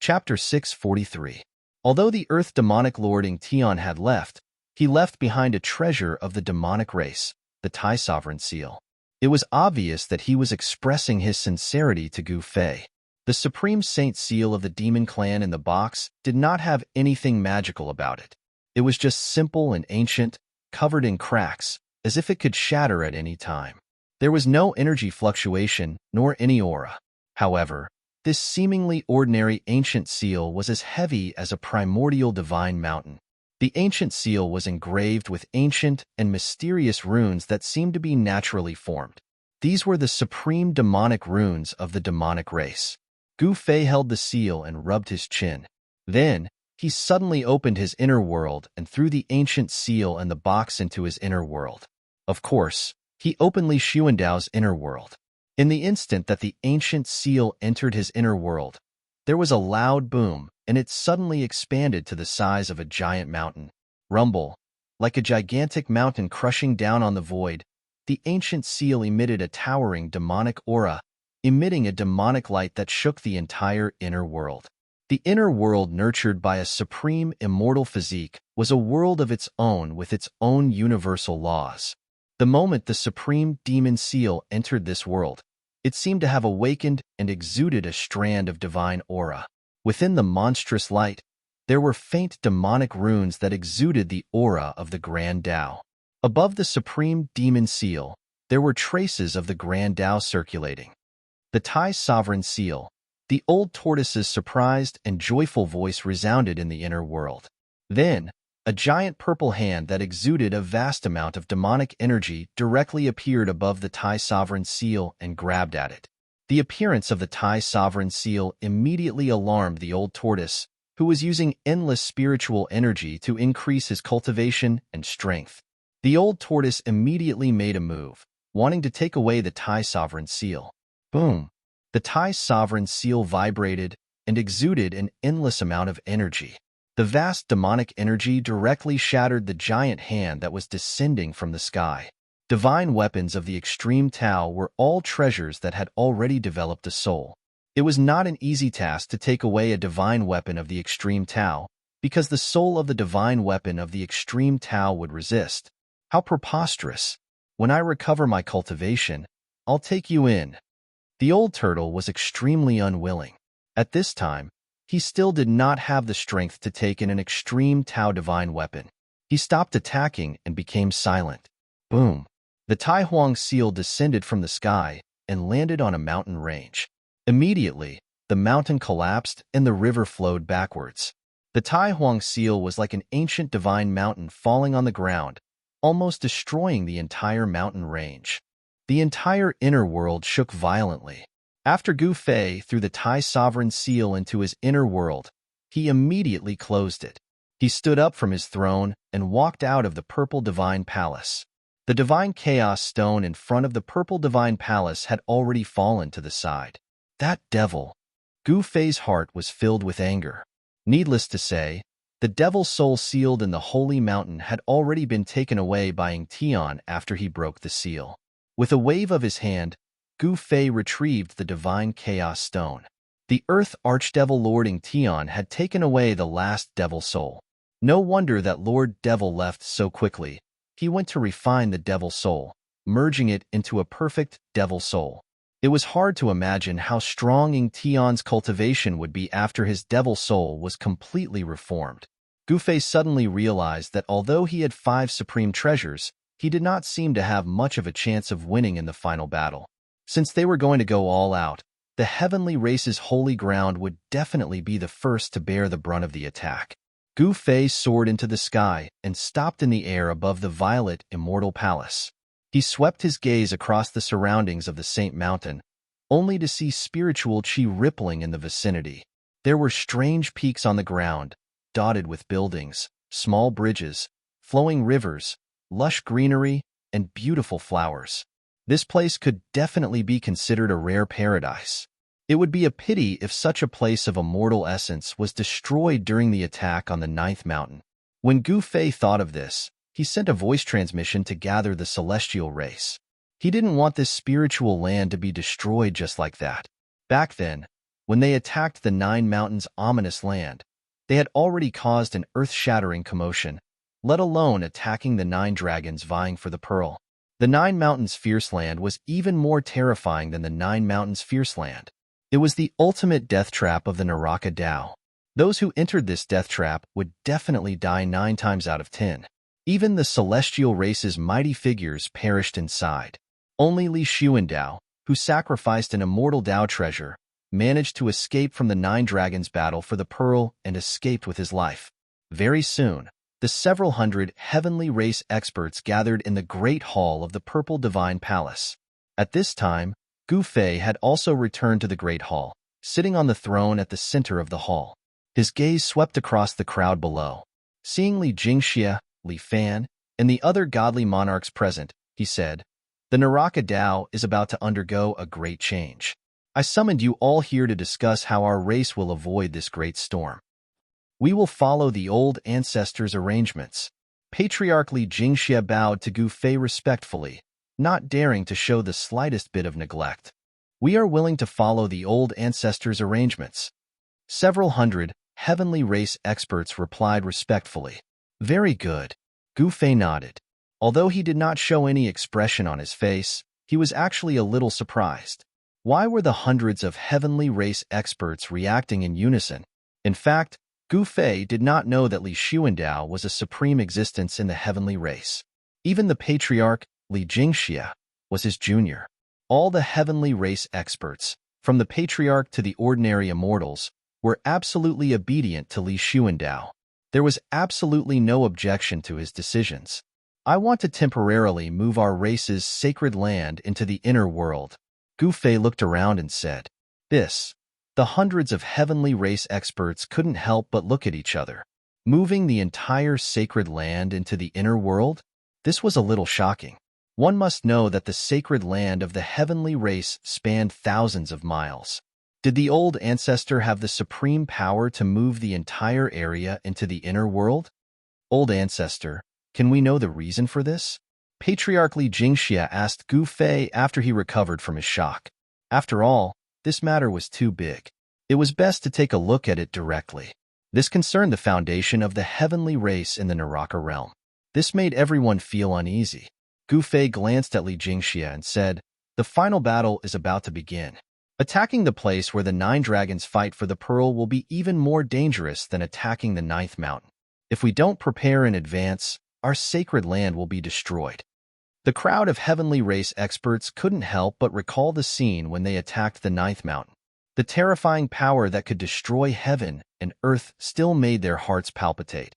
Chapter 643. Although the Earth demonic lord Ing Tian had left, he left behind a treasure of the demonic race, the Tai Sovereign Seal. It was obvious that he was expressing his sincerity to Gu Fei. The Supreme Saint Seal of the Demon Clan in the box did not have anything magical about it. It was just simple and ancient, covered in cracks, as if it could shatter at any time. There was no energy fluctuation, nor any aura. However, this seemingly ordinary ancient seal was as heavy as a primordial divine mountain. The ancient seal was engraved with ancient and mysterious runes that seemed to be naturally formed. These were the supreme demonic runes of the demonic race. Gu Fei held the seal and rubbed his chin. Then, he suddenly opened his inner world and threw the ancient seal and the box into his inner world. Of course, he opened Li Xuandao's inner world. In the instant that the ancient seal entered his inner world, there was a loud boom, and it suddenly expanded to the size of a giant mountain. Rumble, like a gigantic mountain crushing down on the void, the ancient seal emitted a towering demonic aura, emitting a demonic light that shook the entire inner world. The inner world, nurtured by a supreme immortal physique, was a world of its own with its own universal laws. The moment the supreme demon seal entered this world, it seemed to have awakened and exuded a strand of divine aura. Within the monstrous light, there were faint demonic runes that exuded the aura of the Grand Tao. Above the supreme demon seal, there were traces of the Grand Tao circulating. The Tai Sovereign Seal. The old tortoise's surprised and joyful voice resounded in the inner world. Then, a giant purple hand that exuded a vast amount of demonic energy directly appeared above the Tai Sovereign Seal and grabbed at it. The appearance of the Tai Sovereign Seal immediately alarmed the old tortoise, who was using endless spiritual energy to increase his cultivation and strength. The old tortoise immediately made a move, wanting to take away the Tai Sovereign Seal. Boom! The Tai Sovereign Seal vibrated and exuded an endless amount of energy. The vast demonic energy directly shattered the giant hand that was descending from the sky. Divine weapons of the extreme Tao were all treasures that had already developed a soul. It was not an easy task to take away a divine weapon of the extreme Tao, because the soul of the divine weapon of the extreme Tao would resist. How preposterous! When I recover my cultivation, I'll take you in. The old turtle was extremely unwilling. At this time, he still did not have the strength to take in an extreme Tao divine weapon. He stopped attacking and became silent. Boom! The Tai Huang seal descended from the sky and landed on a mountain range. Immediately, the mountain collapsed and the river flowed backwards. The Tai Huang seal was like an ancient divine mountain falling on the ground, almost destroying the entire mountain range. The entire inner world shook violently. After Gu Fei threw the Tai Sovereign Seal into his inner world, he immediately closed it. He stood up from his throne and walked out of the Purple Divine Palace. The Divine Chaos Stone in front of the Purple Divine Palace had already fallen to the side. That devil! Gu Fei's heart was filled with anger. Needless to say, the devil's soul sealed in the holy mountain had already been taken away by Ying Tian after he broke the seal. With a wave of his hand, Gu Fei retrieved the Divine Chaos Stone. The Earth Archdevil Lord Ying Tian had taken away the last devil soul. No wonder that Lord Devil left so quickly. He went to refine the devil soul, merging it into a perfect devil soul. It was hard to imagine how strong Ying Tian's cultivation would be after his devil soul was completely reformed. Gu Fei suddenly realized that although he had 5 supreme treasures, he did not seem to have much of a chance of winning in the final battle. Since they were going to go all out, the heavenly race's holy ground would definitely be the first to bear the brunt of the attack. Gu Fei soared into the sky and stopped in the air above the violet immortal palace. He swept his gaze across the surroundings of the Saint Mountain, only to see spiritual qi rippling in the vicinity. There were strange peaks on the ground, dotted with buildings, small bridges, flowing rivers, lush greenery, and beautiful flowers. This place could definitely be considered a rare paradise. It would be a pity if such a place of immortal essence was destroyed during the attack on the 9th mountain. When Gu Fei thought of this, he sent a voice transmission to gather the celestial race. He didn't want this spiritual land to be destroyed just like that. Back then, when they attacked the 9 mountains' ominous land, they had already caused an earth-shattering commotion, let alone attacking the 9 dragons vying for the pearl. The 9 mountains' fierce land was even more terrifying than the 9 mountains' fierce land. It was the ultimate death trap of the Naraka Tao. Those who entered this death trap would definitely die 9 times out of 10. Even the celestial race's mighty figures perished inside. Only Li Xuandao, who sacrificed an immortal Tao treasure, managed to escape from the 9 dragons' battle for the pearl and escaped with his life. Very soon, the several hundred heavenly race experts gathered in the great hall of the Purple Divine Palace. At this time, Gu Fei had also returned to the Great Hall, sitting on the throne at the center of the hall. His gaze swept across the crowd below. Seeing Li Jingxia, Li Fan, and the other godly monarchs present, he said, "The Naraka Tao is about to undergo a great change. I summoned you all here to discuss how our race will avoid this great storm. We will follow the old ancestors' arrangements." Patriarch Li Jingxia bowed to Gu Fei respectfully, not daring to show the slightest bit of neglect. "We are willing to follow the old ancestors' arrangements." Several hundred heavenly race experts replied respectfully. "Very good." Gu Fei nodded. Although he did not show any expression on his face, he was actually a little surprised. Why were the hundreds of heavenly race experts reacting in unison? In fact, Gu Fei did not know that Li Xuandao was a supreme existence in the heavenly race. Even the patriarch, Li Jingxia, was his junior. All the heavenly race experts, from the patriarch to the ordinary immortals, were absolutely obedient to Li Xuandao. There was absolutely no objection to his decisions. "I want to temporarily move our race's sacred land into the inner world." Gu Fei looked around and said, "This." The hundreds of heavenly race experts couldn't help but look at each other. Moving the entire sacred land into the inner world? This was a little shocking. One must know that the sacred land of the heavenly race spanned thousands of miles. Did the old ancestor have the supreme power to move the entire area into the inner world? Old ancestor, can we know the reason for this? Patriarch Li Jingxia asked Gu Fei after he recovered from his shock. After all, this matter was too big. It was best to take a look at it directly. This concerned the foundation of the heavenly race in the Naraka realm. This made everyone feel uneasy. Gu Fei glanced at Li Jingxia and said, "The final battle is about to begin. Attacking the place where the 9 dragons fight for the pearl will be even more dangerous than attacking the 9th mountain. If we don't prepare in advance, our sacred land will be destroyed." The crowd of heavenly race experts couldn't help but recall the scene when they attacked the 9th mountain. The terrifying power that could destroy heaven and earth still made their hearts palpitate.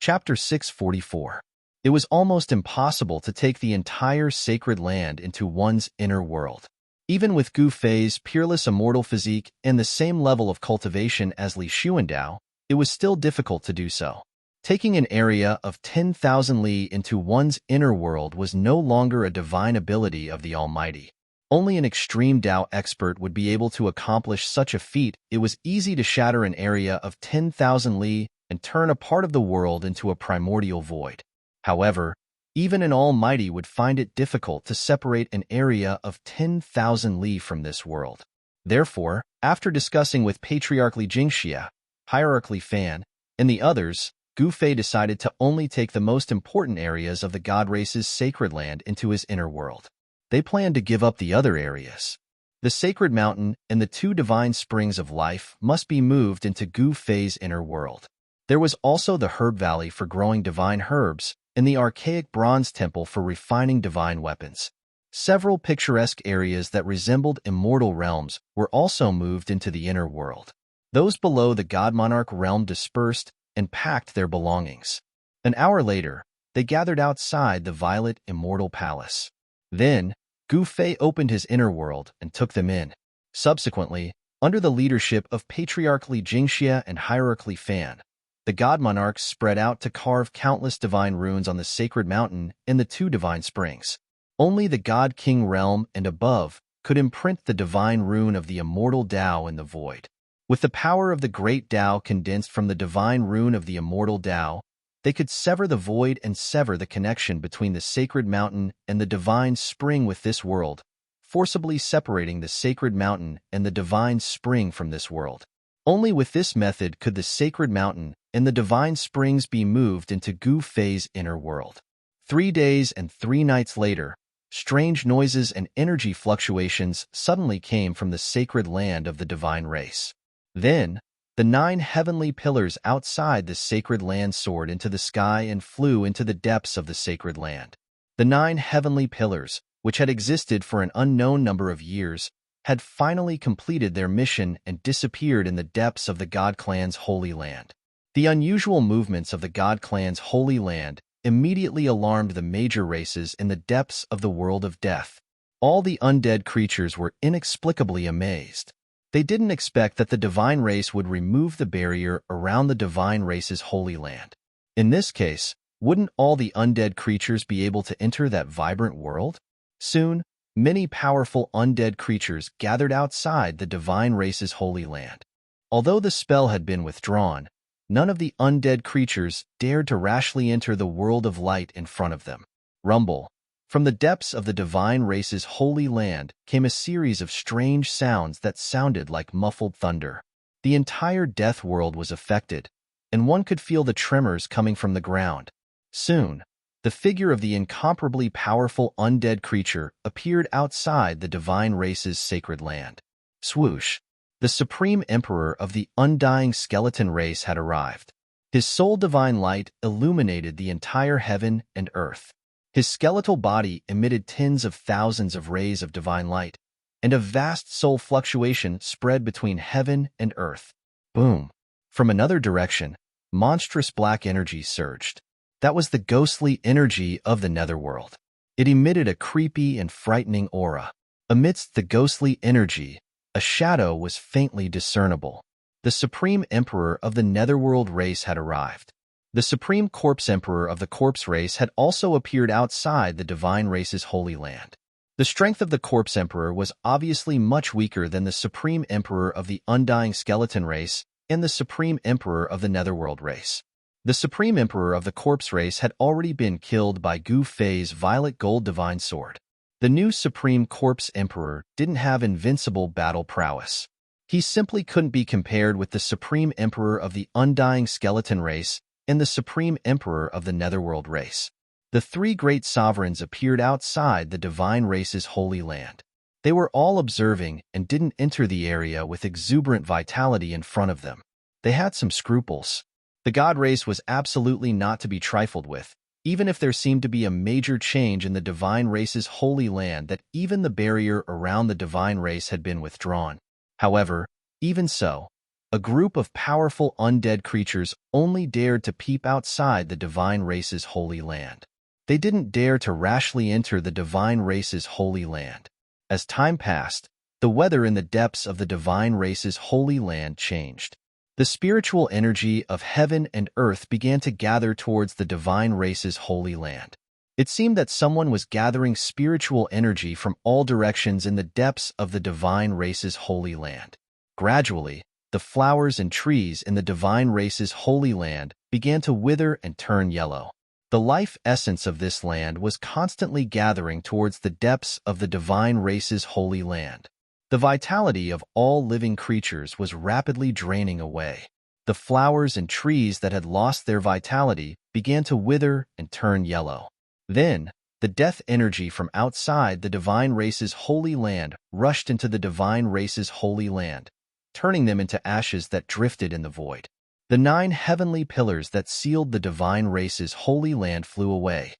Chapter 644. It was almost impossible to take the entire sacred land into one's inner world. Even with Gu Fei's peerless immortal physique and the same level of cultivation as Li Xuandao, it was still difficult to do so. Taking an area of 10,000 li into one's inner world was no longer a divine ability of the Almighty. Only an extreme Tao expert would be able to accomplish such a feat. It was easy to shatter an area of 10,000 li and turn a part of the world into a primordial void. However, even an Almighty would find it difficult to separate an area of 10,000 li from this world. Therefore, after discussing with Patriarch Li Jingxia, Hierarch Li Fan, and the others, Gu Fei decided to only take the most important areas of the god race's sacred land into his inner world. They planned to give up the other areas. The sacred mountain and the 2 divine springs of life must be moved into Gu Fei's inner world. There was also the herb valley for growing divine herbs and the archaic bronze temple for refining divine weapons. Several picturesque areas that resembled immortal realms were also moved into the inner world. Those below the god monarch realm dispersed and packed their belongings. An hour later, they gathered outside the violet immortal palace. Then, Gu Fei opened his inner world and took them in. Subsequently, under the leadership of Patriarch Li Jingxia and Hierarch Li Fan, the god monarchs spread out to carve countless divine runes on the sacred mountain and the 2 divine springs. Only the god king realm and above could imprint the divine rune of the immortal Tao in the void. With the power of the great Tao condensed from the divine rune of the immortal Tao, they could sever the void and sever the connection between the sacred mountain and the divine spring with this world, forcibly separating the sacred mountain and the divine spring from this world. Only with this method could the sacred mountain and the divine springs be moved into Gu Fei's inner world. 3 days and 3 nights later, strange noises and energy fluctuations suddenly came from the sacred land of the divine race. Then, the 9 heavenly pillars outside the sacred land soared into the sky and flew into the depths of the sacred land. The 9 heavenly pillars, which had existed for an unknown number of years, had finally completed their mission and disappeared in the depths of the God Clan's holy land. The unusual movements of the God Clan's holy land immediately alarmed the major races in the depths of the world of death. All the undead creatures were inexplicably amazed. They didn't expect that the divine race would remove the barrier around the divine race's holy land. In this case, wouldn't all the undead creatures be able to enter that vibrant world? Soon, many powerful undead creatures gathered outside the divine race's holy land. Although the spell had been withdrawn, none of the undead creatures dared to rashly enter the world of light in front of them. Rumble. From the depths of the divine race's holy land came a series of strange sounds that sounded like muffled thunder. The entire death world was affected, and one could feel the tremors coming from the ground. Soon, the figure of the incomparably powerful undead creature appeared outside the divine race's sacred land. Swoosh! The supreme emperor of the undying skeleton race had arrived. His sole divine light illuminated the entire heaven and earth. His skeletal body emitted tens of thousands of rays of divine light, and a vast soul fluctuation spread between heaven and earth. Boom! From another direction, monstrous black energy surged. That was the ghostly energy of the netherworld. It emitted a creepy and frightening aura. Amidst the ghostly energy, a shadow was faintly discernible. The supreme emperor of the netherworld race had arrived. The supreme corpse emperor of the corpse race had also appeared outside the divine race's holy land. The strength of the corpse emperor was obviously much weaker than the supreme emperor of the undying skeleton race and the supreme emperor of the netherworld race. The supreme emperor of the corpse race had already been killed by Gu Fei's violet gold divine sword. The new supreme corpse emperor didn't have invincible battle prowess. He simply couldn't be compared with the supreme emperor of the undying skeleton race and the supreme emperor of the netherworld race. The three great sovereigns appeared outside the divine race's holy land. They were all observing and didn't enter the area with exuberant vitality in front of them. They had some scruples. The god race was absolutely not to be trifled with, even if there seemed to be a major change in the divine race's holy land that even the barrier around the divine race had been withdrawn. However, even so, a group of powerful undead creatures only dared to peep outside the divine race's holy land. They didn't dare to rashly enter the divine race's holy land. As time passed, the weather in the depths of the divine race's holy land changed. The spiritual energy of heaven and earth began to gather towards the divine race's holy land. It seemed that someone was gathering spiritual energy from all directions in the depths of the divine race's holy land. Gradually, the flowers and trees in the divine race's holy land began to wither and turn yellow. The life essence of this land was constantly gathering towards the depths of the divine race's holy land. The vitality of all living creatures was rapidly draining away. The flowers and trees that had lost their vitality began to wither and turn yellow. Then, the death energy from outside the divine race's holy land rushed into the divine race's holy land, turning them into ashes that drifted in the void. The 9 heavenly pillars that sealed the divine race's holy land flew away.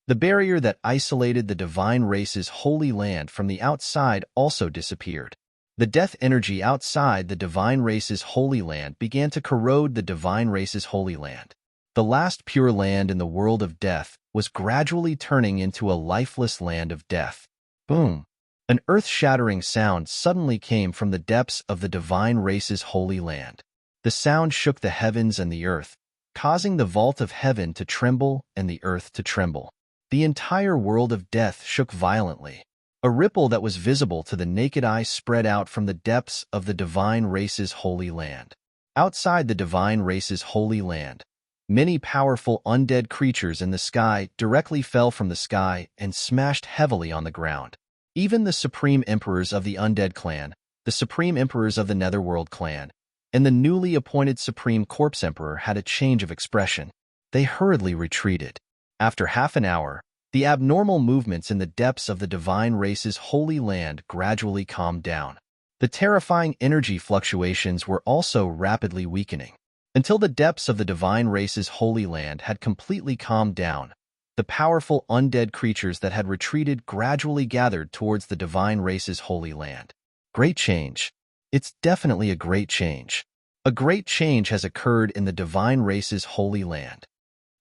The barrier that isolated the divine race's holy land from the outside also disappeared. The death energy outside the divine race's holy land began to corrode the divine race's holy land. The last pure land in the world of death was gradually turning into a lifeless land of death. Boom! An earth-shattering sound suddenly came from the depths of the divine race's holy land. The sound shook the heavens and the earth, causing the vault of heaven to tremble and the earth to tremble. The entire world of death shook violently. A ripple that was visible to the naked eye spread out from the depths of the divine race's holy land. Outside the divine race's holy land, many powerful undead creatures in the sky directly fell from the sky and smashed heavily on the ground. Even the supreme emperors of the undead clan, the supreme emperors of the netherworld clan, and the newly appointed supreme corpse emperor had a change of expression. They hurriedly retreated. After half an hour, the abnormal movements in the depths of the divine race's holy land gradually calmed down. The terrifying energy fluctuations were also rapidly weakening. Until the depths of the divine race's holy land had completely calmed down, the powerful undead creatures that had retreated gradually gathered towards the divine race's holy land. Great change. It's definitely a great change. A great change has occurred in the divine race's holy land.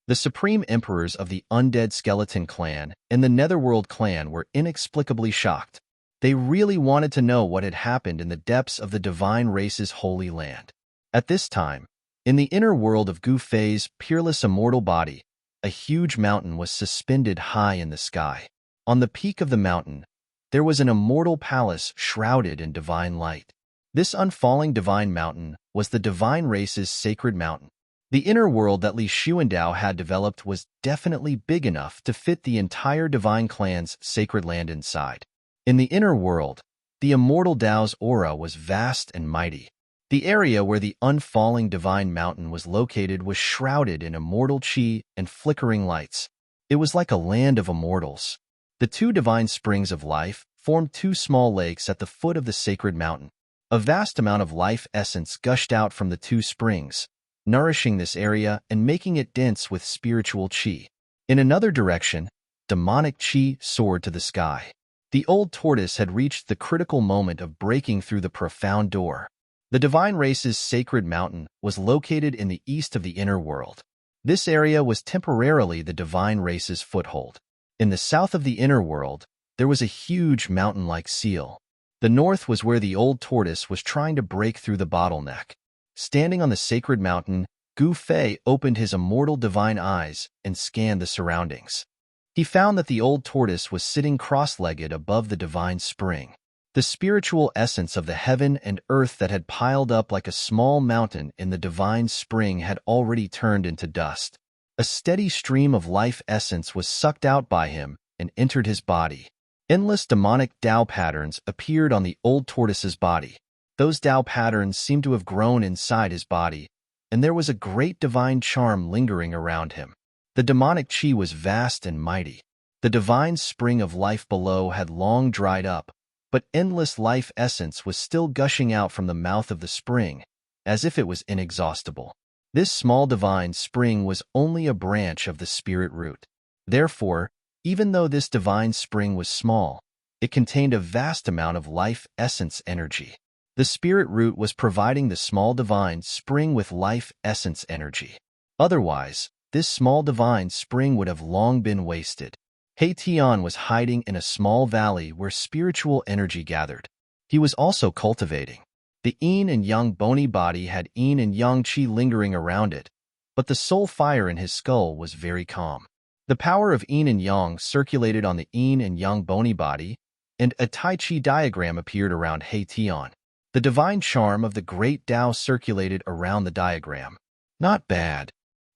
The supreme emperors of the undead skeleton clan and the Netherworld clan were inexplicably shocked. They really wanted to know what had happened in the depths of the divine race's holy land. At this time, in the inner world of Gu Fei's peerless immortal body, a huge mountain was suspended high in the sky. On the peak of the mountain, there was an immortal palace shrouded in divine light. This unfalling divine mountain was the divine race's sacred mountain. The inner world that Li Xuandao had developed was definitely big enough to fit the entire divine clan's sacred land inside. In the inner world, the immortal Dao's aura was vast and mighty. The area where the unfalling divine mountain was located was shrouded in immortal qi and flickering lights. It was like a land of immortals. The two divine springs of life formed two small lakes at the foot of the sacred mountain. A vast amount of life essence gushed out from the two springs, nourishing this area and making it dense with spiritual qi. In another direction, demonic qi soared to the sky. The old tortoise had reached the critical moment of breaking through the profound door. The divine race's sacred mountain was located in the east of the inner world. This area was temporarily the divine race's foothold. In the south of the inner world, there was a huge mountain-like seal. The north was where the old tortoise was trying to break through the bottleneck. Standing on the sacred mountain, Gu Fei opened his immortal divine eyes and scanned the surroundings. He found that the old tortoise was sitting cross-legged above the divine spring. The spiritual essence of the heaven and earth that had piled up like a small mountain in the divine spring had already turned into dust. A steady stream of life essence was sucked out by him and entered his body. Endless demonic Tao patterns appeared on the old tortoise's body. Those Tao patterns seemed to have grown inside his body, and there was a great divine charm lingering around him. The demonic qi was vast and mighty. The divine spring of life below had long dried up, but endless life essence was still gushing out from the mouth of the spring, as if it was inexhaustible. This small divine spring was only a branch of the spirit root. Therefore, even though this divine spring was small, it contained a vast amount of life essence energy. The spirit root was providing the small divine spring with life essence energy. Otherwise, this small divine spring would have long been wasted. He Tian was hiding in a small valley where spiritual energy gathered. He was also cultivating. The yin and yang bony body had yin and yang qi lingering around it, but the soul fire in his skull was very calm. The power of yin and yang circulated on the yin and yang bony body, and a Tai Chi diagram appeared around He Tian. The divine charm of the great Tao circulated around the diagram. Not bad.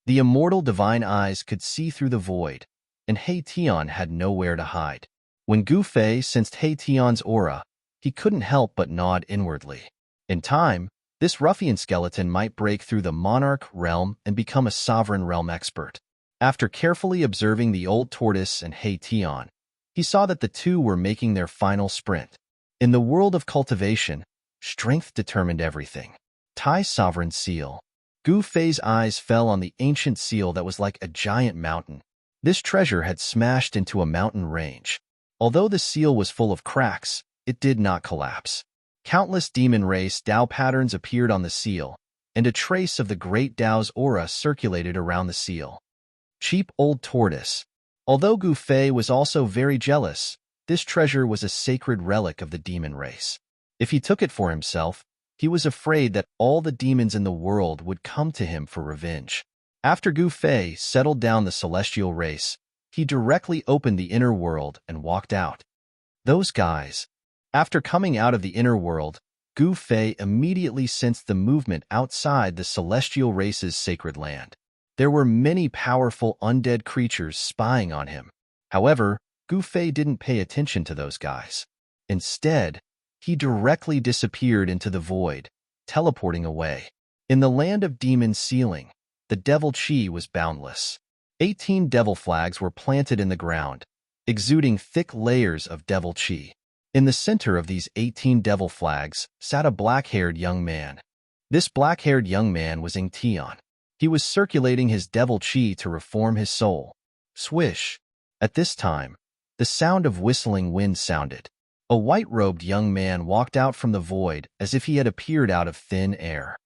The immortal divine eyes could see through the void, and He Tian had nowhere to hide. When Gu Fei sensed He Tian's aura, he couldn't help but nod inwardly. In time, this ruffian skeleton might break through the monarch realm and become a sovereign realm expert. After carefully observing the old tortoise and He Tian, he saw that the two were making their final sprint. In the world of cultivation, strength determined everything. Tai Sovereign Seal. Gu Fei's eyes fell on the ancient seal that was like a giant mountain. This treasure had smashed into a mountain range. Although the seal was full of cracks, it did not collapse. Countless demon race Tao patterns appeared on the seal, and a trace of the great Tao's aura circulated around the seal. Cheap old tortoise. Although Gu Fei was also very jealous, this treasure was a sacred relic of the demon race. If he took it for himself, he was afraid that all the demons in the world would come to him for revenge. After Gu Fei settled down the celestial race, he directly opened the inner world and walked out. Those guys. After coming out of the inner world, Gu Fei immediately sensed the movement outside the celestial race's sacred land. There were many powerful undead creatures spying on him. However, Gu Fei didn't pay attention to those guys. Instead, he directly disappeared into the void, teleporting away. In the land of demon sealing, the devil qi was boundless. 18 devil flags were planted in the ground, exuding thick layers of devil qi. In the center of these 18 devil flags sat a black-haired young man. This black-haired young man was Ing Tian. He was circulating his devil qi to reform his soul. Swish! At this time, the sound of whistling wind sounded. A white-robed young man walked out from the void as if he had appeared out of thin air.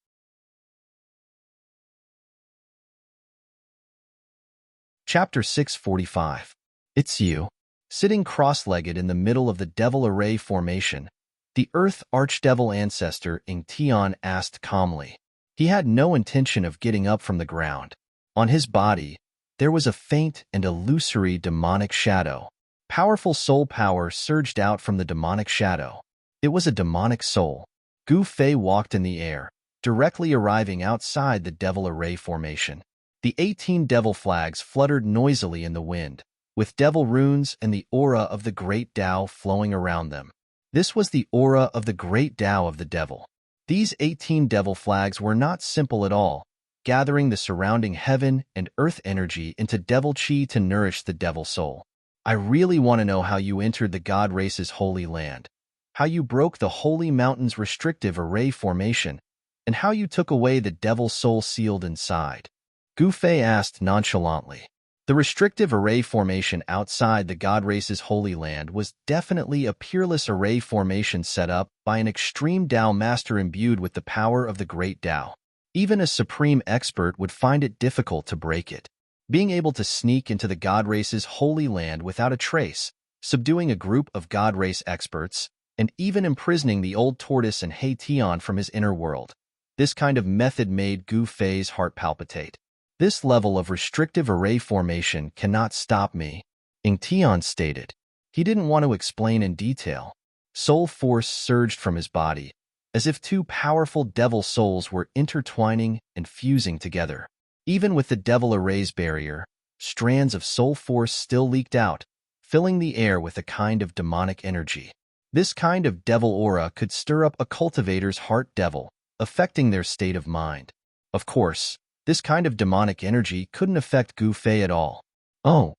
Chapter 645. It's you. Sitting cross-legged in the middle of the Devil Array formation, the Earth Archdevil ancestor Ingtion asked calmly. He had no intention of getting up from the ground. On his body, there was a faint and illusory demonic shadow. Powerful soul power surged out from the demonic shadow. It was a demonic soul. Gu Fei walked in the air, directly arriving outside the Devil Array formation. The 18 devil flags fluttered noisily in the wind, with devil runes and the aura of the great Tao flowing around them. This was the aura of the great Tao of the devil. These 18 devil flags were not simple at all, gathering the surrounding heaven and earth energy into devil chi to nourish the devil soul. I really want to know how you entered the God race's holy land, how you broke the holy mountain's restrictive array formation, and how you took away the devil soul sealed inside. Gu Fei asked nonchalantly. The restrictive array formation outside the God race's holy land was definitely a peerless array formation set up by an extreme Tao master imbued with the power of the great Tao. Even a supreme expert would find it difficult to break it. Being able to sneak into the God race's holy land without a trace, subduing a group of God race experts, and even imprisoning the old tortoise and He Tian from his inner world. This kind of method made Gu Fei's heart palpitate. This level of restrictive array formation cannot stop me, Ingtion stated. He didn't want to explain in detail. Soul force surged from his body, as if two powerful devil souls were intertwining and fusing together. Even with the devil array's barrier, strands of soul force still leaked out, filling the air with a kind of demonic energy. This kind of devil aura could stir up a cultivator's heart devil, affecting their state of mind. Of course, this kind of demonic energy couldn't affect Gu Fei at all. Oh!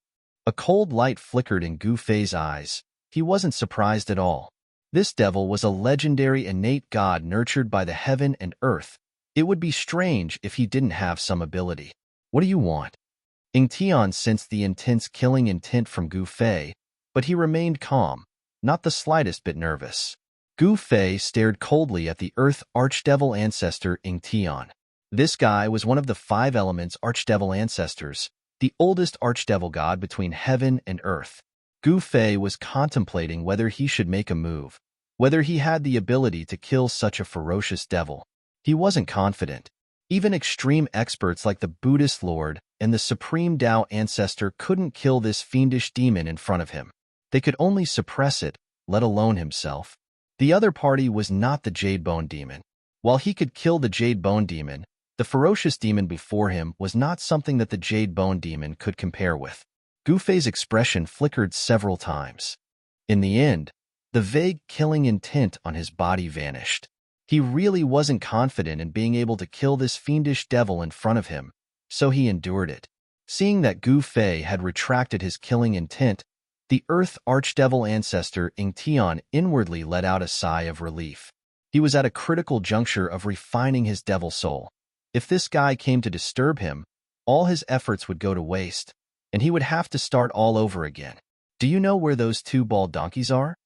A cold light flickered in Gu Fei's eyes. He wasn't surprised at all. This devil was a legendary innate god nurtured by the heaven and earth. It would be strange if he didn't have some ability. What do you want? Ingtion sensed the intense killing intent from Gu Fei, but he remained calm, not the slightest bit nervous. Gu Fei stared coldly at the Earth Archdevil ancestor Ingtion. This guy was one of the 5 elements Archdevil ancestors, the oldest Archdevil god between heaven and earth. Gu Fei was contemplating whether he should make a move, whether he had the ability to kill such a ferocious devil. He wasn't confident. Even extreme experts like the Buddhist Lord and the Supreme Tao ancestor couldn't kill this fiendish demon in front of him. They could only suppress it, let alone himself. The other party was not the Jade Bone Demon. While he could kill the Jade Bone Demon, the ferocious demon before him was not something that the Jade Bone Demon could compare with. Gu Fei's expression flickered several times. In the end, the vague killing intent on his body vanished. He really wasn't confident in being able to kill this fiendish devil in front of him, so he endured it. Seeing that Gu Fei had retracted his killing intent, the Earth Archdevil ancestor Ingtion inwardly let out a sigh of relief. He was at a critical juncture of refining his devil soul. If this guy came to disturb him, all his efforts would go to waste, and he would have to start all over again. Do you know where those 2 bald donkeys are?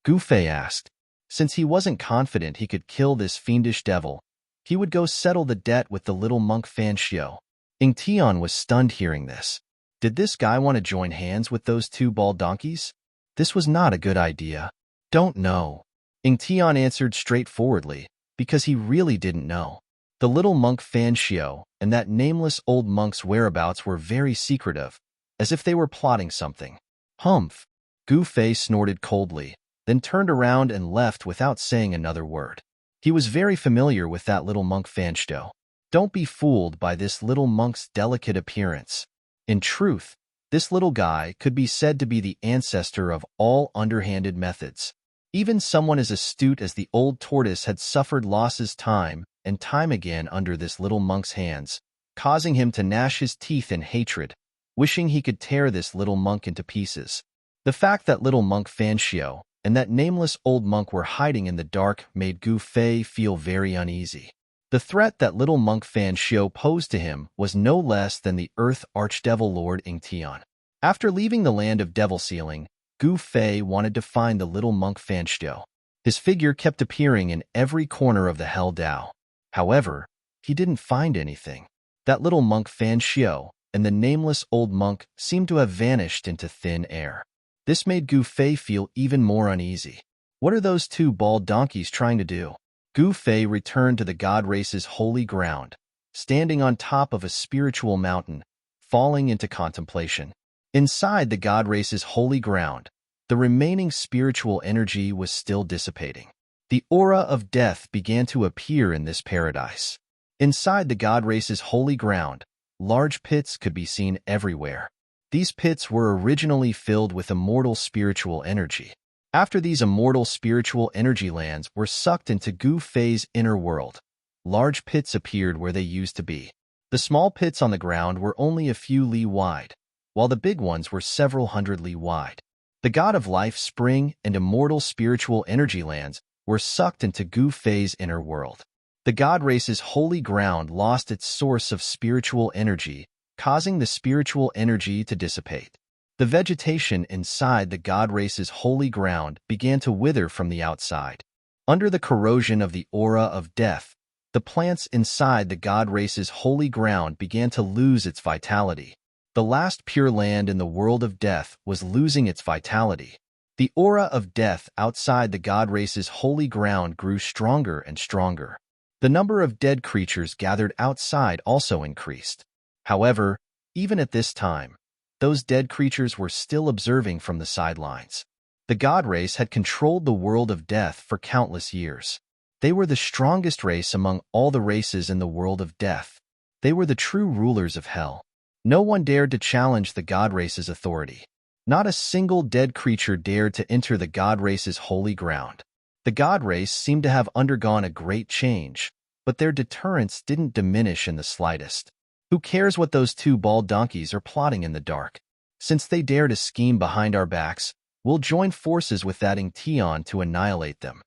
Gu Fei asked. Since he wasn't confident he could kill this fiendish devil, he would go settle the debt with the little monk Fan Xiu. Ingtion was stunned hearing this. Did this guy want to join hands with those 2 bald donkeys? This was not a good idea. Don't know. Ingtion answered straightforwardly, because he really didn't know. The little monk Fan Xiu and that nameless old monk's whereabouts were very secretive, as if they were plotting something. Humph! Gu Fei snorted coldly, then turned around and left without saying another word. He was very familiar with that little monk Fan Xiu. Don't be fooled by this little monk's delicate appearance. In truth, this little guy could be said to be the ancestor of all underhanded methods. Even someone as astute as the old tortoise had suffered losses time and time again under this little monk's hands, causing him to gnash his teeth in hatred, wishing he could tear this little monk into pieces. The fact that little monk Fan Xiu and that nameless old monk were hiding in the dark made Gu Fei feel very uneasy. The threat that little monk Fan Xiu posed to him was no less than the Earth Archdevil Lord Ingtion. After leaving the land of devil sealing, Gu Fei wanted to find the little monk Fan Xiu. His figure kept appearing in every corner of the Hell Dao. However, he didn't find anything. That little monk Fan Xiu, and the nameless old monk seemed to have vanished into thin air. This made Gu Fei feel even more uneasy. What are those two bald donkeys trying to do? Gu Fei returned to the god race's holy ground, standing on top of a spiritual mountain, falling into contemplation. Inside the god race's holy ground, the remaining spiritual energy was still dissipating. The aura of death began to appear in this paradise. Inside the god race's holy ground, large pits could be seen everywhere. These pits were originally filled with immortal spiritual energy. After these immortal spiritual energy lands were sucked into Gu Fei's inner world, large pits appeared where they used to be. The small pits on the ground were only a few li wide, while the big ones were several hundred li wide. The god of life, spring, and immortal spiritual energy lands were sucked into Gu Fei's inner world. The god race's holy ground lost its source of spiritual energy, causing the spiritual energy to dissipate. The vegetation inside the god race's holy ground began to wither from the outside. Under the corrosion of the aura of death, the plants inside the god race's holy ground began to lose its vitality. The last pure land in the world of death was losing its vitality. The aura of death outside the god race's holy ground grew stronger and stronger. The number of dead creatures gathered outside also increased. However, even at this time, those dead creatures were still observing from the sidelines. The god race had controlled the world of death for countless years. They were the strongest race among all the races in the world of death. They were the true rulers of hell. No one dared to challenge the god race's authority. Not a single dead creature dared to enter the god race's holy ground. The god race seemed to have undergone a great change, but their deterrence didn't diminish in the slightest. Who cares what those two bald donkeys are plotting in the dark? Since they dare to scheme behind our backs, we'll join forces with that Tian to annihilate them.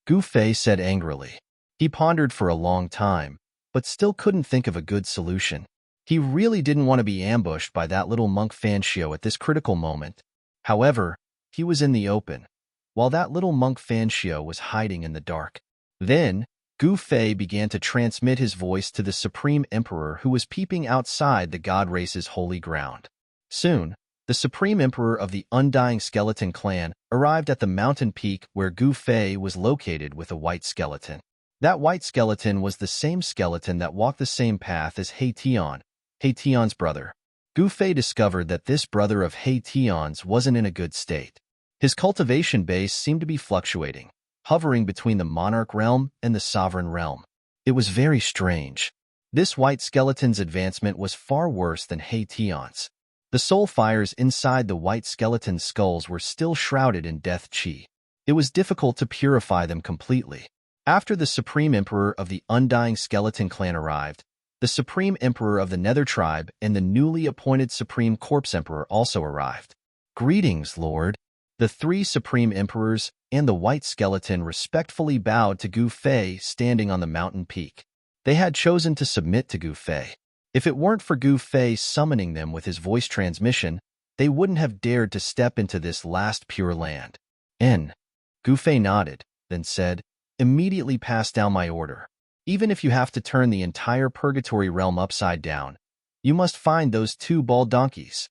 Gu Fei said angrily. He pondered for a long time, but still couldn't think of a good solution. He really didn't want to be ambushed by that little monk Fanxiu at this critical moment. However, he was in the open, while that little monk Fanxiu was hiding in the dark. Then, Gu Fei began to transmit his voice to the Supreme Emperor who was peeping outside the god race's holy ground. Soon, the Supreme Emperor of the Undying Skeleton clan arrived at the mountain peak where Gu Fei was located with a white skeleton. That white skeleton was the same skeleton that walked the same path as Tian's brother. Gu Fei discovered that this brother of Tian's wasn't in a good state. His cultivation base seemed to be fluctuating, hovering between the monarch realm and the sovereign realm. It was very strange. This white skeleton's advancement was far worse than Tian's. The soul fires inside the white skeleton's skulls were still shrouded in death qi. It was difficult to purify them completely. After the Supreme Emperor of the Undying Skeleton clan arrived, the Supreme Emperor of the Nether tribe and the newly appointed Supreme Corpse Emperor also arrived. Greetings, Lord. The three Supreme Emperors and the white skeleton respectfully bowed to Gu Fei standing on the mountain peak. They had chosen to submit to Gu Fei. If it weren't for Gu Fei summoning them with his voice transmission, they wouldn't have dared to step into this last pure land. Gu Fei nodded, then said, immediately pass down my order. Even if you have to turn the entire purgatory realm upside down, you must find those two bald donkeys.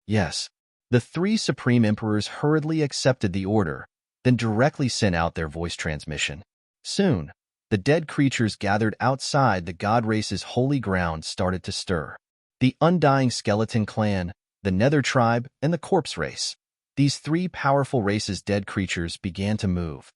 Yes. The three Supreme Emperors hurriedly accepted the order, then directly sent out their voice transmission. Soon, the dead creatures gathered outside the god race's holy ground started to stir. The Undying Skeleton clan, the Nether tribe, and the Corpse race. These three powerful races' dead creatures began to move.